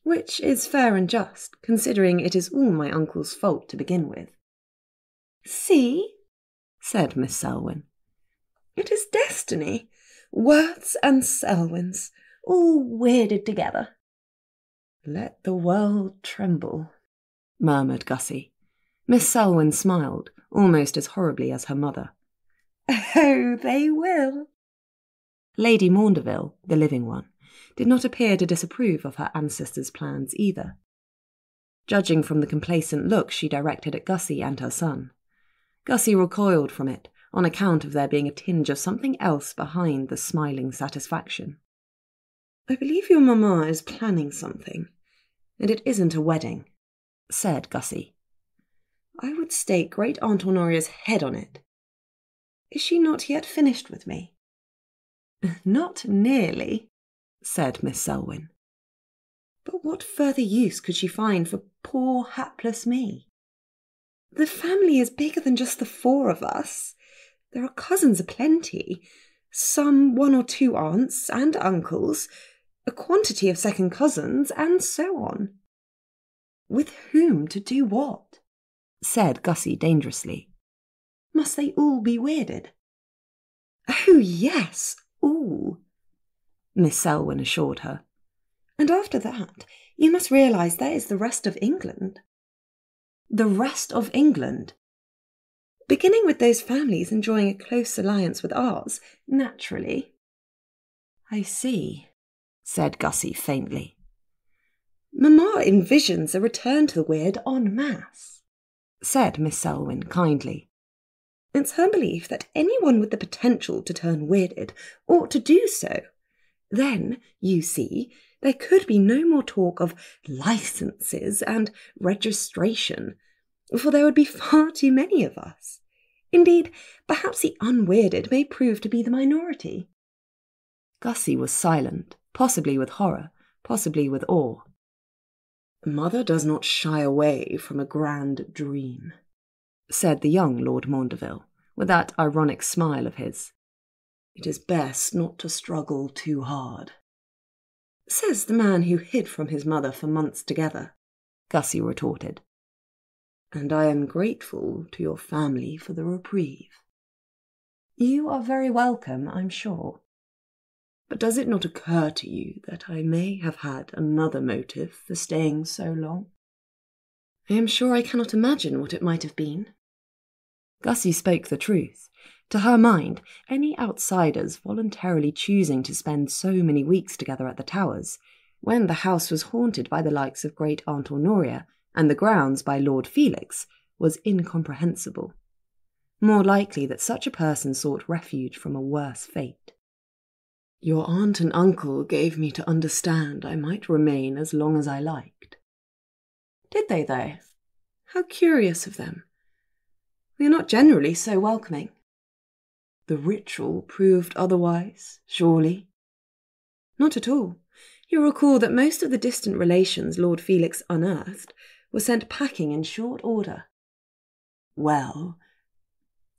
A: "Which is fair and just, considering it is all my uncle's fault to begin with."
B: "See," said Miss Selwyn, "it is destiny. Werths and Selwyns, all weirded together."
A: "Let the world tremble," murmured Gussie. Miss Selwyn smiled, almost as horribly as her mother.
B: "Oh, they will."
A: Lady Maundeville, the living one, did not appear to disapprove of her ancestors' plans either, judging from the complacent look she directed at Gussie and her son. Gussie recoiled from it, on account of there being a tinge of something else behind the smiling satisfaction.
D: "I believe your mamma is planning something, and it isn't a wedding,"
A: said Gussie.
D: "I would stake Great Aunt Honoria's head on it. Is she not yet finished with me?"
B: "Not nearly,"
A: said Miss Selwyn.
D: "But what further use could she find for poor hapless me?"
B: "The family is bigger than just the four of us. There are cousins aplenty, some 1 or 2 aunts and uncles, a quantity of second cousins, and so on."
A: "With whom to do what?" said Gussie dangerously.
B: "Must they all be weirded?" "Oh, yes, all," Miss Selwyn assured her. "And after that, you must realise there is the rest of England."
A: "The rest of England?"
B: "Beginning with those families enjoying a close alliance with ours, naturally."
A: "I see," said Gussie faintly.
B: "Mamma envisions a return to the weird en masse,"
A: said Miss Selwyn kindly.
B: "It's her belief that anyone with the potential to turn weirded ought to do so. Then, you see, there could be no more talk of licenses and registration, for there would be far too many of us. Indeed, perhaps the unweirded may prove to be the minority."
A: Gussie was silent, possibly with horror, possibly with awe.
D: "Mother does not shy away from a grand dream,"
A: said the young Lord Maundeville, with that ironic smile of his.
D: "It is best not to struggle too hard."
B: "Says the man who hid from his mother for months together,"
A: Gussie retorted.
D: "And I am grateful to your family for the reprieve."
A: "You are very welcome, I'm sure."
D: "But does it not occur to you that I may have had another motive for staying so long?"
A: "I am sure I cannot imagine what it might have been." Gussie spoke the truth. To her mind, any outsiders voluntarily choosing to spend so many weeks together at the Towers, when the house was haunted by the likes of Great Aunt Honoria and the grounds by Lord Felix, was incomprehensible. More likely that such a person sought refuge from a worse fate.
D: "Your aunt and uncle gave me to understand I might remain as long as I liked."
B: "Did they, though? How curious of them. We are not generally so welcoming."
D: "The ritual proved otherwise, surely?"
B: "Not at all. You'll recall that most of the distant relations Lord Felix unearthed were sent packing in short order."
D: "Well?"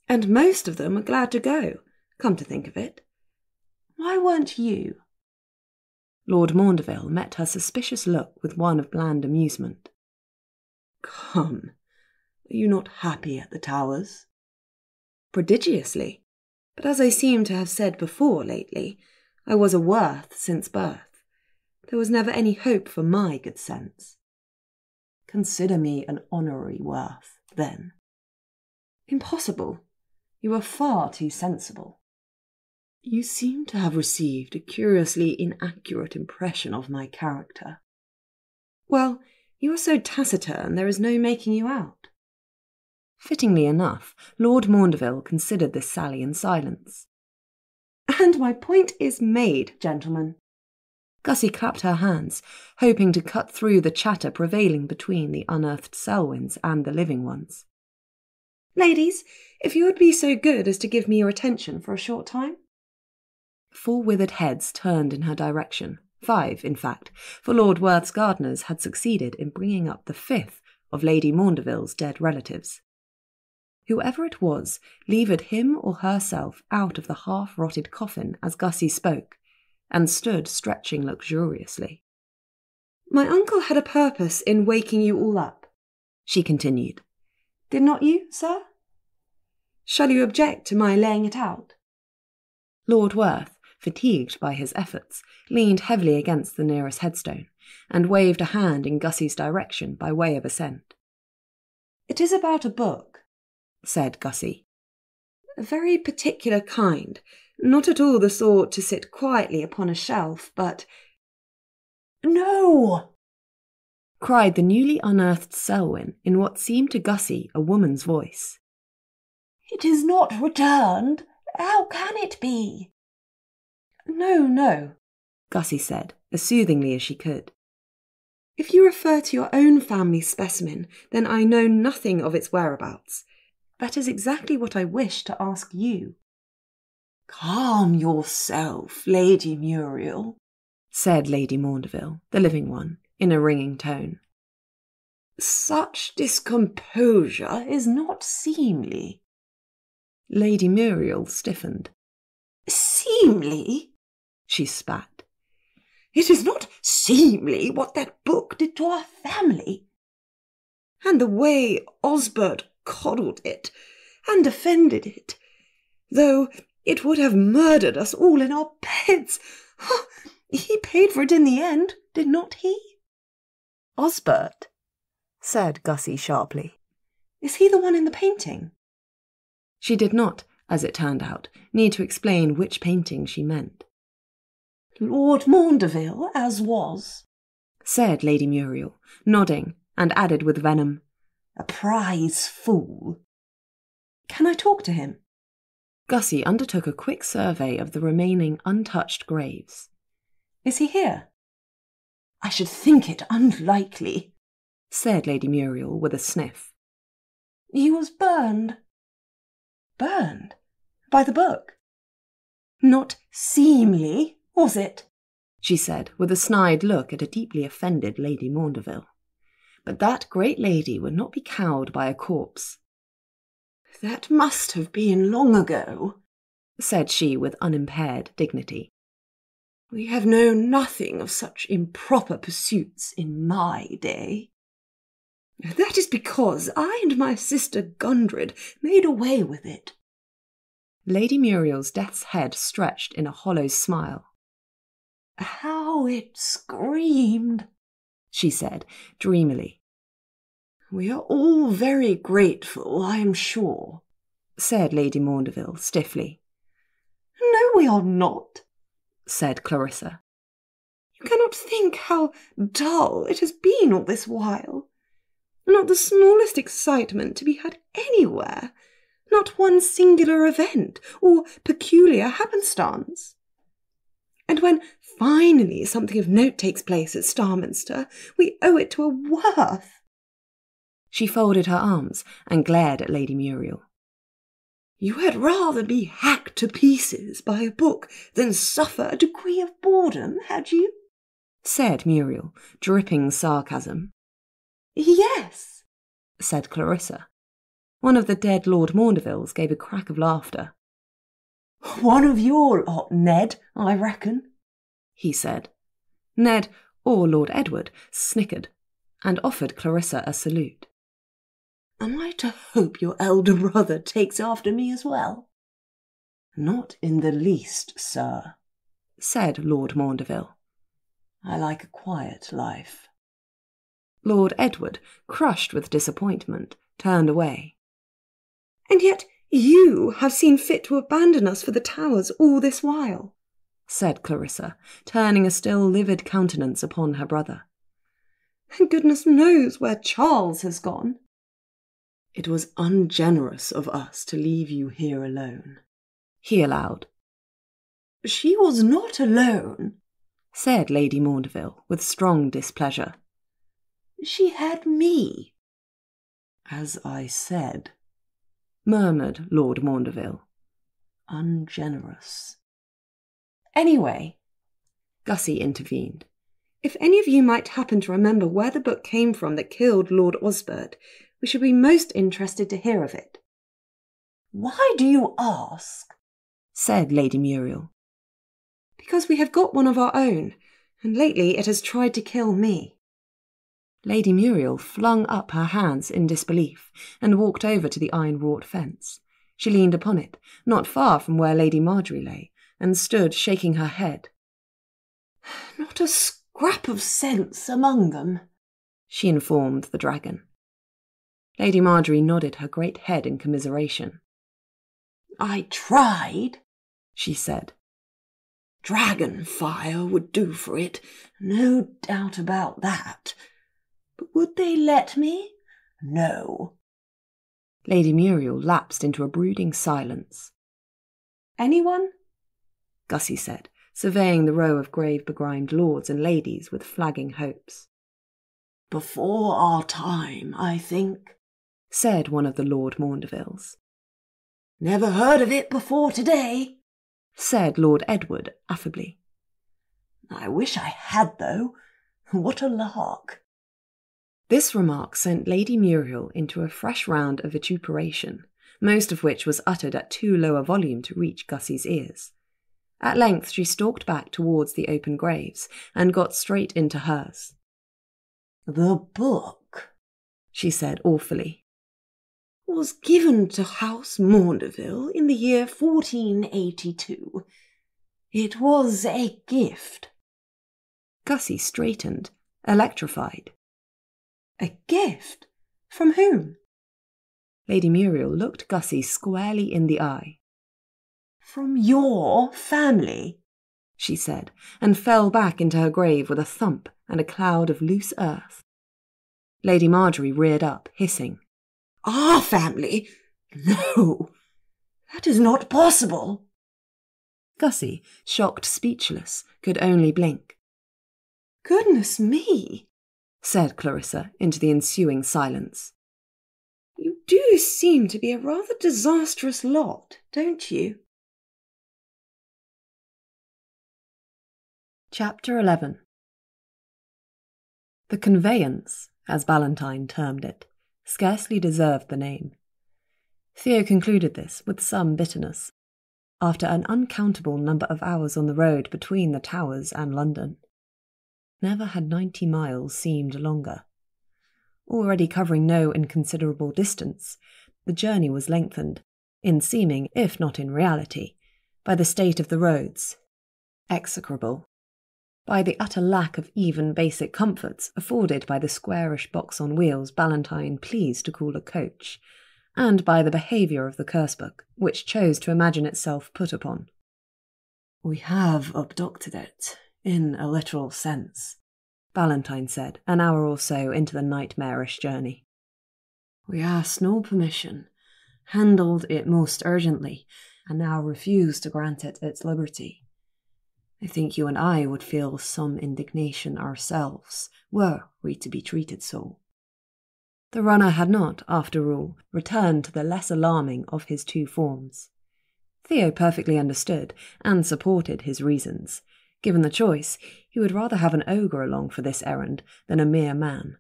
B: "And most of them were glad to go, come to think of it. Why weren't you?"
A: Lord Maundeville met her suspicious look with one of bland amusement.
D: "Come, are you not happy at the Towers?"
B: "Prodigiously. But as I seem to have said before lately, I was a Werth since birth. There was never any hope for my good sense."
D: "Consider me an honorary Werth, then."
B: "Impossible. You are far too sensible."
D: "You seem to have received a curiously inaccurate impression of my character."
B: "Well, you are so taciturn there is no making you out."
A: Fittingly enough, Lord Maundeville considered this sally in silence.
B: "And my point is made, gentlemen."
A: Gussie clapped her hands, hoping to cut through the chatter prevailing between the unearthed Selwyns and the living ones.
B: "Ladies, if you would be so good as to give me your attention for a short time."
A: 4 withered heads turned in her direction, 5, in fact, for Lord Werth's gardeners had succeeded in bringing up the 5th of Lady Maundeville's dead relatives. Whoever it was levered him or herself out of the half-rotted coffin as Gussie spoke, and stood stretching luxuriously.
B: "My uncle had a purpose in waking you all up," she continued. "Did not you, sir? Shall you object to my laying it out?"
A: Lord Werth, fatigued by his efforts, leaned heavily against the nearest headstone, and waved a hand in Gussie's direction by way of assent.
B: "It is about a book,"
A: said Gussie.
B: "A very particular kind, not at all the sort to sit quietly upon a shelf, but—"
C: "No!"
A: cried the newly unearthed Selwyn in what seemed to Gussie a woman's voice.
C: "It is not returned. How can it be?"
B: "No, no,"
A: Gussie said, as soothingly as she could.
B: "If you refer to your own family specimen, then I know nothing of its whereabouts. That is exactly what I wish to ask you."
C: "Calm yourself, Lady Muriel,"
A: said Lady Maundeville, the living one, in a ringing tone.
C: "Such discomposure is not seemly."
A: Lady Muriel stiffened.
C: "Seemly?" she spat. "It is not seemly what that book did to our family."
B: "And the way Osbert coddled it and defended it, though it would have murdered us all in our beds. He paid for it in the end, did not he?"
A: "Osbert?" said Gussie sharply.
B: "Is he the one in the painting?"
A: She did not, as it turned out, need to explain which painting she meant.
C: "Lord Maundeville, as was,"
A: said Lady Muriel, nodding, and added with venom,
C: "a prize fool."
B: "Can I talk to him?"
A: Gussie undertook a quick survey of the remaining untouched graves.
B: "Is he here?"
C: "I should think it unlikely,"
A: said Lady Muriel with a sniff.
C: "He was burned."
B: "Burned? By the book?"
C: "Not seemly, was it?"
A: she said, with a snide look at a deeply offended Lady Maundeville. But that great lady would not be cowed by a corpse.
C: "That must have been long ago,"
A: said she with unimpaired dignity.
C: "We have known nothing of such improper pursuits in my day."
B: "That is because I and my sister Gundred made away with it."
A: Lady Muriel's death's head stretched in a hollow smile.
C: "How it screamed," she said dreamily. "We are all very grateful, I am sure,"
A: said Lady Maundeville stiffly.
C: "No, we are not,"
A: said Clarissa.
B: "You cannot think how dull it has been all this while. Not the smallest excitement to be had anywhere. Not one singular event or peculiar happenstance. And when finally something of note takes place at Starminster, we owe it to a Werth."
A: She folded her arms and glared at Lady Muriel.
C: "You had rather be hacked to pieces by a book than suffer a degree of boredom, had you?"
A: said Muriel, dripping sarcasm.
B: "Yes,"
A: said Clarissa. One of the dead Lord Maundevilles gave a crack of laughter.
C: "One of your lot, Ned, I reckon,"
A: he said. Ned, or Lord Edward, snickered, and offered Clarissa a salute.
C: "Am I to hope your elder brother takes after me as well?" "Not in the least, sir," said Lord Maundeville. "I like a quiet life."
A: Lord Edward, crushed with disappointment, turned away.
B: "And yet you have seen fit to abandon us for the Towers all this while,"
A: said Clarissa, turning a still livid countenance upon her brother.
B: "And goodness knows where Charles has gone."
C: "It was ungenerous of us to leave you here alone,"
A: he allowed.
C: "She was not alone,"
A: said Lady Maundeville with strong displeasure.
C: "She had me." "As I said,"
A: murmured Lord Maundeville. "Ungenerous."
B: "Anyway," Gussie intervened. If any of you might happen to remember where the book came from that killed Lord Osbert, we should be most interested to hear of it.
C: Why do you ask? Said Lady Muriel.
B: Because we have got one of our own, and lately it has tried to kill me. Lady Muriel flung up her hands in disbelief and walked over to the iron-wrought fence. She leaned upon it, not far from where Lady Marjorie lay, and stood shaking her head.
C: Not a scrap of sense among them, she informed the dragon.
B: Lady Marjorie nodded her great head in commiseration.
C: I tried, she said. Dragon fire would do for it, no doubt about that. But would they let me? No.
B: Lady Muriel lapsed into a brooding silence. Anyone? Gussie said, surveying the row of grave-begrimed lords and ladies with flagging hopes.
C: Before our time, I think, said one of the Lord Maundevilles. Never heard of it before today, said Lord Edward affably. I wish I had, though. What a lark.
B: This remark sent Lady Muriel into a fresh round of vituperation, most of which was uttered at too low a volume to reach Gussie's ears. At length she stalked back towards the open graves and got straight into hers.
C: The book, she said awfully, was given to House Maundeville in the year 1482. It was a gift.
B: Gussie straightened, electrified.
C: A gift? From whom?
B: Lady Muriel looked Gussie squarely in the eye.
C: From your family, she said, and fell back into her grave with a thump and a cloud of loose earth.
B: Lady Marjorie reared up, hissing.
C: Our family? No, that is not possible.
B: Gussie, shocked speechless, could only blink.
C: Goodness me,
B: said Clarissa into the ensuing silence.
C: You do seem to be a rather disastrous lot, don't you?
B: Chapter 11. The conveyance, as Ballantyne termed it, scarcely deserved the name. Theo concluded this with some bitterness, after an uncountable number of hours on the road between the Towers and London. Never had 90 miles seemed longer. Already covering no inconsiderable distance, the journey was lengthened, in seeming, if not in reality, by the state of the roads, execrable, by the utter lack of even basic comforts afforded by the squarish box on wheels Ballantyne pleased to call a coach, and by the behaviour of the curse-book, which chose to imagine itself put upon.
C: We have abducted it, in a literal sense,
B: Ballantyne said, an hour or so into the nightmarish journey.
C: We asked no permission, handled it most urgently, and now refuse to grant it its liberty. I think you and I would feel some indignation ourselves, were we to be treated so.
B: The runner had not, after all, returned to the less alarming of his two forms. Theo perfectly understood and supported his reasons. Given the choice, he would rather have an ogre along for this errand than a mere man.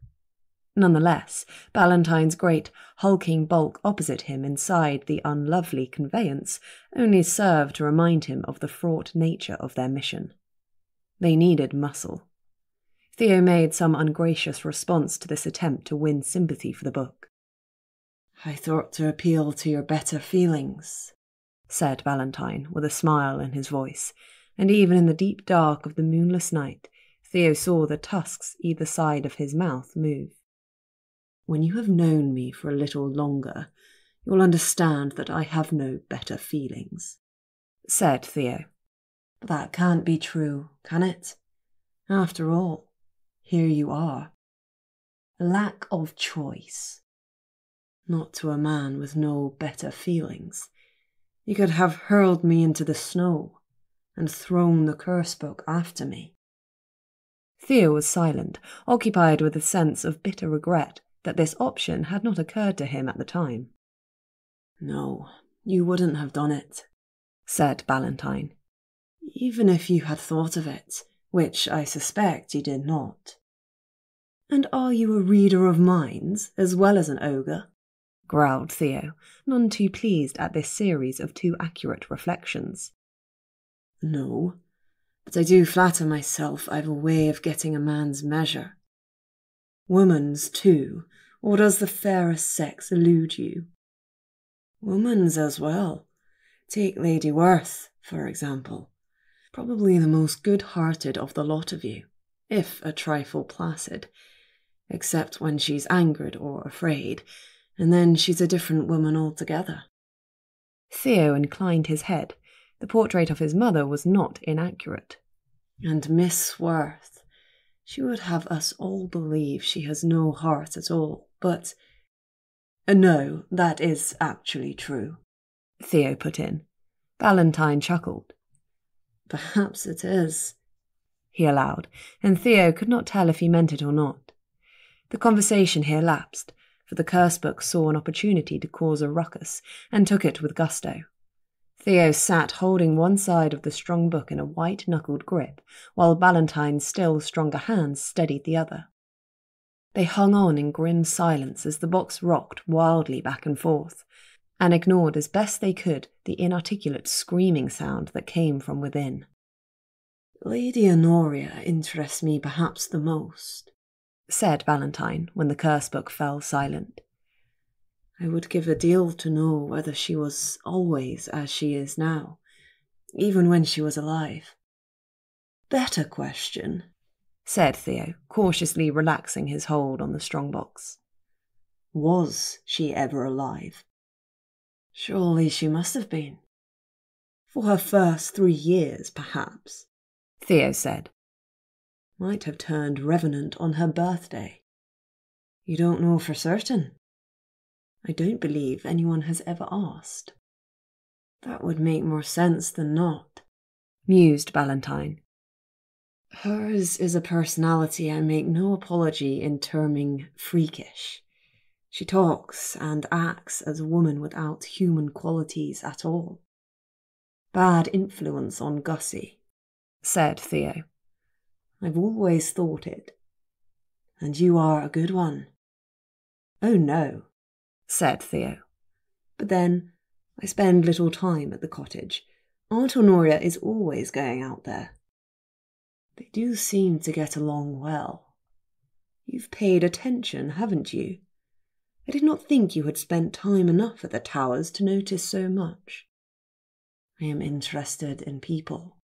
B: Nonetheless, Ballantyne's great, hulking bulk opposite him inside the unlovely conveyance only served to remind him of the fraught nature of their mission. They needed muscle. Theo made some ungracious response to this attempt to win sympathy for the book.
C: I thought to appeal to your better feelings,
B: said Ballantyne, with a smile in his voice, and even in the deep dark of the moonless night, Theo saw the tusks either side of his mouth move.
C: When you have known me for a little longer, you'll understand that I have no better feelings,
B: said Theo.
C: But that can't be true, can it? After all, here you are. A lack of choice. Not to a man with no better feelings. You could have hurled me into the snow and thrown the curse book after me.
B: Theo was silent, occupied with a sense of bitter regret that this option had not occurred to him at the time.
C: No, you wouldn't have done it,
B: said Ballantyne.
C: Even if you had thought of it, which I suspect you did not. And are you a reader of minds as well as an ogre?
A: Growled Theo, none too pleased at this series of too accurate reflections.
C: No, but I do flatter myself I've a way of getting a man's measure. Woman's too, or does the fairest sex elude you? Woman's as well. Take Lady Werth, for example. Probably the most good-hearted of the lot of you, if a trifle placid, except when she's angered or afraid, and then she's a different woman altogether.
A: Theo inclined his head. The portrait of his mother was not inaccurate.
C: And Miss Werth, she would have us all believe she has no heart at all, but— No, that is actually true,
A: Theo put in. Valentine chuckled.
C: Perhaps it is,
A: he allowed, and Theo could not tell if he meant it or not. The conversation here lapsed, for the curse book saw an opportunity to cause a ruckus, and took it with gusto. Theo sat holding one side of the strong book in a white-knuckled grip, while Valentine's still stronger hands steadied the other. They hung on in grim silence as the box rocked wildly back and forth, and ignored as best they could the inarticulate screaming sound that came from within.
C: Lady Honoria interests me perhaps the most,
A: said Valentine when the curse book fell silent.
C: I would give a deal to know whether she was always as she is now, even when she was alive. Better question,
A: said Theo, cautiously relaxing his hold on the strongbox.
C: Was she ever alive? Surely she must have been. For her first 3 years, perhaps,
A: Theo said.
C: Might have turned revenant on her birthday. You don't know for certain? I don't believe anyone has ever asked. That would make more sense than not,
A: mused Valentine.
C: Hers is a personality I make no apology in terming freakish. She talks and acts as a woman without human qualities at all. Bad influence on Gussie,
A: said Theo.
C: I've always thought it. And you are a good one. Oh no,
A: said Theo.
C: But then, I spend little time at the cottage. Aunt Honoria is always going out there. They do seem to get along well. You've paid attention, haven't you? I did not think you had spent time enough at the Towers to notice so much. I am interested in people,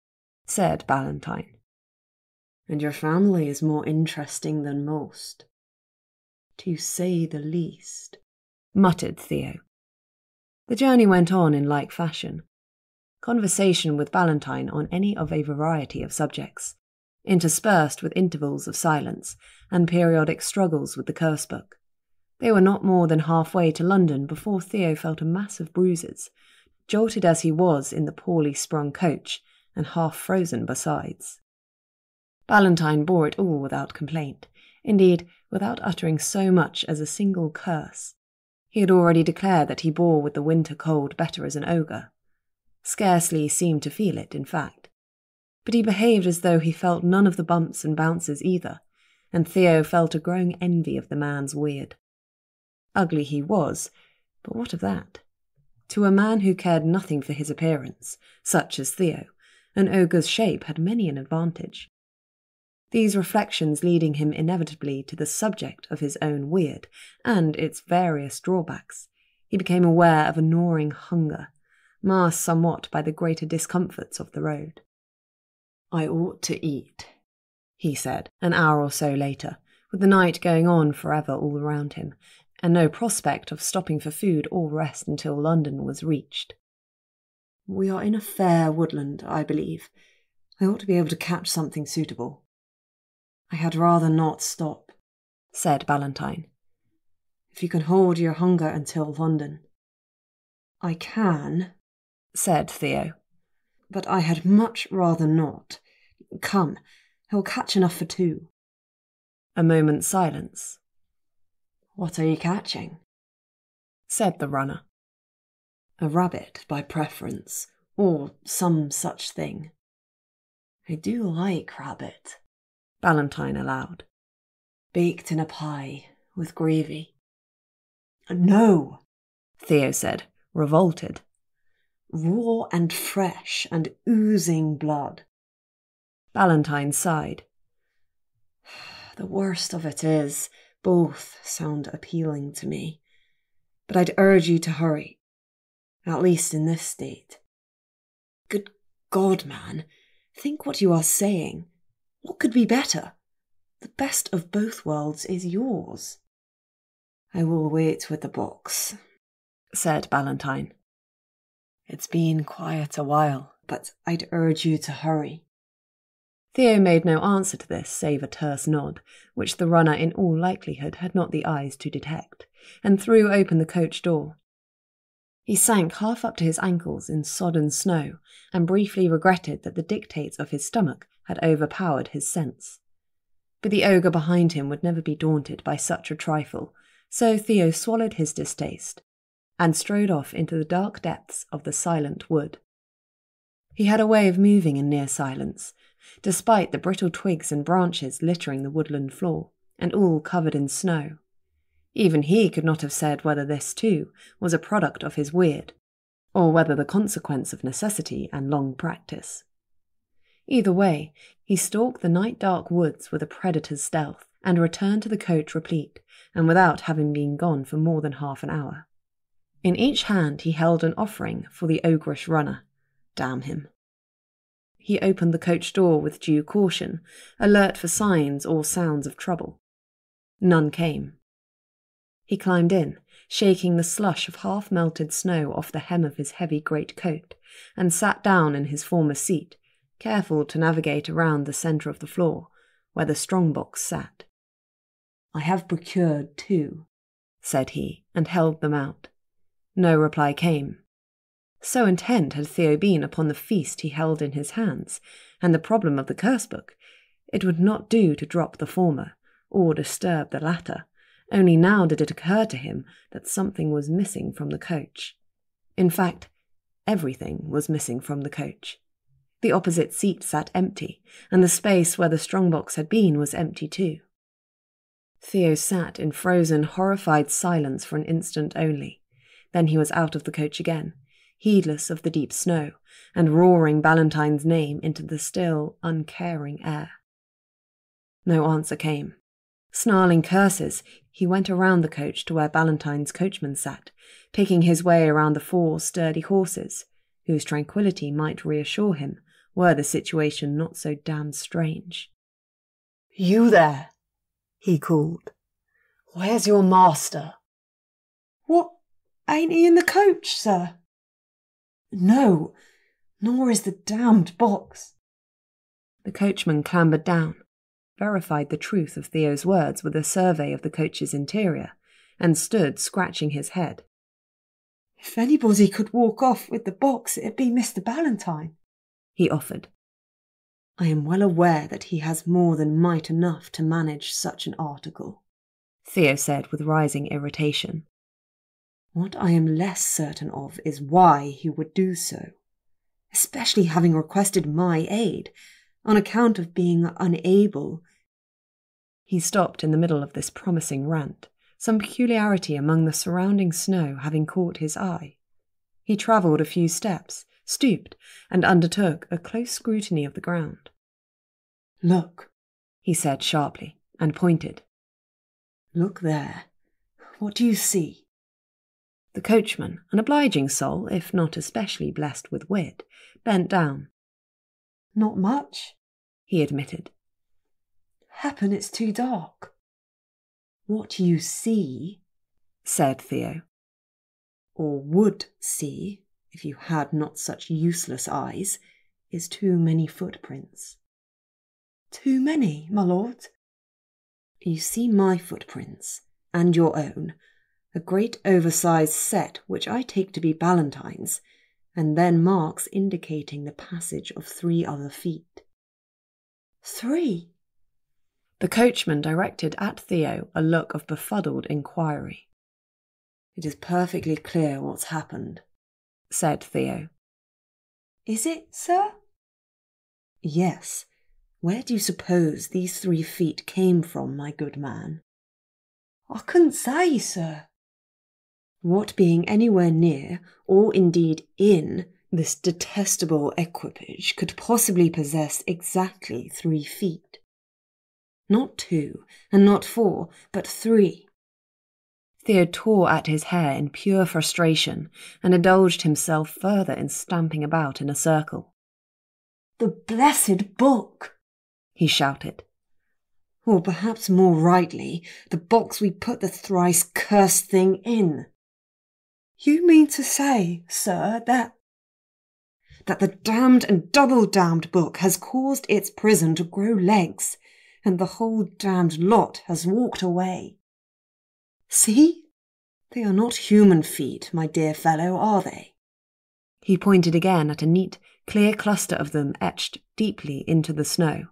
A: said Valentine.
C: And your family is more interesting than most, to say the least,
A: muttered Theo. The journey went on in like fashion. Conversation with Valentine on any of a variety of subjects, interspersed with intervals of silence and periodic struggles with the curse book. They were not more than halfway to London before Theo felt a mass of bruises, jolted as he was in the poorly sprung coach, and half frozen besides. Valentine bore it all without complaint, indeed, without uttering so much as a single curse. He had already declared that he bore with the winter cold better as an ogre. Scarcely seemed to feel it, in fact. But he behaved as though he felt none of the bumps and bounces either, and Theo felt a growing envy of the man's weird. Ugly he was, but what of that? To a man who cared nothing for his appearance, such as Theo, an ogre's shape had many an advantage. These reflections leading him inevitably to the subject of his own weird, and its various drawbacks, he became aware of a gnawing hunger, masked somewhat by the greater discomforts of the road.
C: I ought to eat,
A: he said, an hour or so later, with the night going on forever all around him, and no prospect of stopping for food or rest until London was reached.
C: We are in a fair woodland, I believe. I ought to be able to catch something suitable. I had rather not stop,
A: said Valentine.
C: If you can hold your hunger until London. I can,
A: said Theo.
C: But I had much rather not. Come, I will catch enough for 2.
A: A moment's silence.
C: What are you catching?
A: Said the runner.
C: A rabbit, by preference, or some such thing. I do like rabbit, Ballantyne allowed. Baked in a pie, with gravy. No, Theo said, revolted. Raw and fresh and oozing blood. Ballantyne sighed. The worst of it is, both sound appealing to me. But I'd urge you to hurry, at least in this state. Good God, man, think what you are saying. What could be better? The best of both worlds is yours. I will wait with the box, said Ballantyne. It's been quite a while, but I'd urge you to hurry. Theo made no answer to this save a terse nod, which the runner in all likelihood had not the eyes to detect, and threw open the coach door. He sank half up to his ankles in sodden snow, and briefly regretted that the dictates of his stomach had overpowered his sense. But the ogre behind him would never be daunted by such a trifle, so Theo swallowed his distaste, and strode off into the dark depths of the silent wood. He had a way of moving in near silence, despite the brittle twigs and branches littering the woodland floor, and all covered in snow. Even he could not have said whether this, too, was a product of his weird, or whether the consequence of necessity and long practice. Either way, he stalked the night-dark woods with a predator's stealth, and returned to the coach replete, and without having been gone for more than half an hour. In each hand he held an offering for the ogreish runner. Damn him. He opened the coach door with due caution, alert for signs or sounds of trouble. None came. He climbed in, shaking the slush of half-melted snow off the hem of his heavy great-coat, and sat down in his former seat, careful to navigate around the centre of the floor, where the strong-box sat. I have procured 2, said he, and held them out. No reply came. So intent had Theo been upon the feast he held in his hands, and the problem of the curse-book, it would not do to drop the former, or disturb the latter. Only now did it occur to him that something was missing from the coach. In fact, everything was missing from the coach. The opposite seat sat empty, and the space where the strong-box had been was empty too. Theo sat in frozen, horrified silence for an instant only. Then he was out of the coach again, heedless of the deep snow, and roaring Ballantyne's name into the still, uncaring air. No answer came. Snarling curses, he went around the coach to where Ballantyne's coachman sat, picking his way around the 4 sturdy horses, whose tranquillity might reassure him, were the situation not so damned strange. "You there," he called. "Where's your master?"
B: "What? Ain't he in the coach, sir?"
C: "No, nor is the damned box." The coachman clambered down, verified the truth of Theo's words with a survey of the coach's interior, and stood scratching his head.
B: "If anybody could walk off with the box, it'd be Mr. Ballantyne,"
C: he offered. "I am well aware that he has more than might enough to manage such an article," Theo said with rising irritation. "What I am less certain of is why he would do so, especially having requested my aid, on account of being unable—" He stopped in the middle of this promising rant, some peculiarity among the surrounding snow having caught his eye. He travelled a few steps, stooped, and undertook a close scrutiny of the ground. "Look," he said sharply, and pointed. "Look there. What do you see?" The coachman, an obliging soul, if not especially blessed with wit, bent down.
B: "Not much,"
C: he admitted.
B: "Happen it's too dark."
C: "What you see," said Theo, "or would see, if you had not such useless eyes, is too many footprints."
B: "Too many, my lord?"
C: "You see my footprints, and your own, a great oversized set which I take to be Ballantyne's, and then marks indicating the passage of 3 other feet."
B: "3?"
C: The coachman directed at Theo a look of befuddled inquiry. "It is perfectly clear what's happened," said Theo.
B: "Is it, sir?"
C: Yes. Where do you suppose these 3 feet came from, my good man?
D: I couldn't say, sir.
C: What being anywhere near, or indeed in, this detestable equipage could possibly possess exactly 3 feet? Not 2, and not 4, but 3. Theo tore at his hair in pure frustration and indulged himself further in stamping about in a circle.
D: The blessed book,
C: he shouted.
D: Or perhaps more rightly, the box we put the thrice cursed thing in. You mean to say, sir, that the damned and double-damned book has caused its prison to grow legs, and the whole damned lot has walked away. See? They are not human feet, my dear fellow, are they?
C: He pointed again at a neat, clear cluster of them etched deeply into the snow,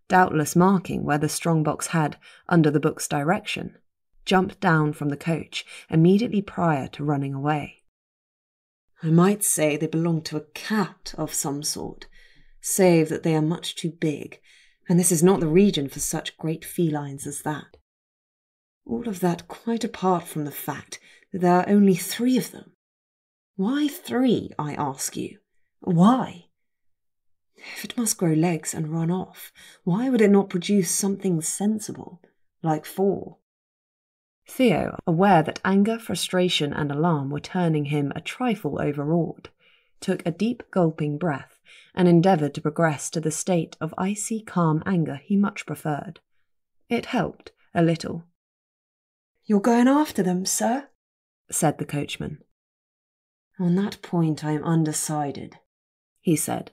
C: doubtless marking where the strong-box had, under the book's direction, jumped down from the coach immediately prior to running away.
D: I might say they belong to a cat of some sort, save that they are much too big, and this is not the region for such great felines as that. All of that quite apart from the fact that there are only 3 of them. Why 3, I ask you? Why? If it must grow legs and run off, why would it not produce something sensible, like 4?
C: Theo, aware that anger, frustration, and alarm were turning him a trifle overawed, took a deep gulping breath and endeavoured to progress to the state of icy calm anger he much preferred. It helped a little.
D: You're going after them, sir?
C: Said the coachman.
D: On that point I am undecided, he said.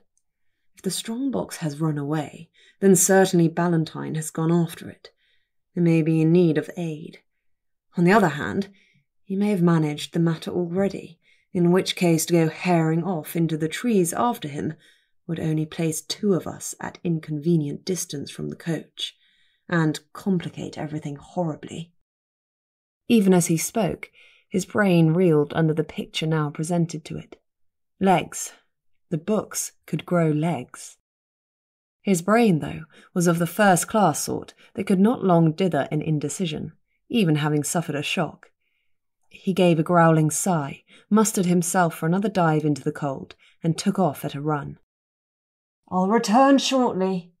D: If the strong box has run away, then certainly Ballantyne has gone after it, and may be in need of aid. On the other hand, he may have managed the matter already, in which case to go herring off into the trees after him would only place 2 of us at inconvenient distance from the coach, and complicate everything horribly. Even as he spoke, his brain reeled under the picture now presented to it. Legs. The books could grow legs. His brain, though, was of the first-class sort that could not long dither in indecision, even having suffered a shock. He gave a growling sigh, mustered himself for another dive into the cold, and took off at a run. I'll return shortly,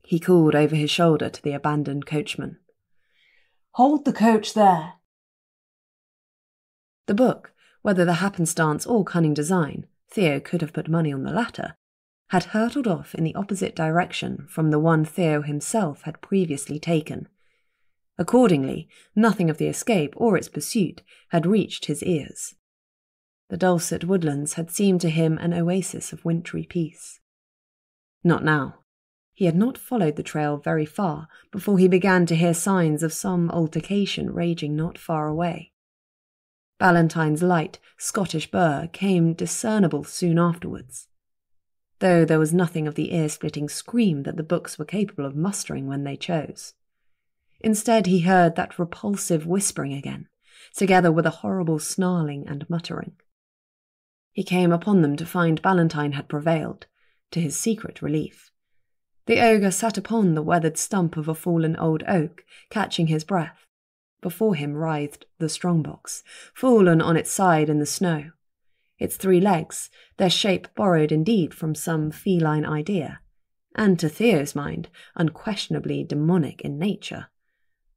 C: he called over his shoulder to the abandoned coachman.
D: Hold the coach there.
C: The book, whether the happenstance or cunning design, Theo could have put money on the latter, had hurtled off in the opposite direction from the one Theo himself had previously taken. Accordingly, nothing of the escape or its pursuit had reached his ears. The dulcet woodlands had seemed to him an oasis of wintry peace. Not now. He had not followed the trail very far before he began to hear signs of some altercation raging not far away. Ballantyne's light Scottish burr came discernible soon afterwards, though there was nothing of the ear-splitting scream that the books were capable of mustering when they chose. Instead he heard that repulsive whispering again, together with a horrible snarling and muttering. He came upon them to find Ballantyne had prevailed, to his secret relief. The ogre sat upon the weathered stump of a fallen old oak, catching his breath. Before him writhed the strong-box, fallen on its side in the snow. Its 3 legs, their shape borrowed indeed from some feline idea, and to Theo's mind unquestionably demonic in nature,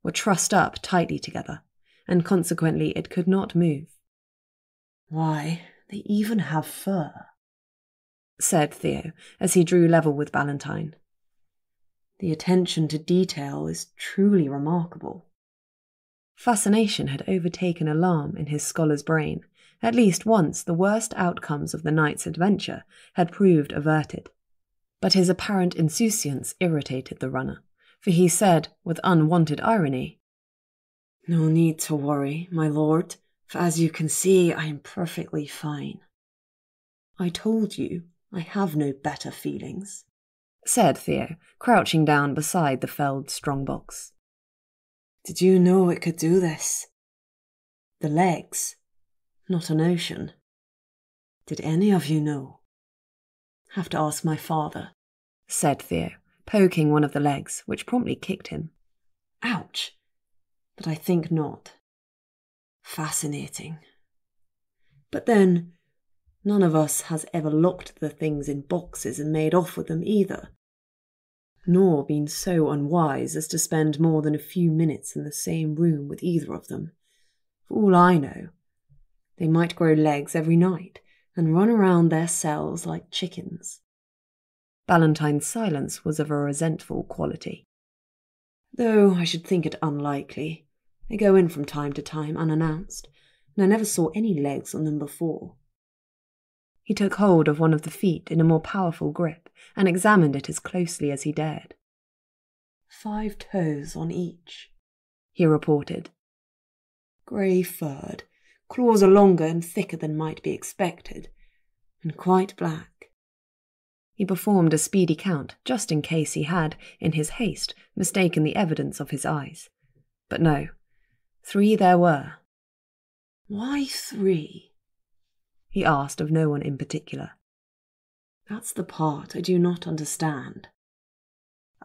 C: were trussed up tightly together, and consequently it could not move.
D: Why, they even have fur,
C: said Theo as he drew level with Ballantyne.
D: The attention to detail is truly remarkable.
C: Fascination had overtaken alarm in his scholar's brain. At least once the worst outcomes of the night's adventure had proved averted. But his apparent insouciance irritated the runner, for he said, with unwonted irony,
D: No need to worry, my lord, for as you can see, I am perfectly fine. I told you I have no better feelings,
C: said Theo, crouching down beside the felled strong-box.
D: Did you know it could do this? The legs, not a notion. Did any of you know? Have to ask my father.
A: said Theo, poking one of the legs, which promptly kicked him.
D: Ouch! But I think not. Fascinating. But then, none of us has ever locked the things in boxes and made off with them either, nor been so unwise as to spend more than a few minutes in the same room with either of them. For all I know, they might grow legs every night and run around their cells like chickens.
A: Ballantyne's silence was of a resentful quality.
D: Though I should think it unlikely. They go in from time to time unannounced, and I never saw any legs on them before.
A: He took hold of one of the feet in a more powerful grip and examined it as closely as he dared.
D: 5 toes on each,
A: he reported.
D: Grey-furred, claws are longer and thicker than might be expected, and quite black.
A: He performed a speedy count, just in case he had, in his haste, mistaken the evidence of his eyes. But no, 3 there were.
D: Why 3?
A: He asked of no one in particular.
D: That's the part I do not understand.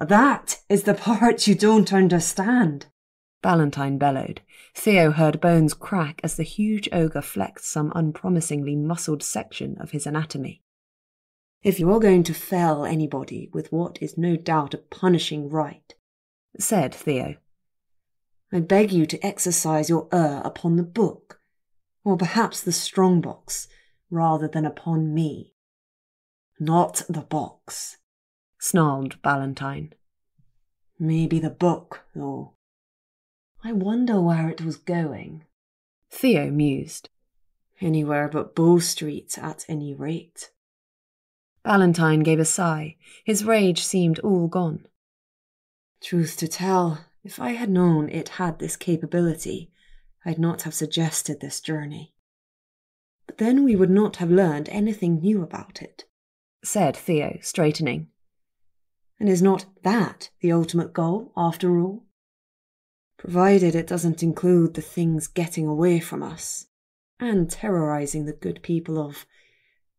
D: That is the part you don't understand,
A: Ballantyne bellowed. Theo heard bones crack as the huge ogre flexed some unpromisingly muscled section of his anatomy.
D: If you're going to fell anybody with what is no doubt a punishing right,
A: said Theo,
D: I beg you to exercise your upon the book, or perhaps the strong box, rather than upon me. Not the box,
A: snarled Ballantyne.
D: Maybe the book, though. I wonder where it was going.
A: Theo mused.
D: Anywhere but Bow Street, at any rate.
A: Ballantyne gave a sigh. His rage seemed all gone.
D: Truth to tell, if I had known it had this capability, I'd not have suggested this journey. But then we would not have learned anything new about it,
A: said Theo, straightening.
D: And is not that the ultimate goal, after all? Provided it doesn't include the things getting away from us, and terrorizing the good people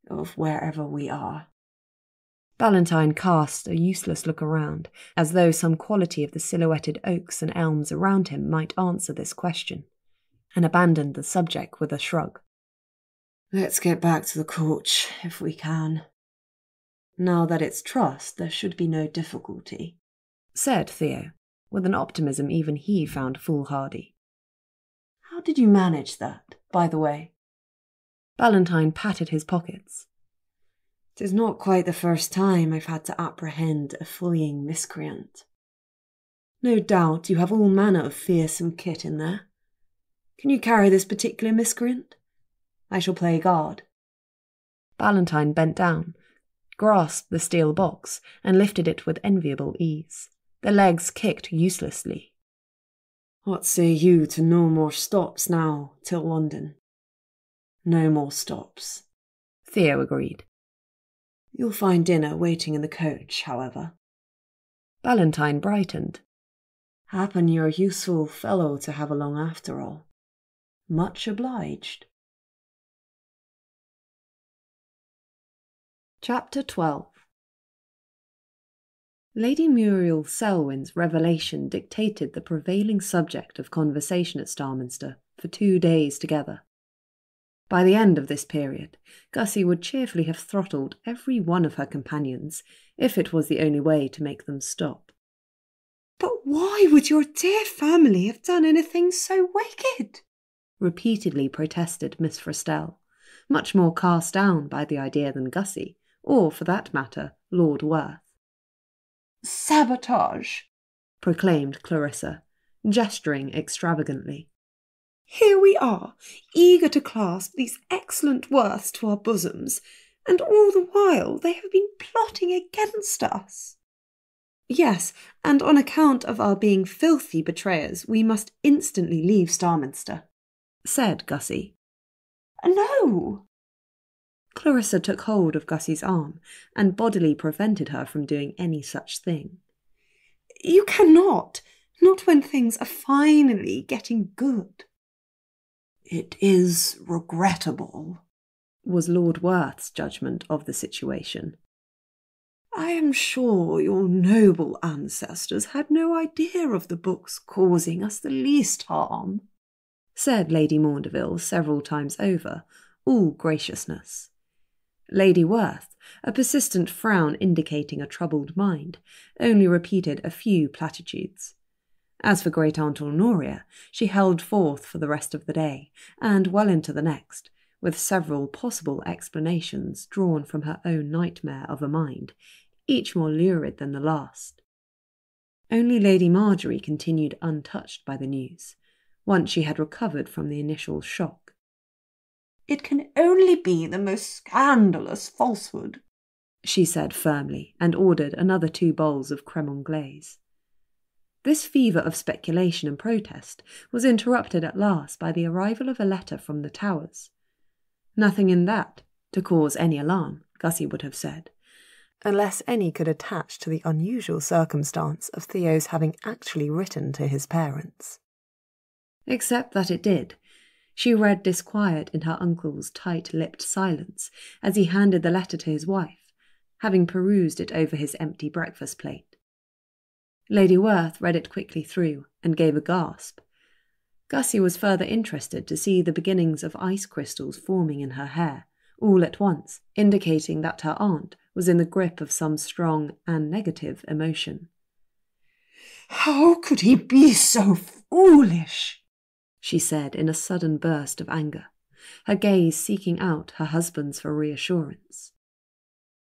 D: of wherever we are.
A: Ballantyne cast a useless look around, as though some quality of the silhouetted oaks and elms around him might answer this question, and abandoned the subject with a shrug.
D: Let's get back to the coach, if we can. Now that it's trust, there should be no difficulty,
A: said Theo, with an optimism even he found foolhardy.
D: How did you manage that, by the way?
A: Ballantyne patted his pockets.
D: 'Tis not quite the first time I've had to apprehend a fleeing miscreant. No doubt you have all manner of fearsome kit in there. Can you carry this particular miscreant? I shall play guard.
A: Ballantyne bent down, grasped the steel box, and lifted it with enviable ease. The legs kicked uselessly.
D: What say you to no more stops now till London? No more stops,
A: Theo agreed.
D: You'll find dinner waiting in the coach, however.
A: Ballantyne brightened.
D: Happen you're a useful fellow to have along after all. Much obliged.
A: Chapter 12. Lady Muriel Selwyn's revelation dictated the prevailing subject of conversation at Starminster for 2 days together. By the end of this period, Gussie would cheerfully have throttled every one of her companions, if it was the only way to make them stop.
B: But why would your dear family have done anything so wicked?
A: Repeatedly protested Miss Frestelle, much more cast down by the idea than Gussie, or, for that matter, Lord Werth.
B: Sabotage,
A: proclaimed Clarissa, gesturing extravagantly.
B: Here we are, eager to clasp these excellent Werths to our bosoms, and all the while they have been plotting against us. Yes, and on account of our being filthy betrayers, we must instantly leave Starminster,
A: said Gussie.
B: No!
A: Clarissa took hold of Gussie's arm and bodily prevented her from doing any such thing.
B: You cannot, not when things are finally getting good.
D: It is regrettable,
A: was Lord Werth's judgment of the situation.
D: I am sure your noble ancestors had no idea of the books causing us the least harm,
A: said Lady Maundeville several times over, all graciousness. Lady Werth, a persistent frown indicating a troubled mind, only repeated a few platitudes. As for Great Aunt Honoria, she held forth for the rest of the day, and well into the next, with several possible explanations drawn from her own nightmare of a mind, each more lurid than the last. Only Lady Marjorie continued untouched by the news, once she had recovered from the initial shock.
D: "It can only be the most scandalous falsehood,"
A: she said firmly, and ordered another 2 bowls of crème anglaise. This fever of speculation and protest was interrupted at last by the arrival of a letter from the Towers. Nothing in that to cause any alarm, Gussie would have said, unless any could attach to the unusual circumstance of Theo's having actually written to his parents. Except that it did. She read disquiet in her uncle's tight-lipped silence as he handed the letter to his wife, having perused it over his empty breakfast plate. Lady Werth read it quickly through and gave a gasp. Gussie was further interested to see the beginnings of ice crystals forming in her hair, all at once, indicating that her aunt was in the grip of some strong and negative emotion.
D: "How could he be so foolish?"
A: she said in a sudden burst of anger, her gaze seeking out her husband's for reassurance.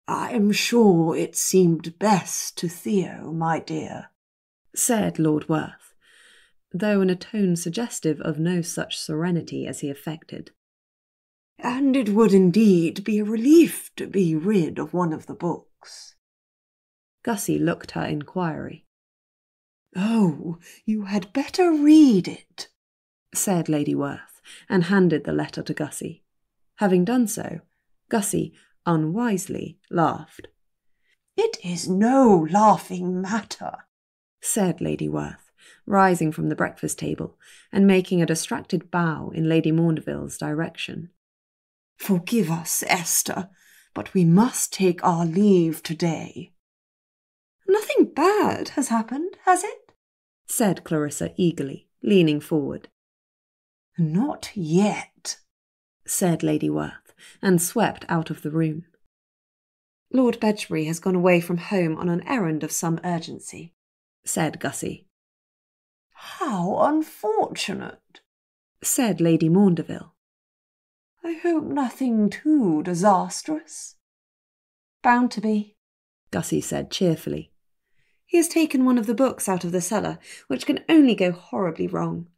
D: "I am sure it seemed best to Theo, my dear,"
A: said Lord Werth, though in a tone suggestive of no such serenity as he affected.
D: "And it would indeed be a relief to be rid of one of the books."
A: Gussie looked her inquiry.
D: "Oh, you had better read it,"
A: said Lady Werth, and handed the letter to Gussie. Having done so, Gussie unwisely laughed.
D: "It is no laughing matter,"
A: said Lady Werth, rising from the breakfast table and making a distracted bow in Lady Maundeville's direction.
D: "Forgive us, Esther, but we must take our leave today."
B: "Nothing bad has happened, has it?"
A: said Clarissa eagerly, leaning forward.
D: "Not yet,"
A: said Lady Werth, and swept out of the room.
B: "Lord Bedgebury has gone away from home on an errand of some urgency,"
A: said Gussie.
D: "How unfortunate,"
A: said Lady Maundeville.
D: "I hope nothing too disastrous."
B: "Bound to be,"
A: Gussie said cheerfully.
B: "He has taken one of the books out of the cellar, which can only go horribly wrong,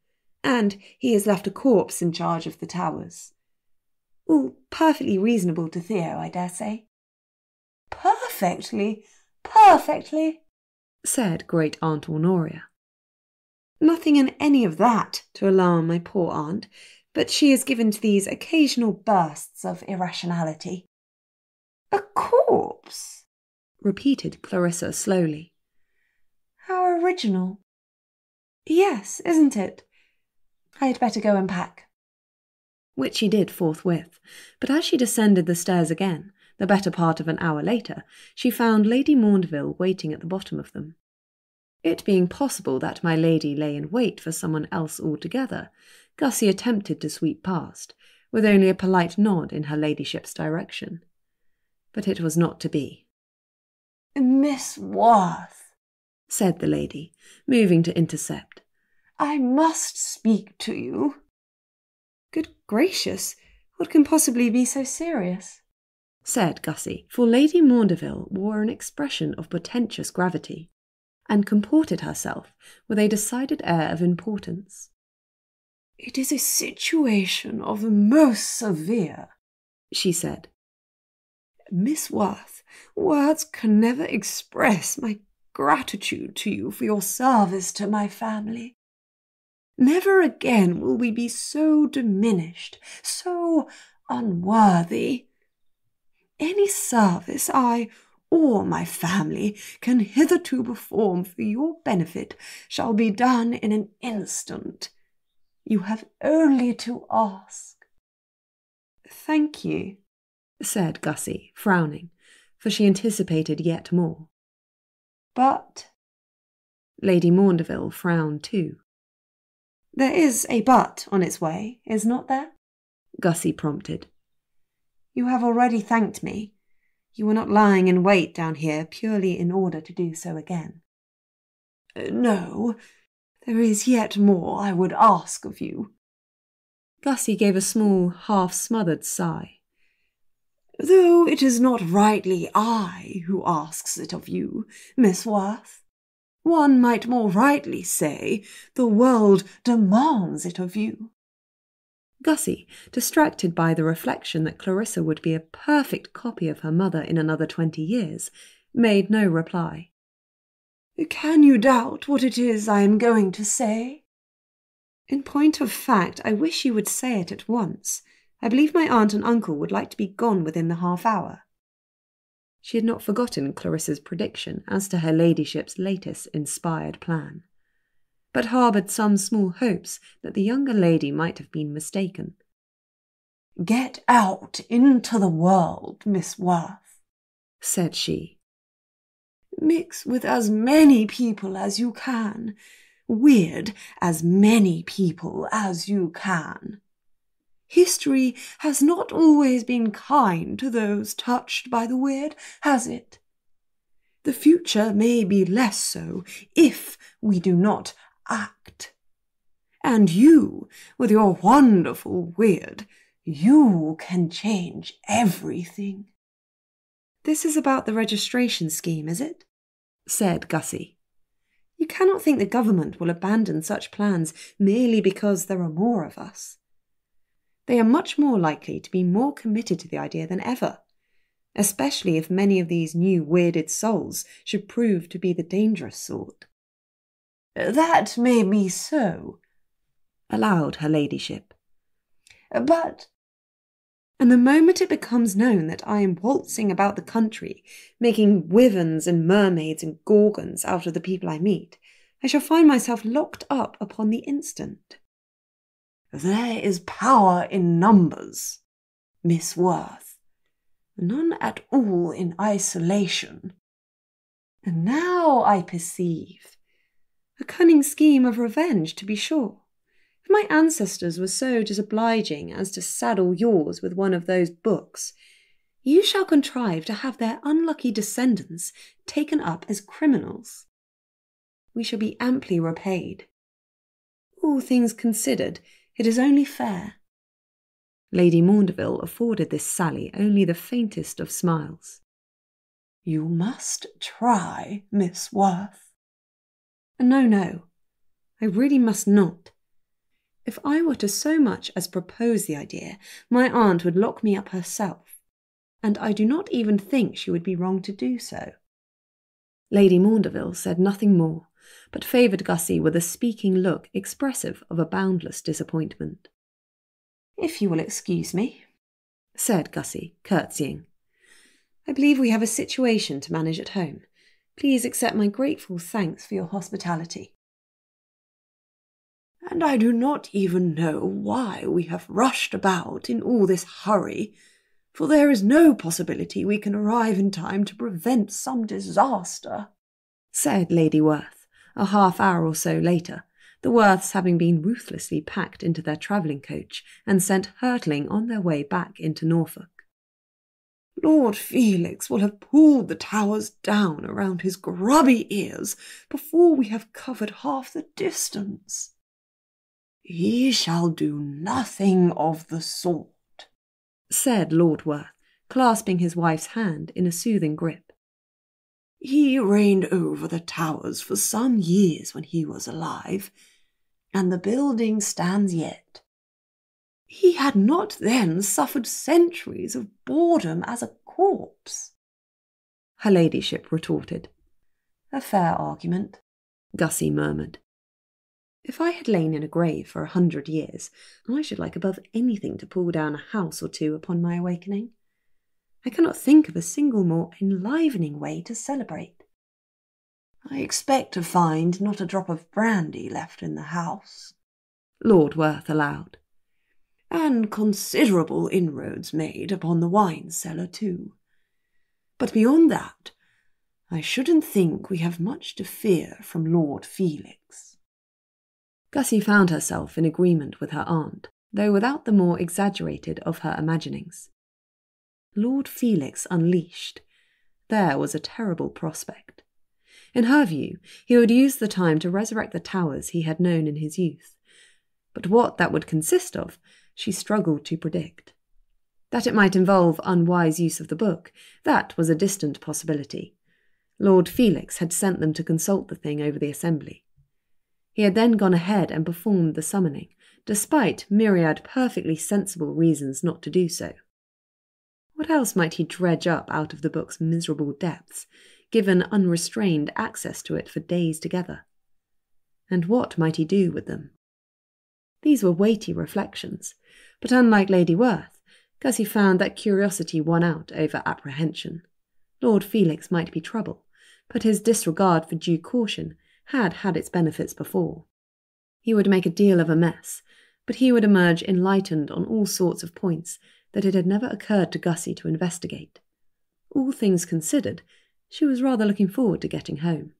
B: and he has left a corpse in charge of the Towers. All perfectly reasonable to Theo, I dare say."
D: Perfectly,
A: said Great Aunt Honoria.
B: "Nothing in any of that to alarm my poor aunt, but she is given to these occasional bursts of irrationality."
D: "A corpse?"
A: repeated Clarissa slowly.
D: "How original."
B: "Yes, isn't it? I had better go and pack."
A: Which she did forthwith, but as she descended the stairs again, the better part of an hour later, she found Lady Maundeville waiting at the bottom of them. It being possible that my lady lay in wait for someone else altogether, Gussie attempted to sweep past, with only a polite nod in her ladyship's direction. But it was not to be.
D: "Miss Werth,"
A: said the lady, moving to intercept.
D: "I must speak to you."
B: "Good gracious, what can possibly be so serious?"
A: said Gussie, for Lady Maundeville wore an expression of portentous gravity, and comported herself with a decided air of importance.
D: "It is a situation of the most severe,"
A: she said.
D: "Miss Werth, words can never express my gratitude to you for your service to my family. Never again will we be so diminished, so unworthy. Any service I or my family can hitherto perform for your benefit shall be done in an instant. You have only to ask."
B: "Thank you,"
A: said Gussie, frowning, for she anticipated yet more.
B: But
A: Lady Maundeville frowned too.
B: there is a but on its way, is not there?
A: Gussie prompted.
B: You have already thanked me. You were not lying in wait down here purely in order to do so again.
D: No, there is yet more I would ask of you.
A: Gussie gave a small, half-smothered sigh.
D: Though it is not rightly I who asks it of you, Miss Werth. One might more rightly say the world demands it of you.
A: Gussie, distracted by the reflection that Clarissa would be a perfect copy of her mother in another 20 years, made no reply.
D: Can you doubt what it is I am going to say?
B: In point of fact, I wish you would say it at once. I believe my aunt and uncle would like to be gone within the half-hour.
A: She had not forgotten Clarissa's prediction as to her ladyship's latest inspired plan, but harboured some small hopes that the younger lady might have been mistaken.
D: Get out into the world, Miss Werth,
A: said she.
D: Mix with as many people as you can. Weird as many people as you can. History has not always been kind to those touched by the weird, has it? The future may be less so if we do not act. And you, with your wonderful weird, you can change everything.
B: This is about the registration scheme, is it?
A: Said Gussie.
B: You cannot think the government will abandon such plans merely because there are more of us. They are much more likely to be more committed to the idea than ever, especially if many of these new weirded souls should prove to be the dangerous sort.
D: That may be so,
A: allowed her ladyship.
D: But
B: and the moment it becomes known that I am waltzing about the country, making wyverns and mermaids and gorgons out of the people I meet, I shall find myself locked up upon the instant.
D: There is power in numbers, Miss Werth, none at all in isolation.
B: And now I perceive. A cunning scheme of revenge, to be sure. If my ancestors were so disobliging as to saddle yours with one of those books, you shall contrive to have their unlucky descendants taken up as criminals. We shall be amply repaid. All things considered, it is only fair.
A: Lady Maundeville afforded this sally only the faintest of smiles.
D: You must try, Miss Werth.
B: No, I really must not. If I were to so much as propose the idea, my aunt would lock me up herself, and I do not even think she would be wrong to do so.
A: Lady Maundeville said nothing more, but favoured Gussie with a speaking look expressive of a boundless disappointment.
B: If you will excuse me,
A: said Gussie, curtsying.
B: I believe we have a situation to manage at home. Please accept my grateful thanks for your hospitality.
D: And I do not even know why we have rushed about in all this hurry, for there is no possibility we can arrive in time to prevent some disaster,
A: said Lady Werth, a half-hour or so later, the Werths having been ruthlessly packed into their travelling coach and sent hurtling on their way back into Norfolk.
D: Lord Felix will have pulled the towers down around his grubby ears before we have covered half the distance. He shall do nothing of the sort,
A: said Lord Werth, clasping his wife's hand in a soothing grip.
D: He reigned over the towers for some years when he was alive, and the building stands yet. He had not then suffered centuries of boredom as a corpse.
A: Her ladyship retorted.
B: A fair argument,
A: Gussie murmured. If I had lain in a grave for 100 years, I should like above anything to pull down a house or two upon my awakening. I cannot think of a single more enlivening way to celebrate.
D: I expect to find not a drop of brandy left in the house,
A: Lord Werth allowed.
D: And considerable inroads made upon the wine cellar too. But beyond that, I shouldn't think we have much to fear from Lord Felix."
A: Gussie found herself in agreement with her aunt, though without the more exaggerated of her imaginings. Lord Felix unleashed. There was a terrible prospect. In her view, he would use the time to resurrect the towers he had known in his youth. But what that would consist of, she struggled to predict. That it might involve unwise use of the book, that was a distant possibility. Lord Felix had sent them to consult the thing over the assembly. He had then gone ahead and performed the summoning, despite myriad perfectly sensible reasons not to do so. What else might he dredge up out of the book's miserable depths, given unrestrained access to it for days together? And what might he do with them? These were weighty reflections, but unlike Lady Werth, Gussie found that curiosity won out over apprehension. Lord Felix might be trouble, but his disregard for due caution had had its benefits before. He would make a deal of a mess, but he would emerge enlightened on all sorts of points that it had never occurred to Gussie to investigate. All things considered, she was rather looking forward to getting home.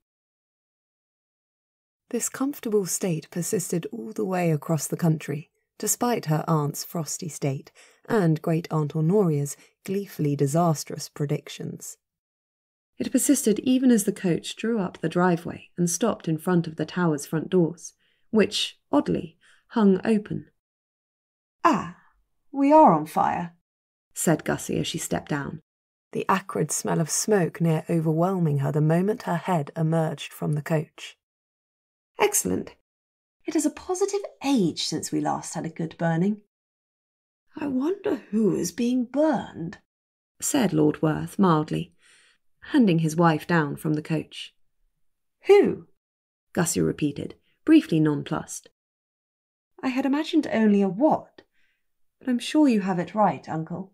A: This comfortable state persisted all the way across the country, despite her aunt's frosty state and great-aunt Honoria's gleefully disastrous predictions. It persisted even as the coach drew up the driveway and stopped in front of the tower's front doors, which, oddly, hung open.
D: "Ah, we are on fire,"
A: said Gussie as she stepped down, the acrid smell of smoke near overwhelming her the moment her head emerged from the coach.
D: "Excellent. It is a positive age since we last had a good burning. I wonder who is being burned,"
A: said Lord Werth mildly, handing his wife down from the coach.
D: "Who?"
A: Gussie repeated, briefly nonplussed.
D: "I had imagined only a what, but I'm sure you have it right, Uncle."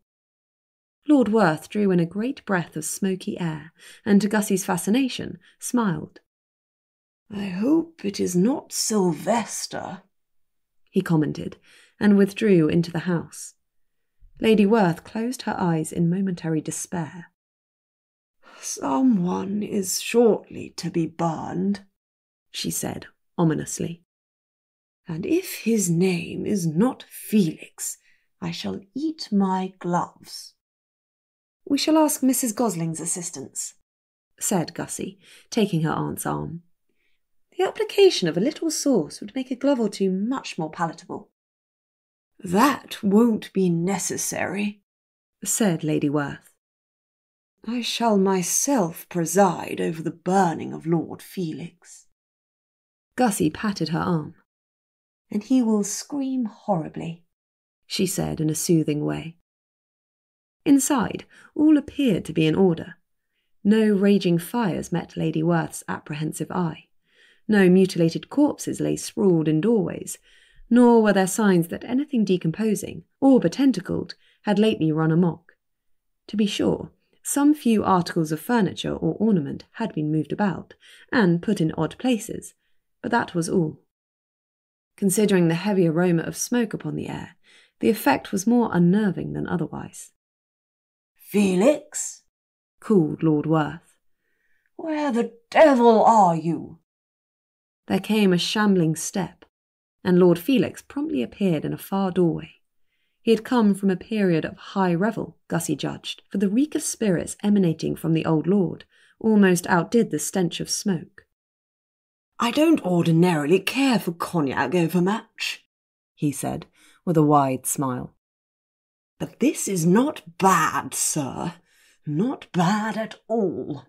A: Lord Werth drew in a great breath of smoky air, and to Gussie's fascination, smiled.
D: "I hope it is not Sylvester,"
A: he commented, and withdrew into the house. Lady Werth closed her eyes in momentary despair.
D: "Someone is shortly to be burned,"
A: she said ominously.
D: "And if his name is not Felix, I shall eat my gloves." "We shall ask Mrs. Gosling's assistance," said Gussie, taking her aunt's arm. "The application of a little sauce would make a glove or two much more palatable." "That won't be necessary," said Lady Werth. "I shall myself preside over the burning of Lord Felix."
A: Gussie patted her arm.
D: "And he will scream horribly,"
A: she said in a soothing way. Inside, all appeared to be in order. No raging fires met Lady Werth's apprehensive eye. No mutilated corpses lay sprawled in doorways, nor were there signs that anything decomposing, or betentacled, had lately run amok. To be sure, some few articles of furniture or ornament had been moved about, and put in odd places, but that was all. Considering the heavy aroma of smoke upon the air, the effect was more unnerving than otherwise.
D: "Felix,"
A: called Lord Werth.
D: "Where the devil are you?"
A: There came a shambling step, and Lord Felix promptly appeared in a far doorway. He had come from a period of high revel, Gussie judged, for the reek of spirits emanating from the old lord almost outdid the stench of smoke.
D: "I don't ordinarily care for cognac overmatch," he said, with a wide smile. "But this is not bad, sir. Not bad at all."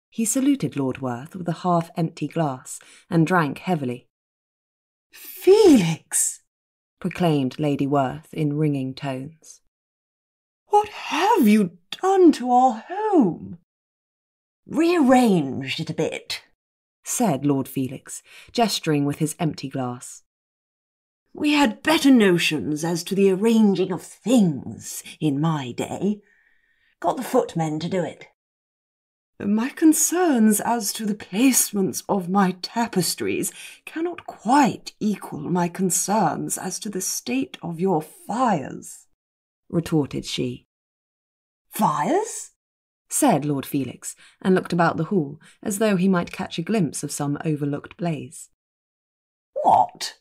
A: He saluted Lord Werth with a half-empty glass and drank heavily.
D: "Felix!"
A: proclaimed Lady Werth in ringing tones.
D: "What have you done to our home?" "Rearranged it a bit," said Lord Felix, gesturing with his empty glass. "We had better notions as to the arranging of things in my day. Got the footmen to do it." "My concerns as to the placements of my tapestries cannot quite equal my concerns as to the state of your fires," retorted she. "Fires?"
A: said Lord Felix, and looked about the hall as though he might catch a glimpse of some overlooked blaze.
C: What?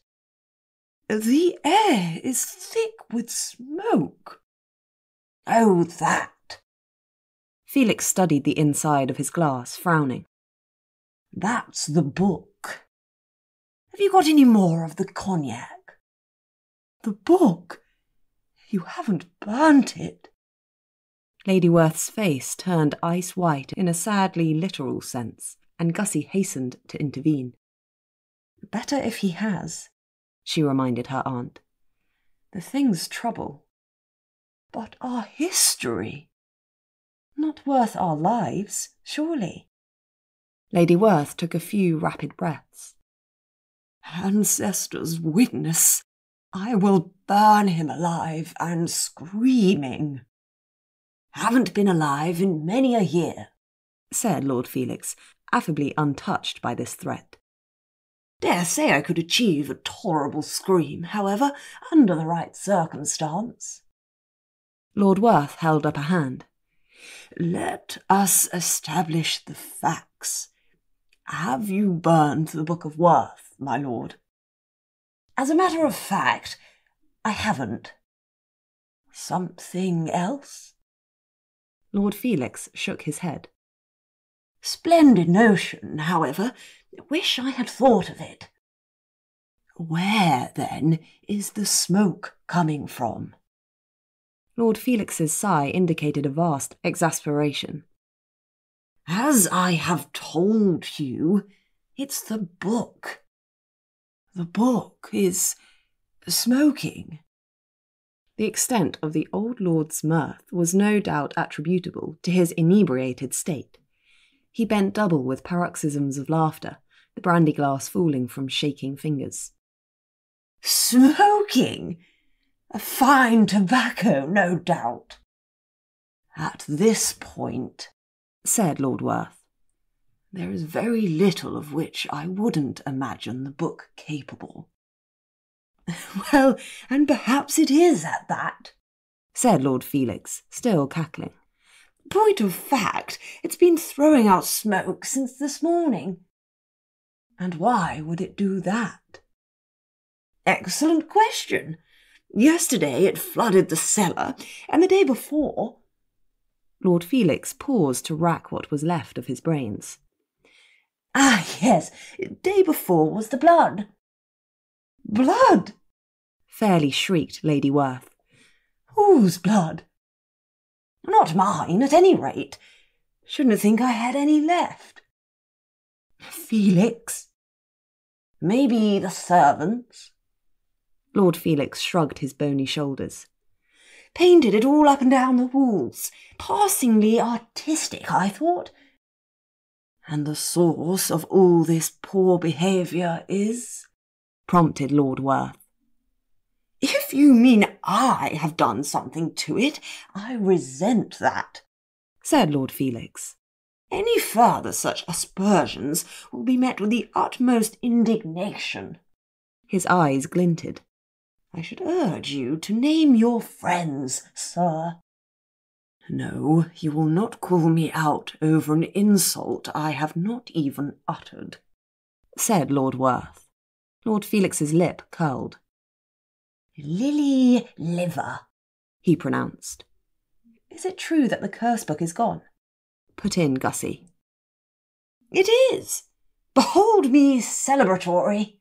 C: The air is thick with smoke. Oh, that.
A: Felix studied the inside of his glass, frowning.
C: That's the book. Have you got any more of the cognac? The book? You haven't burnt it?
A: Lady Werth's face turned ice white in a sadly literal sense, and Gussie hastened to intervene.
C: Better if he has,
A: she reminded her aunt.
C: The thing's trouble. But our history. Not worth our lives, surely.
A: Lady Werth took a few rapid breaths.
C: Ancestors witness. I will burn him alive and screaming. Haven't been alive in many a year,
A: said Lord Felix, affably untouched by this threat.
C: Dare say I could achieve a tolerable scream, however, under the right circumstance.
A: Lord Werth held up a hand.
C: Let us establish the facts. Have you burned the Book of Werth, my lord? As a matter of fact, I haven't. Something else?
A: Lord Felix shook his head.
C: Splendid notion, however. Wish I had thought of it. Where, then, is the smoke coming from?
A: Lord Felix's sigh indicated a vast exasperation.
C: As I have told you, it's the book. The book is smoking.
A: The extent of the old lord's mirth was no doubt attributable to his inebriated state. He bent double with paroxysms of laughter, the brandy glass falling from shaking fingers.
C: Smoking? A fine tobacco, no doubt. At this point, said Lord Werth, there is very little of which I wouldn't imagine the book capable. Well, and perhaps it is at that,
A: said Lord Felix, still cackling.
C: Point of fact, it's been throwing out smoke since this morning. And why would it do that? Excellent question. Yesterday it flooded the cellar, and the day before...
A: Lord Felix paused to rack what was left of his brains.
C: Ah, yes, day before was the blood. Blood!
A: Fairly shrieked Lady Werth.
C: Whose blood? Not mine, at any rate. Shouldn't think I had any left. Felix? Maybe the servants?
A: Lord Felix shrugged his bony shoulders.
C: Painted it all up and down the walls. Passingly artistic, I thought. And the source of all this poor behaviour is?
A: Prompted Lord Werth.
C: If you mean I have done something to it, I resent that, said Lord Felix. Any further such aspersions will be met with the utmost indignation.
A: His eyes glinted.
C: I should urge you to name your friends, sir. No, you will not call me out over an insult I have not even uttered, said Lord Werth.
A: Lord Felix's lip curled.
C: Lily liver, he pronounced.
A: Is it true that the curse book is gone? Put in Gussie.
C: It is. Behold me celebratory,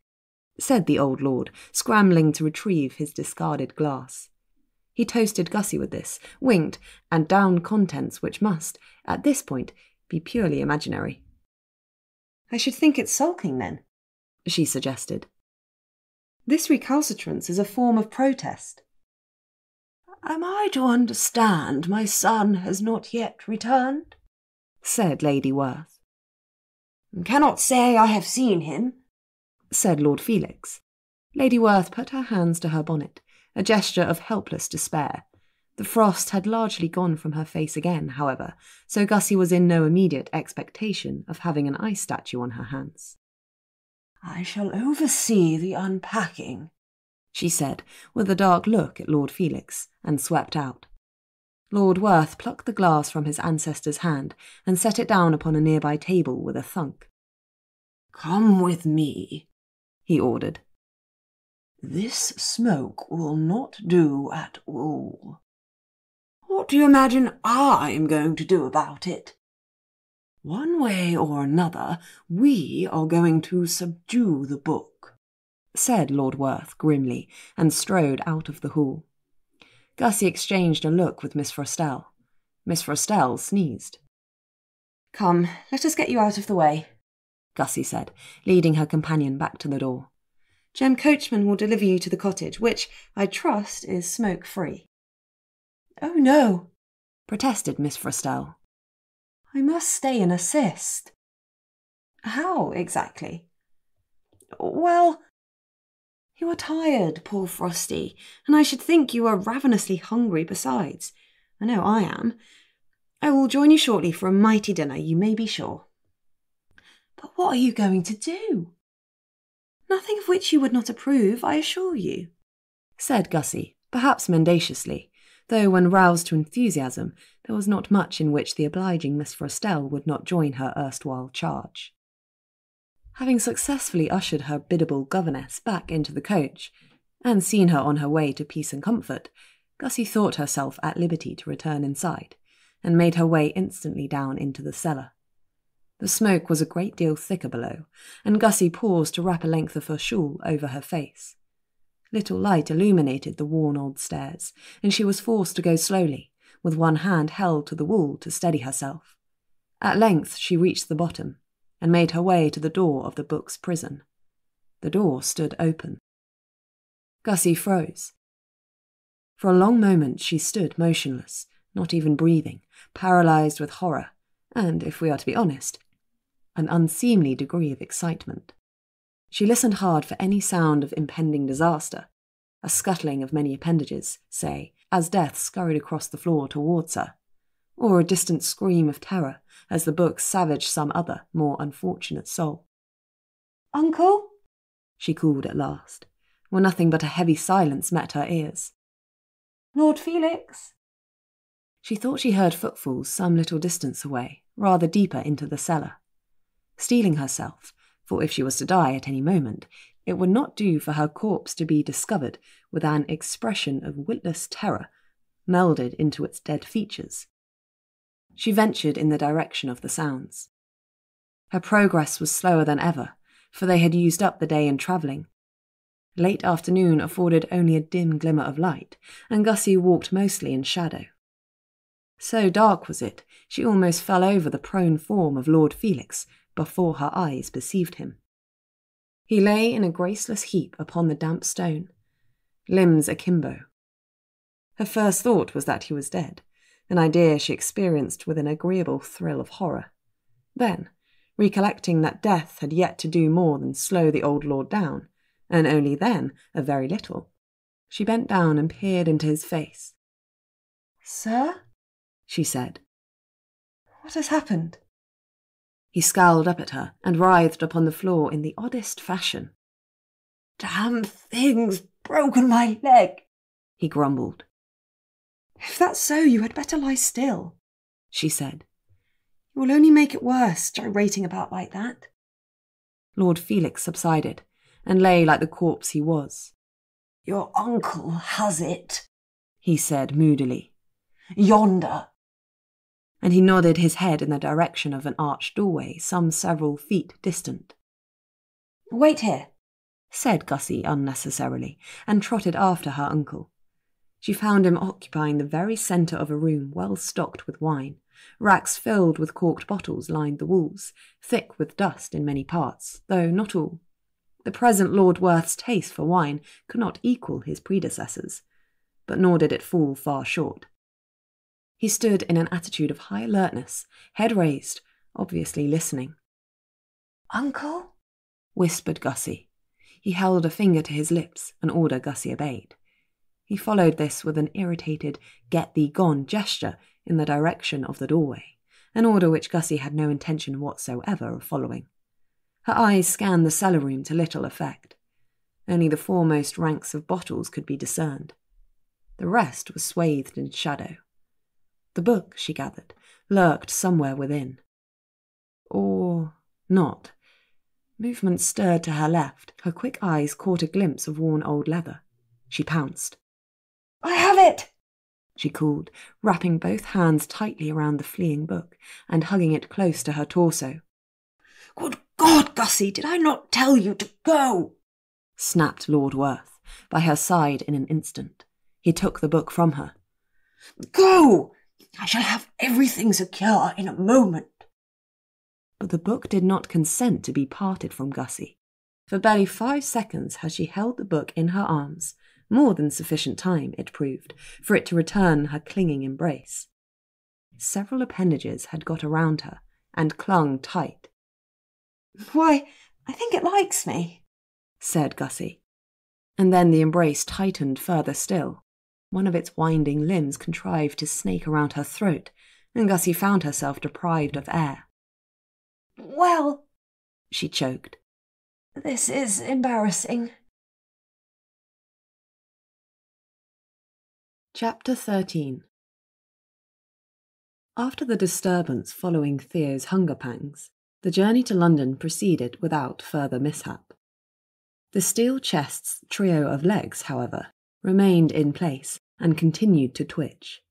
A: said the old lord, scrambling to retrieve his discarded glass. He toasted Gussie with this, winked, and downed contents which must, at this point, be purely imaginary.
B: I should think it's sulking, then, she suggested. This recalcitrance is a form of protest.
C: Am I to understand my son has not yet returned?
A: Said Lady Werth.
C: Cannot say I have seen him,
A: said Lord Felix. Lady Werth put her hands to her bonnet, a gesture of helpless despair. The frost had largely gone from her face again, however, so Gussie was in no immediate expectation of having an ice statue on her hands.
C: I shall oversee the unpacking,
A: she said, with a dark look at Lord Felix, and swept out. Lord Werth plucked the glass from his ancestor's hand and set it down upon a nearby table with a thunk.
C: "Come with me," he ordered. "This smoke will not do at all. What do you imagine I'm going to do about it? One way or another, we are going to subdue the book," said Lord Werth grimly, and strode out of the hall.
A: Gussie exchanged a look with Miss Frostell. Miss Frostell sneezed.
B: "Come, let us get you out of the way,"
A: Gussie said, leading her companion back to the door.
B: "Jem Coachman will deliver you to the cottage, which, I trust, is smoke-free."
C: "Oh, no,"
A: protested Miss Frostell.
B: "I must stay and assist." "How, exactly?"
C: "Well, you are tired, poor Frosty,
B: and I should think you are ravenously hungry besides. I know I am. I will join you shortly for a mighty dinner, you may be sure."
C: "But what are you going to do?"
B: "Nothing of which you would not approve, I assure you,"
A: said Gussie, perhaps mendaciously, though when roused to enthusiasm, there was not much in which the obliging Miss Frostell would not join her erstwhile charge. Having successfully ushered her biddable governess back into the coach, and seen her on her way to peace and comfort, Gussie thought herself at liberty to return inside, and made her way instantly down into the cellar. The smoke was a great deal thicker below, and Gussie paused to wrap a length of her shawl over her face. Little light illuminated the worn old stairs, and she was forced to go slowly, with one hand held to the wall to steady herself. At length she reached the bottom, and made her way to the door of the book's prison. The door stood open. Gussie froze. For a long moment she stood motionless, not even breathing, paralysed with horror, and, if we are to be honest, an unseemly degree of excitement. She listened hard for any sound of impending disaster, a scuttling of many appendages, say, as Death scurried across the floor towards her, or a distant scream of terror as the book savaged some other, more unfortunate soul.
B: "Uncle?"
A: she called at last, when nothing but a heavy silence met her ears.
B: "Lord Felix?"
A: She thought she heard footfalls some little distance away, rather deeper into the cellar. Steeling herself, for if she was to die at any moment, it would not do for her corpse to be discovered with an expression of witless terror melded into its dead features. She ventured in the direction of the sounds. Her progress was slower than ever, for they had used up the day in travelling. Late afternoon afforded only a dim glimmer of light, and Gussie walked mostly in shadow. So dark was it, she almost fell over the prone form of Lord Felix before her eyes perceived him. He lay in a graceless heap upon the damp stone, limbs akimbo. Her first thought was that he was dead, an idea she experienced with an agreeable thrill of horror. Then, recollecting that death had yet to do more than slow the old lord down, and only then a very little, she bent down and peered into his face.
B: "Sir?"
A: she said.
B: "What has happened?"
A: He scowled up at her and writhed upon the floor in the oddest fashion.
C: "Damn thing's broken my leg,"
A: he grumbled.
B: "If that's so, you had better lie still,"
A: she said.
B: "You will only make it worse, gyrating about like that."
A: Lord Felix subsided, and lay like the corpse he was.
C: "Your uncle has it,"
A: he said moodily.
C: "Yonder."
A: And he nodded his head in the direction of an arched doorway some several feet distant.
B: "Wait here,"
A: said Gussie unnecessarily, and trotted after her uncle. She found him occupying the very centre of a room well stocked with wine. Racks filled with corked bottles lined the walls, thick with dust in many parts, though not all. The present Lord Werth's taste for wine could not equal his predecessor's, but nor did it fall far short. He stood in an attitude of high alertness, head raised, obviously listening.
C: "Uncle?"
A: whispered Gussie. He held a finger to his lips, an order Gussie obeyed. He followed this with an irritated, get-thee-gone gesture in the direction of the doorway, an order which Gussie had no intention whatsoever of following. Her eyes scanned the cellar room to little effect. Only the foremost ranks of bottles could be discerned. The rest was swathed in shadow. The book, she gathered, lurked somewhere within. Or not. Movement stirred to her left. Her quick eyes caught a glimpse of worn old leather. She pounced.
B: I have it!
A: She called, wrapping both hands tightly around the fleeing book and hugging it close to her torso.
C: Good God, Gussie, did I not tell you to go?
A: Snapped Lord Werth, by her side in an instant. He took the book from her.
C: Go! I shall have everything secure in a moment.
A: But the book did not consent to be parted from Gussie. For barely 5 seconds had she held the book in her arms, more than sufficient time, it proved, for it to return her clinging embrace. Several appendages had got around her and clung tight.
B: Why, I think it likes me,
A: said Gussie. And then the embrace tightened further still. One of its winding limbs contrived to snake around her throat, and Gussie found herself deprived of air.
B: Well,
A: she choked.
B: This is embarrassing.
A: Chapter 13. After the disturbance following Theo's hunger pangs, the journey to London proceeded without further mishap. The steel chest's trio of legs, however, remained in place and continued to twitch,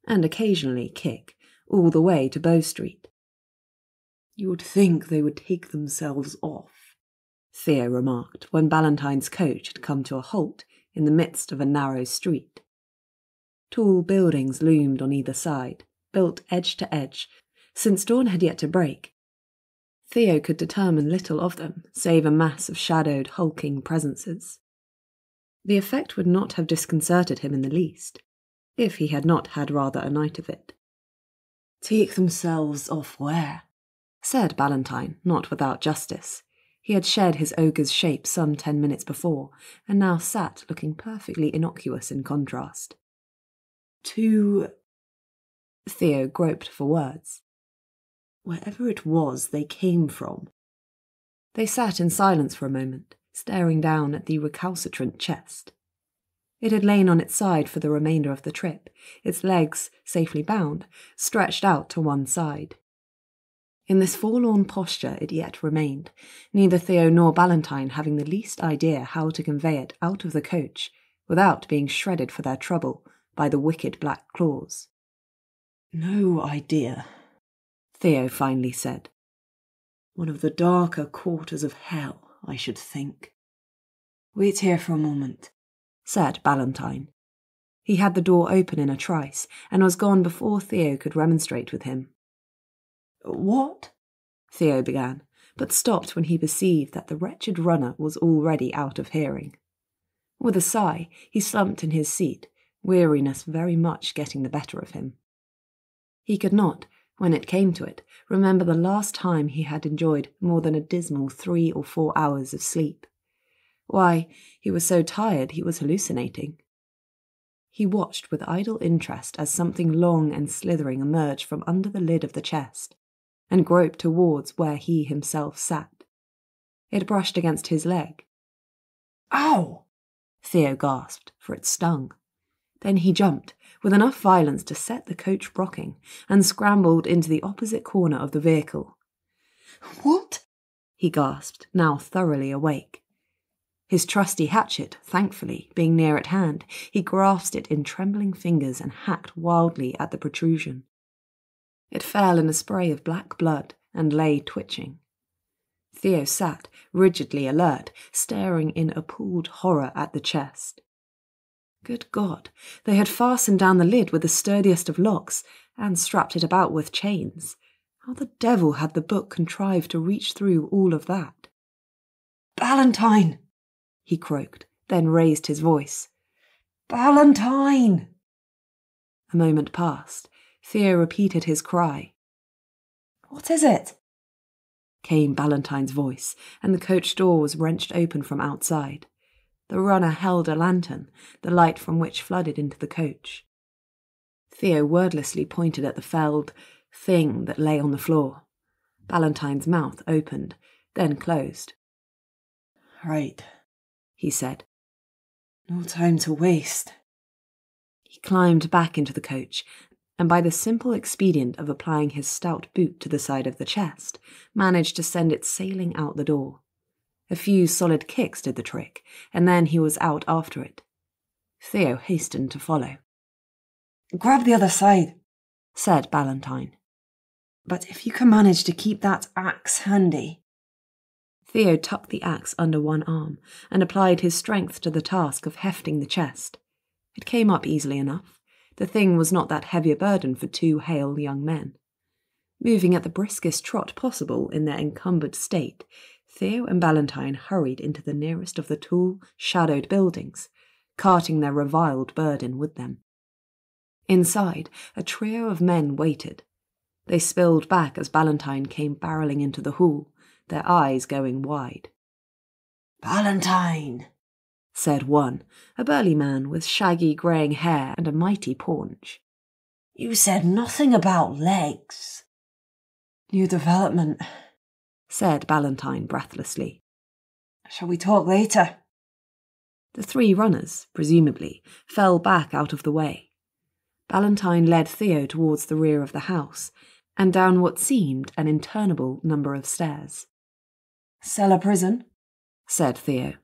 A: and occasionally kick, all the way to Bow Street.
C: You would think they would take themselves off,
A: Theo remarked when Ballantyne's coach had come to a halt in the midst of a narrow street. Tall buildings loomed on either side, built edge to edge, since dawn had yet to break. Theo could determine little of them, save a mass of shadowed, hulking presences. The effect would not have disconcerted him in the least, if he had not had rather a night of it.
C: Take themselves off where?
A: Said Ballantyne, not without justice. He had shed his ogre's shape some 10 minutes before, and now sat looking perfectly innocuous in contrast.
C: To...
A: Theo groped for words.
C: Wherever it was they came from.
A: They sat in silence for a moment, staring down at the recalcitrant chest. It had lain on its side for the remainder of the trip, its legs, safely bound, stretched out to one side. In this forlorn posture it yet remained, neither Theo nor Ballantyne having the least idea how to convey it out of the coach without being shredded for their trouble by the wicked black claws.
C: No idea,
A: Theo finally said.
C: One of the darker quarters of hell, I should think. Wait here for a moment,
A: said Ballantyne. He had the door open in a trice, and was gone before Theo could remonstrate with him.
C: What?
A: Theo began, but stopped when he perceived that the wretched runner was already out of hearing. With a sigh, he slumped in his seat, weariness very much getting the better of him. He could not, when it came to it, remember the last time he had enjoyed more than a dismal 3 or 4 hours of sleep. Why, he was so tired he was hallucinating. He watched with idle interest as something long and slithering emerged from under the lid of the chest, and groped towards where he himself sat. It brushed against his leg.
C: Ow!
A: Theo gasped, for it stung. Then he jumped, with enough violence to set the coach rocking, and scrambled into the opposite corner of the vehicle.
C: What?
A: He gasped, now thoroughly awake. His trusty hatchet, thankfully, being near at hand, he grasped it in trembling fingers and hacked wildly at the protrusion. It fell in a spray of black blood and lay twitching. Theo sat, rigidly alert, staring in appalled horror at the chest. Good God, they had fastened down the lid with the sturdiest of locks, and strapped it about with chains. How the devil had the book contrived to reach through all of that?
C: Ballantyne!
A: He croaked, then raised his voice.
C: Ballantyne!
A: A moment passed. Theo repeated his cry.
C: What is it?
A: Came Ballantyne's voice, and the coach door was wrenched open from outside. The runner held a lantern, the light from which flooded into the coach. Theo wordlessly pointed at the felled thing that lay on the floor. Ballantyne's mouth opened, then closed.
C: Right,
A: he said.
C: No time to waste.
A: He climbed back into the coach, and by the simple expedient of applying his stout boot to the side of the chest, managed to send it sailing out the door. A few solid kicks did the trick, and then he was out after it. Theo hastened to follow.
C: "Grab the other side,"
A: said Ballantyne.
C: "but if you can manage to keep that axe handy."
A: Theo tucked the axe under one arm and applied his strength to the task of hefting the chest. It came up easily enough. The thing was not that heavy a burden for two hale young men. Moving at the briskest trot possible in their encumbered state, Theo and Ballantyne hurried into the nearest of the tall, shadowed buildings, carting their reviled burden with them. Inside, a trio of men waited. They spilled back as Ballantyne came barrelling into the hall, their eyes going wide.
C: "Ballantyne,"
A: said one, a burly man with shaggy greying hair and a mighty paunch.
C: "you said nothing about legs." "New development," said Ballantyne breathlessly. "Shall we talk later?"
A: The three runners, presumably, fell back out of the way. Ballantyne led Theo towards the rear of the house, and down what seemed an interminable number of stairs.
C: "Cellar prison,"
A: said Theo.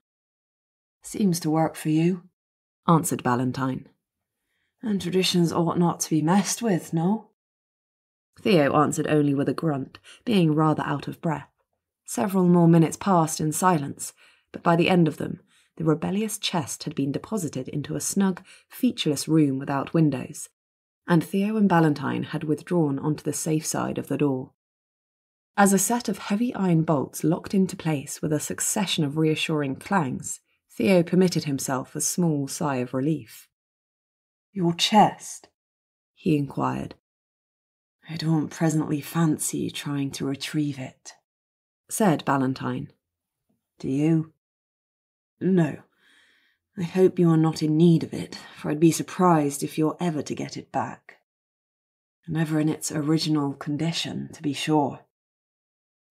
C: "Seems to work for you,"
A: answered Ballantyne.
C: "And traditions ought not to be messed with, no?"
A: Theo answered only with a grunt, being rather out of breath. Several more minutes passed in silence, but by the end of them, the rebellious chest had been deposited into a snug, featureless room without windows, and Theo and Ballantyne had withdrawn onto the safe side of the door. As a set of heavy iron bolts locked into place with a succession of reassuring clangs, Theo permitted himself a small sigh of relief.
C: "Your chest?"
A: he inquired.
C: "I don't presently fancy trying to retrieve it,"
A: said Ballantyne.
C: "Do you?" "No. I hope you are not in need of it, for I'd be surprised if you're ever to get it back. Never in its original condition, to be sure.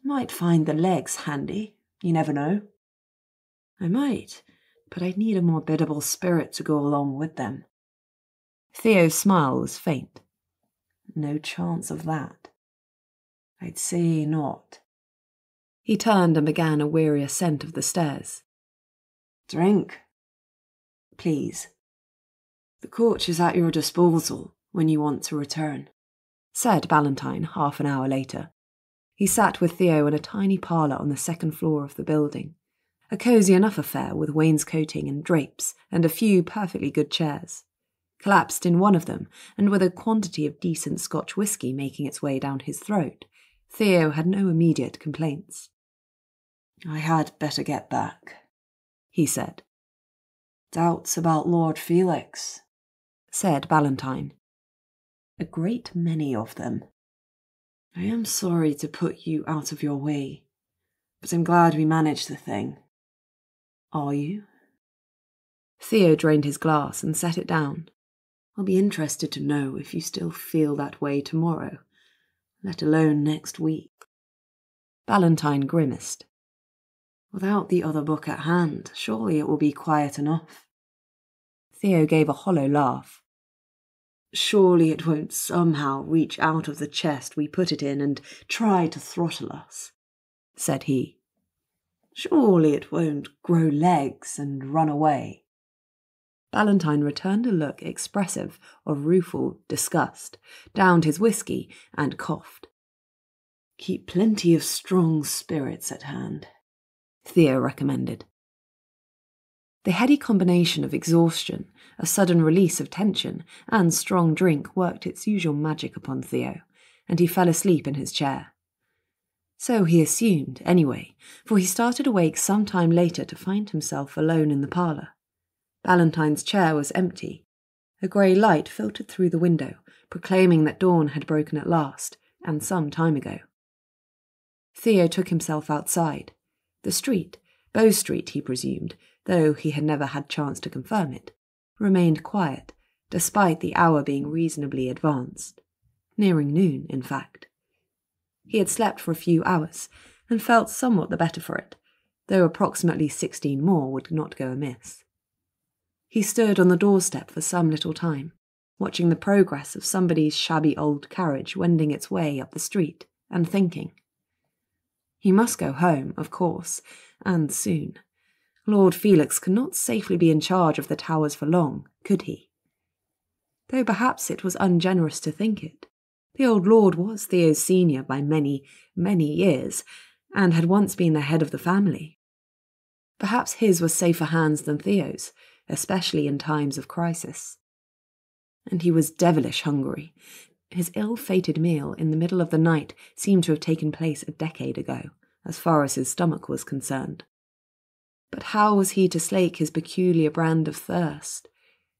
C: Might find the legs handy, you never know." "I might, but I'd need a more biddable spirit to go along with them." Theo's smile was faint. "No chance of that. I'd say not."
A: He turned and began a weary ascent of the stairs.
C: "Drink, please. The coach is at your disposal when you want to return,"
A: said Ballantyne half an hour later. He sat with Theo in a tiny parlour on the second floor of the building, a cosy enough affair with wainscoting and drapes and a few perfectly good chairs. Collapsed in one of them, and with a quantity of decent Scotch whisky making its way down his throat, Theo had no immediate complaints.
C: "I had better get back,"
A: he said.
C: "Doubts about Lord Felix?"
A: said Ballantyne.
C: "A great many of them. I am sorry to put you out of your way, but I'm glad we managed the thing. Are you?"
A: Theo drained his glass and set it down. "I'll be interested to know if you still feel that way tomorrow, let alone next week." Ballantyne grimaced.
C: "Without the other book at hand, surely it will be quiet enough."
A: Theo gave a hollow laugh.
C: "Surely it won't somehow reach out of the chest we put it in and try to throttle us,"
A: said he.
C: "Surely it won't grow legs and run away."
A: Ballantyne returned a look expressive of rueful disgust, downed his whisky, and coughed.
C: "Keep plenty of strong spirits at hand,"
A: Theo recommended. The heady combination of exhaustion, a sudden release of tension, and strong drink worked its usual magic upon Theo, and he fell asleep in his chair. So he assumed, anyway, for he started awake some time later to find himself alone in the parlour. Ballantyne's chair was empty. A grey light filtered through the window, proclaiming that dawn had broken at last, and some time ago. Theo took himself outside. The street, Bow Street he presumed, though he had never had chance to confirm it, remained quiet, despite the hour being reasonably advanced. Nearing noon, in fact. He had slept for a few hours, and felt somewhat the better for it, though approximately 16 more would not go amiss. He stood on the doorstep for some little time, watching the progress of somebody's shabby old carriage wending its way up the street, and thinking. He must go home, of course, and soon. Lord Felix could not safely be in charge of the Towers for long, could he? Though perhaps it was ungenerous to think it. The old lord was Theo's senior by many, many years, and had once been the head of the family. Perhaps his was safer hands than Theo's, especially in times of crisis. And he was devilish hungry. His ill-fated meal in the middle of the night seemed to have taken place a decade ago, as far as his stomach was concerned. But how was he to slake his peculiar brand of thirst?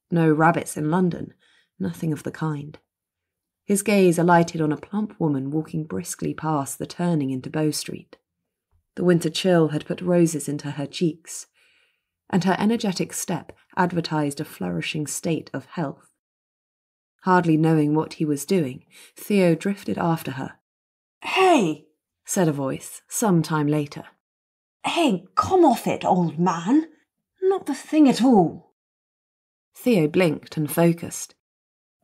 A: No rabbits in London, nothing of the kind. His gaze alighted on a plump woman walking briskly past the turning into Bow Street. The winter chill had put roses into her cheeks, and her energetic step advertised a flourishing state of health. Hardly knowing what he was doing, Theo drifted after her.
C: "Hey,"
A: said a voice, some time later.
C: "Hey, come off it, old man. Not the thing at all."
A: Theo blinked and focused.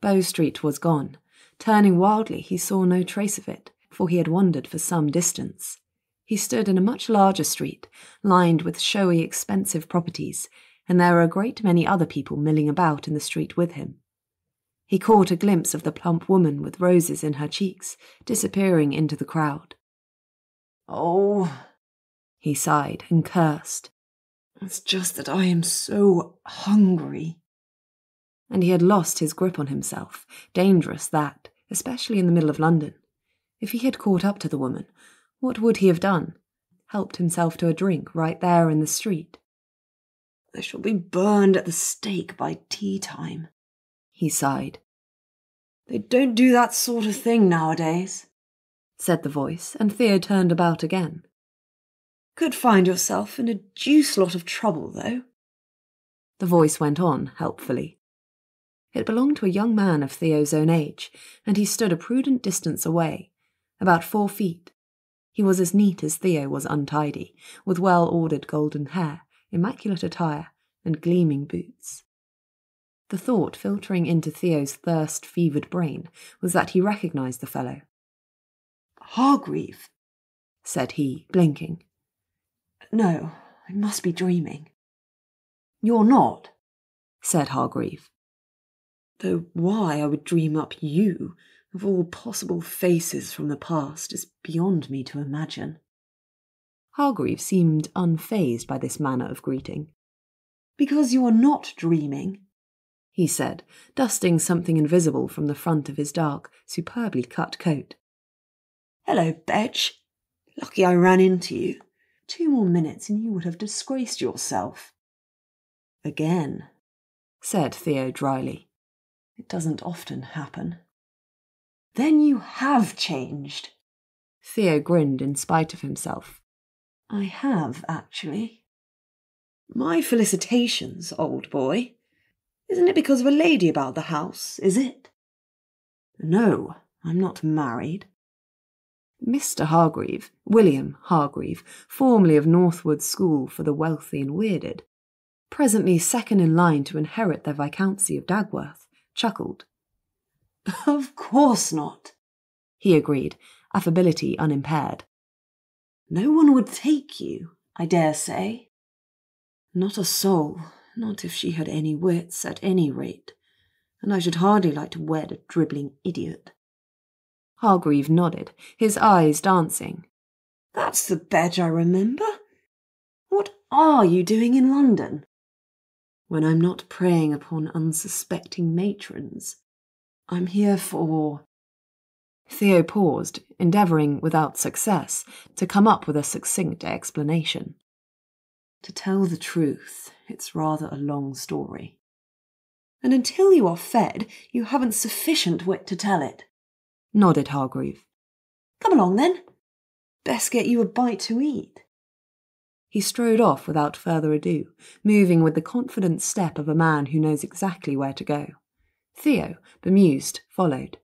A: Bow Street was gone. Turning wildly, he saw no trace of it, for he had wandered for some distance. He stood in a much larger street, lined with showy, expensive properties, and there were a great many other people milling about in the street with him. He caught a glimpse of the plump woman with roses in her cheeks, disappearing into the crowd.
C: "Oh,"
A: he sighed and cursed.
C: "It's just that I am so hungry."
A: And he had lost his grip on himself. Dangerous, that, especially in the middle of London. If he had caught up to the woman, what would he have done? Helped himself to a drink right there in the street?
C: "I shall be burned at the stake by tea time,"
A: he sighed.
C: "They don't do that sort of thing nowadays,"
A: said the voice, and Theo turned about again.
C: "Could find yourself in a deuce lot of trouble, though."
A: The voice went on, helpfully. It belonged to a young man of Theo's own age, and he stood a prudent distance away, about 4 feet. He was as neat as Theo was untidy, with well-ordered golden hair, immaculate attire, and gleaming boots. The thought filtering into Theo's thirst-fevered brain was that he recognised the fellow.
C: "Hargreave,"
A: said he, blinking.
C: "No, I must be dreaming."
A: "You're not," said Hargreave.
C: "Though why I would dream up you, of all possible faces from the past, is beyond me to imagine."
A: Hargreave seemed unfazed by this manner of greeting.
C: "Because you are not dreaming,"
A: he said, dusting something invisible from the front of his dark, superbly cut coat.
C: "Hello, Betch. Lucky I ran into you. 2 more minutes and you would have disgraced yourself."
A: "Again," said Theo dryly.
C: "It doesn't often happen." "Then you have changed."
A: Theo grinned in spite of himself.
C: "I have, actually." "My felicitations, old boy. Isn't it because of a lady about the house, is it?" "No, I'm not married." Mr. Hargreave, William Hargreave, formerly of Northwood School for the Wealthy and Weirded, presently second in line to inherit the Viscountcy of Dagworth, chuckled. "Of course not,"
A: he agreed, affability unimpaired.
C: "No one would take you, I dare say."
A: "Not a soul, not if she had any wits at any rate, and I should hardly like to wed a dribbling idiot." Hargreave nodded, his eyes dancing.
C: "That's the Bedge I remember. What are you doing in London?"
A: "When I'm not preying upon unsuspecting matrons. I'm here for—" Theo paused, endeavouring, without success, to come up with a succinct explanation. "To tell the truth, it's rather a long story."
C: "And until you are fed, you haven't sufficient wit to tell it,"
A: nodded Hargreave.
C: "Come along, then. Best get you a bite to eat."
A: He strode off without further ado, moving with the confident step of a man who knows exactly where to go. Theo, bemused, followed.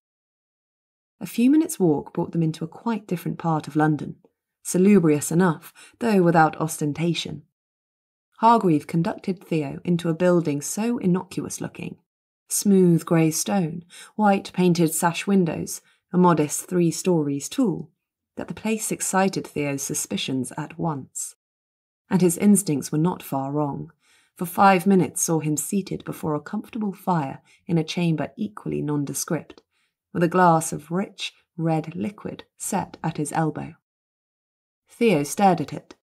A: A few minutes' walk brought them into a quite different part of London, salubrious enough, though without ostentation. Hargreave conducted Theo into a building so innocuous-looking, Smooth grey stone, white painted sash windows, a modest 3 stories tall, that the place excited Theo's suspicions at once. And his instincts were not far wrong, for 5 minutes saw him seated before a comfortable fire in a chamber equally nondescript, with a glass of rich, red liquid set at his elbow. Theo stared at it.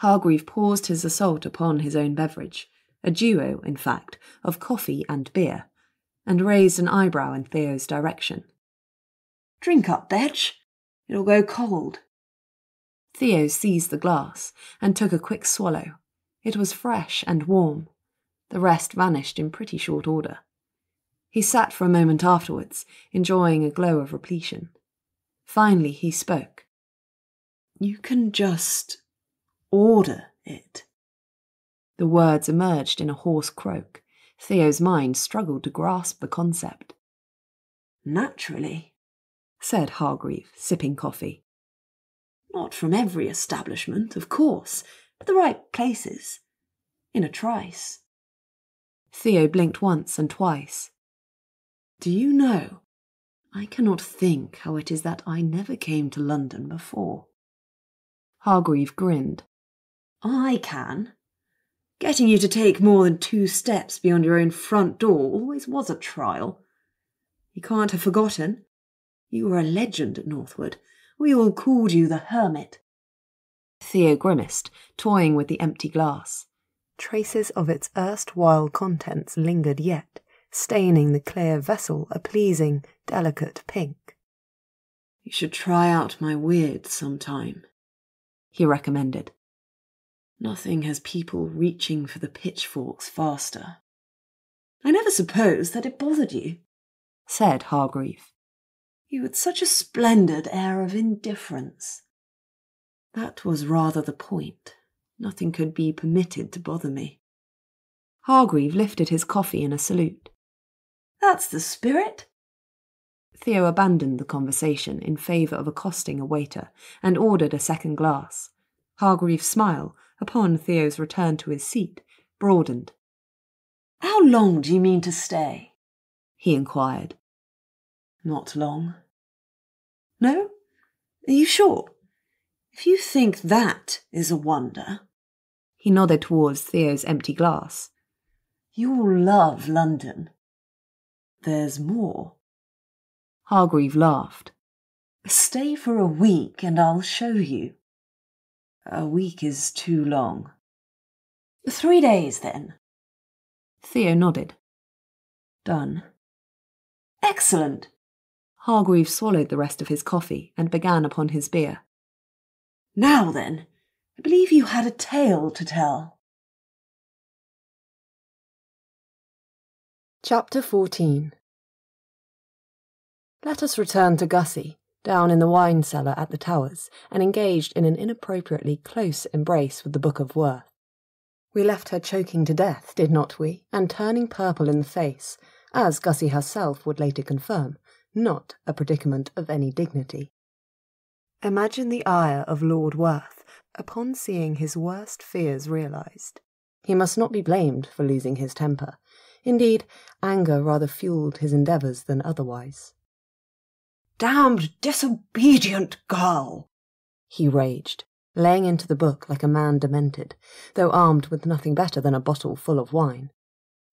A: Hargreave paused his assault upon his own beverage, a duo, in fact, of coffee and beer, and raised an eyebrow in Theo's direction.
C: "Drink up, Betch. It'll go cold."
A: Theo seized the glass and took a quick swallow. It was fresh and warm. The rest vanished in pretty short order. He sat for a moment afterwards, enjoying a glow of repletion. Finally he spoke.
C: "You can just order it."
A: The words emerged in a hoarse croak. Theo's mind struggled to grasp the concept.
C: "Naturally,"
A: said Hargreave, sipping coffee.
C: "Not from every establishment, of course, but the right places. In a trice."
A: Theo blinked once and twice.
C: "Do you know, I cannot think how it is that I never came to London before."
A: Hargreave grinned.
C: "I can. Getting you to take more than 2 steps beyond your own front door always was a trial. You can't have forgotten. You were a legend at Northwood. We all called you the Hermit."
A: Theo grimaced, toying with the empty glass. Traces of its erstwhile contents lingered yet, staining the clear vessel a pleasing, delicate pink.
C: "You should try out my Wyrde sometime,"
A: he recommended.
C: "Nothing has people reaching for the pitchforks faster." "I never supposed that it bothered you,"
A: said Hargreave.
C: "You had such a splendid air of indifference." "That was rather the point. Nothing could be permitted to bother me."
A: Hargreave lifted his coffee in a salute.
C: "That's the spirit."
A: Theo abandoned the conversation in favour of accosting a waiter and ordered a second glass. Hargreave's smile, upon Theo's return to his seat, broadened.
C: "How long do you mean to stay?"
A: he inquired.
C: "Not long." "No? Are you sure? If you think that is a wonder—"
A: He nodded towards Theo's empty glass.
C: "You'll love London. There's more."
A: Hargreave laughed.
C: "Stay for a week and I'll show you." "A week is too long." 3 days, then."
A: Theo nodded.
C: "Done." "Excellent."
A: Hargreave swallowed the rest of his coffee and began upon his beer.
C: "Now then, I believe you had a tale to tell."
A: Chapter 14. Let us return to Gussie, down in the wine cellar at the Towers, and engaged in an inappropriately close embrace with the Book of Werth. We left her choking to death, did not we, and turning purple in the face, as Gussie herself would later confirm, not a predicament of any dignity. Imagine the ire of Lord Werth upon seeing his worst fears realised. He must not be blamed for losing his temper. Indeed, anger rather fuelled his endeavours than otherwise.
C: "Damned disobedient girl!"
A: he raged, laying into the book like a man demented, though armed with nothing better than a bottle full of wine.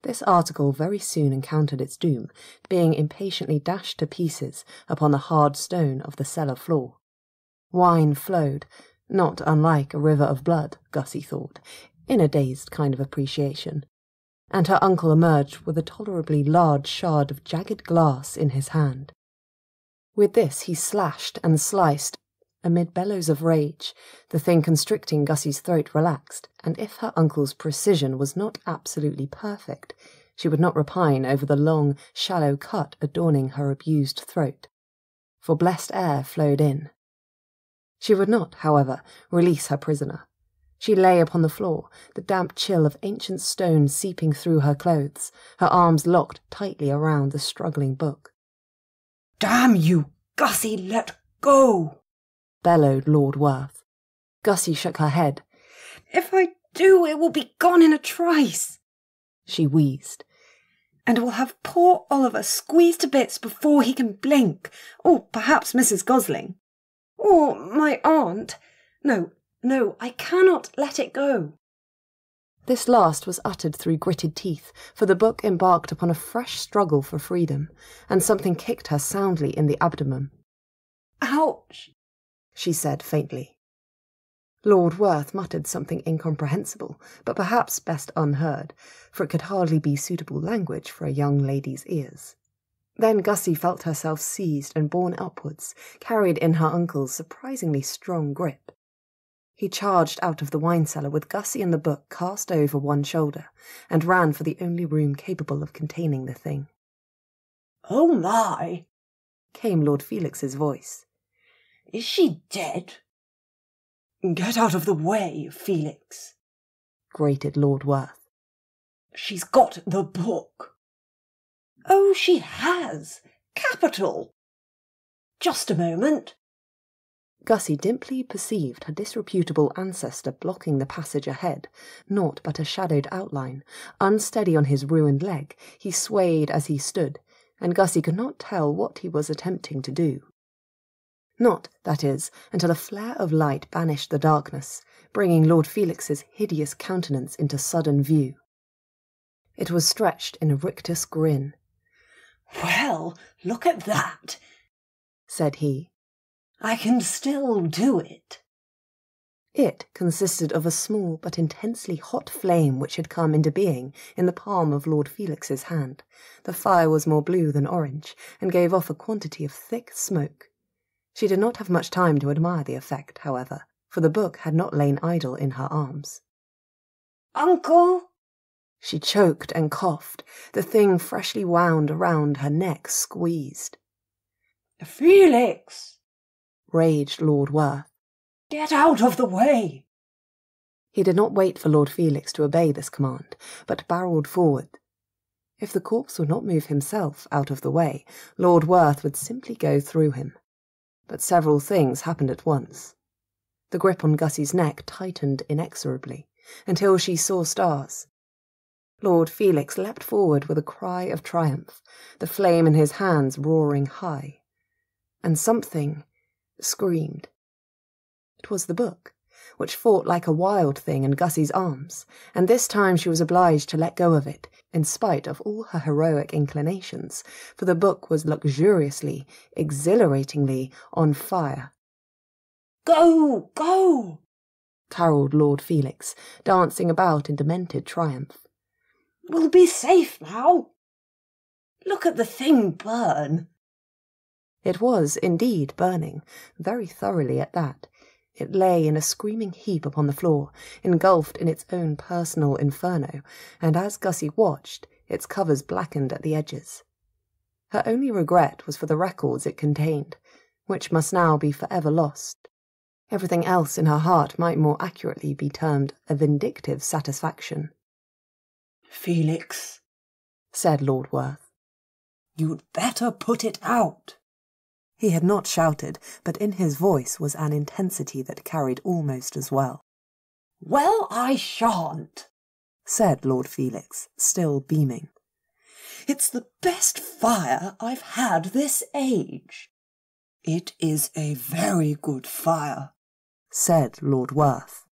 A: This article very soon encountered its doom, being impatiently dashed to pieces upon the hard stone of the cellar floor. Wine flowed, not unlike a river of blood, Gussie thought, in a dazed kind of appreciation, and her uncle emerged with a tolerably large shard of jagged glass in his hand. With this he slashed and sliced. Amid bellows of rage, the thing constricting Gussie's throat relaxed, and if her uncle's precision was not absolutely perfect, she would not repine over the long, shallow cut adorning her abused throat, for blessed air flowed in. She would not, however, release her prisoner. She lay upon the floor, the damp chill of ancient stone seeping through her clothes, her arms locked tightly around the struggling book.
C: "Damn you, Gussie, let go!"
A: bellowed Lord Werth. Gussie shook her head.
B: "If I do, it will be gone in a trice,"
A: she wheezed.
B: And we'll have poor Oliver squeezed to bits before he can blink, or perhaps Mrs. Gosling. Or my aunt. No, I cannot let it go.
A: This last was uttered through gritted teeth, for the book embarked upon a fresh struggle for freedom, and something kicked her soundly in the abdomen.
B: Ouch,
A: she said faintly. Lord Werth muttered something incomprehensible, but perhaps best unheard, for it could hardly be suitable language for a young lady's ears. Then Gussie felt herself seized and borne upwards, carried in her uncle's surprisingly strong grip. He charged out of the wine cellar with Gussie and the book cast over one shoulder, and ran for the only room capable of containing the thing.
D: "Oh my!"
A: came Lord Felix's voice.
D: "Is she dead?" "Get out of the way, Felix,"
A: grated Lord Werth.
D: "She's got the book." "Oh, she has! Capital! Just a moment."
A: Gussie dimply perceived her disreputable ancestor blocking the passage ahead, naught but a shadowed outline. Unsteady on his ruined leg, he swayed as he stood, and Gussie could not tell what he was attempting to do. Not, that is, until a flare of light banished the darkness, bringing Lord Felix's hideous countenance into sudden view. It was stretched in a rictus grin.
D: "Well, look at that,"
A: said he.
D: "I can still do it."
A: It consisted of a small but intensely hot flame which had come into being in the palm of Lord Felix's hand. The fire was more blue than orange, and gave off a quantity of thick smoke. She did not have much time to admire the effect, however, for the book had not lain idle in her arms.
D: "Uncle!"
A: She choked and coughed, the thing freshly wound around her neck squeezed.
D: "Felix!"
A: raged Lord Werth.
D: "Get out of the way!"
A: He did not wait for Lord Felix to obey this command, but barrelled forward. If the corpse would not move himself out of the way, Lord Werth would simply go through him. But several things happened at once. The grip on Gussie's neck tightened inexorably, until she saw stars. Lord Felix leapt forward with a cry of triumph, the flame in his hands roaring high. And something screamed. It was the book, which fought like a wild thing in Gussie's arms, and this time she was obliged to let go of it, in spite of all her heroic inclinations, for the book was luxuriously, exhilaratingly on fire.
D: "Go, go!"
A: caroled Lord Felix, dancing about in demented triumph.
D: "We'll be safe now. Look at the thing burn."
A: It was indeed burning, very thoroughly at that. It lay in a screaming heap upon the floor, engulfed in its own personal inferno, and as Gussie watched, its covers blackened at the edges. Her only regret was for the records it contained, which must now be forever lost. Everything else in her heart might more accurately be termed a vindictive satisfaction.
D: "Felix,"
A: said Lord Werth,
D: "you'd better put it out."
A: He had not shouted, but in his voice was an intensity that carried almost as well.
D: "Well, I shan't,"
A: said Lord Felix, still beaming.
D: "It's the best fire I've had this age." "It is a very good fire,"
A: said Lord Werth.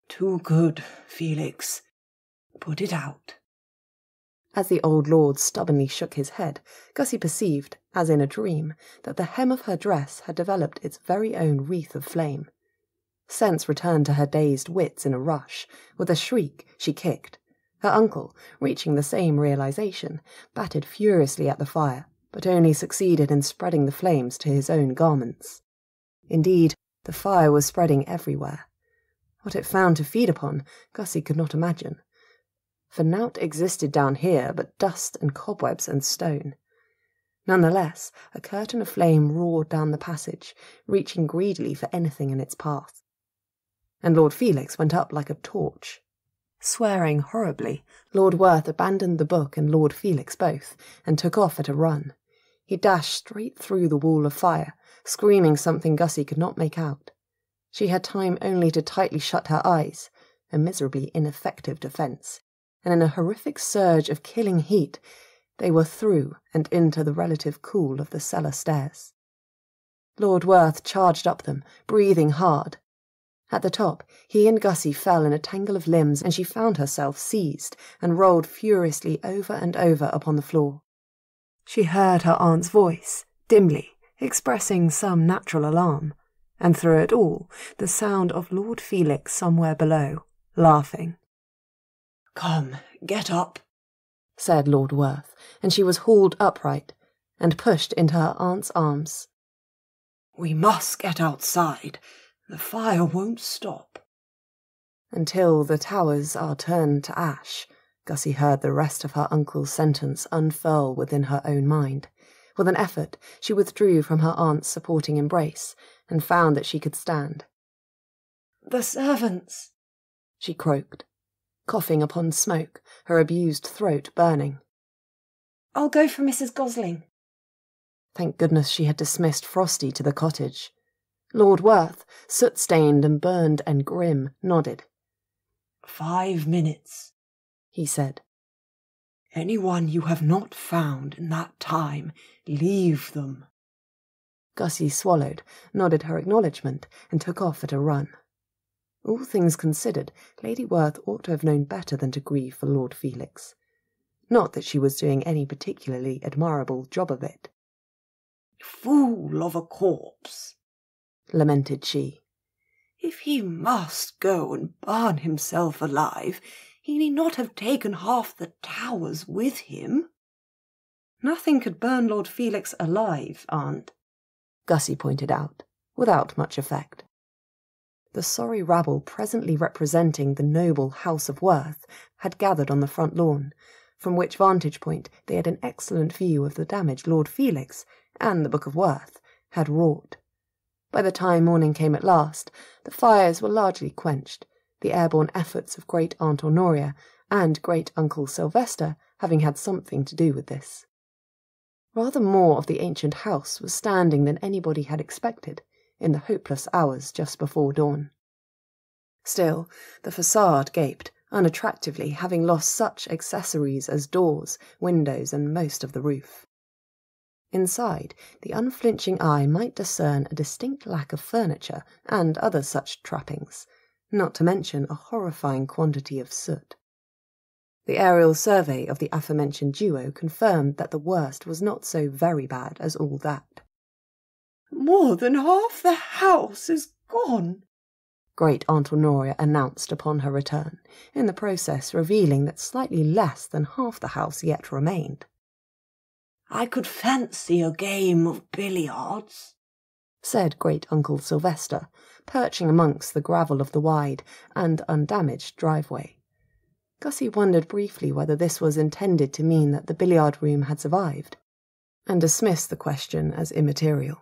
D: "Too good, Felix. Put it out."
A: As the old lord stubbornly shook his head, Gussie perceived, as in a dream, that the hem of her dress had developed its very own wreath of flame. Sense returned to her dazed wits in a rush. With a shriek, she kicked. Her uncle, reaching the same realization, battered furiously at the fire, but only succeeded in spreading the flames to his own garments. Indeed, the fire was spreading everywhere. What it found to feed upon, Gussie could not imagine. For naught existed down here but dust and cobwebs and stone. Nonetheless, a curtain of flame roared down the passage, reaching greedily for anything in its path. And Lord Felix went up like a torch. Swearing horribly, Lord Werth abandoned the book and Lord Felix both, and took off at a run. He dashed straight through the wall of fire, screaming something Gussie could not make out. She had time only to tightly shut her eyes, a miserably ineffective defence, and in a horrific surge of killing heat,
E: They were through and into the relative cool of the cellar stairs. Lord Werth charged up them, breathing hard. At the top, he and Gussie fell in a tangle of limbs, and she found herself seized and rolled furiously over and over upon the floor. She heard her aunt's voice, dimly, expressing some natural alarm, and through it all the sound of Lord Felix somewhere below, laughing.
C: "Come, get up,"
E: said Lord Werth, and she was hauled upright and pushed into her aunt's arms.
C: "We must get outside. The fire won't stop."
E: Until the towers are turned to ash, Gussie heard the rest of her uncle's sentence unfurl within her own mind. With an effort, she withdrew from her aunt's supporting embrace and found that she could stand.
C: "The servants,"
E: she croaked, coughing upon smoke, her abused throat burning.
C: "I'll go for Mrs. Gosling."
E: Thank goodness she had dismissed Frosty to the cottage. Lord Werth, soot-stained and burned and grim, nodded.
C: 5 minutes,
E: he said.
C: "Anyone you have not found in that time, leave them."
E: Gussie swallowed, nodded her acknowledgement, and took off at a run. All things considered, Lady Werth ought to have known better than to grieve for Lord Felix. Not that she was doing any particularly admirable job of it.
C: "Fool of a corpse,"
E: lamented she.
C: "If he must go and burn himself alive, he need not have taken half the towers with him."
B: "Nothing could burn Lord Felix alive, Aunt,"
E: Gussie pointed out, without much effect. The sorry rabble presently representing the noble House of Werth had gathered on the front lawn, from which vantage point they had an excellent view of the damage Lord Felix and the Book of Werth had wrought. By the time morning came at last, the fires were largely quenched, the airborne efforts of Great-Aunt Honoria and Great-Uncle Sylvester having had something to do with this. Rather more of the ancient house was standing than anybody had expected in the hopeless hours just before dawn. Still, the facade gaped, unattractively, having lost such accessories as doors, windows, and most of the roof. Inside, the unflinching eye might discern a distinct lack of furniture and other such trappings, not to mention a horrifying quantity of soot. The aerial survey of the aforementioned duo confirmed that the worst was not so very bad as all that.
C: "More than half the house is gone,"
E: Great-Aunt Honoria announced upon her return, in the process revealing that slightly less than half the house yet remained.
C: "I could fancy a game of billiards,"
E: said Great-Uncle Sylvester, perching amongst the gravel of the wide and undamaged driveway. Gussie wondered briefly whether this was intended to mean that the billiard-room had survived, and dismissed the question as immaterial.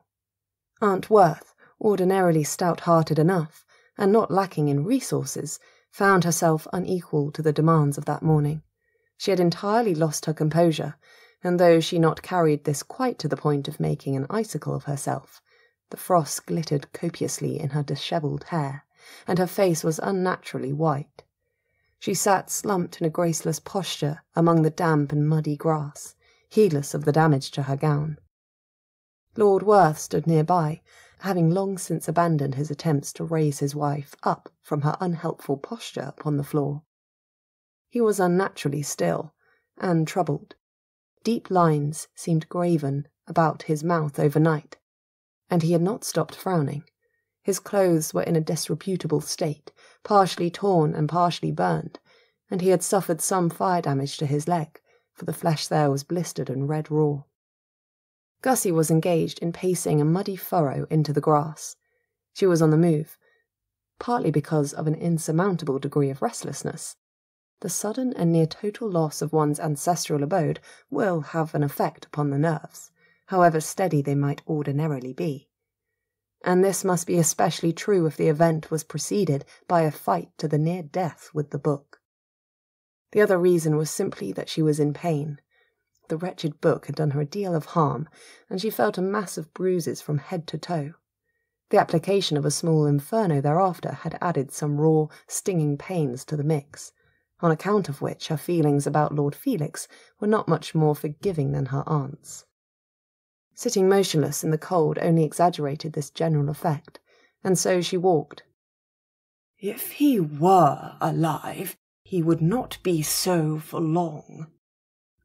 E: Aunt Werth, ordinarily stout-hearted enough, and not lacking in resources, found herself unequal to the demands of that morning. She had entirely lost her composure, and though she not carried this quite to the point of making an icicle of herself, the frost glittered copiously in her dishevelled hair, and her face was unnaturally white. She sat slumped in a graceless posture among the damp and muddy grass, heedless of the damage to her gown. Lord Werth stood nearby, having long since abandoned his attempts to raise his wife up from her unhelpful posture upon the floor. He was unnaturally still and troubled. Deep lines seemed graven about his mouth overnight, and he had not stopped frowning. His clothes were in a disreputable state, partially torn and partially burned, and he had suffered some fire damage to his leg, for the flesh there was blistered and red raw. Gussie was engaged in pacing a muddy furrow into the grass. She was on the move, partly because of an insurmountable degree of restlessness. The sudden and near total loss of one's ancestral abode will have an effect upon the nerves, however steady they might ordinarily be. And this must be especially true if the event was preceded by a fight to the near death with the book. The other reason was simply that she was in pain. The wretched book had done her a deal of harm, and she felt a mass of bruises from head to toe. The application of a small inferno thereafter had added some raw, stinging pains to the mix. on account of which her feelings about Lord Felix were not much more forgiving than her aunt's. Sitting motionless in the cold only exaggerated this general effect, and so she walked.
C: If he were alive, he would not be so for long,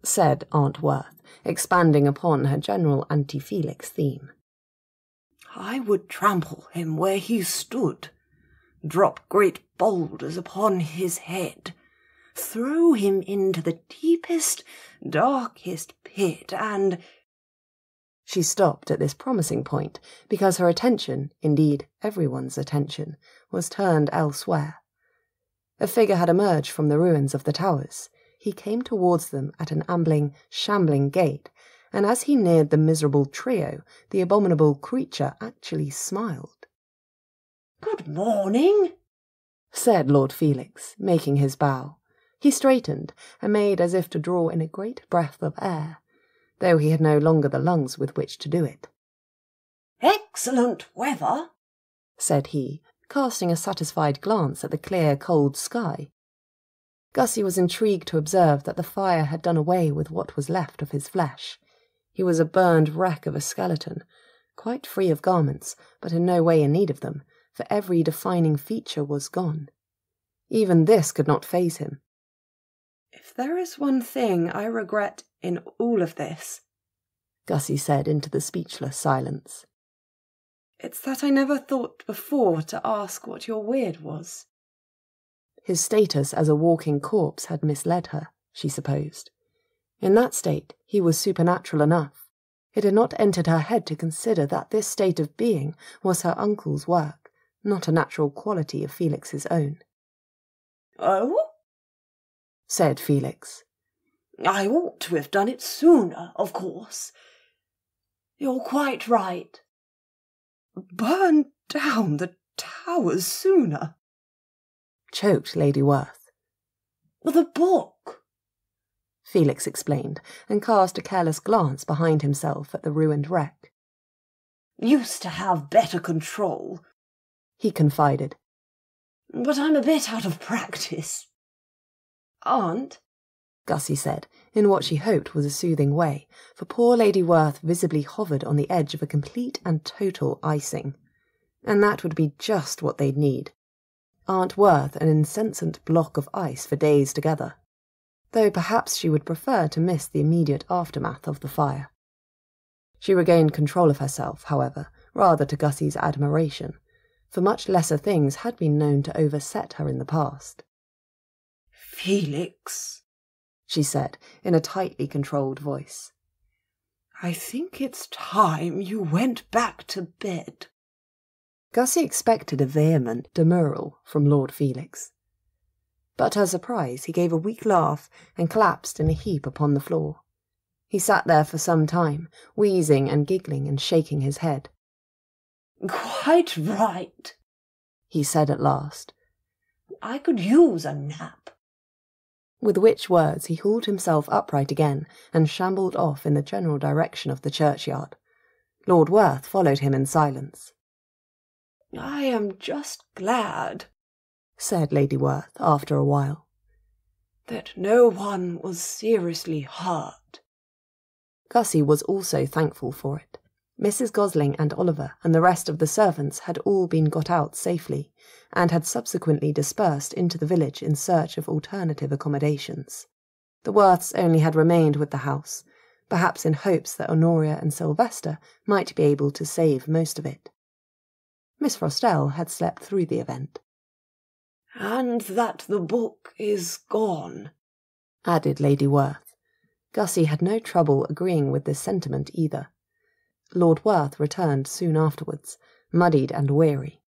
E: said Aunt Werth, expanding upon her general anti-Felix theme.
C: I would trample him where he stood, drop great boulders upon his head, throw him into the deepest, darkest pit, and—
E: She stopped at this promising point, because her attention, indeed everyone's attention, was turned elsewhere. A figure had emerged from the ruins of the towers. He came towards them at an ambling, shambling gait, and as he neared the miserable trio, the abominable creature actually smiled.
C: "Good morning,"
E: said Lord Felix, making his bow. He straightened, and made as if to draw in a great breath of air, though he had no longer the lungs with which to do it.
C: "Excellent weather,"
E: said he, casting a satisfied glance at the clear, cold sky. Gussie was intrigued to observe that the fire had done away with what was left of his flesh. He was a burned wreck of a skeleton, quite free of garments, but in no way in need of them, for every defining feature was gone. Even this could not faze him.
B: "If there is one thing I regret in all of this,"
E: Gussie said into the speechless silence,
B: "it's that I never thought before to ask what your weird was."
E: His status as a walking corpse had misled her, she supposed. In that state, he was supernatural enough. It had not entered her head to consider that this state of being was her uncle's work, not a natural quality of Felix's own.
C: "Oh?"
E: said Felix.
C: "I ought to have done it sooner, of course. You're quite right. Burn down the towers sooner,"
E: choked Lady Werth.
C: "The book,"
E: Felix explained, and cast a careless glance behind himself at the ruined wreck.
C: "Used to have better control,"
E: he confided.
C: "but I'm a bit out of practice."
B: "Aunt,"
E: Gussie said, in what she hoped was a soothing way, for poor Lady Werth visibly hovered on the edge of a complete and total icing. And that would be just what they'd need. Aunt Werth an incessant block of ice for days together, though perhaps she would prefer to miss the immediate aftermath of the fire. She regained control of herself, however, rather to Gussie's admiration, for much lesser things had been known to overset her in the past.
C: "Felix,"
E: she said, in a tightly controlled voice,
C: "I think it's time you went back to bed."
E: Gussie expected a vehement demurral from Lord Felix. But to her surprise, he gave a weak laugh and collapsed in a heap upon the floor. He sat there for some time, wheezing and giggling and shaking his head.
C: "Quite right,"
E: he said at last.
C: "I could use a nap."
E: With which words he hauled himself upright again and shambled off in the general direction of the churchyard. Lord Werth followed him in silence.
C: "I am just glad,"
E: said Lady Werth after a while,
C: "that no one was seriously hurt."
E: Gussie was also thankful for it. Mrs. Gosling and Oliver and the rest of the servants had all been got out safely, and had subsequently dispersed into the village in search of alternative accommodations. The Werths only had remained with the house, perhaps in hopes that Honoria and Sylvester might be able to save most of it. Miss Frostell had slept through the event.
C: "And that the book is gone,"
E: added Lady Werth. Gussie had no trouble agreeing with this sentiment either. Lord Werth returned soon afterwards, muddied and weary.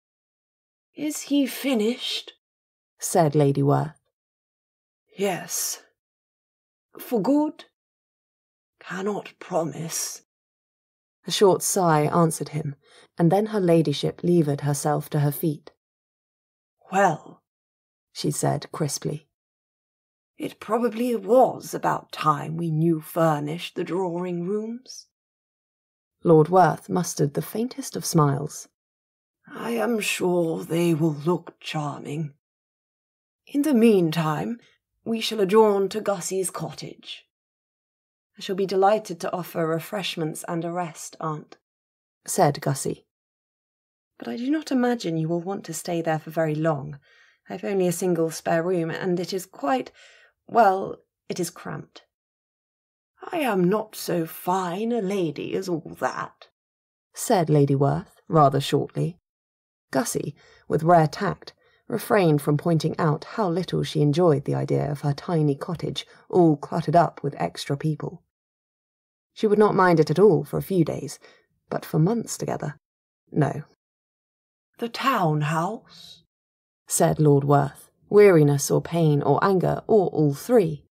C: "Is he finished?"
E: said Lady Werth.
C: "Yes." "For good?" "Cannot promise."
E: A short sigh answered him, and then her ladyship levered herself to her feet.
C: "Well,"
E: she said crisply,
C: "it probably was about time we new furnished the drawing rooms."
E: Lord Werth mustered the faintest of smiles.
C: "I am sure they will look charming. In the meantime,
E: we shall adjourn to Gussie's cottage. I shall be delighted to offer refreshments and a rest, Aunt, said Gussie. But I do not imagine you will want to stay there for very long. I have only a single spare room, and it is quite, well, it is cramped. I am not so fine a lady as all that, said Lady Werth, rather shortly. Gussie, with rare tact, refrained from pointing out how little she enjoyed the idea of her tiny cottage all cluttered up with extra people. She would not mind it at all for a few days, but for months together, no. The town house, said Lord Werth. Weariness or pain or anger, or all three,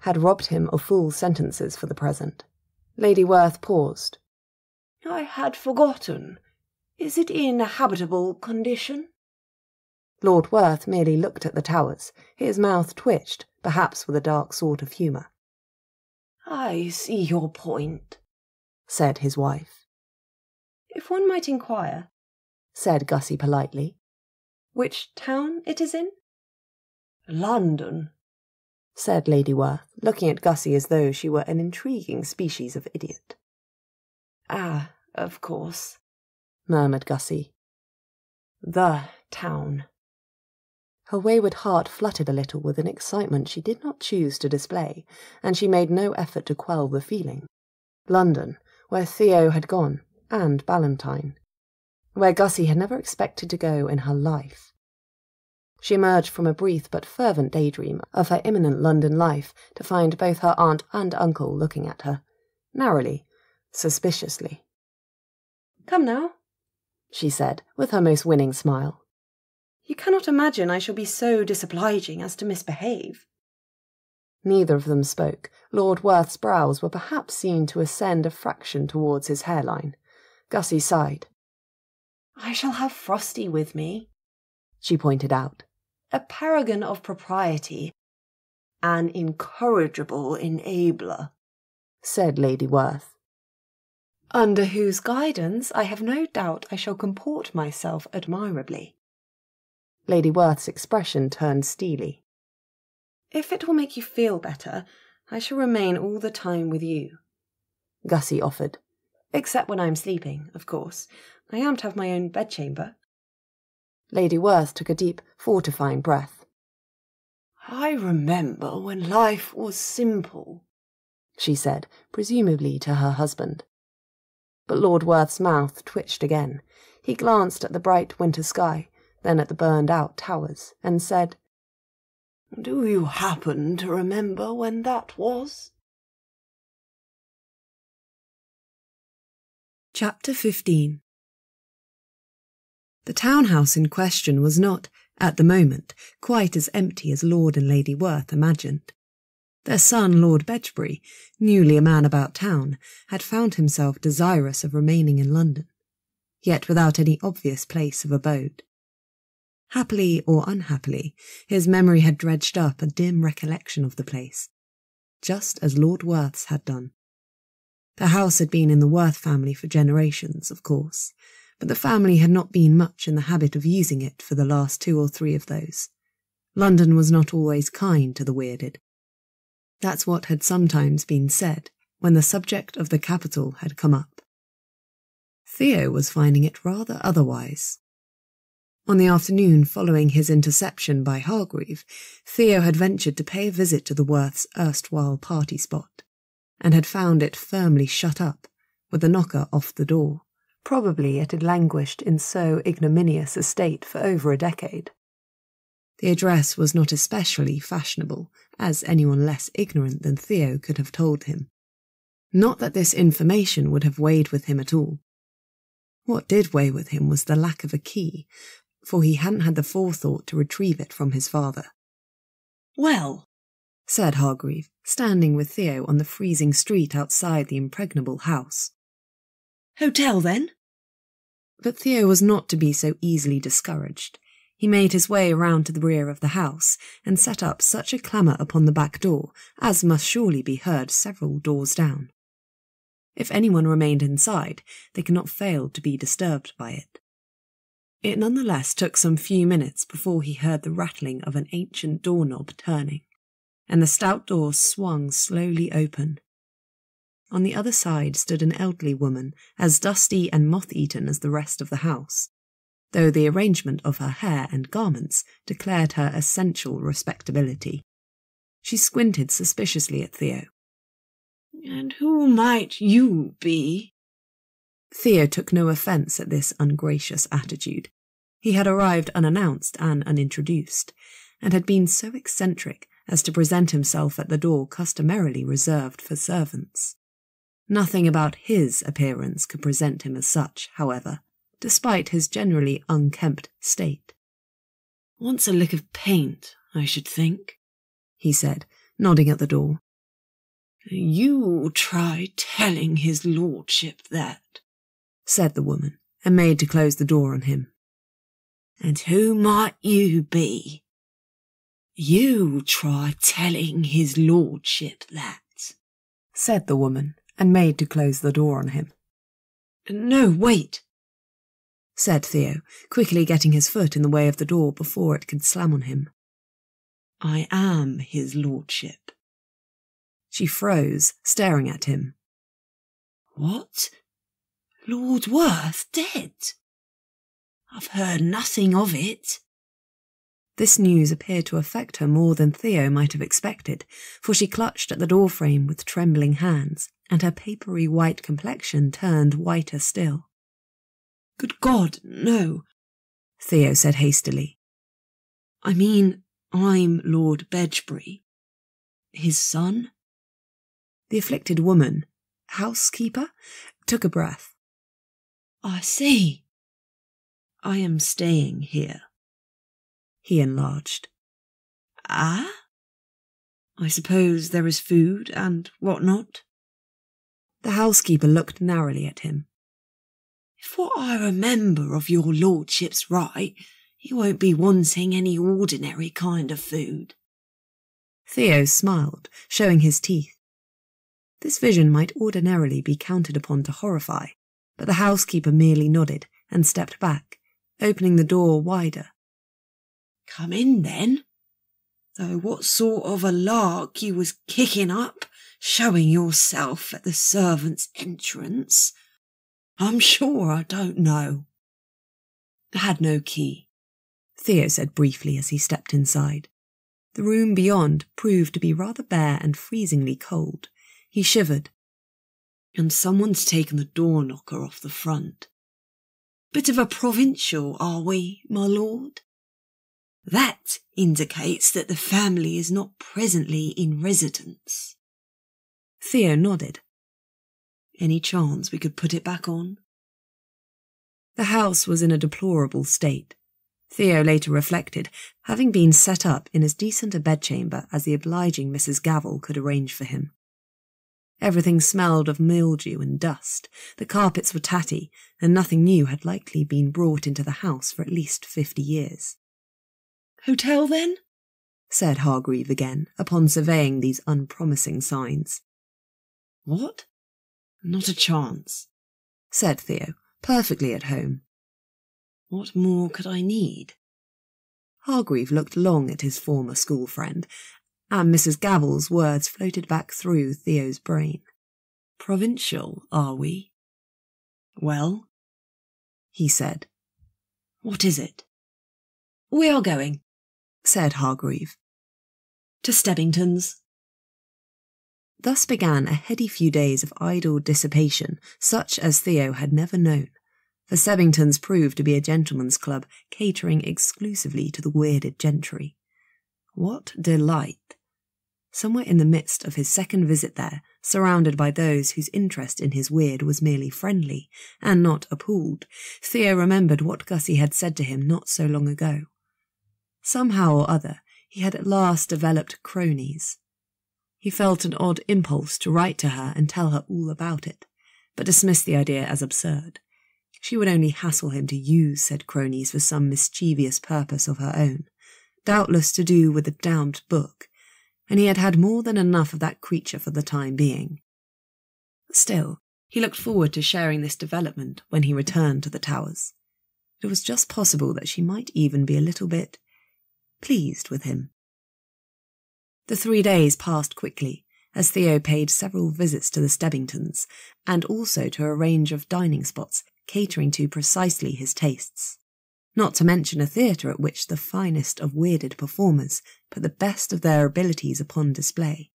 E: had robbed him of full sentences for the present. Lady Werth paused. I had forgotten. Is it in a habitable condition? Lord Werth merely looked at the towers. His mouth twitched, perhaps with a dark sort of humour. I see your point, said his wife. If one might inquire, said Gussie politely, which town it is in? London, said Lady Werth, looking at Gussie as though she were an intriguing species of idiot. Ah, of course, murmured Gussie. The town. Her wayward heart fluttered a little with an excitement she did not choose to display, and she made no effort to quell the feeling. London, where Theo had gone, and Ballantyne, where Gussie had never expected to go in her life. She emerged from a brief but fervent daydream of her imminent London life to find both her aunt and uncle looking at her, narrowly, suspiciously. Come now, she said, with her most winning smile. You cannot imagine I shall be so disobliging as to misbehave. Neither of them spoke. Lord Werth's brows were perhaps seen to ascend a fraction towards his hairline. Gussie sighed. I shall have Frosty with me, she pointed out. A paragon of propriety. An incorrigible enabler, said Lady Werth. Under whose guidance I have no doubt I shall comport myself admirably. Lady Werth's expression turned steely. If it will make you feel better, I shall remain all the time with you, Gussie offered. Except when I am sleeping, of course. I am to have my own bedchamber. Lady Werth took a deep, fortifying breath. I remember when life was simple, she said, presumably to her husband. But Lord Werth's mouth twitched again. He glanced at the bright winter sky, then at the burned-out towers, and said, Do you happen to remember when that was?
A: Chapter 15. The townhouse in question was not, at the moment, quite as empty as Lord and Lady Werth imagined. Their son, Lord Bedgebury, newly a man about town, had found himself desirous of remaining in London, yet without any obvious place of abode. Happily or unhappily, his memory had dredged up a dim recollection of the place, just as Lord Werth's had done. The house had been in the Werth family for generations, of course, but the family had not been much in the habit of using it for the last 2 or 3 of those. London was not always kind to the Wyrded. That's what had sometimes been said when the subject of the capital had come up. Theo was finding it rather otherwise. On the afternoon following his interception by Hargreave, Theo had ventured to pay a visit to the Werths' erstwhile party spot, and had found it firmly shut up, with the knocker off the door. Probably it had languished in so ignominious a state for over a decade. The address was not especially fashionable, as anyone less ignorant than Theo could have told him. Not that this information would have weighed with him at all. What did weigh with him was the lack of a key, for he hadn't had the forethought to retrieve it from his father. Well, said Hargreave, standing with Theo on the freezing street outside the impregnable house. Hotel, then? But Theo was not to be so easily discouraged. He made his way around to the rear of the house and set up such a clamour upon the back door as must surely be heard several doors down. If anyone remained inside, they could not fail to be disturbed by it. It nonetheless took some few minutes before he heard the rattling of an ancient doorknob turning. and the stout door swung slowly open. On the other side stood an elderly woman, as dusty and moth-eaten as the rest of the house, though the arrangement of her hair and garments declared her essential respectability. She squinted suspiciously at Theo.
D: "And who might you be?"
A: Theo took no offence at this ungracious attitude. He had arrived unannounced and unintroduced, and had been so eccentric as to present himself at the door customarily reserved for servants. Nothing about his appearance could present him as such, however, despite his generally unkempt state.
D: "Wants a lick of paint, I should think,"
A: he said, nodding at the door.
D: "You try telling his lordship that,"
A: said the woman, and made to close the door on him.
D: "And who might you be? You try telling his lordship that,"
A: said the woman, and made to close the door on him.
D: "No, wait,"
A: said Theo, quickly getting his foot in the way of the door before it could slam on him.
D: "I am his lordship."
A: She froze, staring at him.
D: "What? Lord Werth dead? I've heard nothing of it."
A: This news appeared to affect her more than Theo might have expected, for she clutched at the doorframe with trembling hands, and her papery white complexion turned whiter still.
D: "Good God, no,"
A: Theo said hastily.
D: "I mean, I'm Lord Bedgebury. His son?"
A: The afflicted woman, housekeeper, took a breath.
D: "I see. I am staying here."
A: He enlarged.
D: "Ah? I suppose there is food and what not?"
A: The housekeeper looked narrowly at him.
D: "If what I remember of your lordship's right, you won't be wanting any ordinary kind of food."
A: Theo smiled, showing his teeth. This vision might ordinarily be counted upon to horrify, but the housekeeper merely nodded and stepped back, opening the door wider.
D: "Come in, then. Though what sort of a lark you was kicking up, showing yourself at the servants' entrance, I'm sure I don't know." "I had no key,"
A: Theo said briefly as he stepped inside. The room beyond proved to be rather bare and freezingly cold. He shivered.
D: "And someone's taken the door knocker off the front. Bit of a provincial, are we, my lord? That indicates that the family is not presently in residence."
A: Theo nodded.
D: "Any chance we could put it back on?"
A: The house was in a deplorable state. Theo later reflected, having been set up in as decent a bedchamber as the obliging Mrs. Gavel could arrange for him. Everything smelled of mildew and dust, the carpets were tatty, and nothing new had likely been brought into the house for at least 50 years.
D: "Hotel, then?"
A: said Hargreave again, upon surveying these unpromising signs.
D: "What? Not a chance,"
A: said Theo, perfectly at home.
D: "What more could I need?"
A: Hargreave looked long at his former school friend, and Mrs. Gavel's words floated back through Theo's brain.
D: "Provincial, are we? Well,"
A: he said.
D: "What is it?"
B: "We are going,"
A: said Hargreave.
B: "to Stebbington's."
A: Thus began a heady few days of idle dissipation, such as Theo had never known, for Stebbington's proved to be a gentleman's club catering exclusively to the weirded gentry. What delight! Somewhere in the midst of his second visit there, surrounded by those whose interest in his weird was merely friendly, and not appalled, Theo remembered what Gussie had said to him not so long ago. Somehow or other, he had at last developed cronies. He felt an odd impulse to write to her and tell her all about it, but dismissed the idea as absurd. She would only hassle him to use said cronies for some mischievous purpose of her own, doubtless to do with the damned book, and he had had more than enough of that creature for the time being. Still, he looked forward to sharing this development when he returned to the Towers. It was just possible that she might even be a little bit pleased with him.
B: The 3 days passed quickly, as Theo paid several visits to the Stebbingtons, and also to a range of dining spots catering to precisely his tastes. Not to mention a theatre at which the finest of weirded performers put the best of their abilities upon display.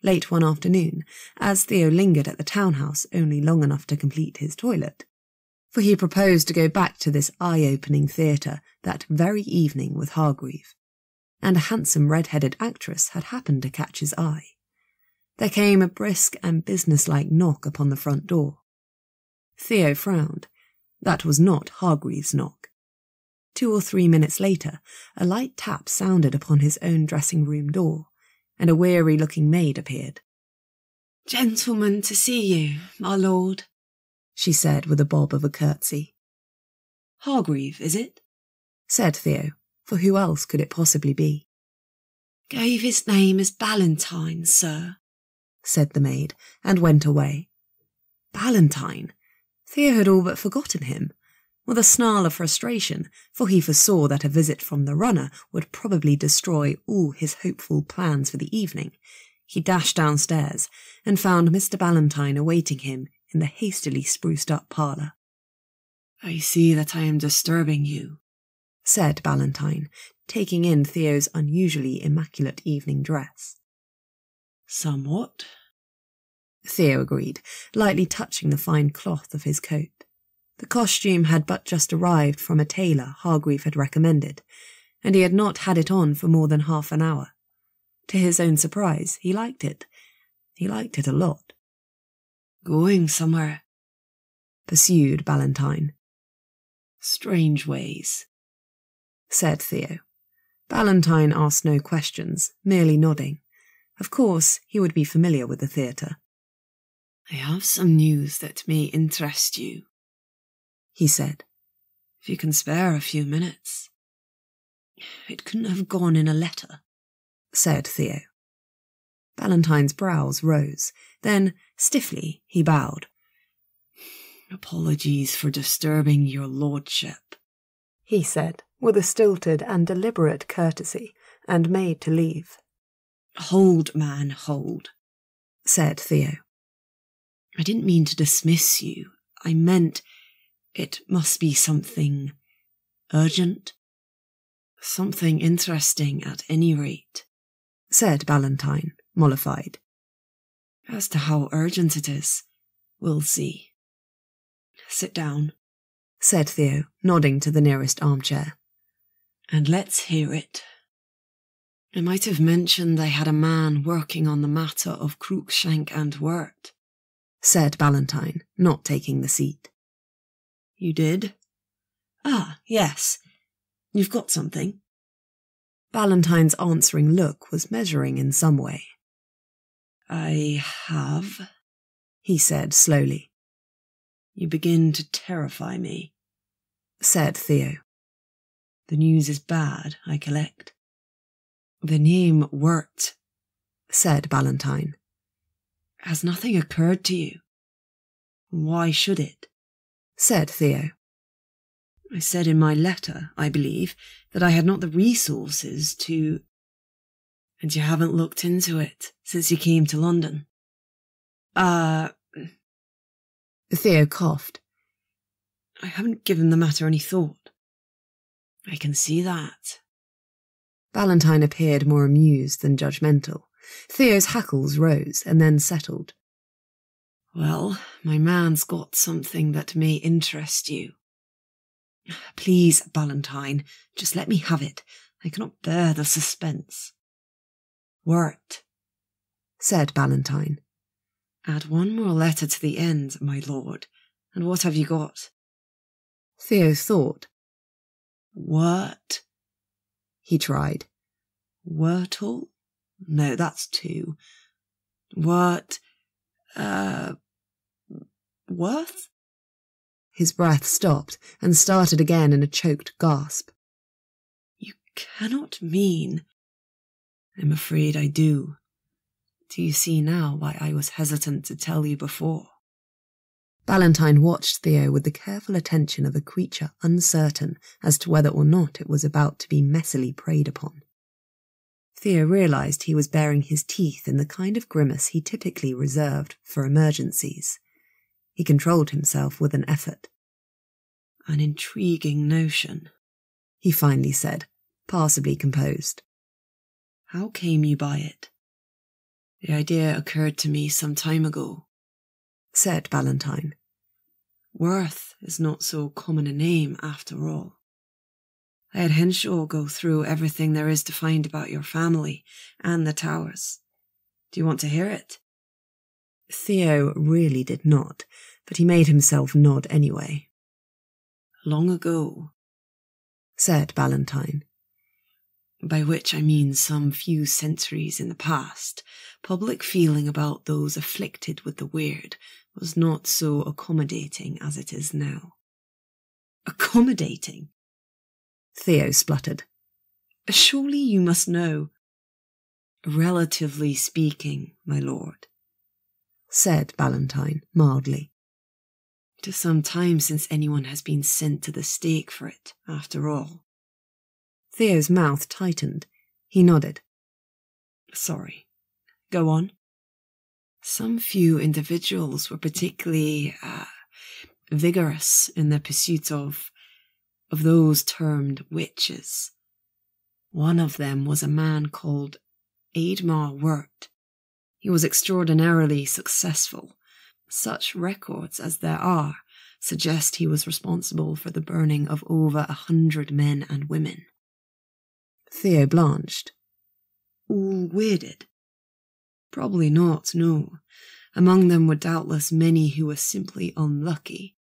B: Late one afternoon, as Theo lingered at the townhouse only long enough to complete his toilet, for he proposed to go back to this eye-opening theatre that very evening with Hargreave, and a handsome red-headed actress had happened to catch his eye. There came a brisk and businesslike knock upon the front door. Theo frowned. That was not Hargreave's knock. 2 or 3 minutes later, a light tap sounded upon his own dressing-room door, and a weary-looking maid appeared.
C: "Gentleman to see you, my lord,"
B: she said with a bob of a curtsy.
C: "Hargreave, is it?"
B: said Theo, for who else could it possibly be?
C: "Gave his name as Ballantyne, sir,"
B: said the maid, and went away. Ballantyne! Theo had all but forgotten him. With a snarl of frustration, for he foresaw that a visit from the runner would probably destroy all his hopeful plans for the evening, he dashed downstairs and found Mr. Ballantyne awaiting him in the hastily spruced-up parlour.
C: "I see that I am disturbing you,"
B: said Ballantyne, taking in Theo's unusually immaculate evening dress.
C: "Somewhat,"
B: Theo agreed, lightly touching the fine cloth of his coat. The costume had but just arrived from a tailor Hargreave had recommended, and he had not had it on for more than half an hour. To his own surprise, he liked it. He liked it a lot.
C: "Going somewhere?"
B: pursued Ballantyne.
C: "Strange ways,"
B: said Theo. Ballantyne asked no questions, merely nodding. Of course, he would be familiar with the theatre.
C: "I have some news that may interest you," he said. "If you can spare a few minutes." "It couldn't have gone in a letter,"
B: said Theo. Ballantyne's brows rose. Then, stiffly, he bowed.
C: "Apologies for disturbing your lordship,"
B: he said, with a stilted and deliberate courtesy, and made to leave.
C: "Hold, man, hold,"
B: said Theo.
C: "I didn't mean to dismiss you. I meant it must be something urgent. Something interesting at any rate,"
B: said Ballantyne, mollified.
C: "As to how urgent it is, we'll see. Sit down,"
B: said Theo, nodding to the nearest armchair.
C: "And let's hear it. I might have mentioned I had a man working on the matter of Cruikshank and Werth,"
B: said Ballantyne, not taking the seat.
C: "You did? Ah, yes. You've got something?"
B: Ballantyne's answering look was measuring in some way.
C: "I have,"
B: he said slowly.
C: "You begin to terrify me,"
B: said Theo.
C: "The news is bad, I collect." "The name Werth,"
B: said Ballantyne.
C: "Has nothing occurred to you?" "Why should it?"
B: said Theo.
C: "I said in my letter, I believe, that I had not the resources to—" "And you haven't looked into it since you came to London?"
B: Theo coughed.
C: "I haven't given the matter any thought." "I can see that."
B: Ballantyne appeared more amused than judgmental. Theo's hackles rose and then settled.
C: "Well, my man's got something that may interest you." "Please, Ballantyne, just let me have it. I cannot bear the suspense." "Werth,"
B: said Ballantyne.
C: "Add one more letter to the end, my lord, and what have you got?"
B: Theo thought.
C: "What?"
B: he tried.
C: "Wyrtle? No, that's 2. What? Werth?"
B: His breath stopped and started again in a choked gasp.
C: "You cannot mean—" "I'm afraid I do. Do you see now why I was hesitant to tell you before?"
B: Ballantyne watched Theo with the careful attention of a creature uncertain as to whether or not it was about to be messily preyed upon.
A: Theo realised he was baring his teeth in the kind of grimace he typically reserved for emergencies. He controlled himself with an effort.
C: "An intriguing notion,"
A: he finally said, passably composed.
C: "How came you by it?" "The idea occurred to me some time ago,"
A: said Ballantyne.
C: "Werth is not so common a name after all. I had Henshaw go through everything there is to find about your family and the Towers. Do you want to hear it?"
A: Theo really did not, but he made himself nod anyway.
C: "Long ago,"
A: said Ballantyne,
C: "by which I mean some few centuries in the past, public feeling about those afflicted with the weird was not so accommodating as it is now." "Accommodating?"
A: Theo spluttered.
C: "Surely you must know." "Relatively speaking, my lord,"
A: said Ballantyne mildly.
C: "It is some time since anyone has been sent to the stake for it, after all."
A: Theo's mouth tightened. He nodded.
C: "Sorry. Go on." "Some few individuals were particularly vigorous in their pursuit of those termed witches. One of them was a man called Aedmar Werth. He was extraordinarily successful. Such records as there are suggest he was responsible for the burning of over 100 men and women."
A: Theo blanched.
C: "All weirded?" "Probably not, no. Among them were doubtless many who were simply unlucky.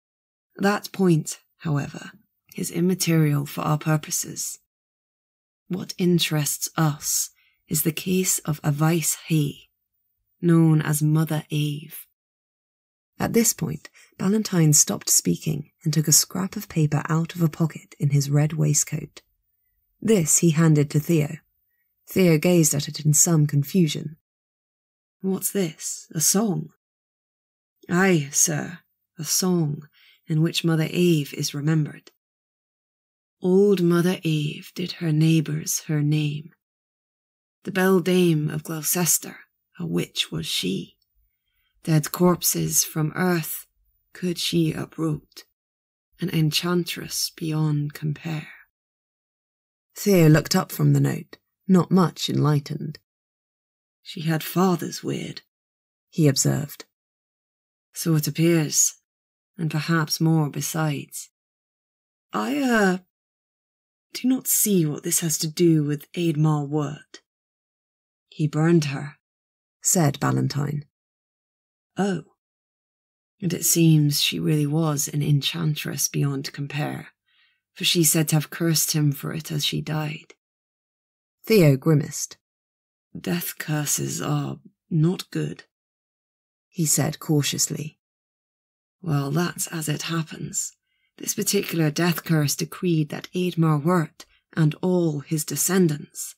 C: That point, however, is immaterial for our purposes. What interests us is the case of Avice Hay, known as Mother Ave."
A: At this point, Ballantyne stopped speaking and took a scrap of paper out of a pocket in his red waistcoat. This he handed to Theo. Theo gazed at it in some confusion.
C: "What's this? A song?" "Aye, sir, a song in which Mother Ave is remembered. Old Mother Ave did her neighbours her name. The beldame of Gloucester, a witch was she. Dead corpses from earth could she uproot, an enchantress beyond compare."
A: Theo looked up from the note, not much enlightened.
C: "She had father's weird,"
A: he observed.
C: "So it appears, and perhaps more besides. I do not see what this has to do with Aedmar Werth." "He burned her,"
A: said Ballantyne.
C: "Oh. And it seems she really was an enchantress beyond compare, for she said to have cursed him for it as she died."
A: Theo grimaced.
C: "Death curses are not good,"
A: he said cautiously.
C: "Well, that's as it happens. This particular death curse decreed that Aedmar Werth and all his descendants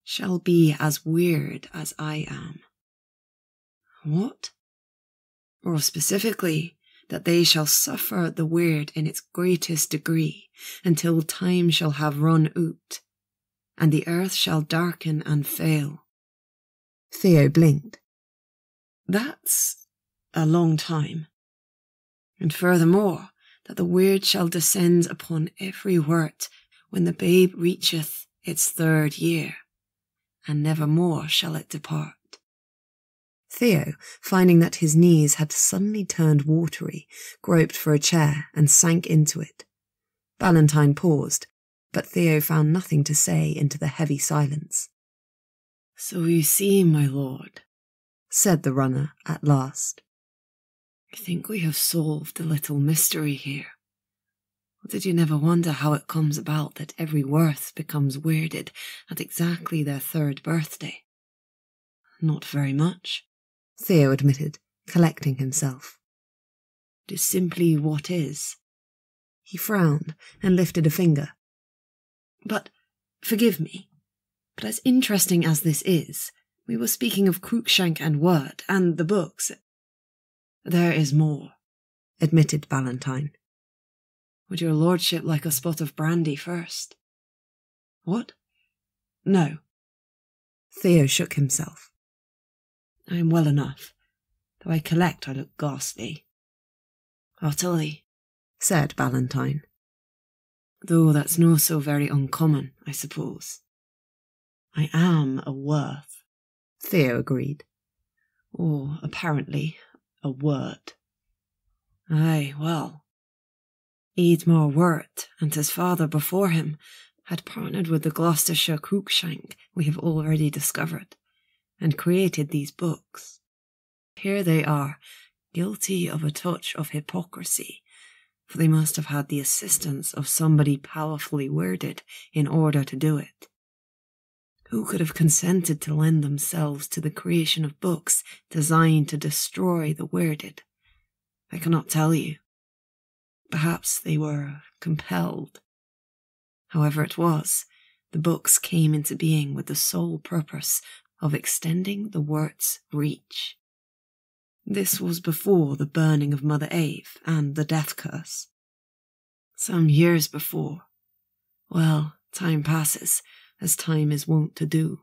C: shall be as weird as I am." "What?" "Or specifically, that they shall suffer the weird in its greatest degree until time shall have run out, and the earth shall darken and fail."
A: Theo blinked.
C: "That's a long time. And furthermore, that the weird shall descend upon every Werth when the babe reacheth its 3rd year, and never more shall it depart."
A: Theo, finding that his knees had suddenly turned watery, groped for a chair and sank into it. Ballantyne paused, but Theo found nothing to say into the heavy silence.
C: "So you see, my lord,"
A: said the runner at last,
C: "I think we have solved the little mystery here. Or did you never wonder how it comes about that every Werth becomes weirded at exactly their 3rd birthday?" "Not very much,"
A: Theo admitted, collecting himself.
C: "It is simply what is."
A: He frowned and lifted a finger.
C: "But, forgive me, but as interesting as this is, we were speaking of Cruikshank and Wyrde and the books." "There is more,"
A: admitted Ballantyne.
C: "Would your lordship like a spot of brandy first?" "What? No.
D: Theo shook himself. I am well enough. Though I collect, I look ghastly. Utterly, said Ballantyne. Though that's no so very uncommon, I suppose. I am a Werth, Theo agreed. Or, apparently, a Wyrde. Aye, well. Eadmar Werth and his father before him had partnered with the Gloucestershire Cruikshank we have already discovered, and created these books. Here they are, guilty of a touch of hypocrisy, for they must have had the assistance of somebody powerfully worded in order to do it. Who could have consented to lend themselves to the creation of books designed to destroy the worded? I cannot tell you. Perhaps they were compelled. However it was, the books came into being with the sole purpose of extending the Werths' reach. This was before the burning of Mother Ave and the death curse. Some years before. Well, time passes, as time is wont to do.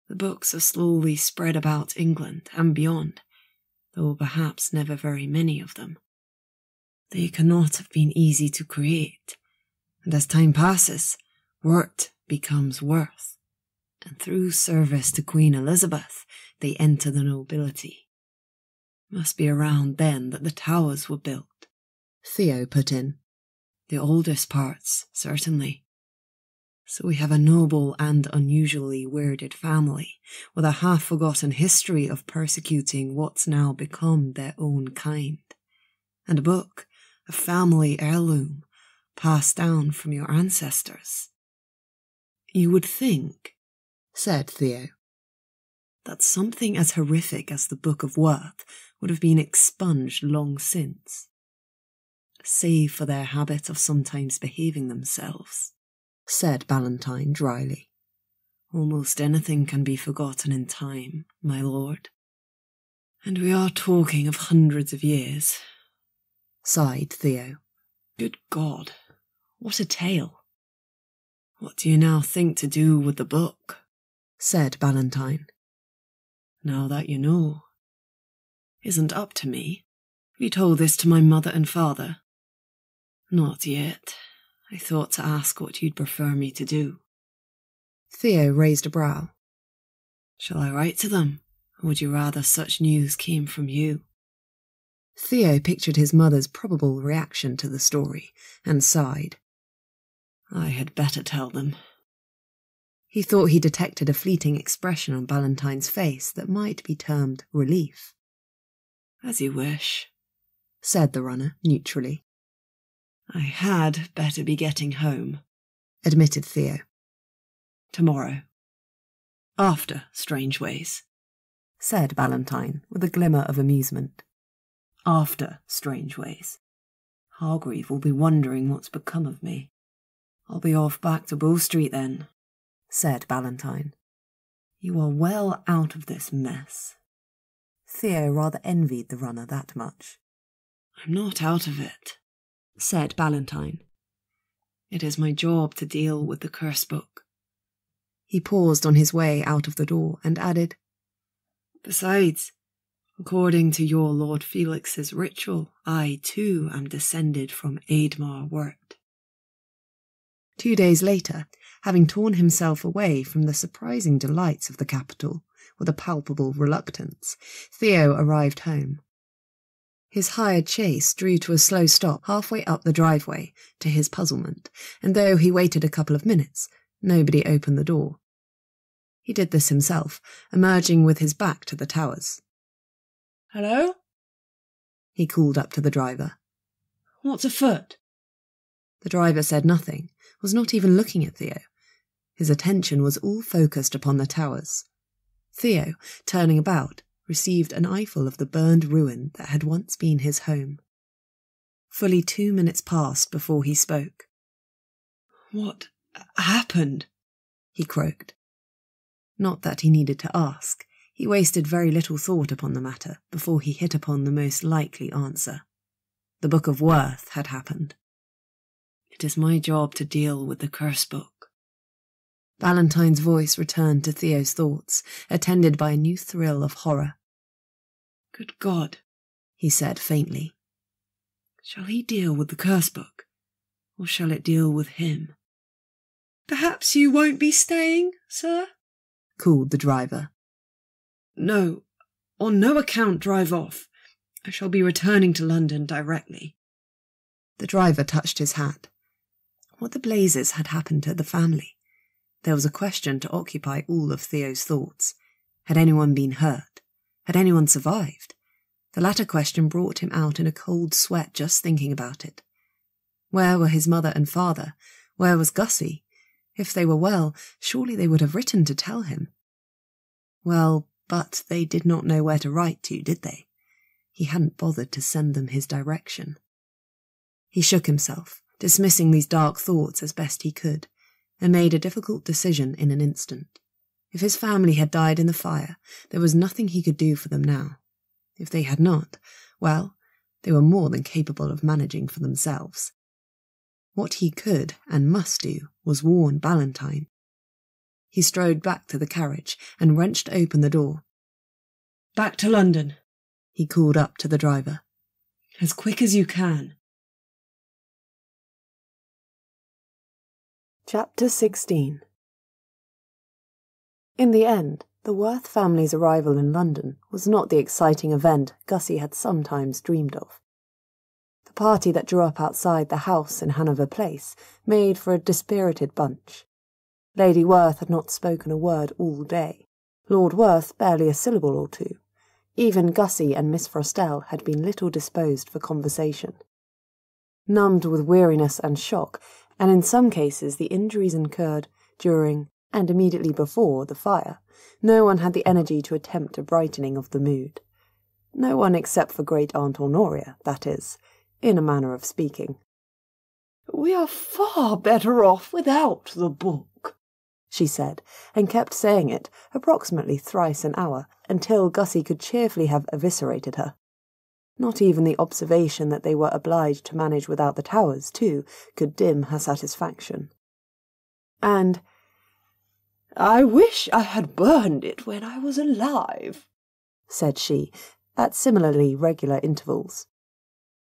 D: The books are slowly spread about England and beyond, though perhaps never very many of them. They cannot have been easy to create, and as time passes, Werth becomes Werth, and through service to Queen Elizabeth, they enter the nobility. Must be around then that the towers were built, Theo put in. The oldest parts, certainly. So we have a noble and unusually worded family, with a half-forgotten history of persecuting what's now become their own kind, and a book, a family heirloom, passed down from your ancestors. You would think, said Theo, that something as horrific as the Book of Werth would have been expunged long since, save for their habit of sometimes behaving themselves, said Ballantyne dryly. Almost anything can be forgotten in time, my lord. And we are talking of hundreds of years, sighed Theo. Good God, what a tale. What do you now think to do with the book? Said Ballantyne. Now that you know. Isn't up to me. Have you told this to my mother and father? Not yet. I thought to ask what you'd prefer me to do. Theo raised a brow. Shall I write to them, or would you rather such news came from you? Theo pictured his mother's probable reaction to the story, and sighed. I had better tell them. He thought he detected a fleeting expression on Ballantyne's face that might be termed relief. As you wish, said the runner neutrally. I had better be getting home, admitted Theo. Tomorrow. After Strange Ways, said Ballantyne with a glimmer of amusement. After Strange Ways. Hargreave will be wondering what's become of me. I'll be off back to Bow Street then, said Ballantyne. You are well out of this mess. Theo rather envied the runner that much. I'm not out of it, said Ballantyne. It is my job to deal with the curse book. He paused on his way out of the door and added, Besides, according to your Lord Felix's ritual, I too am descended from Eadmar Werth. 2 days later, having torn himself away from the surprising delights of the capital with a palpable reluctance, Theo arrived home. His hired chaise drew to a slow stop halfway up the driveway, to his puzzlement, and though he waited a couple of minutes, nobody opened the door. He did this himself, emerging with his back to the towers. Hello? He called up to the driver. What's afoot? The driver said nothing, was not even looking at Theo. His attention was all focused upon the towers. Theo, turning about, received an eyeful of the burned ruin that had once been his home. Fully 2 minutes passed before he spoke. What happened? He croaked. Not that he needed to ask. He wasted very little thought upon the matter before he hit upon the most likely answer. The Book of Werth had happened. It is my job to deal with the curse book.
A: Valentine's voice returned to Theo's thoughts, attended by a new thrill of horror.
D: Good God, he said faintly. Shall he deal with the curse book, or shall it deal with him? Perhaps you won't be staying, sir?
A: Called the driver.
D: No, on no account drive off. I shall be returning to London directly.
A: The driver touched his hat. What the blazes had happened to the family? There was a question to occupy all of Theo's thoughts. Had anyone been hurt? Had anyone survived? The latter question brought him out in a cold sweat just thinking about it. Where were his mother and father? Where was Gussie? If they were well, surely they would have written to tell him. Well, but they did not know where to write to, did they? He hadn't bothered to send them his direction. He shook himself, dismissing these dark thoughts as best he could, and made a difficult decision in an instant. If his family had died in the fire, there was nothing he could do for them now. If they had not, well, they were more than capable of managing for themselves. What he could and must do was warn Valentine. He strode back to the carriage and wrenched open the door.
D: Back to London,
A: he called up to the driver.
D: As quick as you can.
E: Chapter 16. In the end, the Werth family's arrival in London was not the exciting event Gussie had sometimes dreamed of. The party that drew up outside the house in Hanover Place made for a dispirited bunch. Lady Werth had not spoken a word all day, Lord Werth barely a syllable or two. Even Gussie and Miss Frostell had been little disposed for conversation. Numbed with weariness and shock, and in some cases the injuries incurred during and immediately before the fire, no one had the energy to attempt a brightening of the mood. No one except for Great-Aunt Honoria, that is, in a manner of speaking.
C: "We are far better off without the book,"
E: she said, and kept saying it approximately thrice an hour, until Gussie could cheerfully have eviscerated her. Not even the observation that they were obliged to manage without the Towers, too, could dim her satisfaction. And
C: "I wish I had burned it when I was alive,"
E: said she, at similarly regular intervals.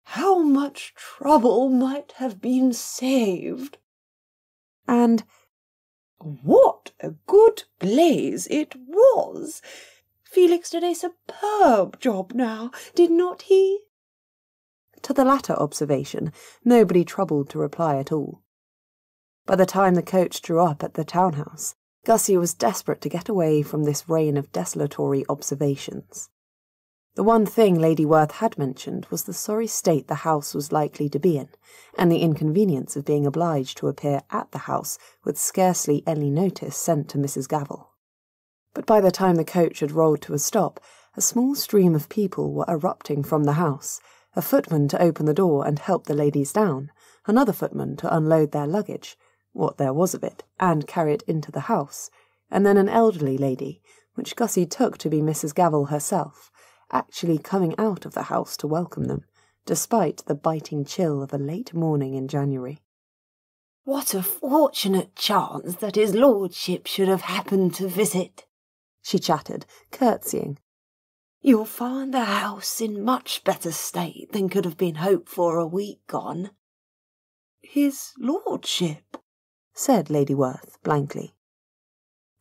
C: "How much trouble might have been saved."
E: And
C: "What a good blaze it was! Felix did a superb job now, did not he?"
E: To the latter observation, nobody troubled to reply at all. By the time the coach drew up at the townhouse, Gussie was desperate to get away from this rain of desultory observations. The one thing Lady Werth had mentioned was the sorry state the house was likely to be in, and the inconvenience of being obliged to appear at the house with scarcely any notice sent to Mrs. Gavel. But by the time the coach had rolled to a stop, a small stream of people were erupting from the house, a footman to open the door and help the ladies down, another footman to unload their luggage, what there was of it, and carry it into the house, and then an elderly lady, which Gussie took to be Mrs. Gavel herself, actually coming out of the house to welcome them, despite the biting chill of a late morning in January.
C: "What a fortunate chance that his lordship should have happened to visit," she chattered, curtsying. "You'll find the house in much better state than could have been hoped for a week gone." "His lordship,"
E: said Lady Werth blankly.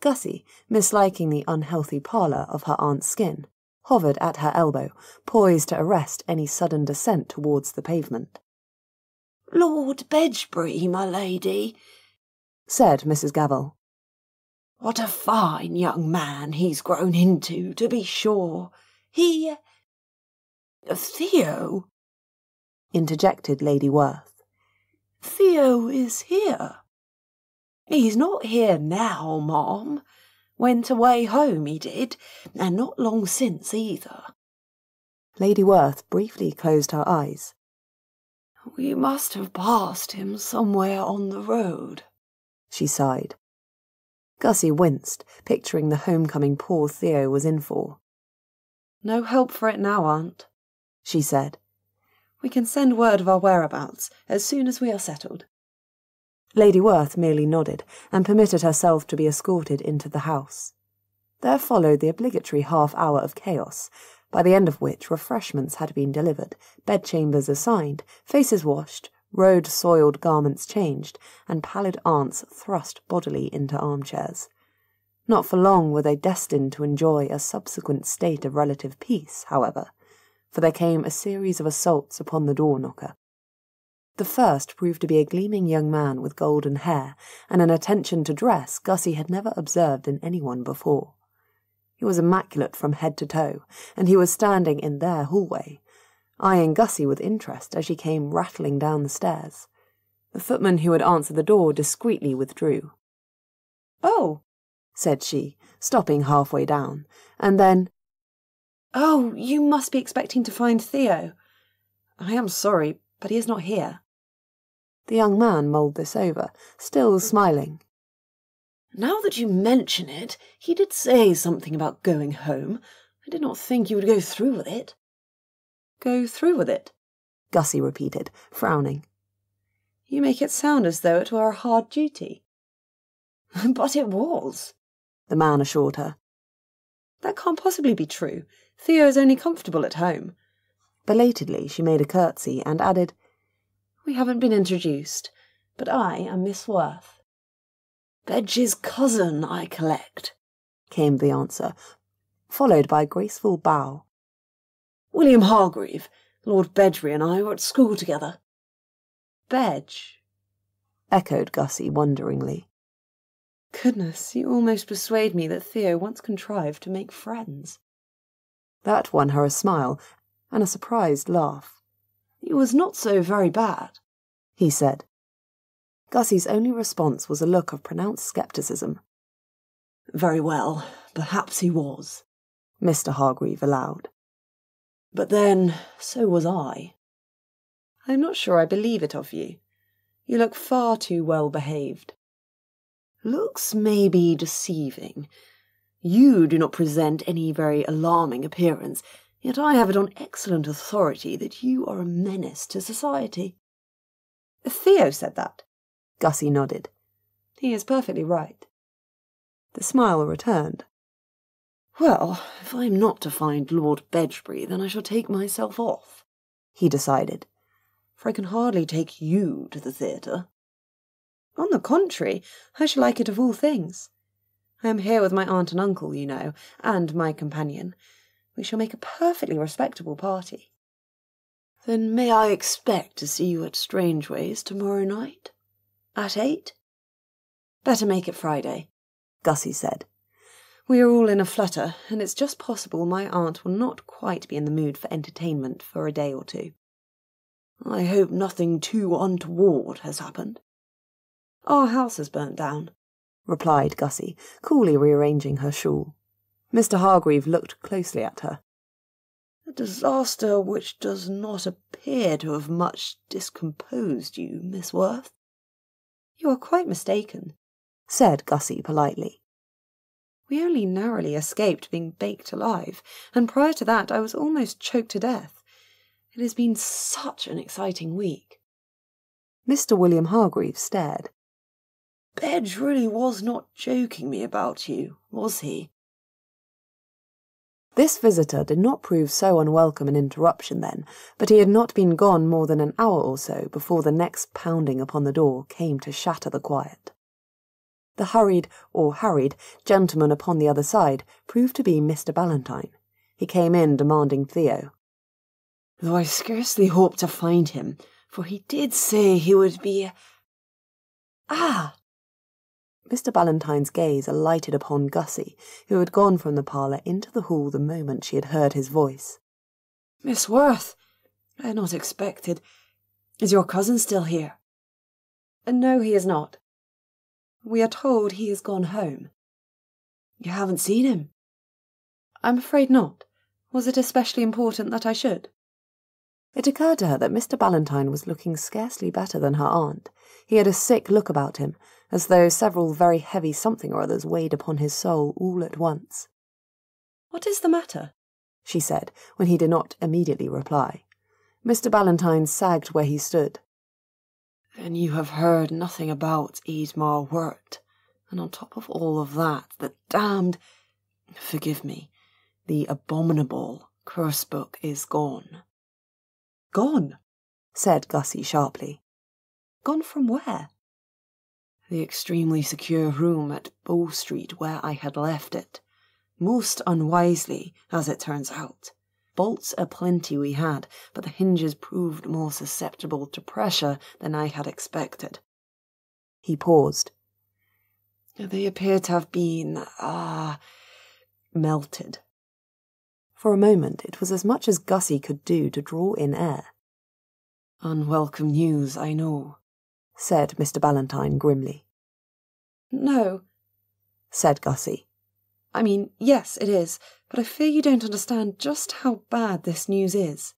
E: Gussie, misliking the unhealthy pallor of her aunt's skin, hovered at her elbow, poised to arrest any sudden descent towards the pavement.
C: "Lord Bedgebury, my lady,"
E: said Mrs. Gavel.
C: "What a fine young man he's grown into, to be sure. He—" "Theo,"
E: interjected Lady Werth.
C: "Theo is here." "He's not here now, ma'am. Went away home, he did, and not long since either."
E: Lady Werth briefly closed her eyes.
C: "We must have passed him somewhere on the road,"
E: she sighed. Gussie winced, picturing the homecoming poor Theo was in for.
B: "No help for it now, Aunt,"
E: she said.
B: "We can send word of our whereabouts as soon as we are settled."
E: Lady Werth merely nodded and permitted herself to be escorted into the house. There followed the obligatory half-hour of chaos, by the end of which refreshments had been delivered, bedchambers assigned, faces washed, road-soiled garments changed, and pallid aunts thrust bodily into armchairs. Not for long were they destined to enjoy a subsequent state of relative peace, however, for there came a series of assaults upon the door-knocker. The first proved to be a gleaming young man with golden hair and an attention to dress Gussie had never observed in anyone before. He was immaculate from head to toe, and he was standing in their hallway, eyeing Gussie with interest as she came rattling down the stairs. The footman who had answered the door discreetly withdrew.
B: "Oh,"
E: said she, stopping halfway down, and then,
B: "Oh, you must be expecting to find Theo. I am sorry, but he is not here."
E: The young man mulled this over, still smiling.
C: "Now that you mention it, he did say something about going home. I did not think you would go through with it."
B: "Go through with it?"
E: Gussie repeated, frowning.
B: "You make it sound as though it were a hard duty."
C: "But it was,"
E: the man assured her.
B: "That can't possibly be true. Theo is only comfortable at home."
E: Belatedly she made a curtsy and added,
C: "We haven't been introduced, but I am Miss Werth." "Bedge's cousin, I collect,"
E: came the answer, followed by a graceful bow.
C: "William Hargreave. Lord Bedgebury and I were at school together."
B: "Bedge?"
E: echoed Gussie wonderingly.
B: Goodness, you almost persuade me that Theo once contrived to make friends.
E: That won her a smile and a surprised laugh.
C: "He was not so very bad,"
E: he said. Gussie's only response was a look of pronounced scepticism.
C: "Very well, perhaps he was,"
E: Mr. Hargreave allowed.
C: "But then, so was I."
B: "I'm not sure I believe it of you. You look far too well behaved."
C: "Looks may be deceiving. You do not present any very alarming appearance, yet I have it on excellent authority that you are a menace to society."
B: "Theo said that."
E: Gussie nodded.
B: "He is perfectly right."
E: The smile returned.
C: "Well, if I am not to find Lord Bedgebury, then I shall take myself off," he decided, "for I can hardly take you to the theatre."
B: "On the contrary, I shall like it of all things. I am here with my aunt and uncle, you know, and my companion. We shall make a perfectly respectable party."
C: "Then may I expect to see you at Strangeways tomorrow night? At 8? "Better make it Friday,"
E: Gussie said.
B: "We are all in a flutter, and it's just possible my aunt will not quite be in the mood for entertainment for a day or two."
C: "I hope nothing too untoward has happened."
B: "Our house has burnt down,"
E: replied Gussie, coolly rearranging her shawl. Mr. Hargreave looked closely at her.
C: "A disaster which does not appear to have much discomposed you, Miss Werth."
B: "You are quite mistaken,"
E: said Gussie politely.
B: "We only narrowly escaped being baked alive, and prior to that I was almost choked to death. It has been such an exciting week."
E: Mr. William Hargreave stared.
C: "Bedge really was not joking me about you, was he?"
E: This visitor did not prove so unwelcome an interruption then, but he had not been gone more than an hour or so before the next pounding upon the door came to shatter the quiet. The hurried gentleman upon the other side proved to be Mr. Ballantyne. He came in demanding Theo.
C: "Though I scarcely hope to find him, for he did say he would be—" "Ah!"
E: Mr. Ballantyne's gaze alighted upon Gussie, who had gone from the parlour into the hall the moment she had heard his voice.
C: "Miss Werth, I had not expected. Is your cousin still here?"
B: "No, he is not. We are told he has gone home."
C: "You haven't seen him?"
B: "I'm afraid not. Was it especially important that I should?"
E: It occurred to her that Mr. Ballantyne was looking scarcely better than her aunt. He had a sick look about him, as though several very heavy something or others weighed upon his soul all at once.
B: "What is the matter?"
E: she said, when he did not immediately reply. Mr. Ballantyne sagged where he stood.
C: Then you have heard nothing about Eadmar Wirt, and on top of all of that, the damned... Forgive me, the abominable curse book is gone.
E: Gone? Said Gussie sharply. Gone from where?
C: The extremely secure room at Bow Street where I had left it. Most unwisely, as it turns out. Bolts aplenty we had, but the hinges proved more susceptible to pressure than I had expected.
E: He paused.
C: They appear to have been, melted.
E: For a moment it was as much as Gussie could do to draw in air.
C: Unwelcome news, I know,
E: said Mr. Ballantyne grimly.
B: No,
E: said Gussie.
B: I mean, yes, it is, but I fear you don't understand just how bad this news is.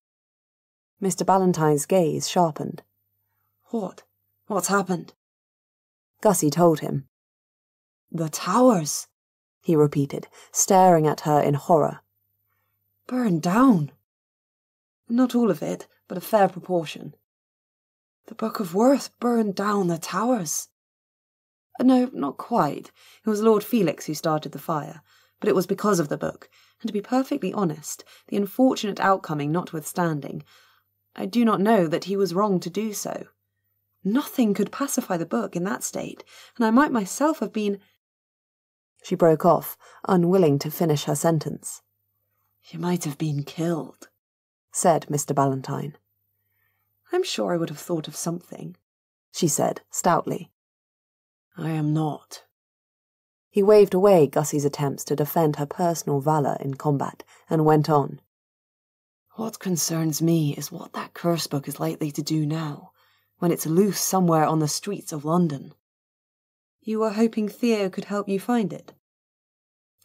E: Mr. Ballantyne's gaze sharpened.
C: What? What's happened?
E: Gussie told him.
C: The towers,
E: he repeated, staring at her in horror.
C: Burned down.
B: Not all of it, but a fair proportion.
C: The Book of Werth burned down the towers.
B: No, not quite. It was Lord Felix who started the fire, but it was because of the book, and to be perfectly honest, the unfortunate outcoming notwithstanding, I do not know that he was wrong to do so. Nothing could pacify the book in that state, and I might myself have been...
E: She broke off, unwilling to finish her sentence.
C: You might have been killed,
E: said Mr. Ballantyne.
B: I'm sure I would have thought of something,
E: she said stoutly.
C: I am not.
E: He waved away Gussie's attempts to defend her personal valour in combat, and went on.
C: What concerns me is what that curse book is likely to do now, when it's loose somewhere on the streets of London.
B: You were hoping Theo could help you find it?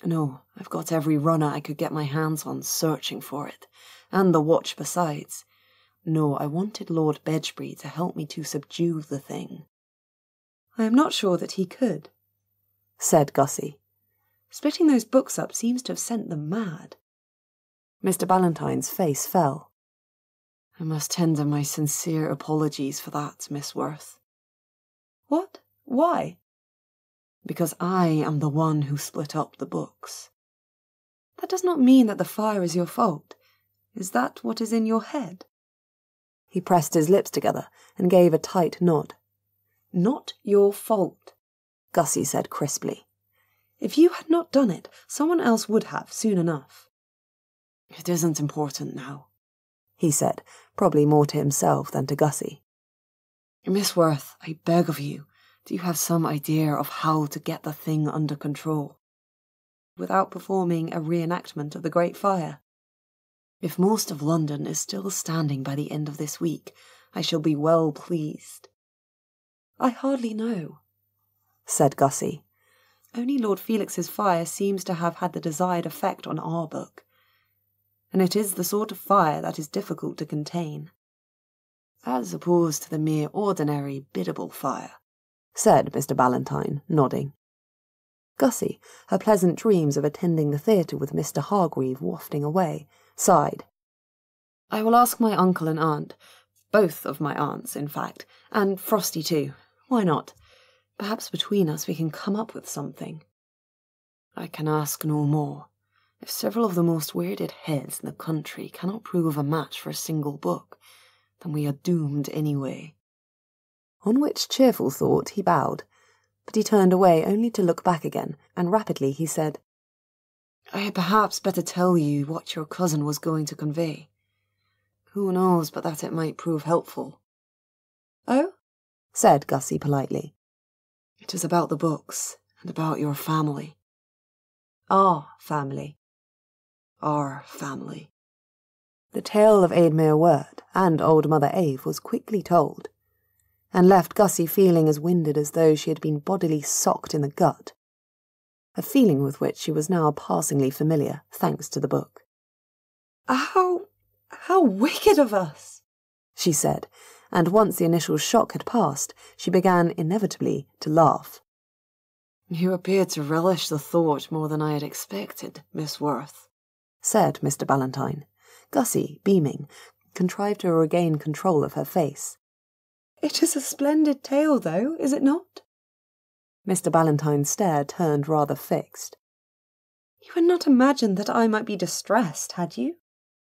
C: No, I've got every runner I could get my hands on searching for it, and the watch besides. No, I wanted Lord Bedgebury to help me to subdue the thing.
B: I am not sure that he could,
E: said Gussie.
B: Splitting those books up seems to have sent them mad.
E: Mr. Ballantyne's face fell.
C: I must tender my sincere apologies for that, Miss Werth.
B: What? Why?
C: Because I am the one who split up the books.
B: That does not mean that the fire is your fault. Is that what is in your head?
E: He pressed his lips together and gave a tight nod.
B: Not your fault,
E: Gussie said crisply.
B: If you had not done it, someone else would have soon enough.
C: It isn't important now,
E: he said, probably more to himself than to Gussie.
C: Miss Werth, I beg of you, do you have some idea of how to get the thing under control?
B: Without performing a reenactment of the Great Fire?
C: If most of London is still standing by the end of this week, I shall be well pleased.
B: I hardly know,
E: said Gussie.
B: Only Lord Felix's fire seems to have had the desired effect on our book, and it is the sort of fire that is difficult to contain.
C: As opposed to the mere ordinary biddable fire,
E: said Mr. Ballantyne, nodding. Gussie, her pleasant dreams of attending the theatre with Mr. Hargreave wafting away, sighed.
B: I will ask my uncle and aunt, both of my aunts, in fact, and Frosty too. Why not? Perhaps between us we can come up with something.
C: I can ask no more. If several of the most weirded heads in the country cannot prove a match for a single book, then we are doomed anyway.
E: On which cheerful thought he bowed, but he turned away only to look back again, and rapidly he said,
C: I had perhaps better tell you what your cousin was going to convey. Who knows but that it might prove helpful?
B: Oh?
E: Said Gussie politely.
C: It is about the books, and about your family.
B: Our family.
C: Our family.
E: The tale of Eadmar Wirt and old Mother Ave was quickly told, and left Gussie feeling as winded as though she had been bodily socked in the gut, a feeling with which she was now passingly familiar, thanks to the book.
B: How wicked of us,
E: she said, and once the initial shock had passed, she began inevitably to laugh.
C: You appear to relish the thought more than I had expected, Miss Werth,
E: said Mr. Ballantyne. Gussie, beaming, contrived to regain control of her face.
B: It is a splendid tale, though, is it not?
E: Mr. Ballantyne's stare turned rather fixed.
B: You had not imagined that I might be distressed, had you?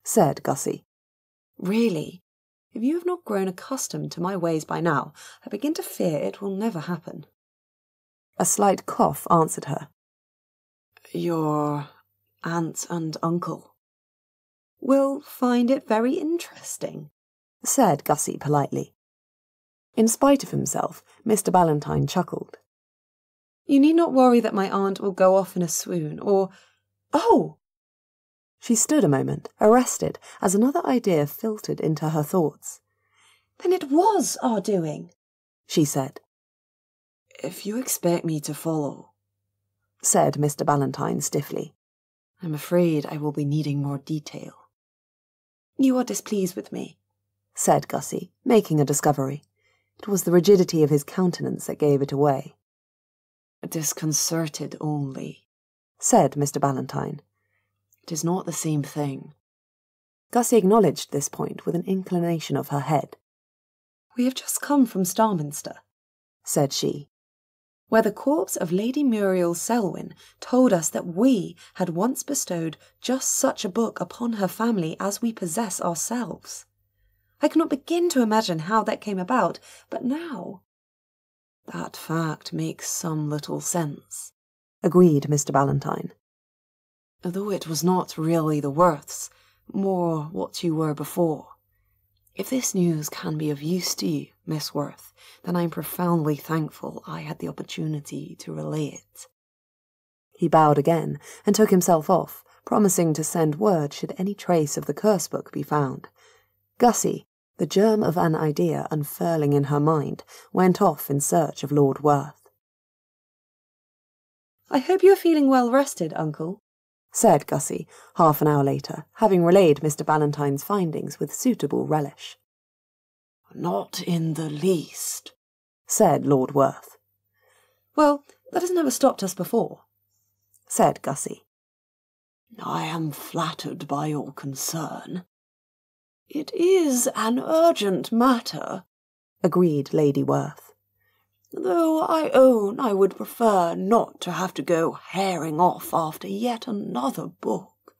E: Said Gussie.
B: Really, if you have not grown accustomed to my ways by now, I begin to fear it will never happen.
E: A slight cough answered her.
B: Your aunt and uncle will find it very interesting,
E: said Gussie politely. In spite of himself, Mr. Ballantyne chuckled.
B: You need not worry that my aunt will go off in a swoon, or... Oh!
E: She stood a moment, arrested, as another idea filtered into her thoughts.
B: Then it was our doing,
E: she said.
B: If you expect me to follow,
E: said Mr. Ballantyne stiffly,
B: I'm afraid I will be needing more detail. You are displeased with me,
E: said Gussie, making a discovery. It was the rigidity of his countenance that gave it away.
B: Disconcerted only,
E: said Mr. Ballantyne.
B: It is not the same thing.
E: Gussie acknowledged this point with an inclination of her head.
B: We have just come from Starminster,
E: said she,
B: where the corpse of Lady Muriel Selwyn told us that we had once bestowed just such a book upon her family as we possess ourselves. I cannot begin to imagine how that came about, but now... That fact makes some little sense,
E: agreed Mr. Ballantyne.
B: Though it was not really the Werths, more what you were before. If this news can be of use to you, Miss Werth, then I am profoundly thankful I had the opportunity to relay it.
E: He bowed again and took himself off, promising to send word should any trace of the curse book be found. Gussie, the germ of an idea unfurling in her mind, went off in search of Lord Werth.
B: I hope you are feeling well rested, Uncle,
E: said Gussie, half an hour later, having relayed Mr. Ballantyne's findings with suitable relish.
B: Not in the least,
E: said Lord Werth.
B: Well, that has never stopped us before,
E: said Gussie.
B: I am flattered by your concern. It is an urgent matter,
E: agreed Lady Werth.
B: Though I own I would prefer not to have to go herring off after yet another book.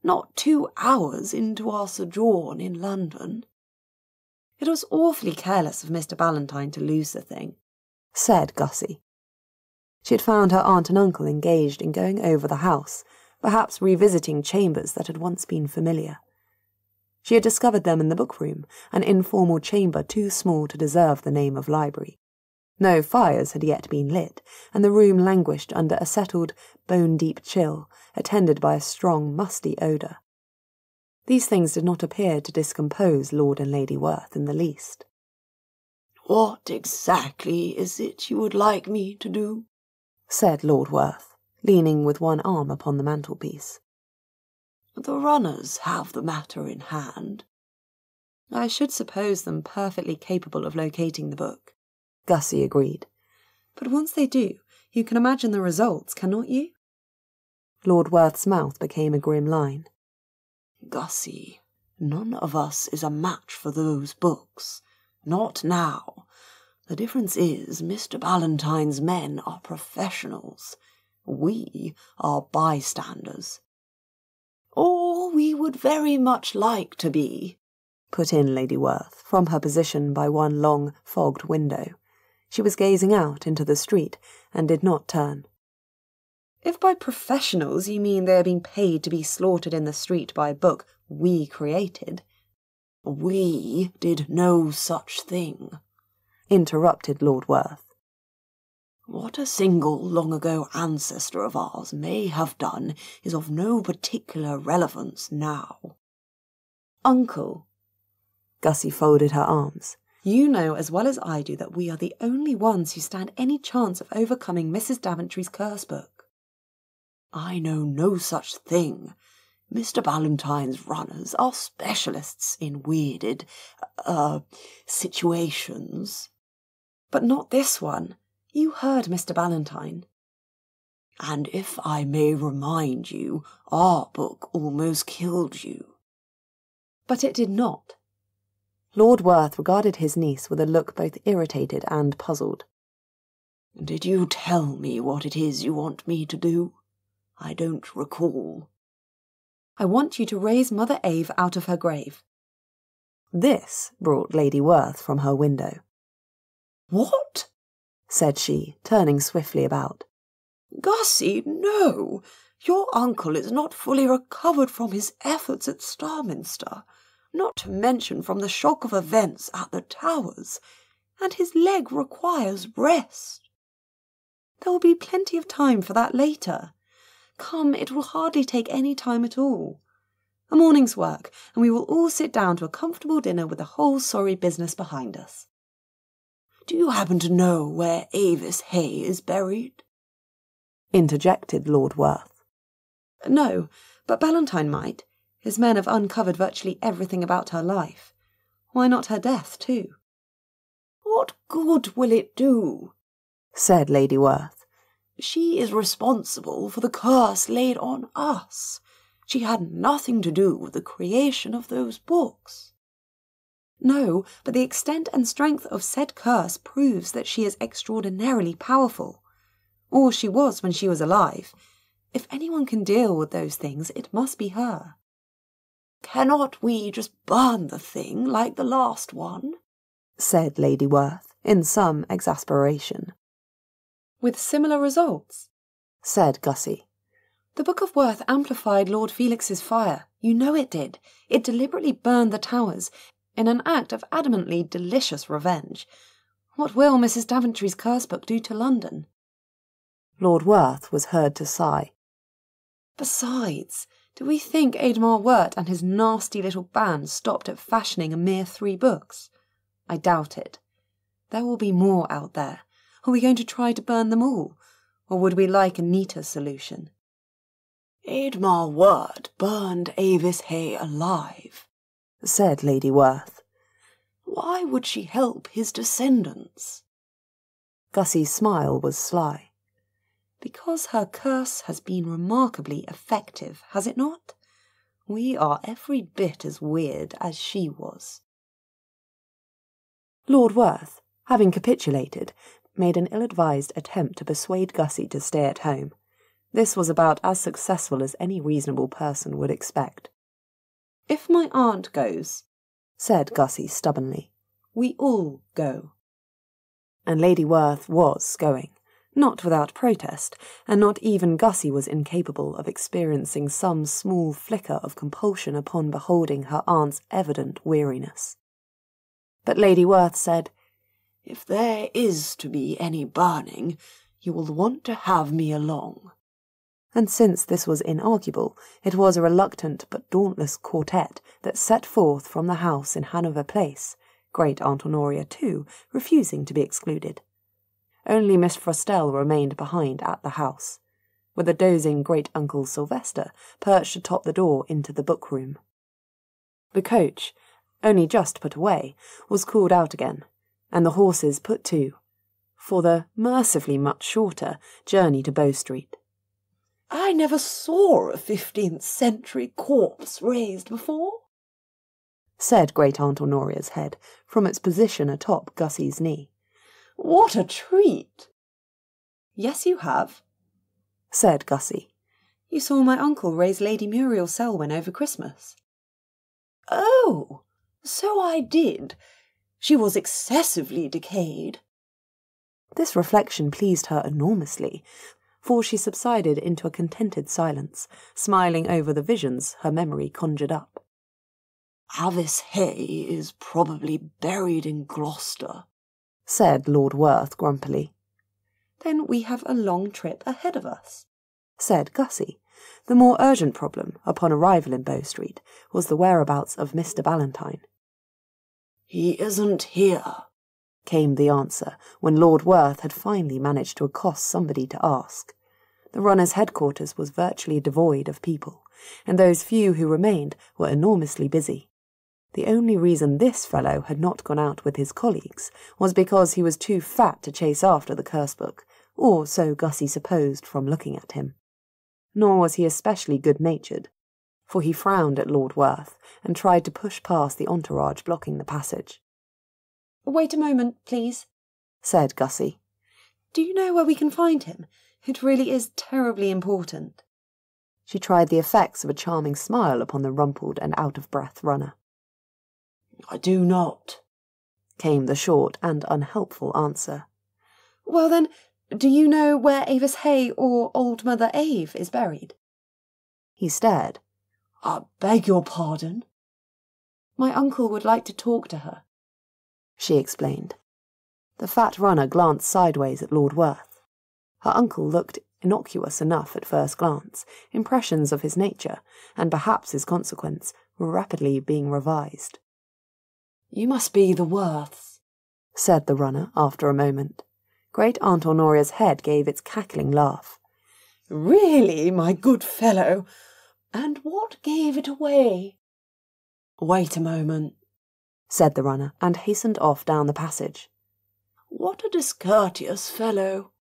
B: Not 2 hours into our sojourn in London. It was awfully careless of Mr. Ballantyne to lose the thing,
E: said Gussie. She had found her aunt and uncle engaged in going over the house, perhaps revisiting chambers that had once been familiar. She had discovered them in the book-room, an informal chamber too small to deserve the name of library. No fires had yet been lit, and the room languished under a settled, bone-deep chill, attended by a strong, musty odour. These things did not appear to discompose Lord and Lady Werth in the least.
B: What exactly is it you would like me to do?
E: Said Lord Werth, leaning with one arm upon the mantelpiece.
B: The runners have the matter in hand. I should suppose them perfectly capable of locating the book,
E: Gussie agreed.
B: But once they do, you can imagine the results, cannot you?
E: Lord Werth's mouth became a grim line.
B: Gussie, none of us is a match for those books. Not now. The difference is Mr. Ballantyne's men are professionals. We are bystanders. Or we would very much like to be,
E: put in Lady Werth, from her position by one long, fogged window. She was gazing out into the street, and did not turn.
B: If by professionals you mean they are being paid to be slaughtered in the street by a book we created, we did no such thing,
E: interrupted Lord Werth.
B: What a single long-ago ancestor of ours may have done is of no particular relevance now. Uncle,
E: Gussie folded her arms.
B: You know as well as I do that we are the only ones who stand any chance of overcoming Mrs. Daventry's curse book. I know no such thing. Mr. Ballantyne's runners are specialists in weirded, situations. But not this one. You heard Mr. Ballantyne. And if I may remind you, our book almost killed you. But it did not.
E: Lord Werth regarded his niece with a look both irritated and puzzled.
C: "Did you tell me what it is you want me to do? I don't recall."
B: "I want you to raise Mother Ave out of her grave."
E: This brought Lady Werth from her window.
C: "What?"
E: said she, turning swiftly about.
C: "Gussie, no! Your uncle is not fully recovered from his efforts at Starminster, not to mention from the shock of events at the Towers, and his leg requires rest."
B: "There will be plenty of time for that later. Come, it will hardly take any time at all. A morning's work, and we will all sit down to a comfortable dinner with the whole sorry business behind us."
C: "Do you happen to know where Avis Hay is buried?"
E: interjected Lord Werth.
B: "No, but Ballantyne might. His men have uncovered virtually everything about her life. Why not her death, too?"
C: "What good will it do?"
E: said Lady Werth.
C: "She is responsible for the curse laid on us. She had nothing to do with the creation of those books."
B: "No, but the extent and strength of said curse proves that she is extraordinarily powerful. Or she was when she was alive. If anyone can deal with those things, it must be her."
C: "Cannot we just burn the thing like the last one?"
E: said Lady Werth, in some exasperation.
B: "With similar results,"
E: said Gussie.
B: "The Book of Werth amplified Lord Felix's fire. You know it did. It deliberately burned the Towers, in an act of adamantly delicious revenge. What will Mrs. Daventry's curse book do to London?"
E: Lord Werth was heard to sigh.
B: "Besides, do we think Ademar Wirt and his nasty little band stopped at fashioning a mere 3 books? I doubt it. There will be more out there. Are we going to try to burn them all? Or would we like a neater solution?"
C: "Ademar Wirt burned Avis Hay alive,"
E: said Lady Werth.
C: "Why would she help his descendants?"
E: Gussie's smile was sly.
B: "Because her curse has been remarkably effective, has it not? We are every bit as weird as she was."
E: Lord Werth, having capitulated, made an ill-advised attempt to persuade Gussie to stay at home. This was about as successful as any reasonable person would expect.
B: "If my aunt goes,"
E: said Gussie stubbornly,
B: "we all go."
E: And Lady Werth was going, not without protest, and not even Gussie was incapable of experiencing some small flicker of compulsion upon beholding her aunt's evident weariness. But Lady Werth said,
C: "If there is to be any burning, you will want to have me along."
E: And since this was inarguable, it was a reluctant but dauntless quartet that set forth from the house in Hanover Place, Great Aunt Honoria too refusing to be excluded. Only Miss Frostell remained behind at the house, with a dozing great-uncle Sylvester perched atop the door into the book-room. The coach, only just put away, was called out again, and the horses put to, for the mercifully much shorter journey to Bow Street.
C: "I never saw a 15th century corpse raised before,"
E: said Great Aunt Honoria's head from its position atop Gussie's knee.
C: "What a treat!"
B: "Yes, you have,"
E: said Gussie.
B: "You saw my uncle raise Lady Muriel Selwyn over Christmas."
C: "Oh, so I did. She was excessively decayed."
E: This reflection pleased her enormously, for she subsided into a contented silence, smiling over the visions her memory conjured up.
C: "Avis Hay is probably buried in Gloucester,"
E: said Lord Werth grumpily.
B: "Then we have a long trip ahead of us,"
E: said Gussie. The more urgent problem, upon arrival in Bow Street, was the whereabouts of Mr. Ballantyne.
C: "He isn't here,"
E: came the answer, when Lord Werth had finally managed to accost somebody to ask. The runner's headquarters was virtually devoid of people, and those few who remained were enormously busy. The only reason this fellow had not gone out with his colleagues was because he was too fat to chase after the curse book, or so Gussie supposed from looking at him. Nor was he especially good-natured. for he frowned at Lord Werth and tried to push past the entourage blocking the passage.
B: "Wait a moment, please,"
E: said Gussie.
B: "Do you know where we can find him? It really is terribly important."
E: She tried the effects of a charming smile upon the rumpled and out-of-breath runner.
C: "I do not,"
E: came the short and unhelpful answer.
B: "Well then, do you know where Avis Hay or Old Mother Ave is buried?"
E: He stared.
C: "I beg your pardon?"
B: "My uncle would like to talk to her,"
E: she explained. The fat runner glanced sideways at Lord Werth. Her uncle looked innocuous enough at first glance. Impressions of his nature, and perhaps his consequence, were rapidly being revised.
C: "You must be the Werths,"
E: said the runner after a moment. Great Aunt Honoria's head gave its cackling laugh.
C: "Really, my good fellow? And what gave it away?" "Wait a moment,"
E: said the runner, and hastened off down the passage.
C: "What a discourteous fellow,"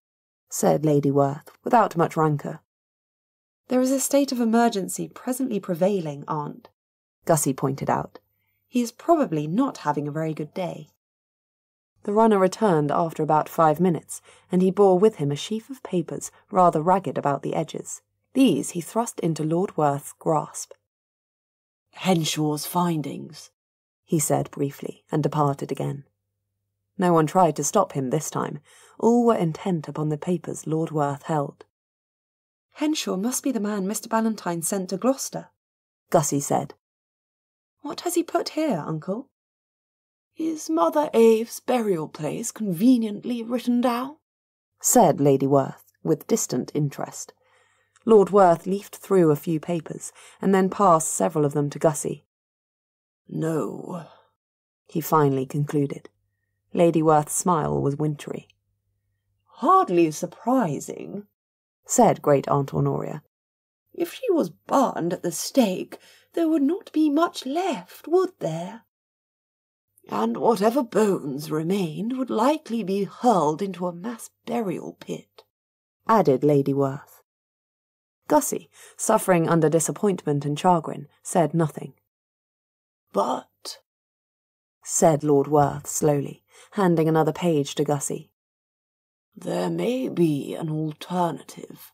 E: said Lady Werth, without much rancour.
B: "There is a state of emergency presently prevailing, Aunt,"
E: Gussie pointed out.
B: "He is probably not having a very good day."
E: The runner returned after about 5 minutes, and he bore with him a sheaf of papers rather ragged about the edges. These he thrust into Lord Werth's grasp.
C: "Henshaw's findings,"
E: he said briefly, and departed again. No one tried to stop him this time. All were intent upon the papers Lord Werth held.
B: "Henshaw must be the man Mr. Ballantyne sent to Gloucester,"
E: Gussie said.
B: "What has he put here, Uncle?"
C: "Is Mother Ave's burial place conveniently written down?"
E: said Lady Werth, with distant interest. Lord Werth leafed through a few papers, and then passed several of them to Gussie.
C: "No,"
E: he finally concluded. Lady Werth's smile was wintry.
C: "Hardly surprising,"
E: said Great Aunt Honoria.
C: "If she was burned at the stake, there would not be much left, would there? And whatever bones remained would likely be hurled into a mass burial pit,"
E: added Lady Werth. Gussie, suffering under disappointment and chagrin, said nothing.
C: "But,"
E: said Lord Werth slowly, handing another page to Gussie,
C: "there may be an alternative."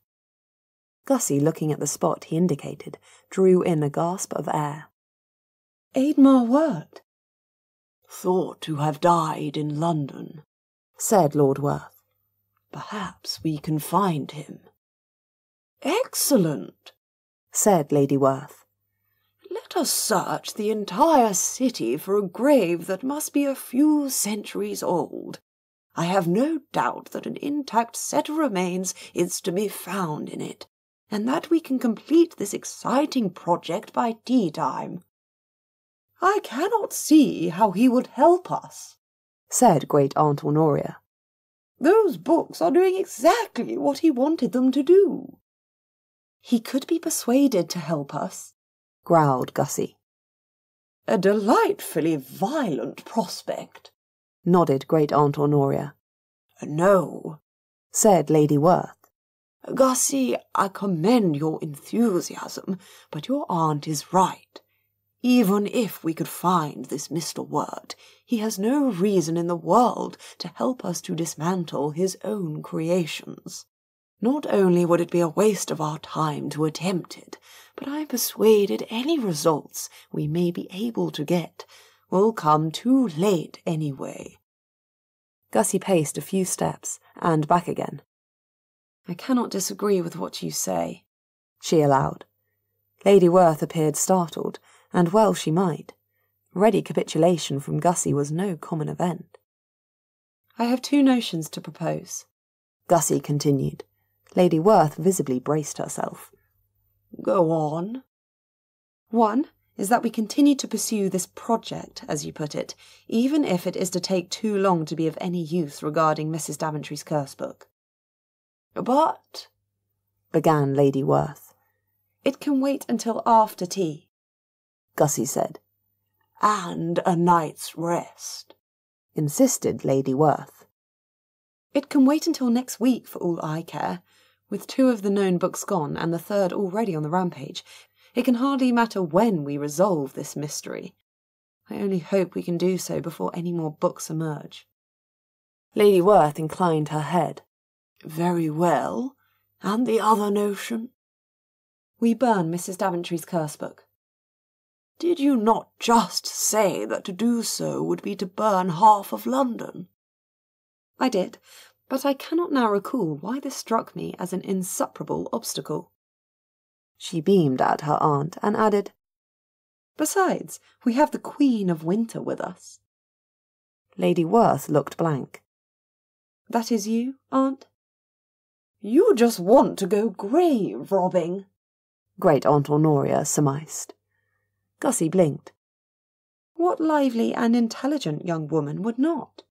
E: Gussie, looking at the spot he indicated, drew in a gasp of air.
B: "Aidmar Wirt?"
C: "Thought to have died in London,"
E: said Lord Werth.
C: "Perhaps we can find him." "Excellent,"
E: said Lady Werth.
C: "Let us search the entire city for a grave that must be a few centuries old. I have no doubt that an intact set of remains is to be found in it, and that we can complete this exciting project by tea-time. I cannot see how he would help us,"
E: said Great Aunt Honoria.
C: "Those books are doing exactly what he wanted them to do."
B: "He could be persuaded to help us,"
E: growled Gussie.
C: "A delightfully violent prospect,"
E: nodded Great Aunt Honoria.
C: "No,"
E: said Lady Werth.
C: "Gussie, I commend your enthusiasm, but your aunt is right. Even if we could find this Mr. Wirt, he has no reason in the world to help us to dismantle his own creations. Not only would it be a waste of our time to attempt it, but I am persuaded any results we may be able to get will come too late anyway."
E: Gussie paced a few steps, and back again.
B: "I cannot disagree with what you say,"
E: she allowed. Lady Werth appeared startled, and well she might. Ready capitulation from Gussie was no common event.
B: "I have 2 notions to propose,"
E: Gussie continued. Lady Werth visibly braced herself.
C: "Go on."
B: "One is that we continue to pursue this project, as you put it, even if it is to take too long to be of any use regarding Mrs. Daventry's curse book."
C: "But,"
E: began Lady Werth.
B: "It can wait until after tea,"
E: Gussie said.
C: "And a night's rest,"
E: insisted Lady Werth.
B: "It can wait until next week for all I care. With 2 of the known books gone and the 3rd already on the rampage,
E: It can hardly matter when we resolve this mystery. I only hope we can do so before any more books emerge." Lady Werth inclined her head. "Very well. And the other notion?" "We burn Mrs. Daventry's curse book." "Did you not just say that to do so would be to burn half of London?" "I did, but I cannot now recall why this struck me as an insuperable obstacle." She beamed at her aunt and added, "Besides, we have the Queen of Winter with us." Lady Werth looked blank. "That is you, aunt?" "You just want to go grave robbing," Great Aunt Honoria surmised. Gussie blinked. What lively and intelligent young woman would not?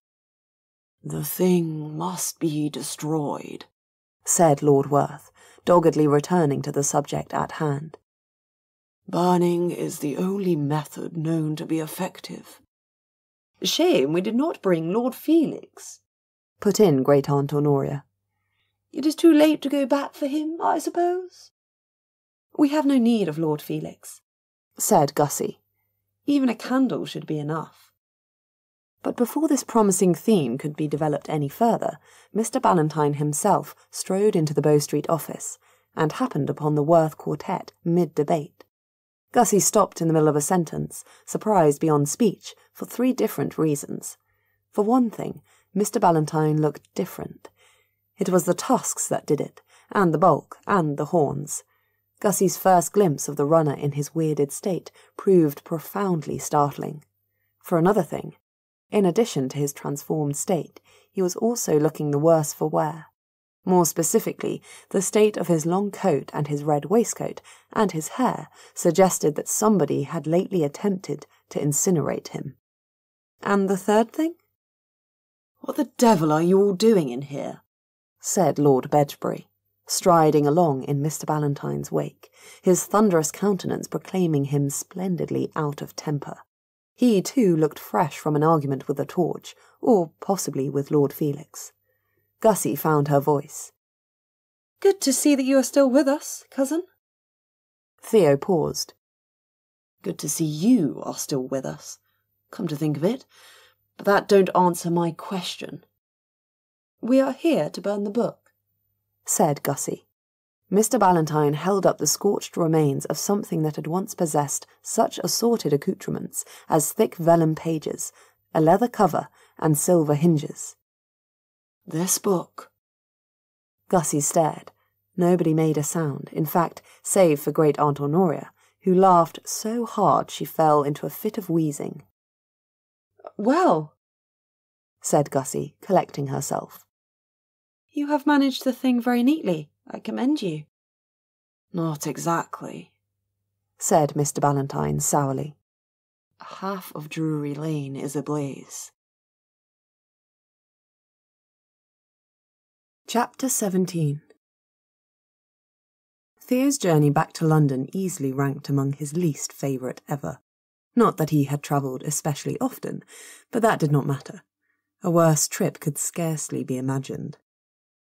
E: "The thing must be destroyed," said Lord Werth, doggedly returning to the subject at hand. "Burning is the only method known to be effective." "Shame we did not bring Lord Felix," put in Great Aunt Honoria. "It is too late to go back for him, I suppose?" "We have no need of Lord Felix," said Gussie. "Even a candle should be enough." But before this promising theme could be developed any further, Mr. Ballantyne himself strode into the Bow Street office, and happened upon the Werth quartet mid-debate. Gussie stopped in the middle of a sentence, surprised beyond speech, for 3 different reasons. For one thing, Mr. Ballantyne looked different. It was the tusks that did it, and the bulk, and the horns. Gussie's first glimpse of the runner in his weirded state proved profoundly startling. For another thing, in addition to his transformed state, he was also looking the worse for wear. More specifically, the state of his long coat and his red waistcoat and his hair suggested that somebody had lately attempted to incinerate him. And the third thing? "What the devil are you all doing in here?" said Lord Bedgebury, striding along in Mr. Ballantyne's wake, his thunderous countenance proclaiming him splendidly out of temper. He, too, looked fresh from an argument with a torch, or possibly with Lord Felix. Gussie found her voice. "Good to see that you are still with us, cousin." Theo paused. "Good to see you are still with us, come to think of it, but that don't answer my question." "We are here to burn the book," said Gussie. Mr. Ballantyne held up the scorched remains of something that had once possessed such assorted accoutrements as thick vellum pages, a leather cover, and silver hinges. "This book." Gussie stared. Nobody made a sound, in fact, save for Great Aunt Honoria, who laughed so hard she fell into a fit of wheezing. "Well," said Gussie, collecting herself, "you have managed the thing very neatly. I commend you." "Not exactly," said Mr. Ballantyne sourly. "Half of Drury Lane is ablaze." Chapter 17. Theo's journey back to London easily ranked among his least favourite ever. Not that he had travelled especially often, but that did not matter. A worse trip could scarcely be imagined.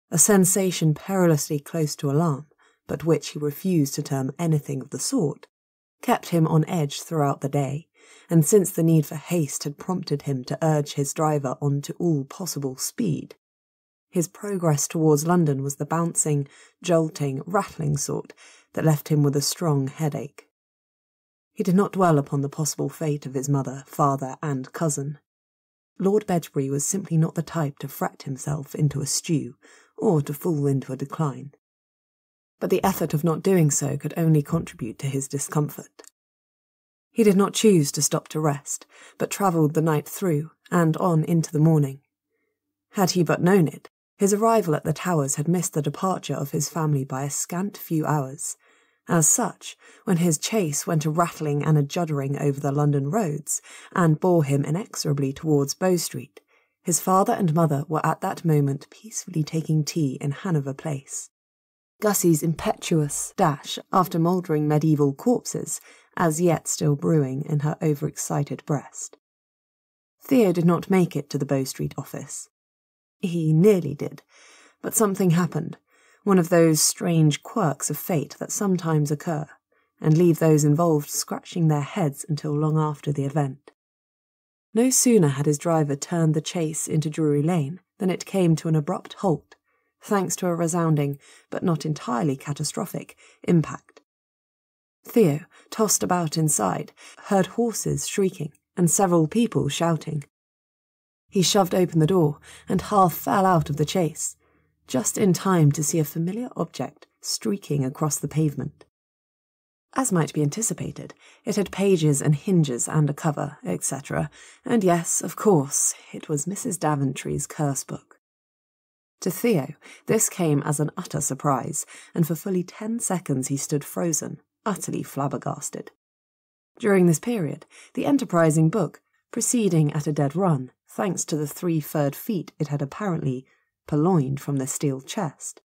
E: A sensation perilously close to alarm, but which he refused to term anything of the sort, kept him on edge throughout the day, and since the need for haste had prompted him to urge his driver on to all possible speed, his progress towards London was the bouncing, jolting, rattling sort that left him with a strong headache. He did not dwell upon the possible fate of his mother, father, and cousin. Lord Bedgebury was simply not the type to fret himself into a stew, or to fall into a decline. But the effort of not doing so could only contribute to his discomfort. He did not choose to stop to rest, but travelled the night through, and on into the morning. Had he but known it, his arrival at the Towers had missed the departure of his family by a scant few hours. As such, when his chaise went a rattling and a juddering over the London roads, and bore him inexorably towards Bow Street, his father and mother were at that moment peacefully taking tea in Hanover Place. Gussie's impetuous dash after mouldering medieval corpses, as yet still brewing in her overexcited breast. Theo did not make it to the Bow Street office. He nearly did, but something happened, one of those strange quirks of fate that sometimes occur, and leave those involved scratching their heads until long after the event. No sooner had his driver turned the chase into Drury Lane than it came to an abrupt halt, thanks to a resounding, but not entirely catastrophic, impact. Theo, tossed about inside, heard horses shrieking and several people shouting. He shoved open the door and half fell out of the chase, just in time to see a familiar object streaking across the pavement. As might be anticipated, it had pages and hinges and a cover, etc., and yes, of course, it was Mrs. Daventry's curse book. To Theo, this came as an utter surprise, and for fully 10 seconds he stood frozen, utterly flabbergasted. During this period, the enterprising book, proceeding at a dead run, thanks to the 3 furred feet it had apparently purloined from the steel chest,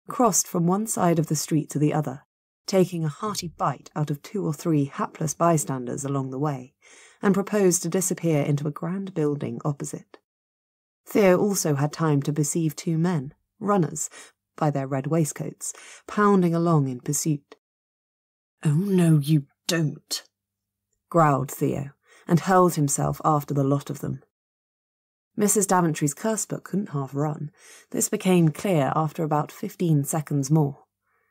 E: crossed from one side of the street to the other, taking a hearty bite out of 2 or 3 hapless bystanders along the way, and proposed to disappear into a grand building opposite. Theo also had time to perceive 2 men, runners, by their red waistcoats, pounding along in pursuit.
D: "Oh, no, you don't,"
E: growled Theo, and hurled himself after the lot of them. Mrs. Daventry's curse book couldn't half run. This became clear after about 15 seconds more.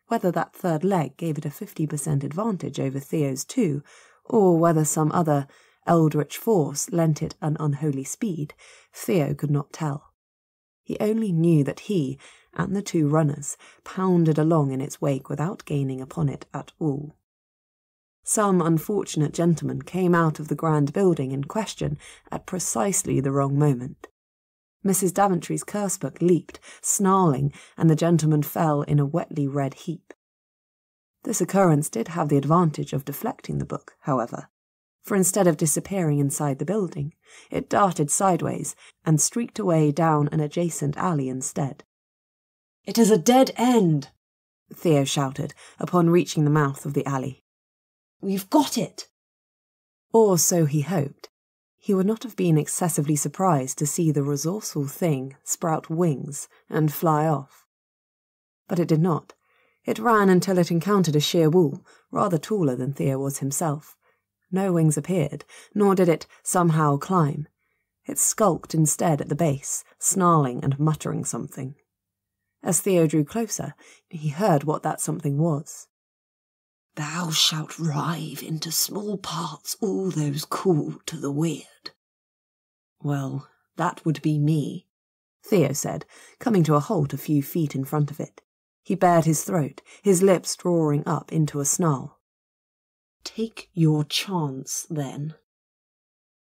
E: Whether that third leg gave it a 50% advantage over Theo's 2, or whether some other eldritch force lent it an unholy speed, Theo could not tell. He only knew that he and the 2 runners pounded along in its wake without gaining upon it at all. Some unfortunate gentleman came out of the grand building in question at precisely the wrong moment. Mrs. Daventry's curse book leaped, snarling, and the gentleman fell in a wetly red heap. This occurrence did have the advantage of deflecting the book, however, for instead of disappearing inside the building, it darted sideways and streaked away down an adjacent alley instead.
D: "It is a dead end,"
E: Theo shouted upon reaching the mouth of the alley.
D: "We've got it."
E: Or so he hoped. He would not have been excessively surprised to see the resourceful thing sprout wings and fly off. But it did not. It ran until it encountered a sheer wall, rather taller than Theo was himself. No wings appeared, nor did it somehow climb. It skulked instead at the base, snarling and muttering something. As Theo drew closer, he heard what that something was.
D: "Thou shalt rive into small parts all those called to the weird."
E: "Well, that would be me," Theo said, coming to a halt a few feet in front of it. He bared his throat, his lips drawing up into a snarl.
D: "Take your chance, then."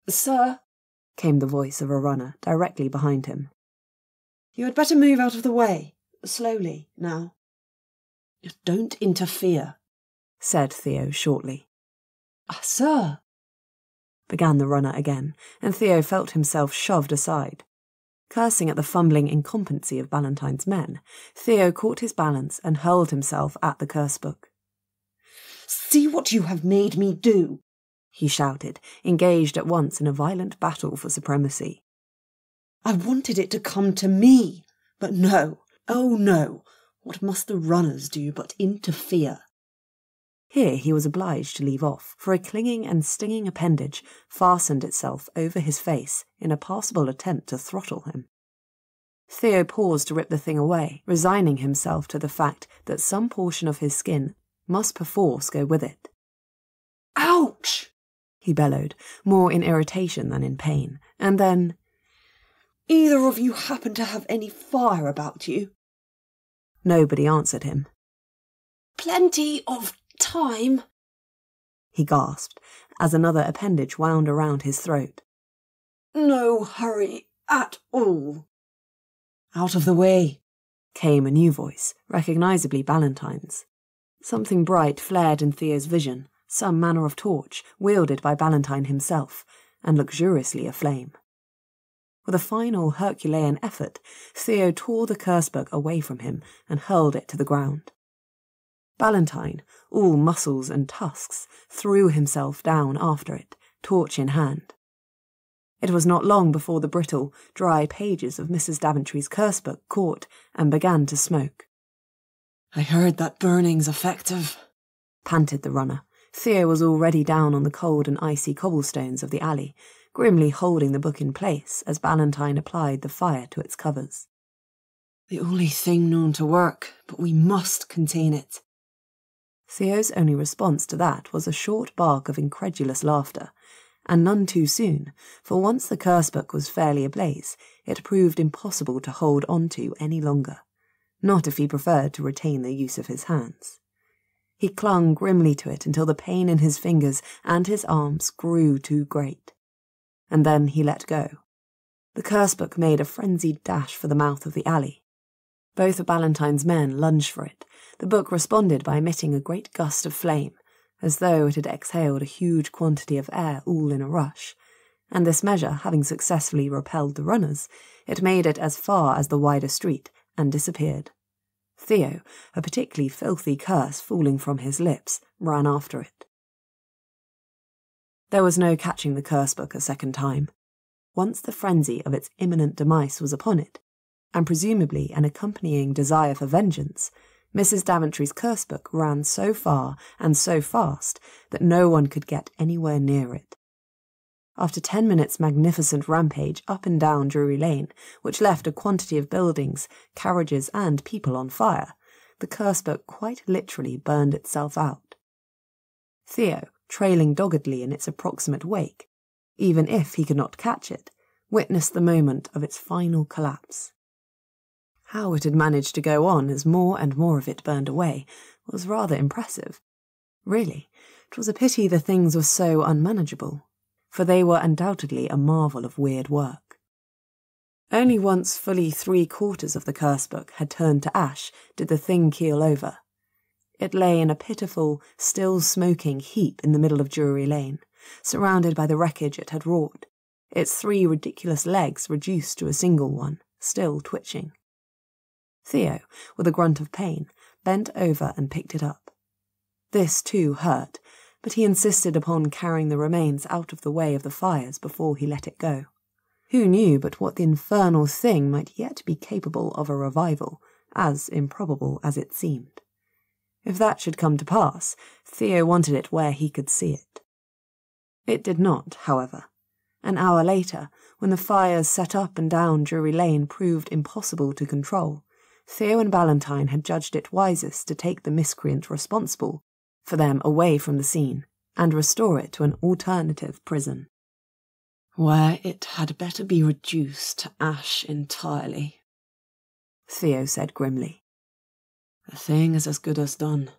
B: "Sir,"
E: came the voice of a runner directly behind him.
B: "you had better move out of the way. Slowly, now."
D: "Don't interfere,"
E: said Theo shortly.
B: Sir,"
E: began the runner again, and Theo felt himself shoved aside. Cursing at the fumbling incompetency of Ballantyne's men, Theo caught his balance and hurled himself at the curse book.
D: "See what you have made me do,"
E: he shouted, engaged at once in a violent battle for supremacy.
D: "I wanted it to come to me, but no, oh no, what must the runners do but interfere?"
E: Here he was obliged to leave off, for a clinging and stinging appendage fastened itself over his face in a passable attempt to throttle him. Theo paused to rip the thing away, resigning himself to the fact that some portion of his skin must perforce go with it.
D: "Ouch!"
E: he bellowed, more in irritation than in pain, and then,
D: "Either of you happen to have any fire about you?"
E: Nobody answered him.
D: "Plenty of time,"
E: he gasped, as another appendage wound around his throat.
D: "No hurry at all." "Out of the way,"
E: came a new voice, recognisably Ballantyne's. Something bright flared in Theo's vision, some manner of torch, wielded by Ballantyne himself, and luxuriously aflame. With a final Herculean effort, Theo tore the curse book away from him and hurled it to the ground. Ballantyne, all muscles and tusks, threw himself down after it, torch in hand. It was not long before the brittle, dry pages of Mrs. Daventry's curse book caught and began to smoke.
D: "I heard that burning's effective,"
E: panted the runner. Theo was already down on the cold and icy cobblestones of the alley, grimly holding the book in place as Ballantyne applied the fire to its covers.
D: The only thing known to work, but we must contain it.
E: Theo's only response to that was a short bark of incredulous laughter, and none too soon, for once the curse book was fairly ablaze, it proved impossible to hold on to any longer, not if he preferred to retain the use of his hands. He clung grimly to it until the pain in his fingers and his arms grew too great, and then he let go. The curse book made a frenzied dash for the mouth of the alley. Both of Ballantyne's men lunged for it. The book responded by emitting a great gust of flame, as though it had exhaled a huge quantity of air all in a rush, and this measure having successfully repelled the runners, it made it as far as the wider street and disappeared. Theo, a particularly filthy curse falling from his lips, ran after it. There was no catching the curse book a second time. Once the frenzy of its imminent demise was upon it, and presumably an accompanying desire for vengeance, Mrs. Daventry's curse book ran so far and so fast that no one could get anywhere near it. After 10 minutes' magnificent rampage up and down Drury Lane, which left a quantity of buildings, carriages and people on fire, the curse book quite literally burned itself out. Theo, trailing doggedly in its approximate wake, even if he could not catch it, witnessed the moment of its final collapse. How it had managed to go on as more and more of it burned away was rather impressive. Really, it was a pity the things were so unmanageable, for they were undoubtedly a marvel of weird work. Only once fully 3/4 of the curse book had turned to ash did the thing keel over. It lay in a pitiful, still smoking heap in the middle of Drury Lane, surrounded by the wreckage it had wrought, its 3 ridiculous legs reduced to a single one, still twitching. Theo, with a grunt of pain, bent over and picked it up. This too hurt, but he insisted upon carrying the remains out of the way of the fires before he let it go. Who knew but what the infernal thing might yet be capable of a revival, as improbable as it seemed. If that should come to pass, Theo wanted it where he could see it. It did not, however. An hour later, when the fires set up and down Drury Lane proved impossible to control, Theo and Ballantyne had judged it wisest to take the miscreant responsible for them away from the scene and restore it to an alternative prison.
D: Where it had better be reduced to ash entirely,
E: Theo said grimly.
D: The thing is as good as done,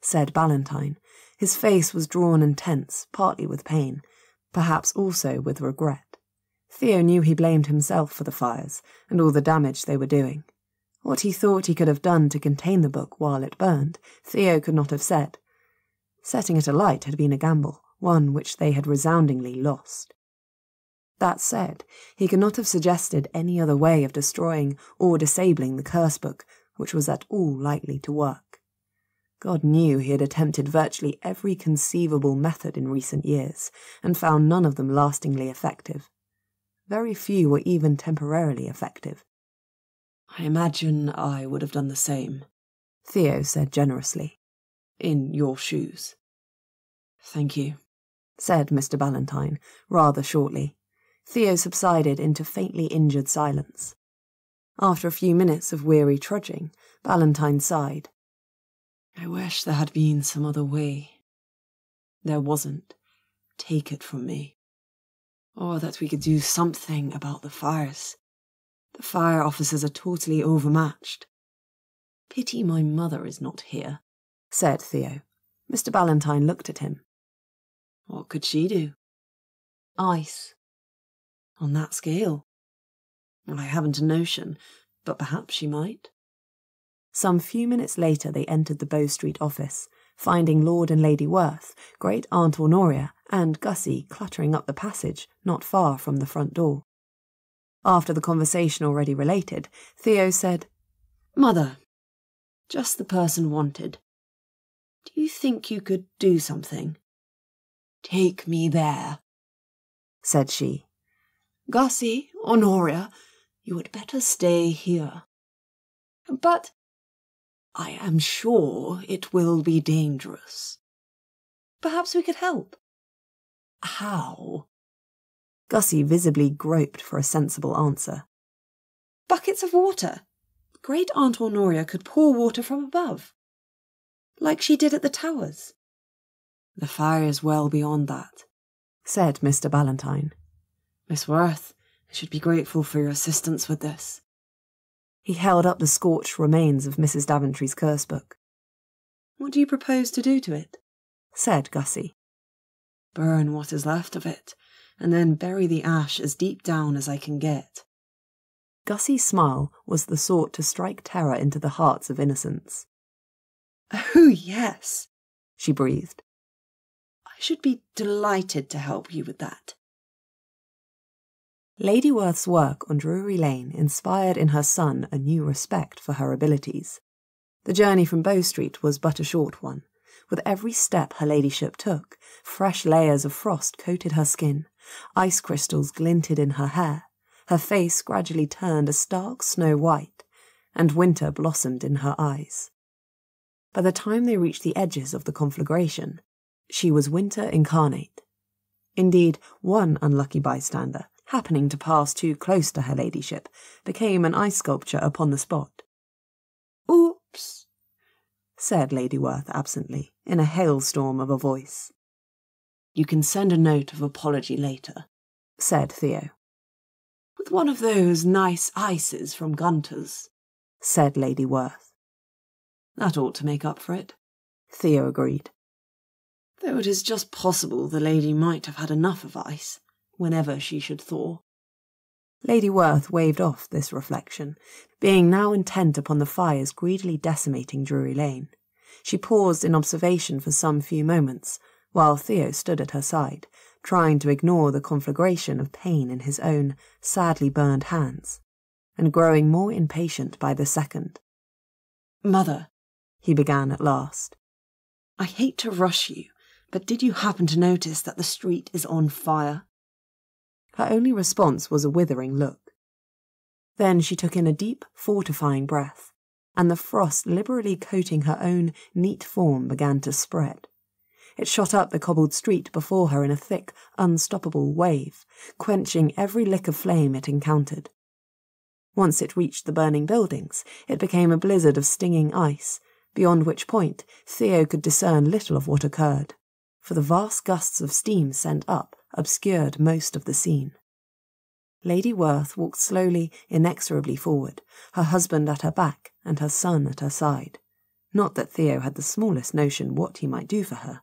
E: said Ballantyne. His face was drawn and tense, partly with pain, perhaps also with regret. Theo knew he blamed himself for the fires and all the damage they were doing. What he thought he could have done to contain the book while it burned, Theo could not have said. Setting it alight had been a gamble, one which they had resoundingly lost. That said, he could not have suggested any other way of destroying or disabling the curse book which was at all likely to work. God knew he had attempted virtually every conceivable method in recent years, and found none of them lastingly effective. Very few were even temporarily effective.
D: I imagine I would have done the same,
E: Theo said generously.
D: In your shoes. Thank you,
E: said Mr. Ballantyne, rather shortly. Theo subsided into faintly injured silence. After a few minutes of weary trudging, Ballantyne sighed.
D: I wish there had been some other way. There wasn't. Take it from me. Or that we could do something about the fires. The fire officers are totally overmatched. Pity my mother is not here,
E: said Theo. Mr. Ballantyne looked at him.
D: What could she do? Ice. On that scale? I haven't a notion, but perhaps she might.
E: Some few minutes later they entered the Bow Street office, finding Lord and Lady Werth, Great Aunt Honoria, and Gussie cluttering up the passage not far from the front door. After the conversation already related, Theo said,
D: Mother, just the person wanted. Do you think you could do something? Take me there,
E: said she.
D: Gussie, Honoria, you had better stay here.
B: But
D: I am sure it will be dangerous.
B: Perhaps we could help.
D: How?
E: Gussie visibly groped for a sensible answer.
B: Buckets of water. Great Aunt Honoria could pour water from above, like she did at the towers.
D: The fire is well beyond that,
E: said Mr. Ballantyne.
D: Miss Werth, I should be grateful for your assistance with this.
E: He held up the scorched remains of Mrs. Daventry's curse book.
B: What do you propose to do to it?
E: Said Gussie.
D: Burn what is left of it, and then bury the ash as deep down as I can get.
E: Gussie's smile was the sort to strike terror into the hearts of innocents.
B: Oh, yes,
E: she breathed.
B: I should be delighted to help you with that.
E: Lady Werth's work on Drury Lane inspired in her son a new respect for her abilities. The journey from Bow Street was but a short one. With every step her ladyship took, fresh layers of frost coated her skin, ice crystals glinted in her hair, her face gradually turned a stark snow white, and winter blossomed in her eyes. By the time they reached the edges of the conflagration, she was winter incarnate. Indeed, one unlucky bystander, happening to pass too close to her ladyship, became an ice sculpture upon the spot.
B: Oops,
E: said Lady Werth absently, in a hailstorm of a voice.
D: You can send a note of apology later,
E: said Theo.
D: With one of those nice ices from Gunter's,
E: said Lady Werth.
D: That ought to make up for it,
E: Theo agreed.
D: Though it is just possible the lady might have had enough of ice, whenever she should thaw.
E: Lady Werth waved off this reflection, being now intent upon the fires greedily decimating Drury Lane. She paused in observation for some few moments, while Theo stood at her side, trying to ignore the conflagration of pain in his own sadly burned hands, and growing more impatient by the second.
D: Mother,
E: he began at last.
D: I hate to rush you, but did you happen to notice that the street is on fire?
E: Her only response was a withering look. Then she took in a deep, fortifying breath, and the frost liberally coating her own neat form began to spread. It shot up the cobbled street before her in a thick, unstoppable wave, quenching every lick of flame it encountered. Once it reached the burning buildings, it became a blizzard of stinging ice, beyond which point Theo could discern little of what occurred, for the vast gusts of steam sent up obscured most of the scene. Lady Werth walked slowly, inexorably forward, her husband at her back and her son at her side. Not that Theo had the smallest notion what he might do for her,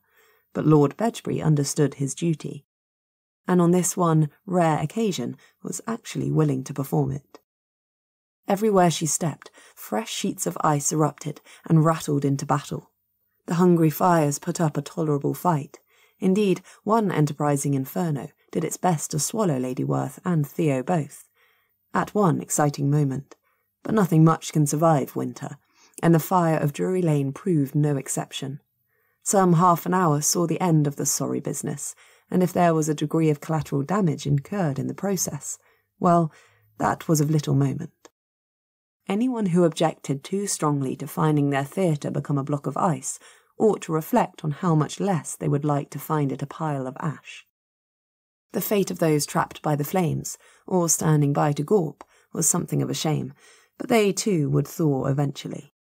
E: but Lord Bedgebury understood his duty, and on this one rare occasion was actually willing to perform it. Everywhere she stepped, fresh sheets of ice erupted and rattled into battle. The hungry fires put up a tolerable fight. Indeed, one enterprising inferno did its best to swallow Lady Werth and Theo both, at one exciting moment. But nothing much can survive winter, and the fire of Drury Lane proved no exception. Some half an hour saw the end of the sorry business, and if there was a degree of collateral damage incurred in the process, well, that was of little moment. Anyone who objected too strongly to finding their theatre become a block of ice ought to reflect on how much less they would like to find it a pile of ash. The fate of those trapped by the flames, or standing by to gawp, was something of a shame, but they too would thaw eventually.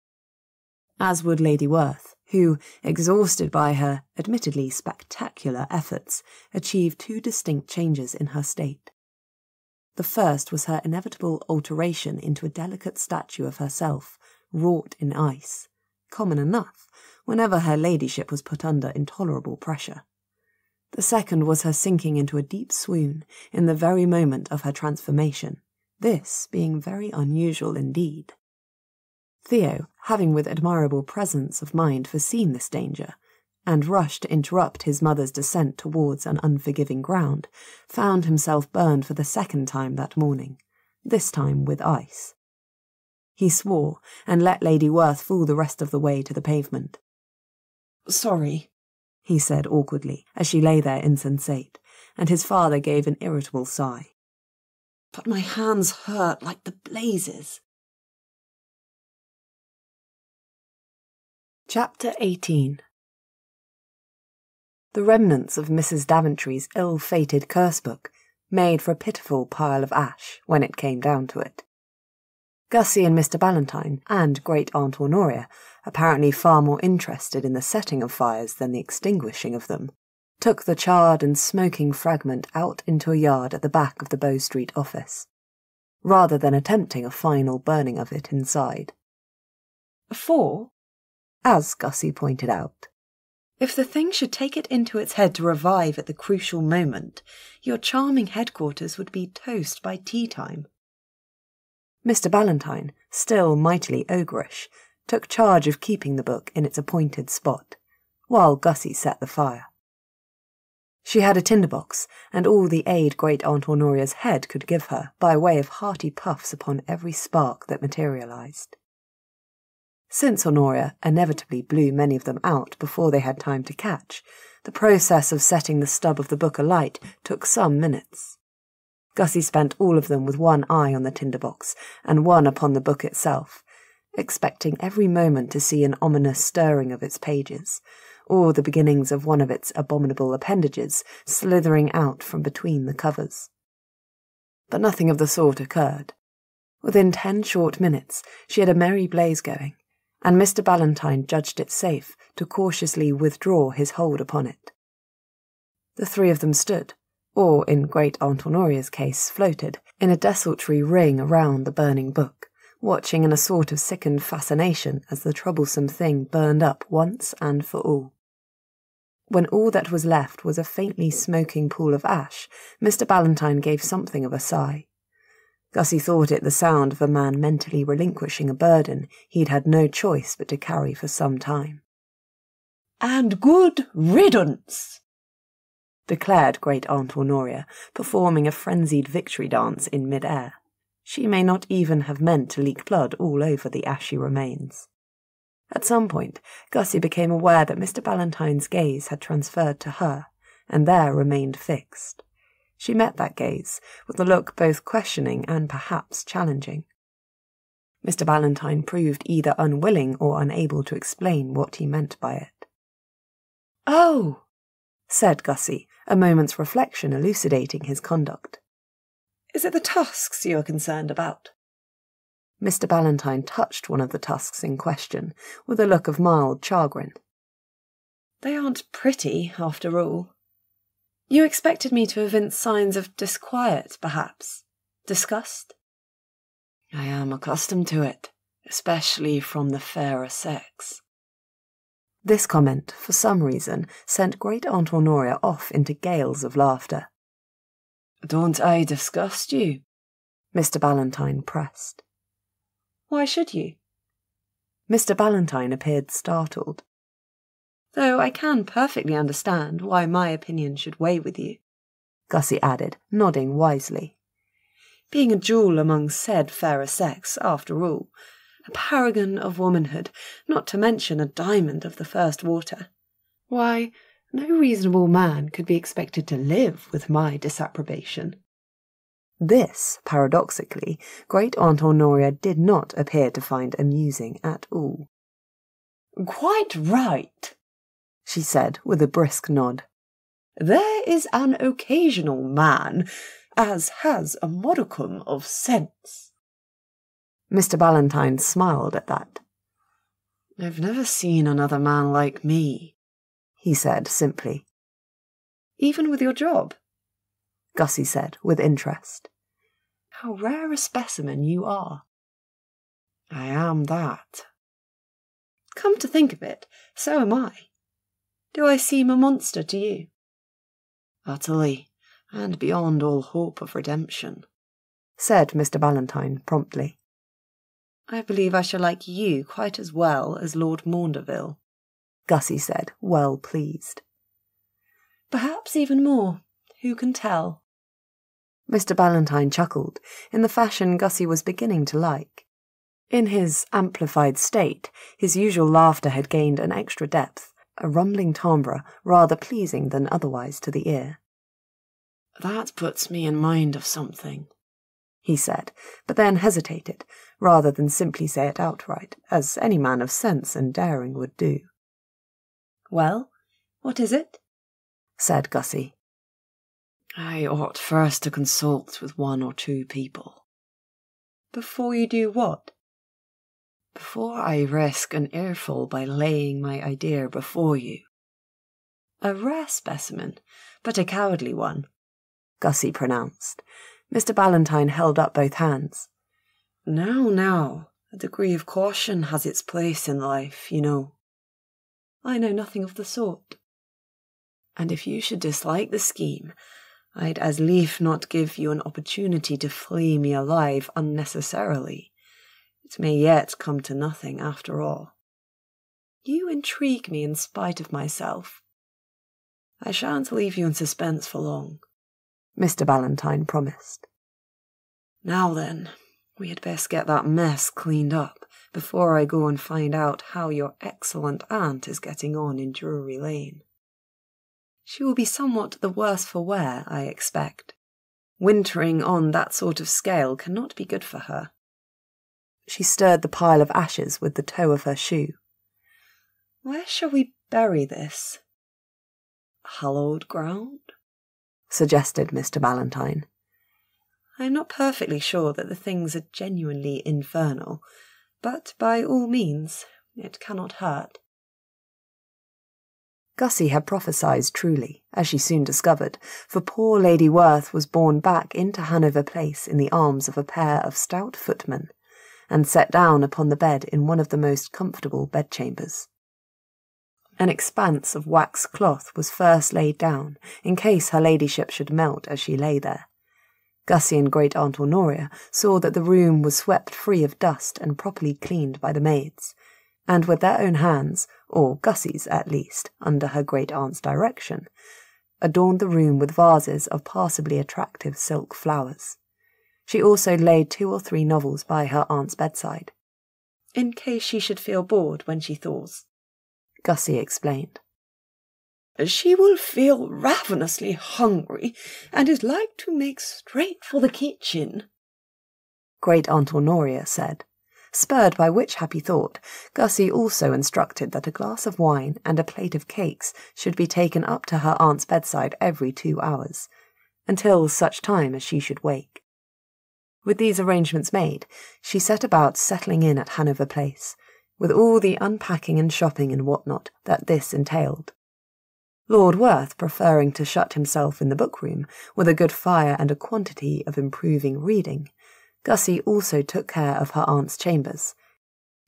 E: As would Lady Werth, who, exhausted by her admittedly spectacular efforts, achieved two distinct changes in her state. The first was her inevitable alteration into a delicate statue of herself, wrought in ice, common enough whenever her ladyship was put under intolerable pressure. The second was her sinking into a deep swoon in the very moment of her transformation, this being very unusual indeed. Theo, having with admirable presence of mind foreseen this danger, and rushed to interrupt his mother's descent towards an unforgiving ground, found himself burned for the second time that morning, this time with ice. He swore, and let Lady Werth fall the rest of the way to the pavement.
D: Sorry,
E: he said awkwardly, as she lay there insensate, and his father gave an irritable sigh.
D: But my hands hurt like the blazes.
E: Chapter 18. The remnants of Mrs. Daventry's ill-fated curse-book made for a pitiful pile of ash when it came down to it. Gussie and Mr. Ballantyne and Great-Aunt Honoria, apparently far more interested in the setting of fires than the extinguishing of them, took the charred and smoking fragment out into a yard at the back of the Bow Street office, rather than attempting a final burning of it inside. For, as Gussie pointed out, if the thing should take it into its head to revive at the crucial moment, your charming headquarters would be toast by tea-time. Mr. Ballantyne, still mightily ogreish, took charge of keeping the book in its appointed spot, while Gussie set the fire. She had a tinderbox, and all the aid Great-Aunt Honoria's head could give her by way of hearty puffs upon every spark that materialised. Since Honoria inevitably blew many of them out before they had time to catch, the process of setting the stub of the book alight took some minutes. Gussie spent all of them with one eye on the tinderbox and one upon the book itself, expecting every moment to see an ominous stirring of its pages, or the beginnings of one of its abominable appendages slithering out from between the covers. But nothing of the sort occurred. Within 10 short minutes she had a merry blaze going, and Mr. Ballantyne judged it safe to cautiously withdraw his hold upon it. The three of them stood, or in Great-Aunt Honoria's case floated, in a desultory ring around the burning book, watching in a sort of sickened fascination as the troublesome thing burned up once and for all. When all that was left was a faintly smoking pool of ash, Mr. Ballantyne gave something of a sigh. Gussie thought it the sound of a man mentally relinquishing a burden he'd had no choice but to carry for some time. "And good riddance!" declared Great-Aunt Honoria, performing a frenzied victory dance in mid-air. She may not even have meant to leak blood all over the ashy remains. At some point, Gussie became aware that Mr. Ballantyne's gaze had transferred to her, and there remained fixed. She met that gaze, with a look both questioning and perhaps challenging. Mr. Ballantyne proved either unwilling or unable to explain what he meant by it. "Oh!" said Gussie, a moment's reflection elucidating his conduct. "Is it the tusks you are concerned about?" Mr. Ballantyne touched one of the tusks in question, with a look of mild chagrin. "They aren't pretty, after all. You expected me to evince signs of disquiet, perhaps? Disgust?" "I am accustomed to it, especially from the fairer sex." This comment, for some reason, sent Great-Aunt Honoria off into gales of laughter. "Don't I disgust you?" Mr. Ballantyne pressed. "Why should you?" Mr. Ballantyne appeared startled. "Though I can perfectly understand why my opinion should weigh with you," Gussie added, nodding wisely. "Being a jewel among said fairer sex, after all, a paragon of womanhood, not to mention a diamond of the first water. Why, no reasonable man could be expected to live with my disapprobation." This, paradoxically, Great-Aunt Honoria did not appear to find amusing at all. "Quite right," she said with a brisk nod. "There is an occasional man as has a modicum of sense." Mr. Ballantyne smiled at that. "I've never seen another man like me," he said simply. "Even with your job?" Gussie said with interest. "How rare a specimen you are." "I am that." "Come to think of it, so am I. Do I seem a monster to you?" "Utterly, and beyond all hope of redemption," said Mr. Ballantyne promptly. "I believe I shall like you quite as well as Lord Maundeville," Gussie said, well pleased. "Perhaps even more. Who can tell?" Mr. Ballantyne chuckled, in the fashion Gussie was beginning to like. In his amplified state, his usual laughter had gained an extra depth, a rumbling timbre rather pleasing than otherwise to the ear. "That puts me in mind of something," he said, but then hesitated, rather than simply say it outright, as any man of sense and daring would do.
A: "Well, what is it?"
E: said Gussie.
C: "I ought first to consult with one or two people."
A: "Before you do what?"
C: "Before I risk an earful by laying my idea before you."
A: "A rare specimen, but a cowardly one,"
E: Gussie pronounced. Mr. Ballantyne held up both hands.
C: Now, a degree of caution has its place in life, you know."
A: "I know nothing of the sort."
C: "And if you should dislike the scheme, I'd as lief not give you an opportunity to flay me alive unnecessarily. It may yet come to nothing after all."
A: "You intrigue me in spite of myself."
C: "I shan't leave you in suspense for long,"
E: Mr. Ballantyne promised.
C: "Now then, we had best get that mess cleaned up before I go and find out how your excellent aunt is getting on in Drury Lane."
A: "She will be somewhat the worse for wear, I expect.
C: Wintering on that sort of scale cannot be good for her."
E: She stirred the pile of ashes with the toe of her shoe.
A: "Where shall we bury this?"
C: "Hallowed ground?"
E: suggested Mr. Ballantyne.
A: "I am not perfectly sure that the things are genuinely infernal, but by all means, it cannot hurt."
E: Gussie had prophesied truly, as she soon discovered, for poor Lady Werth was borne back into Hanover Place in the arms of a pair of stout footmen, and set down upon the bed in one of the most comfortable bedchambers. An expanse of wax cloth was first laid down, in case her ladyship should melt as she lay there. Gussie and Great Aunt Honoria saw that the room was swept free of dust and properly cleaned by the maids, and with their own hands, or Gussie's at least, under her great aunt's direction, adorned the room with vases of passably attractive silk flowers. She also laid 2 or 3 novels by her aunt's bedside.
A: "In case she should feel bored when she thaws,"
E: Gussie explained.
C: "She will feel ravenously hungry, and is like to make straight for the kitchen,"
E: Great Aunt Honoria said. Spurred by which happy thought, Gussie also instructed that a glass of wine and a plate of cakes should be taken up to her aunt's bedside every 2 hours, until such time as she should wake. With these arrangements made, she set about settling in at Hanover Place, with all the unpacking and shopping and what-not that this entailed. Lord Werth preferring to shut himself in the book-room, with a good fire and a quantity of improving reading, Gussie also took care of her aunt's chambers,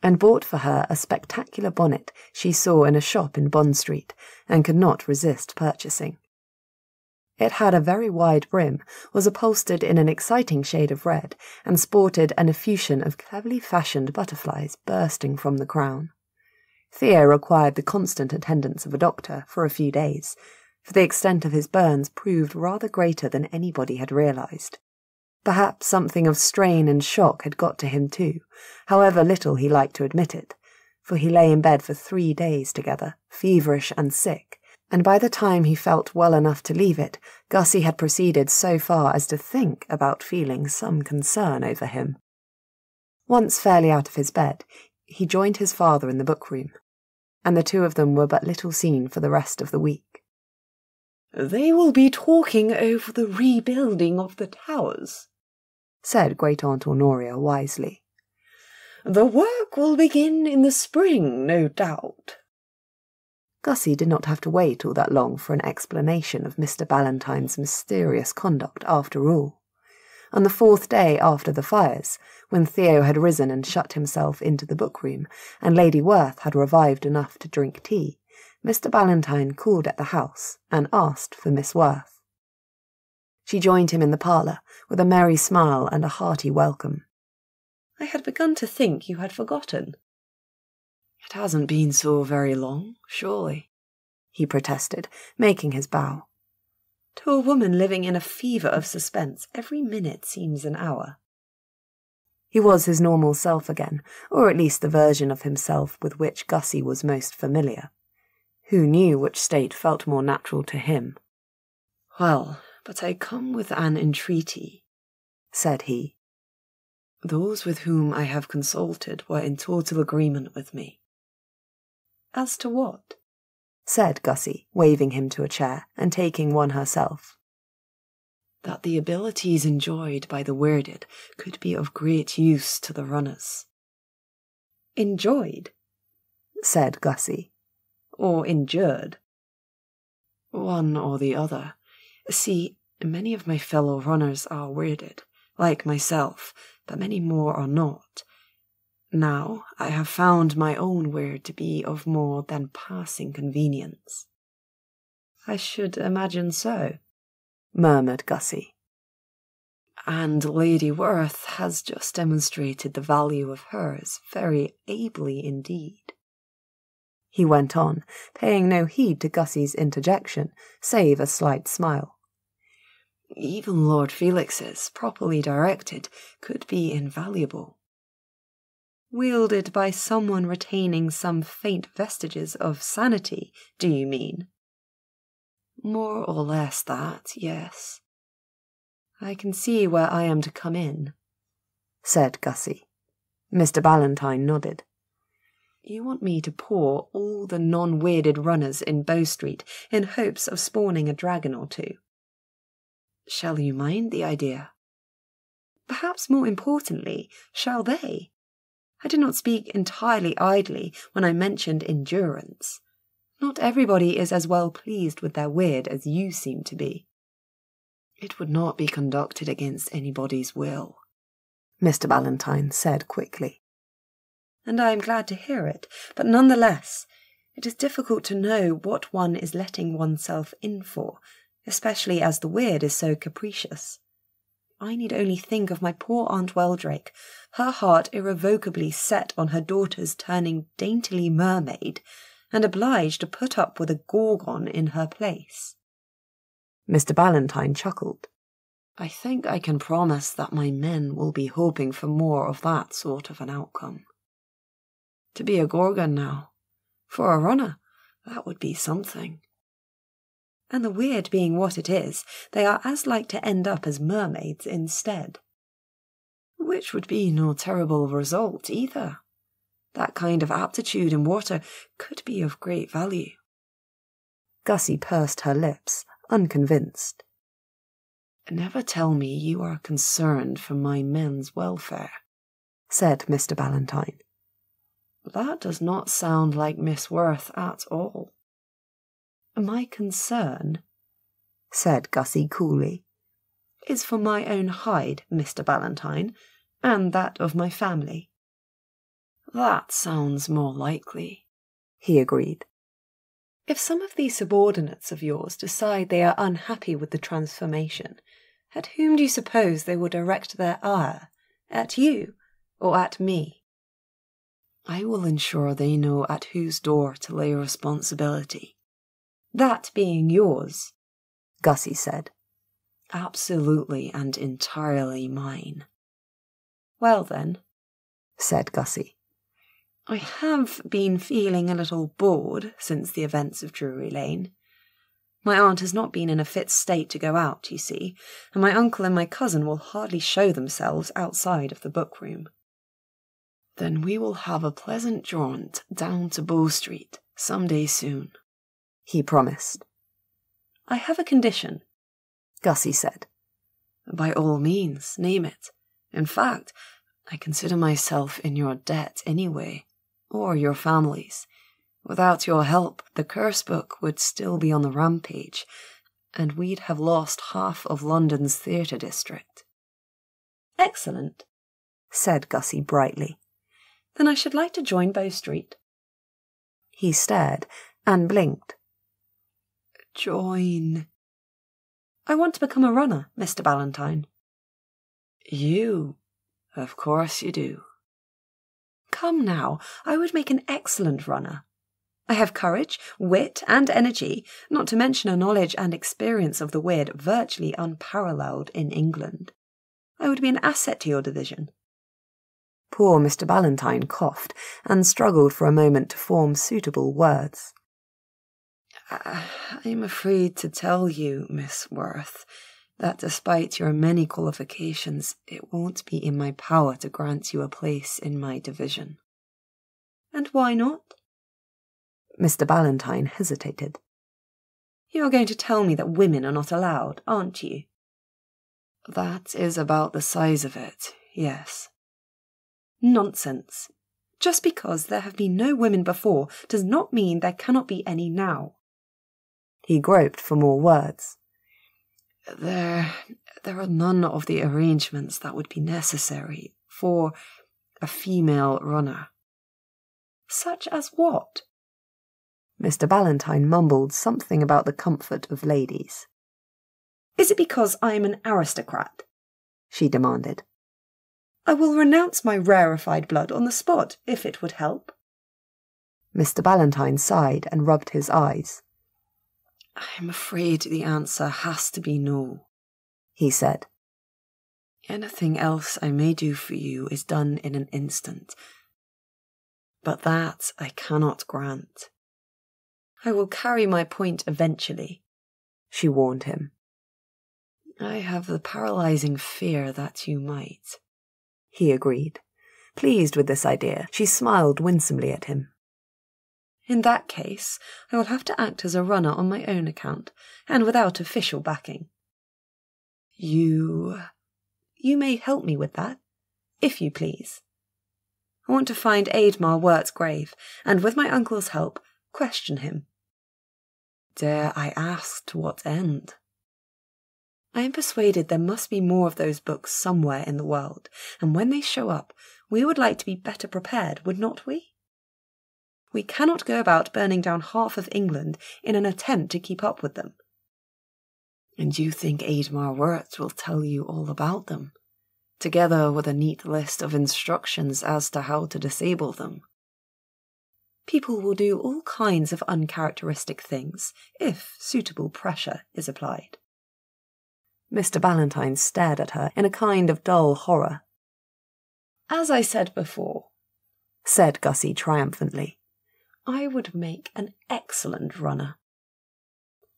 E: and bought for her a spectacular bonnet she saw in a shop in Bond Street, and could not resist purchasing. It had a very wide brim, was upholstered in an exciting shade of red, and sported an effusion of cleverly fashioned butterflies bursting from the crown. Theo required the constant attendance of a doctor for a few days, for the extent of his burns proved rather greater than anybody had realised. Perhaps something of strain and shock had got to him too, however little he liked to admit it, for he lay in bed for 3 days together, feverish and sick, and by the time he felt well enough to leave it, Gussie had proceeded so far as to think about feeling some concern over him. Once fairly out of his bed, he joined his father in the book-room, and the 2 of them were but little seen for the rest of the week.
C: "They will be talking over the rebuilding of the towers,"
E: said Great Aunt Honoria wisely.
C: "The work will begin in the spring, no doubt."
E: Gussie did not have to wait all that long for an explanation of Mr. Ballantyne's mysterious conduct after all. On the 4th day after the fires, when Theo had risen and shut himself into the book-room, and Lady Werth had revived enough to drink tea, Mr. Ballantyne called at the house and asked for Miss Werth. She joined him in the parlour with a merry smile and a hearty welcome.
A: "I had begun to think you had forgotten."
C: "It hasn't been so very long, surely,"
E: he protested, making his bow.
A: "To a woman living in a fever of suspense, every minute seems an hour."
E: He was his normal self again, or at least the version of himself with which Gussie was most familiar. Who knew which state felt more natural to him?
C: "Well, but I come with an entreaty,"
E: said he.
C: Those with whom I have consulted were in total agreement with me.
E: As to what? Said Gussie, waving him to a chair and taking one herself.
C: That the abilities enjoyed by the Wyrded could be of great use to the runners.
E: Enjoyed? Said Gussie. Or endured?
C: One or the other. See, many of my fellow runners are Wyrded, like myself, but many more are not. Now I have found my own Wyrd to be of more than passing convenience.
E: I should imagine so, murmured Gussie.
C: And Lady Werth has just demonstrated the value of hers very ably indeed.
E: He went on, paying no heed to Gussie's interjection, save a slight smile.
C: Even Lord Felix's, properly directed, could be invaluable.
E: Wielded by someone retaining some faint vestiges of sanity, do you mean?
C: More or less that, yes.
E: I can see where I am to come in, said Gussie. Mr. Ballantyne nodded. You want me to pour all the non-weirded runners in Bow Street in hopes of spawning a dragon or two.
C: Shall you mind the idea?
E: Perhaps more importantly, shall they? I did not speak entirely idly when I mentioned endurance. Not everybody is as well pleased with their Wyrd as you seem to be.
C: It would not be conducted against anybody's will,
E: Mr. Ballantyne said quickly. And I am glad to hear it, but nonetheless, it is difficult to know what one is letting oneself in for, especially as the Wyrd is so capricious. I need only think of my poor Aunt Weldrake, her heart irrevocably set on her daughter's turning daintily mermaid, and obliged to put up with a Gorgon in her place. Mr. Ballantyne chuckled.
C: I think I can promise that my men will be hoping for more of that sort of an outcome. To be a Gorgon now, for a runner, that would be something.
E: And the Wyrd being what it is, they are as like to end up as mermaids instead.
C: Which would be no terrible result either. That kind of aptitude in water could be of great value.
E: Gussie pursed her lips, unconvinced.
C: Never tell me you are concerned for my men's welfare,
E: said Mr. Ballantyne.
C: That does not sound like Miss Werth at all.
E: My concern, said Gussie coolly, is for my own hide, Mr. Ballantyne, and that of my family.
C: That sounds more likely,
E: he agreed. If some of these subordinates of yours decide they are unhappy with the transformation, at whom do you suppose they will direct their ire? At you or at me?
C: I will ensure they know at whose door to lay responsibility.
E: That being yours, Gussie said.
C: Absolutely and entirely mine.
E: Well then, said Gussie, I have been feeling a little bored since the events of Drury Lane. My aunt has not been in a fit state to go out, you see, and my uncle and my cousin will hardly show themselves outside of the book-room.
C: Then we will have a pleasant jaunt down to Bow Street some day soon,
E: he promised. I have a condition, Gussie said.
C: By all means, name it. In fact, I consider myself in your debt anyway, or your family's. Without your help, the curse book would still be on the rampage, and we'd have lost half of London's theatre district.
E: Excellent, said Gussie brightly. Then I should like to join Bow Street. He stared and blinked.
C: Join?
E: I want to become a runner, Mr. Ballantyne.
C: You? Of course you do.
E: Come now, I would make an excellent runner. I have courage, wit, and energy, not to mention a knowledge and experience of the Wyrd virtually unparalleled in England. I would be an asset to your division. Poor Mr. Ballantyne coughed and struggled for a moment to form suitable words.
C: I'm afraid to tell you, Miss Werth,
E: that despite your many qualifications, it won't be in my power to grant you a place in my division.
B: And why not?
E: Mr. Ballantyne hesitated.
B: You're going to tell me that women are not allowed, aren't you?
E: That is about the size of it, yes.
B: Nonsense. Just because there have been no women before does not mean there cannot be any now.
E: He groped for more words. There are none of the arrangements that would be necessary for a female runner.
B: Such as what?
E: Mr. Ballantyne mumbled something about the comfort of ladies.
B: Is it because I am an aristocrat?
E: She demanded.
B: I will renounce my rarefied blood on the spot, if it would help.
E: Mr. Ballantyne sighed and rubbed his eyes. I'm afraid the answer has to be no, he said. Anything else I may do for you is done in an instant, but that I cannot grant.
B: I will carry my point eventually,
E: she warned him. I have the paralyzing fear that you might, he agreed. Pleased with this idea, she smiled winsomely at him.
B: In that case, I will have to act as a runner on my own account, and without official backing.
E: You
B: may help me with that, if you please. I want to find Admar Werth's grave, and with my uncle's help, question him.
E: Dare I ask to what end?
B: I am persuaded there must be more of those books somewhere in the world, and when they show up, we would like to be better prepared, would not we? We cannot go about burning down half of England in an attempt to keep up with them.
E: And you think Admar Werth will tell you all about them, together with a neat list of instructions as to how to disable them?
B: People will do all kinds of uncharacteristic things, if suitable pressure is applied.
E: Mr. Ballantyne stared at her in a kind of dull horror.
B: As I said before,
E: said Gussie triumphantly,
B: I would make an excellent runner.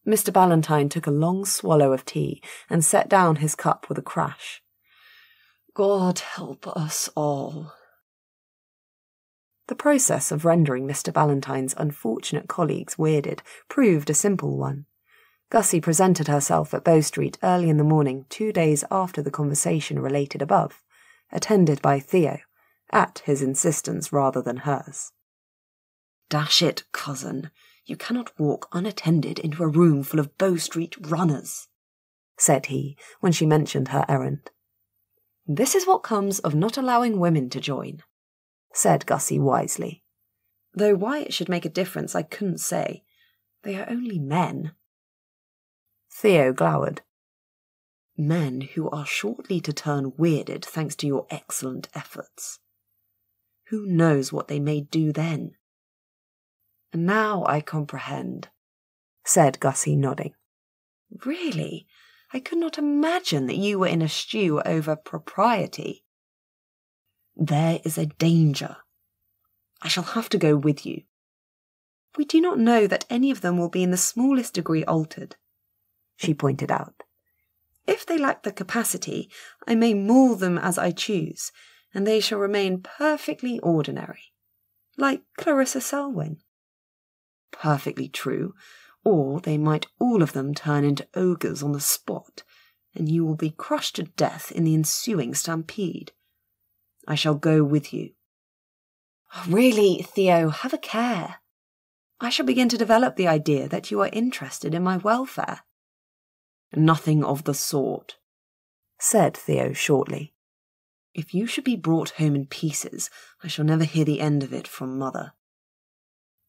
E: Mr. Ballantyne took a long swallow of tea and set down his cup with a crash. God help us all. The process of rendering Mr. Ballantyne's unfortunate colleagues weirded proved a simple one. Gussie presented herself at Bow Street early in the morning 2 days after the conversation related above, attended by Theo, at his insistence rather than hers.
C: Dash it, cousin, you cannot walk unattended into a room full of Bow Street runners,
E: said he when she mentioned her errand.
C: This is what comes of not allowing women to join,
E: said Gussie wisely.
B: Though why it should make a difference I couldn't say. They are only men.
E: Theo glowered.
C: Men who are shortly to turn weirded thanks to your excellent efforts. Who knows what they may do then?
E: Now I comprehend, said Gussie, nodding.
B: Really? I could not imagine that you were in a stew over propriety.
C: There is a danger. I shall have to go with you.
B: We do not know that any of them will be in the smallest degree altered,
E: she pointed out.
B: If they lack the capacity, I may maul them as I choose, and they shall remain perfectly ordinary, like Clarissa Selwyn.
C: Perfectly true, or they might all of them turn into ogres on the spot, and you will be crushed to death in the ensuing stampede. I shall go with you.
B: Really, Theo, have a care. I shall begin to develop the idea that you are interested in my welfare.
C: Nothing of the sort,
E: said Theo shortly.
C: If you should be brought home in pieces, I shall never hear the end of it from Mother.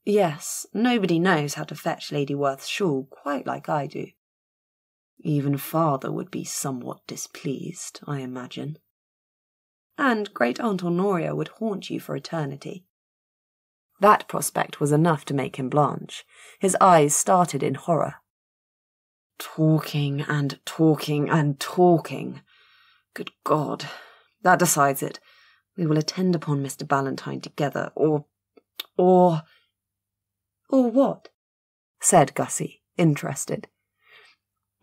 B: Yes, nobody knows how to fetch Lady Werth's shawl quite like I do.
C: Even Father would be somewhat displeased, I imagine.
B: And Great-Aunt Honoria would haunt you for eternity.
E: That prospect was enough to make him blanch. His eyes started in horror.
C: Talking and talking and talking. Good God, that decides it. We will attend upon Mr. Ballantyne together, or
B: what?
E: said Gussie, interested.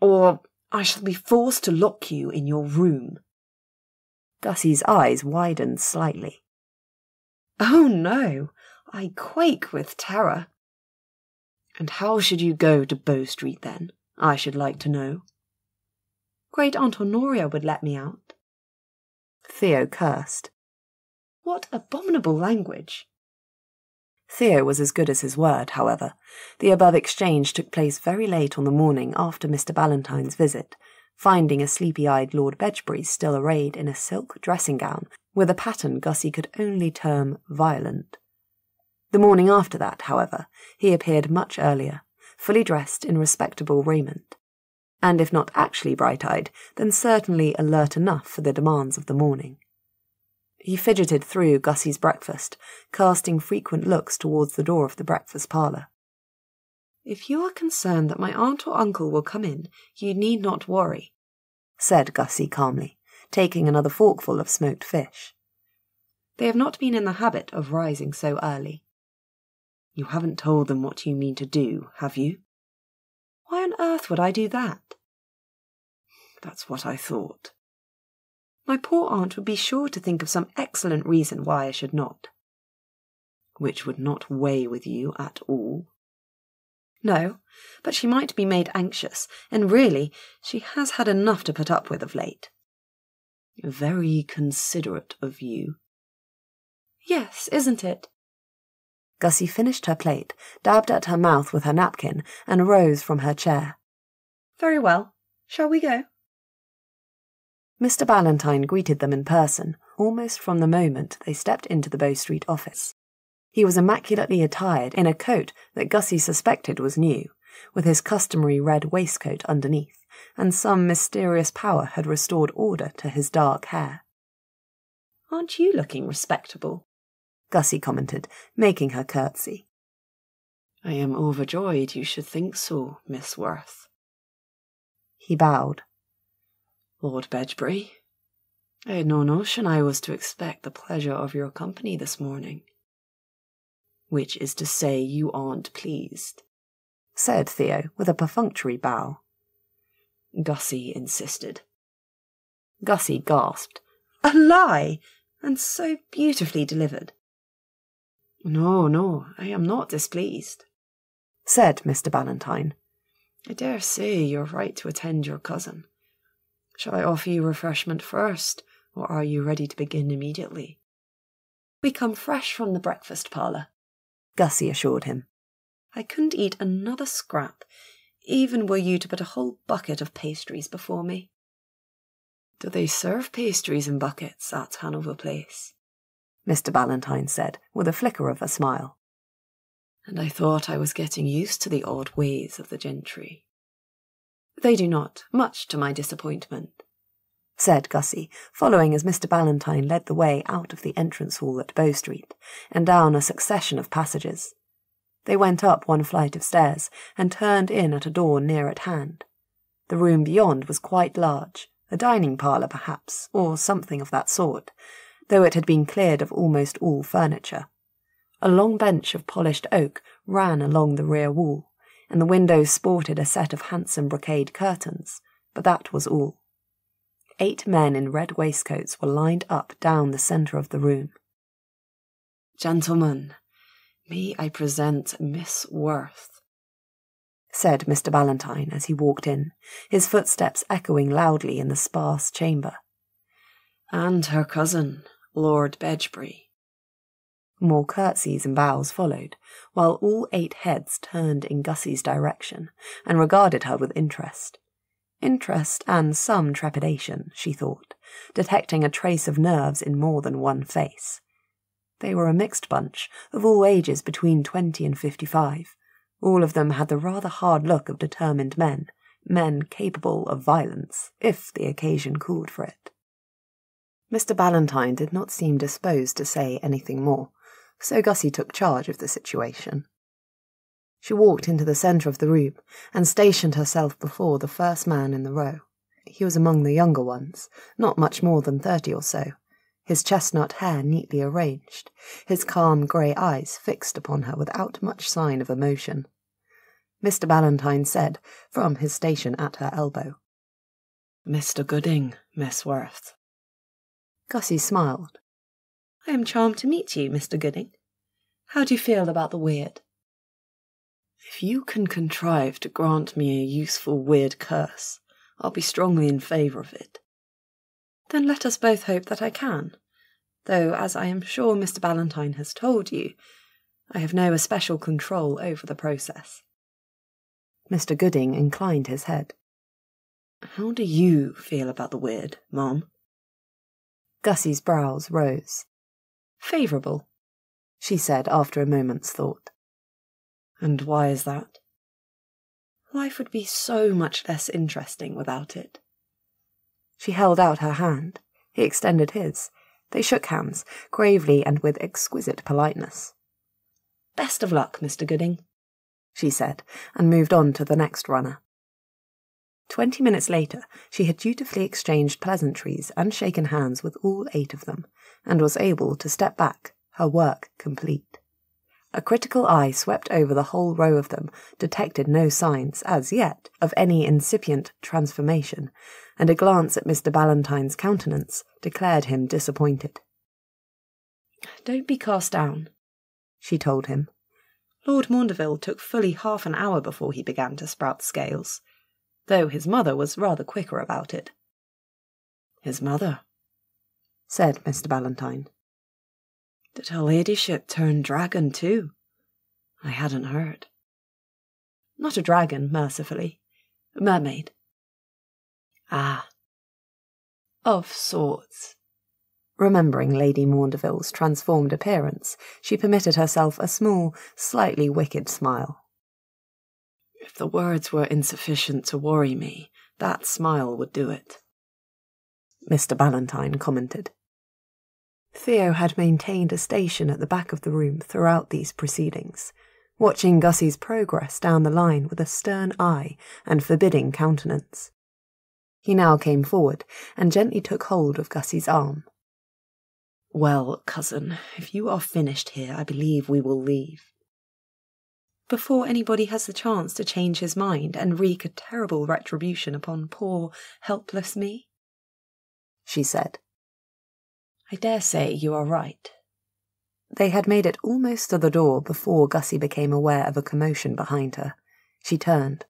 C: Or
E: I shall be forced to lock you in your room. Gussie's eyes widened slightly. Oh no, I quake with terror. And how should you go to Bow Street then, I should like to know? Great Aunt Honoria would let me out. Theo cursed. What abominable language! Theo was as good as his word, however. The above exchange took place very late on the morning after Mr. Ballantyne's visit, finding a sleepy-eyed Lord Bedgebury still arrayed in a silk dressing-gown with a pattern Gussie could only term violent. The morning after that, however, he appeared much earlier, fully dressed in respectable raiment, and if not actually bright-eyed, then certainly alert enough for the demands of the morning. He fidgeted through Gussie's breakfast, casting frequent looks towards the door of the breakfast parlour. If you are concerned that my aunt or uncle will come in, you need not worry, said Gussie calmly, taking another forkful of smoked fish. They have not been in the habit of rising so early. You haven't told them what you mean to do, have you? Why on earth would I do that? That's what I thought. My poor aunt would be sure to think of some excellent reason why I should not. Which would not weigh with you at all. No, but she might be made anxious, and really, she has had enough to put up with of late. Very considerate of you. Yes, isn't it? Gussie finished her plate, dabbed at her mouth with her napkin, and rose from her chair. Very well. Shall we go? Mr. Ballantyne greeted them in person, almost from the moment they stepped into the Bow Street office. He was immaculately attired in a coat that Gussie suspected was new, with his customary red waistcoat underneath, and some mysterious power had restored order to his dark hair. Aren't you looking respectable? Gussie commented, making her curtsy. I am overjoyed you should think so, Miss Werth. He bowed. Lord Bedgebury, I had no notion I was to expect the pleasure of your company this morning. Which is to say you aren't pleased, said Theo with a perfunctory bow. Gussie insisted. Gussie gasped. A lie! And so beautifully delivered. No, I am not displeased, said Mr. Ballantyne. I dare say you're right to attend your cousin. Shall I offer you refreshment first, or are you ready to begin immediately? We come fresh from the breakfast parlour, Gussie assured him. I couldn't eat another scrap, even were you to put a whole bucket of pastries before me. Do they serve pastries in buckets at Hanover Place? Mr. Ballantyne said, with a flicker of a smile. And I thought I was getting used to the odd ways of the gentry. They do not, much to my disappointment, said Gussie, following as Mr. Ballantyne led the way out of the entrance hall at Bow Street, and down a succession of passages. They went up one flight of stairs, and turned in at a door near at hand. The room beyond was quite large, a dining parlour perhaps, or something of that sort, though it had been cleared of almost all furniture. A long bench of polished oak ran along the rear wall, and the windows sported a set of handsome brocade curtains, but that was all. 8 men in red waistcoats were lined up down the centre of the room. Gentlemen, may I present Miss Werth, said Mr. Ballantyne as he walked in, his footsteps echoing loudly in the sparse chamber. And her cousin, Lord Bedgebury. More curtsies and bows followed, while all 8 heads turned in Gussie's direction and regarded her with interest. Interest and some trepidation, she thought, detecting a trace of nerves in more than one face. They were a mixed bunch, of all ages between 20 and 55. All of them had the rather hard look of determined men capable of violence, if the occasion called for it. Mr. Ballantyne did not seem disposed to say anything more, so Gussie took charge of the situation. She walked into the centre of the room and stationed herself before the first man in the row. He was among the younger ones, not much more than 30 or so, his chestnut hair neatly arranged, his calm grey eyes fixed upon her without much sign of emotion. Mr. Ballantyne said, from his station at her elbow,
C: Mr. Gooding, Miss Werth.
E: Gussie smiled.
B: I am charmed to meet you, Mr. Gooding. How do you feel about the weird?
C: If you can contrive to grant me a useful weird curse, I'll be strongly in favour of it.
B: Then let us both hope that I can, though, as I am sure Mr. Ballantyne has told you, I have no especial control over the process.
E: Mr. Gooding inclined his head.
C: How do you feel about the weird, Mom?
E: Gussie's brows rose.
B: Favourable,
E: she said after a moment's thought.
C: And why is that?
B: Life would be so much less interesting without it.
E: She held out her hand. He extended his. They shook hands, gravely and with exquisite politeness.
B: Best of luck, Mr. Gooding,
E: she said, and moved on to the next runner. 20 minutes later, she had dutifully exchanged pleasantries and shaken hands with all 8 of them, and was able to step back, her work complete. A critical eye swept over the whole row of them, detected no signs, as yet, of any incipient transformation, and a glance at Mr. Ballantyne's countenance declared him disappointed.
B: Don't be cast down,
E: she told him.
B: Lord Maundeville took fully half an hour before he began to sprout scales, though his mother was rather quicker about it.
C: His mother?
E: Said Mr. Ballantyne.
C: Did her ladyship turn dragon too? I hadn't heard.
B: Not a dragon, mercifully. A mermaid.
C: Ah. Of sorts.
E: Remembering Lady Maundeville's transformed appearance, she permitted herself a small, slightly wicked smile.
C: If the words were insufficient to worry me, that smile would do it,
E: Mr. Ballantyne commented. Theo had maintained a station at the back of the room throughout these proceedings, watching Gussie's progress down the line with a stern eye and forbidding countenance. He now came forward and gently took hold of Gussie's arm.
C: Well, cousin, if you are finished here, I believe we will leave.
B: Before anybody has the chance to change his mind and wreak a terrible retribution upon poor, helpless me?
E: She said.
B: I dare say you are right.
E: They had made it almost to the door before Gussie became aware of a commotion behind her. She turned.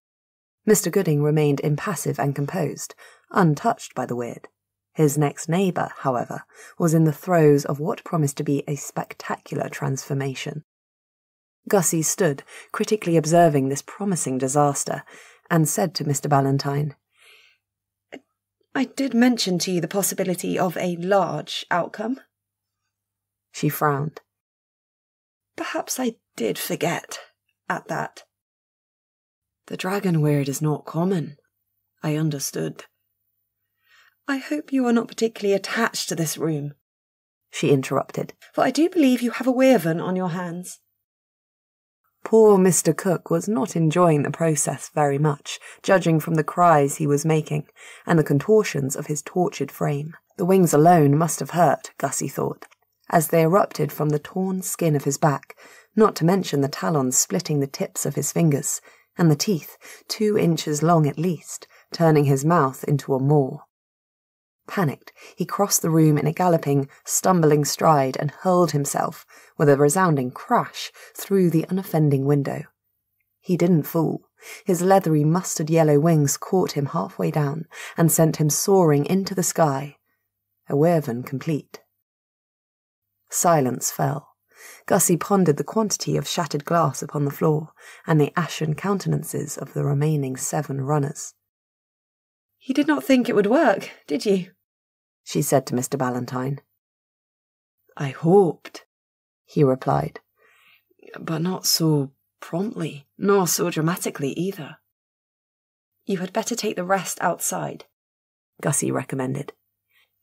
E: Mr. Gooding remained impassive and composed, untouched by the weird. His next neighbour, however, was in the throes of what promised to be a spectacular transformation. Gussie stood, critically observing this promising disaster, and said to Mr. Ballantyne,
B: I did mention to you the possibility of a large outcome.
E: She frowned.
B: Perhaps I did forget, at that.
C: The dragon weird is not common. I understood.
B: I hope you are not particularly attached to this room,
E: she interrupted,
B: for I do believe you have a Wyvern on your hands.
E: Poor Mr. Cook was not enjoying the process very much, judging from the cries he was making, and the contortions of his tortured frame. The wings alone must have hurt, Gussie thought, as they erupted from the torn skin of his back, not to mention the talons splitting the tips of his fingers, and the teeth, 2 inches long at least, turning his mouth into a maw. Panicked, he crossed the room in a galloping, stumbling stride and hurled himself, with a resounding crash, through the unoffending window. He didn't fall. His leathery mustard-yellow wings caught him halfway down and sent him soaring into the sky, a Wyvern complete. Silence fell. Gussie pondered the quantity of shattered glass upon the floor and the ashen countenances of the remaining 7 runners.
B: You did not think it would work, did you?
E: She said to Mr. Ballantyne.
C: I hoped,
E: he replied.
C: But not so promptly, nor so dramatically either.
B: You had better take the rest outside,
E: Gussie recommended.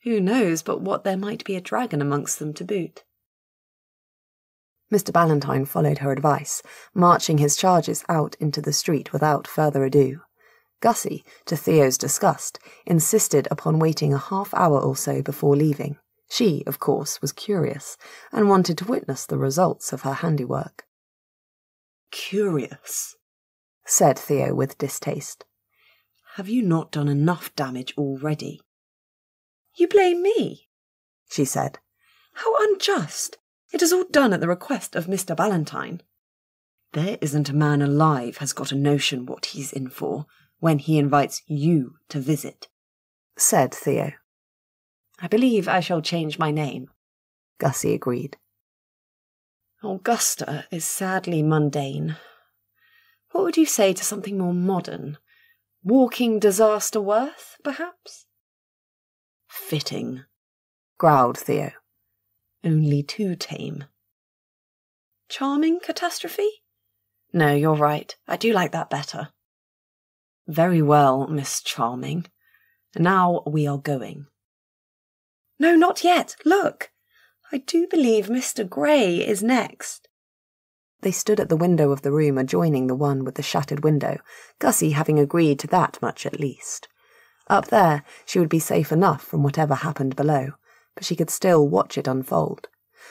B: Who knows but what there might be a dragon amongst them to boot?
E: Mr. Ballantyne followed her advice, marching his charges out into the street without further ado. Gussie, to Theo's disgust, insisted upon waiting a half-hour or so before leaving. She, of course, was curious, and wanted to witness the results of her handiwork.
C: Curious,
E: said Theo with distaste.
D: Have you not done enough damage already?
B: You blame me,
D: she said.
B: How unjust! It is all done at the request of Mr. Ballantyne.
D: There isn't a man alive has got a notion what he's in for when he invites you to visit, said Theo.
B: I believe I shall change my name,
D: Gussie agreed.
B: Augusta is sadly mundane. What would you say to something more modern? Walking Disaster Werth, perhaps?
D: Fitting, growled Theo. Only too tame.
B: Charming Catastrophe? No, you're right. I do like that better.
D: Very well, Miss Charming. Now we are going.
B: No, not yet. Look. I do believe Mr. Grey is next.
E: They stood at the window of the room adjoining the one with the shattered window, Gussie having agreed to that much at least. Up there, she would be safe enough from whatever happened below, but she could still watch it unfold.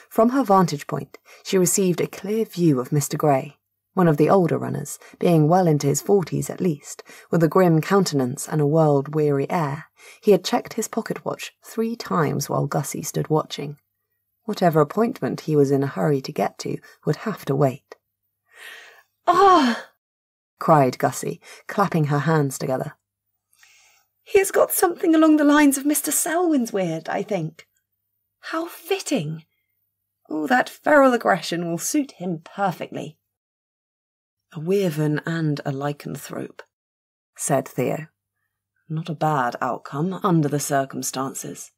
E: From her vantage point, she received a clear view of Mr. Grey, one of the older runners, being well into his 40s at least, with a grim countenance and a world-weary air. He had checked his pocket-watch 3 times while Gussie stood watching. Whatever appointment he was in a hurry to get to would have to wait.
B: "Ah!"
E: cried Gussie, clapping her hands together.
B: "He has got something along the lines of Mr. Selwyn's Wyrde, I think. How fitting! Oh, that feral aggression will suit him perfectly."
D: A Wyvern and a lycanthrope, said Theo. Not a bad outcome under the circumstances.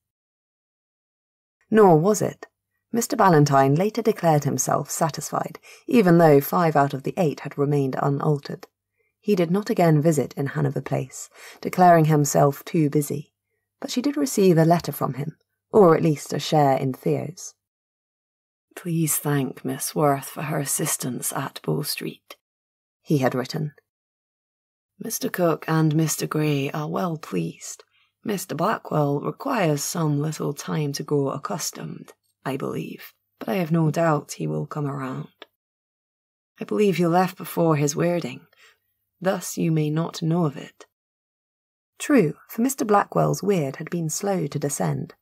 E: Nor was it. Mr. Ballantyne later declared himself satisfied, even though 5 out of the 8 had remained unaltered. He did not again visit in Hanover Place, declaring himself too busy, but she did receive a letter from him, or at least a share in Theo's.
D: Please thank Miss Werth for her assistance at Bow Street, he had written. Mr. Cook and Mr. Grey are well pleased. Mr. Blackwell requires some little time to grow accustomed, I believe, but I have no doubt he will come around. I believe he left before his wedding, thus you may not know of it.
E: True, for Mr. Blackwell's weird had been slow to descend.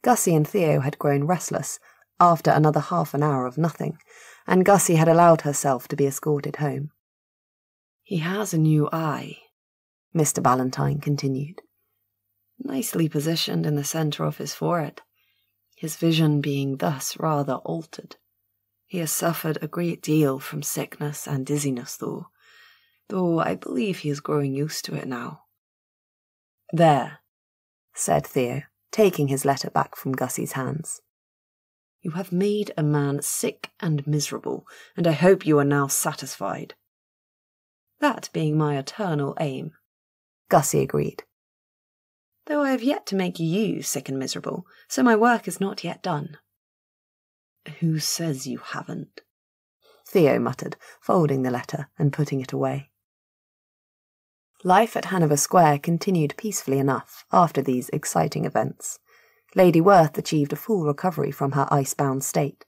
E: Gussie and Theo had grown restless after another half an hour of nothing, and Gussie had allowed herself to be escorted home.
D: He has a new eye, Mr. Ballantyne continued, nicely positioned in the centre of his forehead, his vision being thus rather altered. He has suffered a great deal from sickness and dizziness, though I believe he is growing used to it now.
E: There, said Theo, taking his letter back from Gussie's hands.
D: You have made a man sick and miserable, and I hope you are now satisfied. That being my eternal aim,
E: Gussie agreed.
B: Though I have yet to make you sick and miserable, so my work is not yet done.
D: Who says you haven't?
E: Theo muttered, folding the letter and putting it away. Life at Hanover Square continued peacefully enough after these exciting events. Lady Werth achieved a full recovery from her ice-bound state.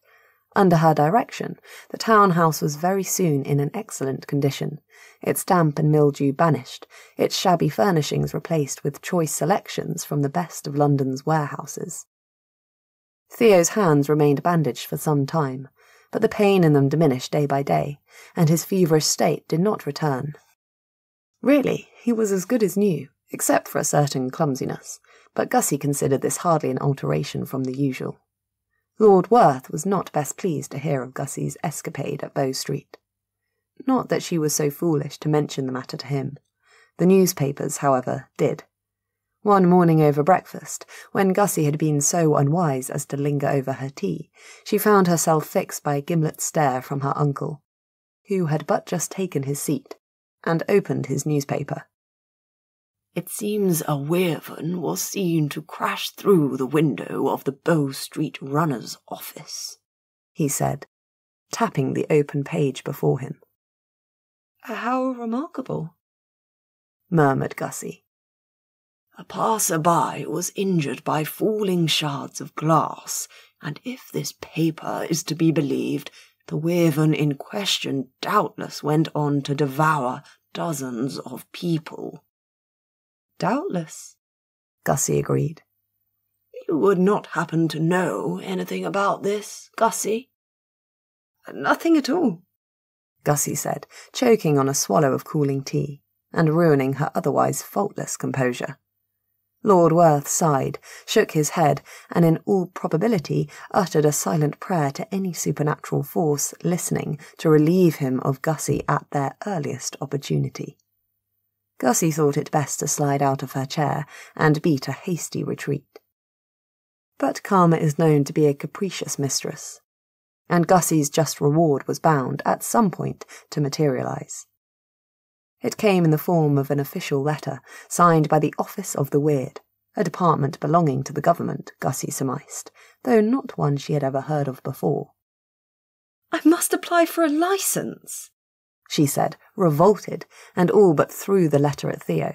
E: Under her direction, the townhouse was very soon in an excellent condition, its damp and mildew banished, its shabby furnishings replaced with choice selections from the best of London's warehouses. Theo's hands remained bandaged for some time, but the pain in them diminished day by day, and his feverish state did not return. Really, he was as good as new, except for a certain clumsiness, but Gussie considered this hardly an alteration from the usual. Lord Werth was not best pleased to hear of Gussie's escapade at Bow Street. Not that she was so foolish to mention the matter to him. The newspapers, however, did. One morning over breakfast, when Gussie had been so unwise as to linger over her tea, she found herself fixed by a gimlet stare from her uncle, who had but just taken his seat, and opened his newspaper.
D: It seems a Wyvern was seen to crash through the window of the Bow Street runner's office, he said, tapping the open page before him.
B: How remarkable,
D: murmured Gussie. A passer-by was injured by falling shards of glass, and if this paper is to be believed, the Wyvern in question doubtless went on to devour dozens of people.
E: Doubtless, Gussie agreed.
C: You would not happen to know anything about this, Gussie?
E: Nothing at all, Gussie said, choking on a swallow of cooling tea, and ruining her otherwise faultless composure. Lord Werth sighed, shook his head, and in all probability uttered a silent prayer to any supernatural force listening to relieve him of Gussie at their earliest opportunity. Gussie thought it best to slide out of her chair and beat a hasty retreat. But Karma is known to be a capricious mistress, and Gussie's just reward was bound, at some point, to materialise. It came in the form of an official letter, signed by the Office of the Wyrde, a department belonging to the government, Gussie surmised, though not one she had ever heard of before.
B: I must apply for a licence,
E: she said, revolted, and all but threw the letter at Theo.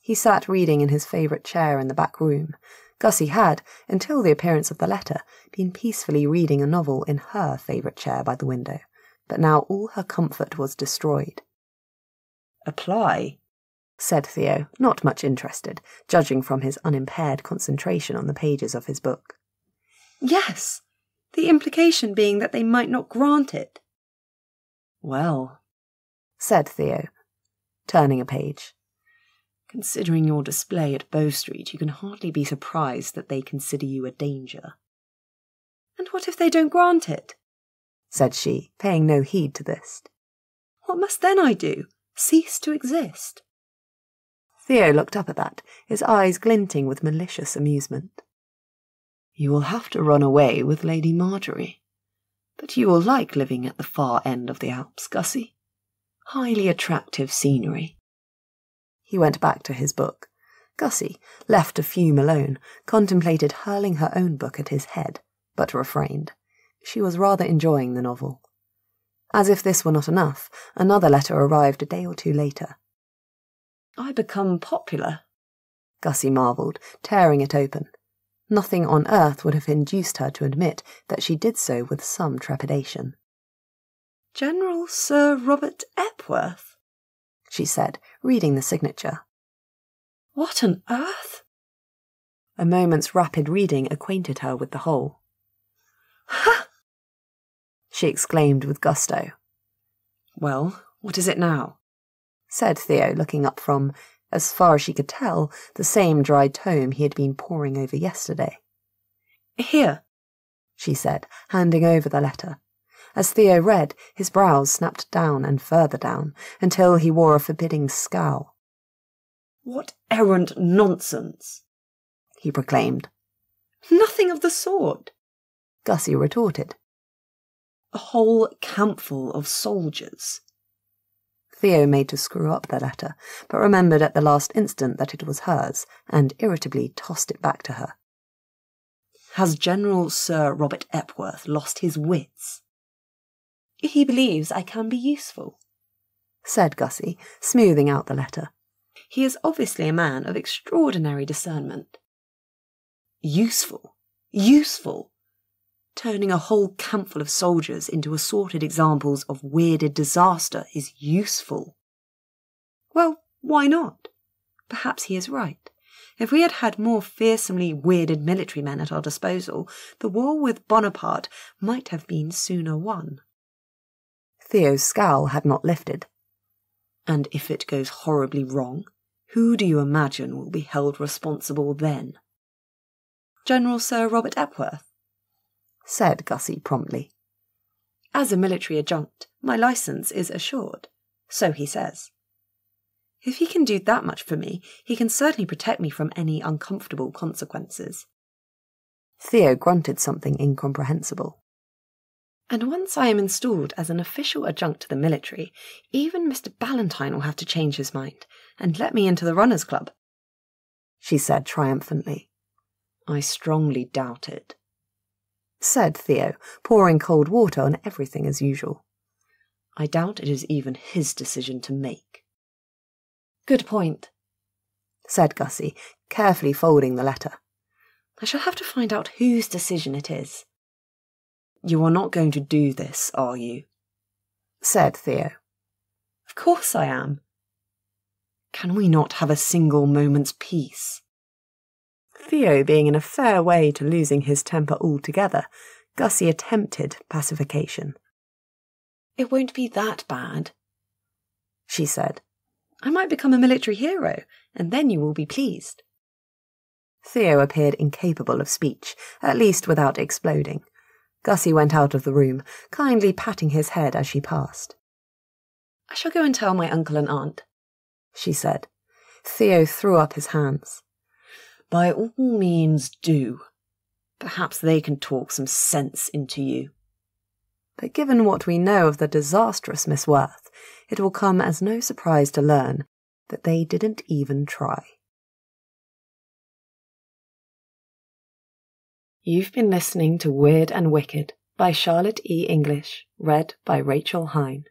E: He sat reading in his favourite chair in the back room. Gussie had, until the appearance of the letter, been peacefully reading a novel in her favourite chair by the window, but now all her comfort was destroyed.
B: Apply,
E: said Theo, not much interested, judging from his unimpaired concentration on the pages of his book.
B: Yes, the implication being that they might not grant it.
E: Well, said Theo, turning a page. Considering your display at Bow Street, you can hardly be surprised that they consider you a danger.
B: And what if they don't grant it?
E: Said she, paying no heed to this.
B: What must then I do? Cease to exist?
E: Theo looked up at that, his eyes glinting with malicious amusement. You will have to run away with Lady Marjorie. But you will like living at the far end of the Alps, Gussie. Highly attractive scenery. He went back to his book. Gussie, left to fume alone, contemplated hurling her own book at his head, but refrained. She was rather enjoying the novel. As if this were not enough, another letter arrived a day or two later. I become popular, Gussie marvelled, tearing it open. Nothing on earth would have induced her to admit that she did so with some trepidation.
B: General Sir Robert Epworth,
E: she said, reading the signature.
B: What on earth?
E: A moment's rapid reading acquainted her with the whole.
B: Ha!
E: She exclaimed with gusto.
B: Well, what is it now?
E: Said Theo, looking up from, as far as she could tell, the same dry tome he had been poring over yesterday.
B: Here,
E: she said, handing over the letter. As Theo read, his brows snapped down and further down, until he wore a forbidding scowl.
B: What errant nonsense,
E: he proclaimed.
B: Nothing of the sort,
E: Gussie retorted.
B: A whole campful of soldiers.
E: Theo made to screw up the letter, but remembered at the last instant that it was hers, and irritably tossed it back to her.
B: Has General Sir Robert Epworth lost his wits? He believes I can be useful,
E: said Gussie, smoothing out the letter.
B: He is obviously a man of extraordinary discernment. Useful? Useful? Turning a whole campful of soldiers into assorted examples of weirded disaster is useful. Well, why not? Perhaps he is right. If we had had more fearsomely weirded military men at our disposal, the war with Bonaparte might have been sooner won.
E: Theo's scowl had not lifted.
B: And if it goes horribly wrong, who do you imagine will be held responsible then? General Sir Robert Epworth,
E: said Gussie promptly.
B: As a military adjunct, my licence is assured, so he says. If he can do that much for me, he can certainly protect me from any uncomfortable consequences.
E: Theo grunted something incomprehensible.
B: And once I am installed as an official adjunct to the military, even Mr. Ballantyne will have to change his mind and let me into the Runners' Club,
E: she said triumphantly.
B: I strongly doubt it,
E: said Theo, pouring cold water on everything as usual.
B: I doubt it is even his decision to make. Good point,
E: said Gussie, carefully folding the letter.
B: I shall have to find out whose decision it is. You are not going to do this, are you?
E: Said Theo.
B: Of course I am.
E: Can we not have a single moment's peace? Theo being in a fair way to losing his temper altogether, Gussie attempted pacification. "It won't be that bad," she said. "I might become a military hero, and then you will be pleased." Theo appeared incapable of speech, at least without exploding. Gussie went out of the room, kindly patting his head as she passed. "I shall go and tell my uncle and aunt," she said. Theo threw up his hands. "By all means do. Perhaps they can talk some sense into you." But given what we know of the disastrous Miss Werth, it will come as no surprise to learn that they didn't even try. You've been listening to Wyrde and Wicked by Charlotte E. English, read by Rachel Hine.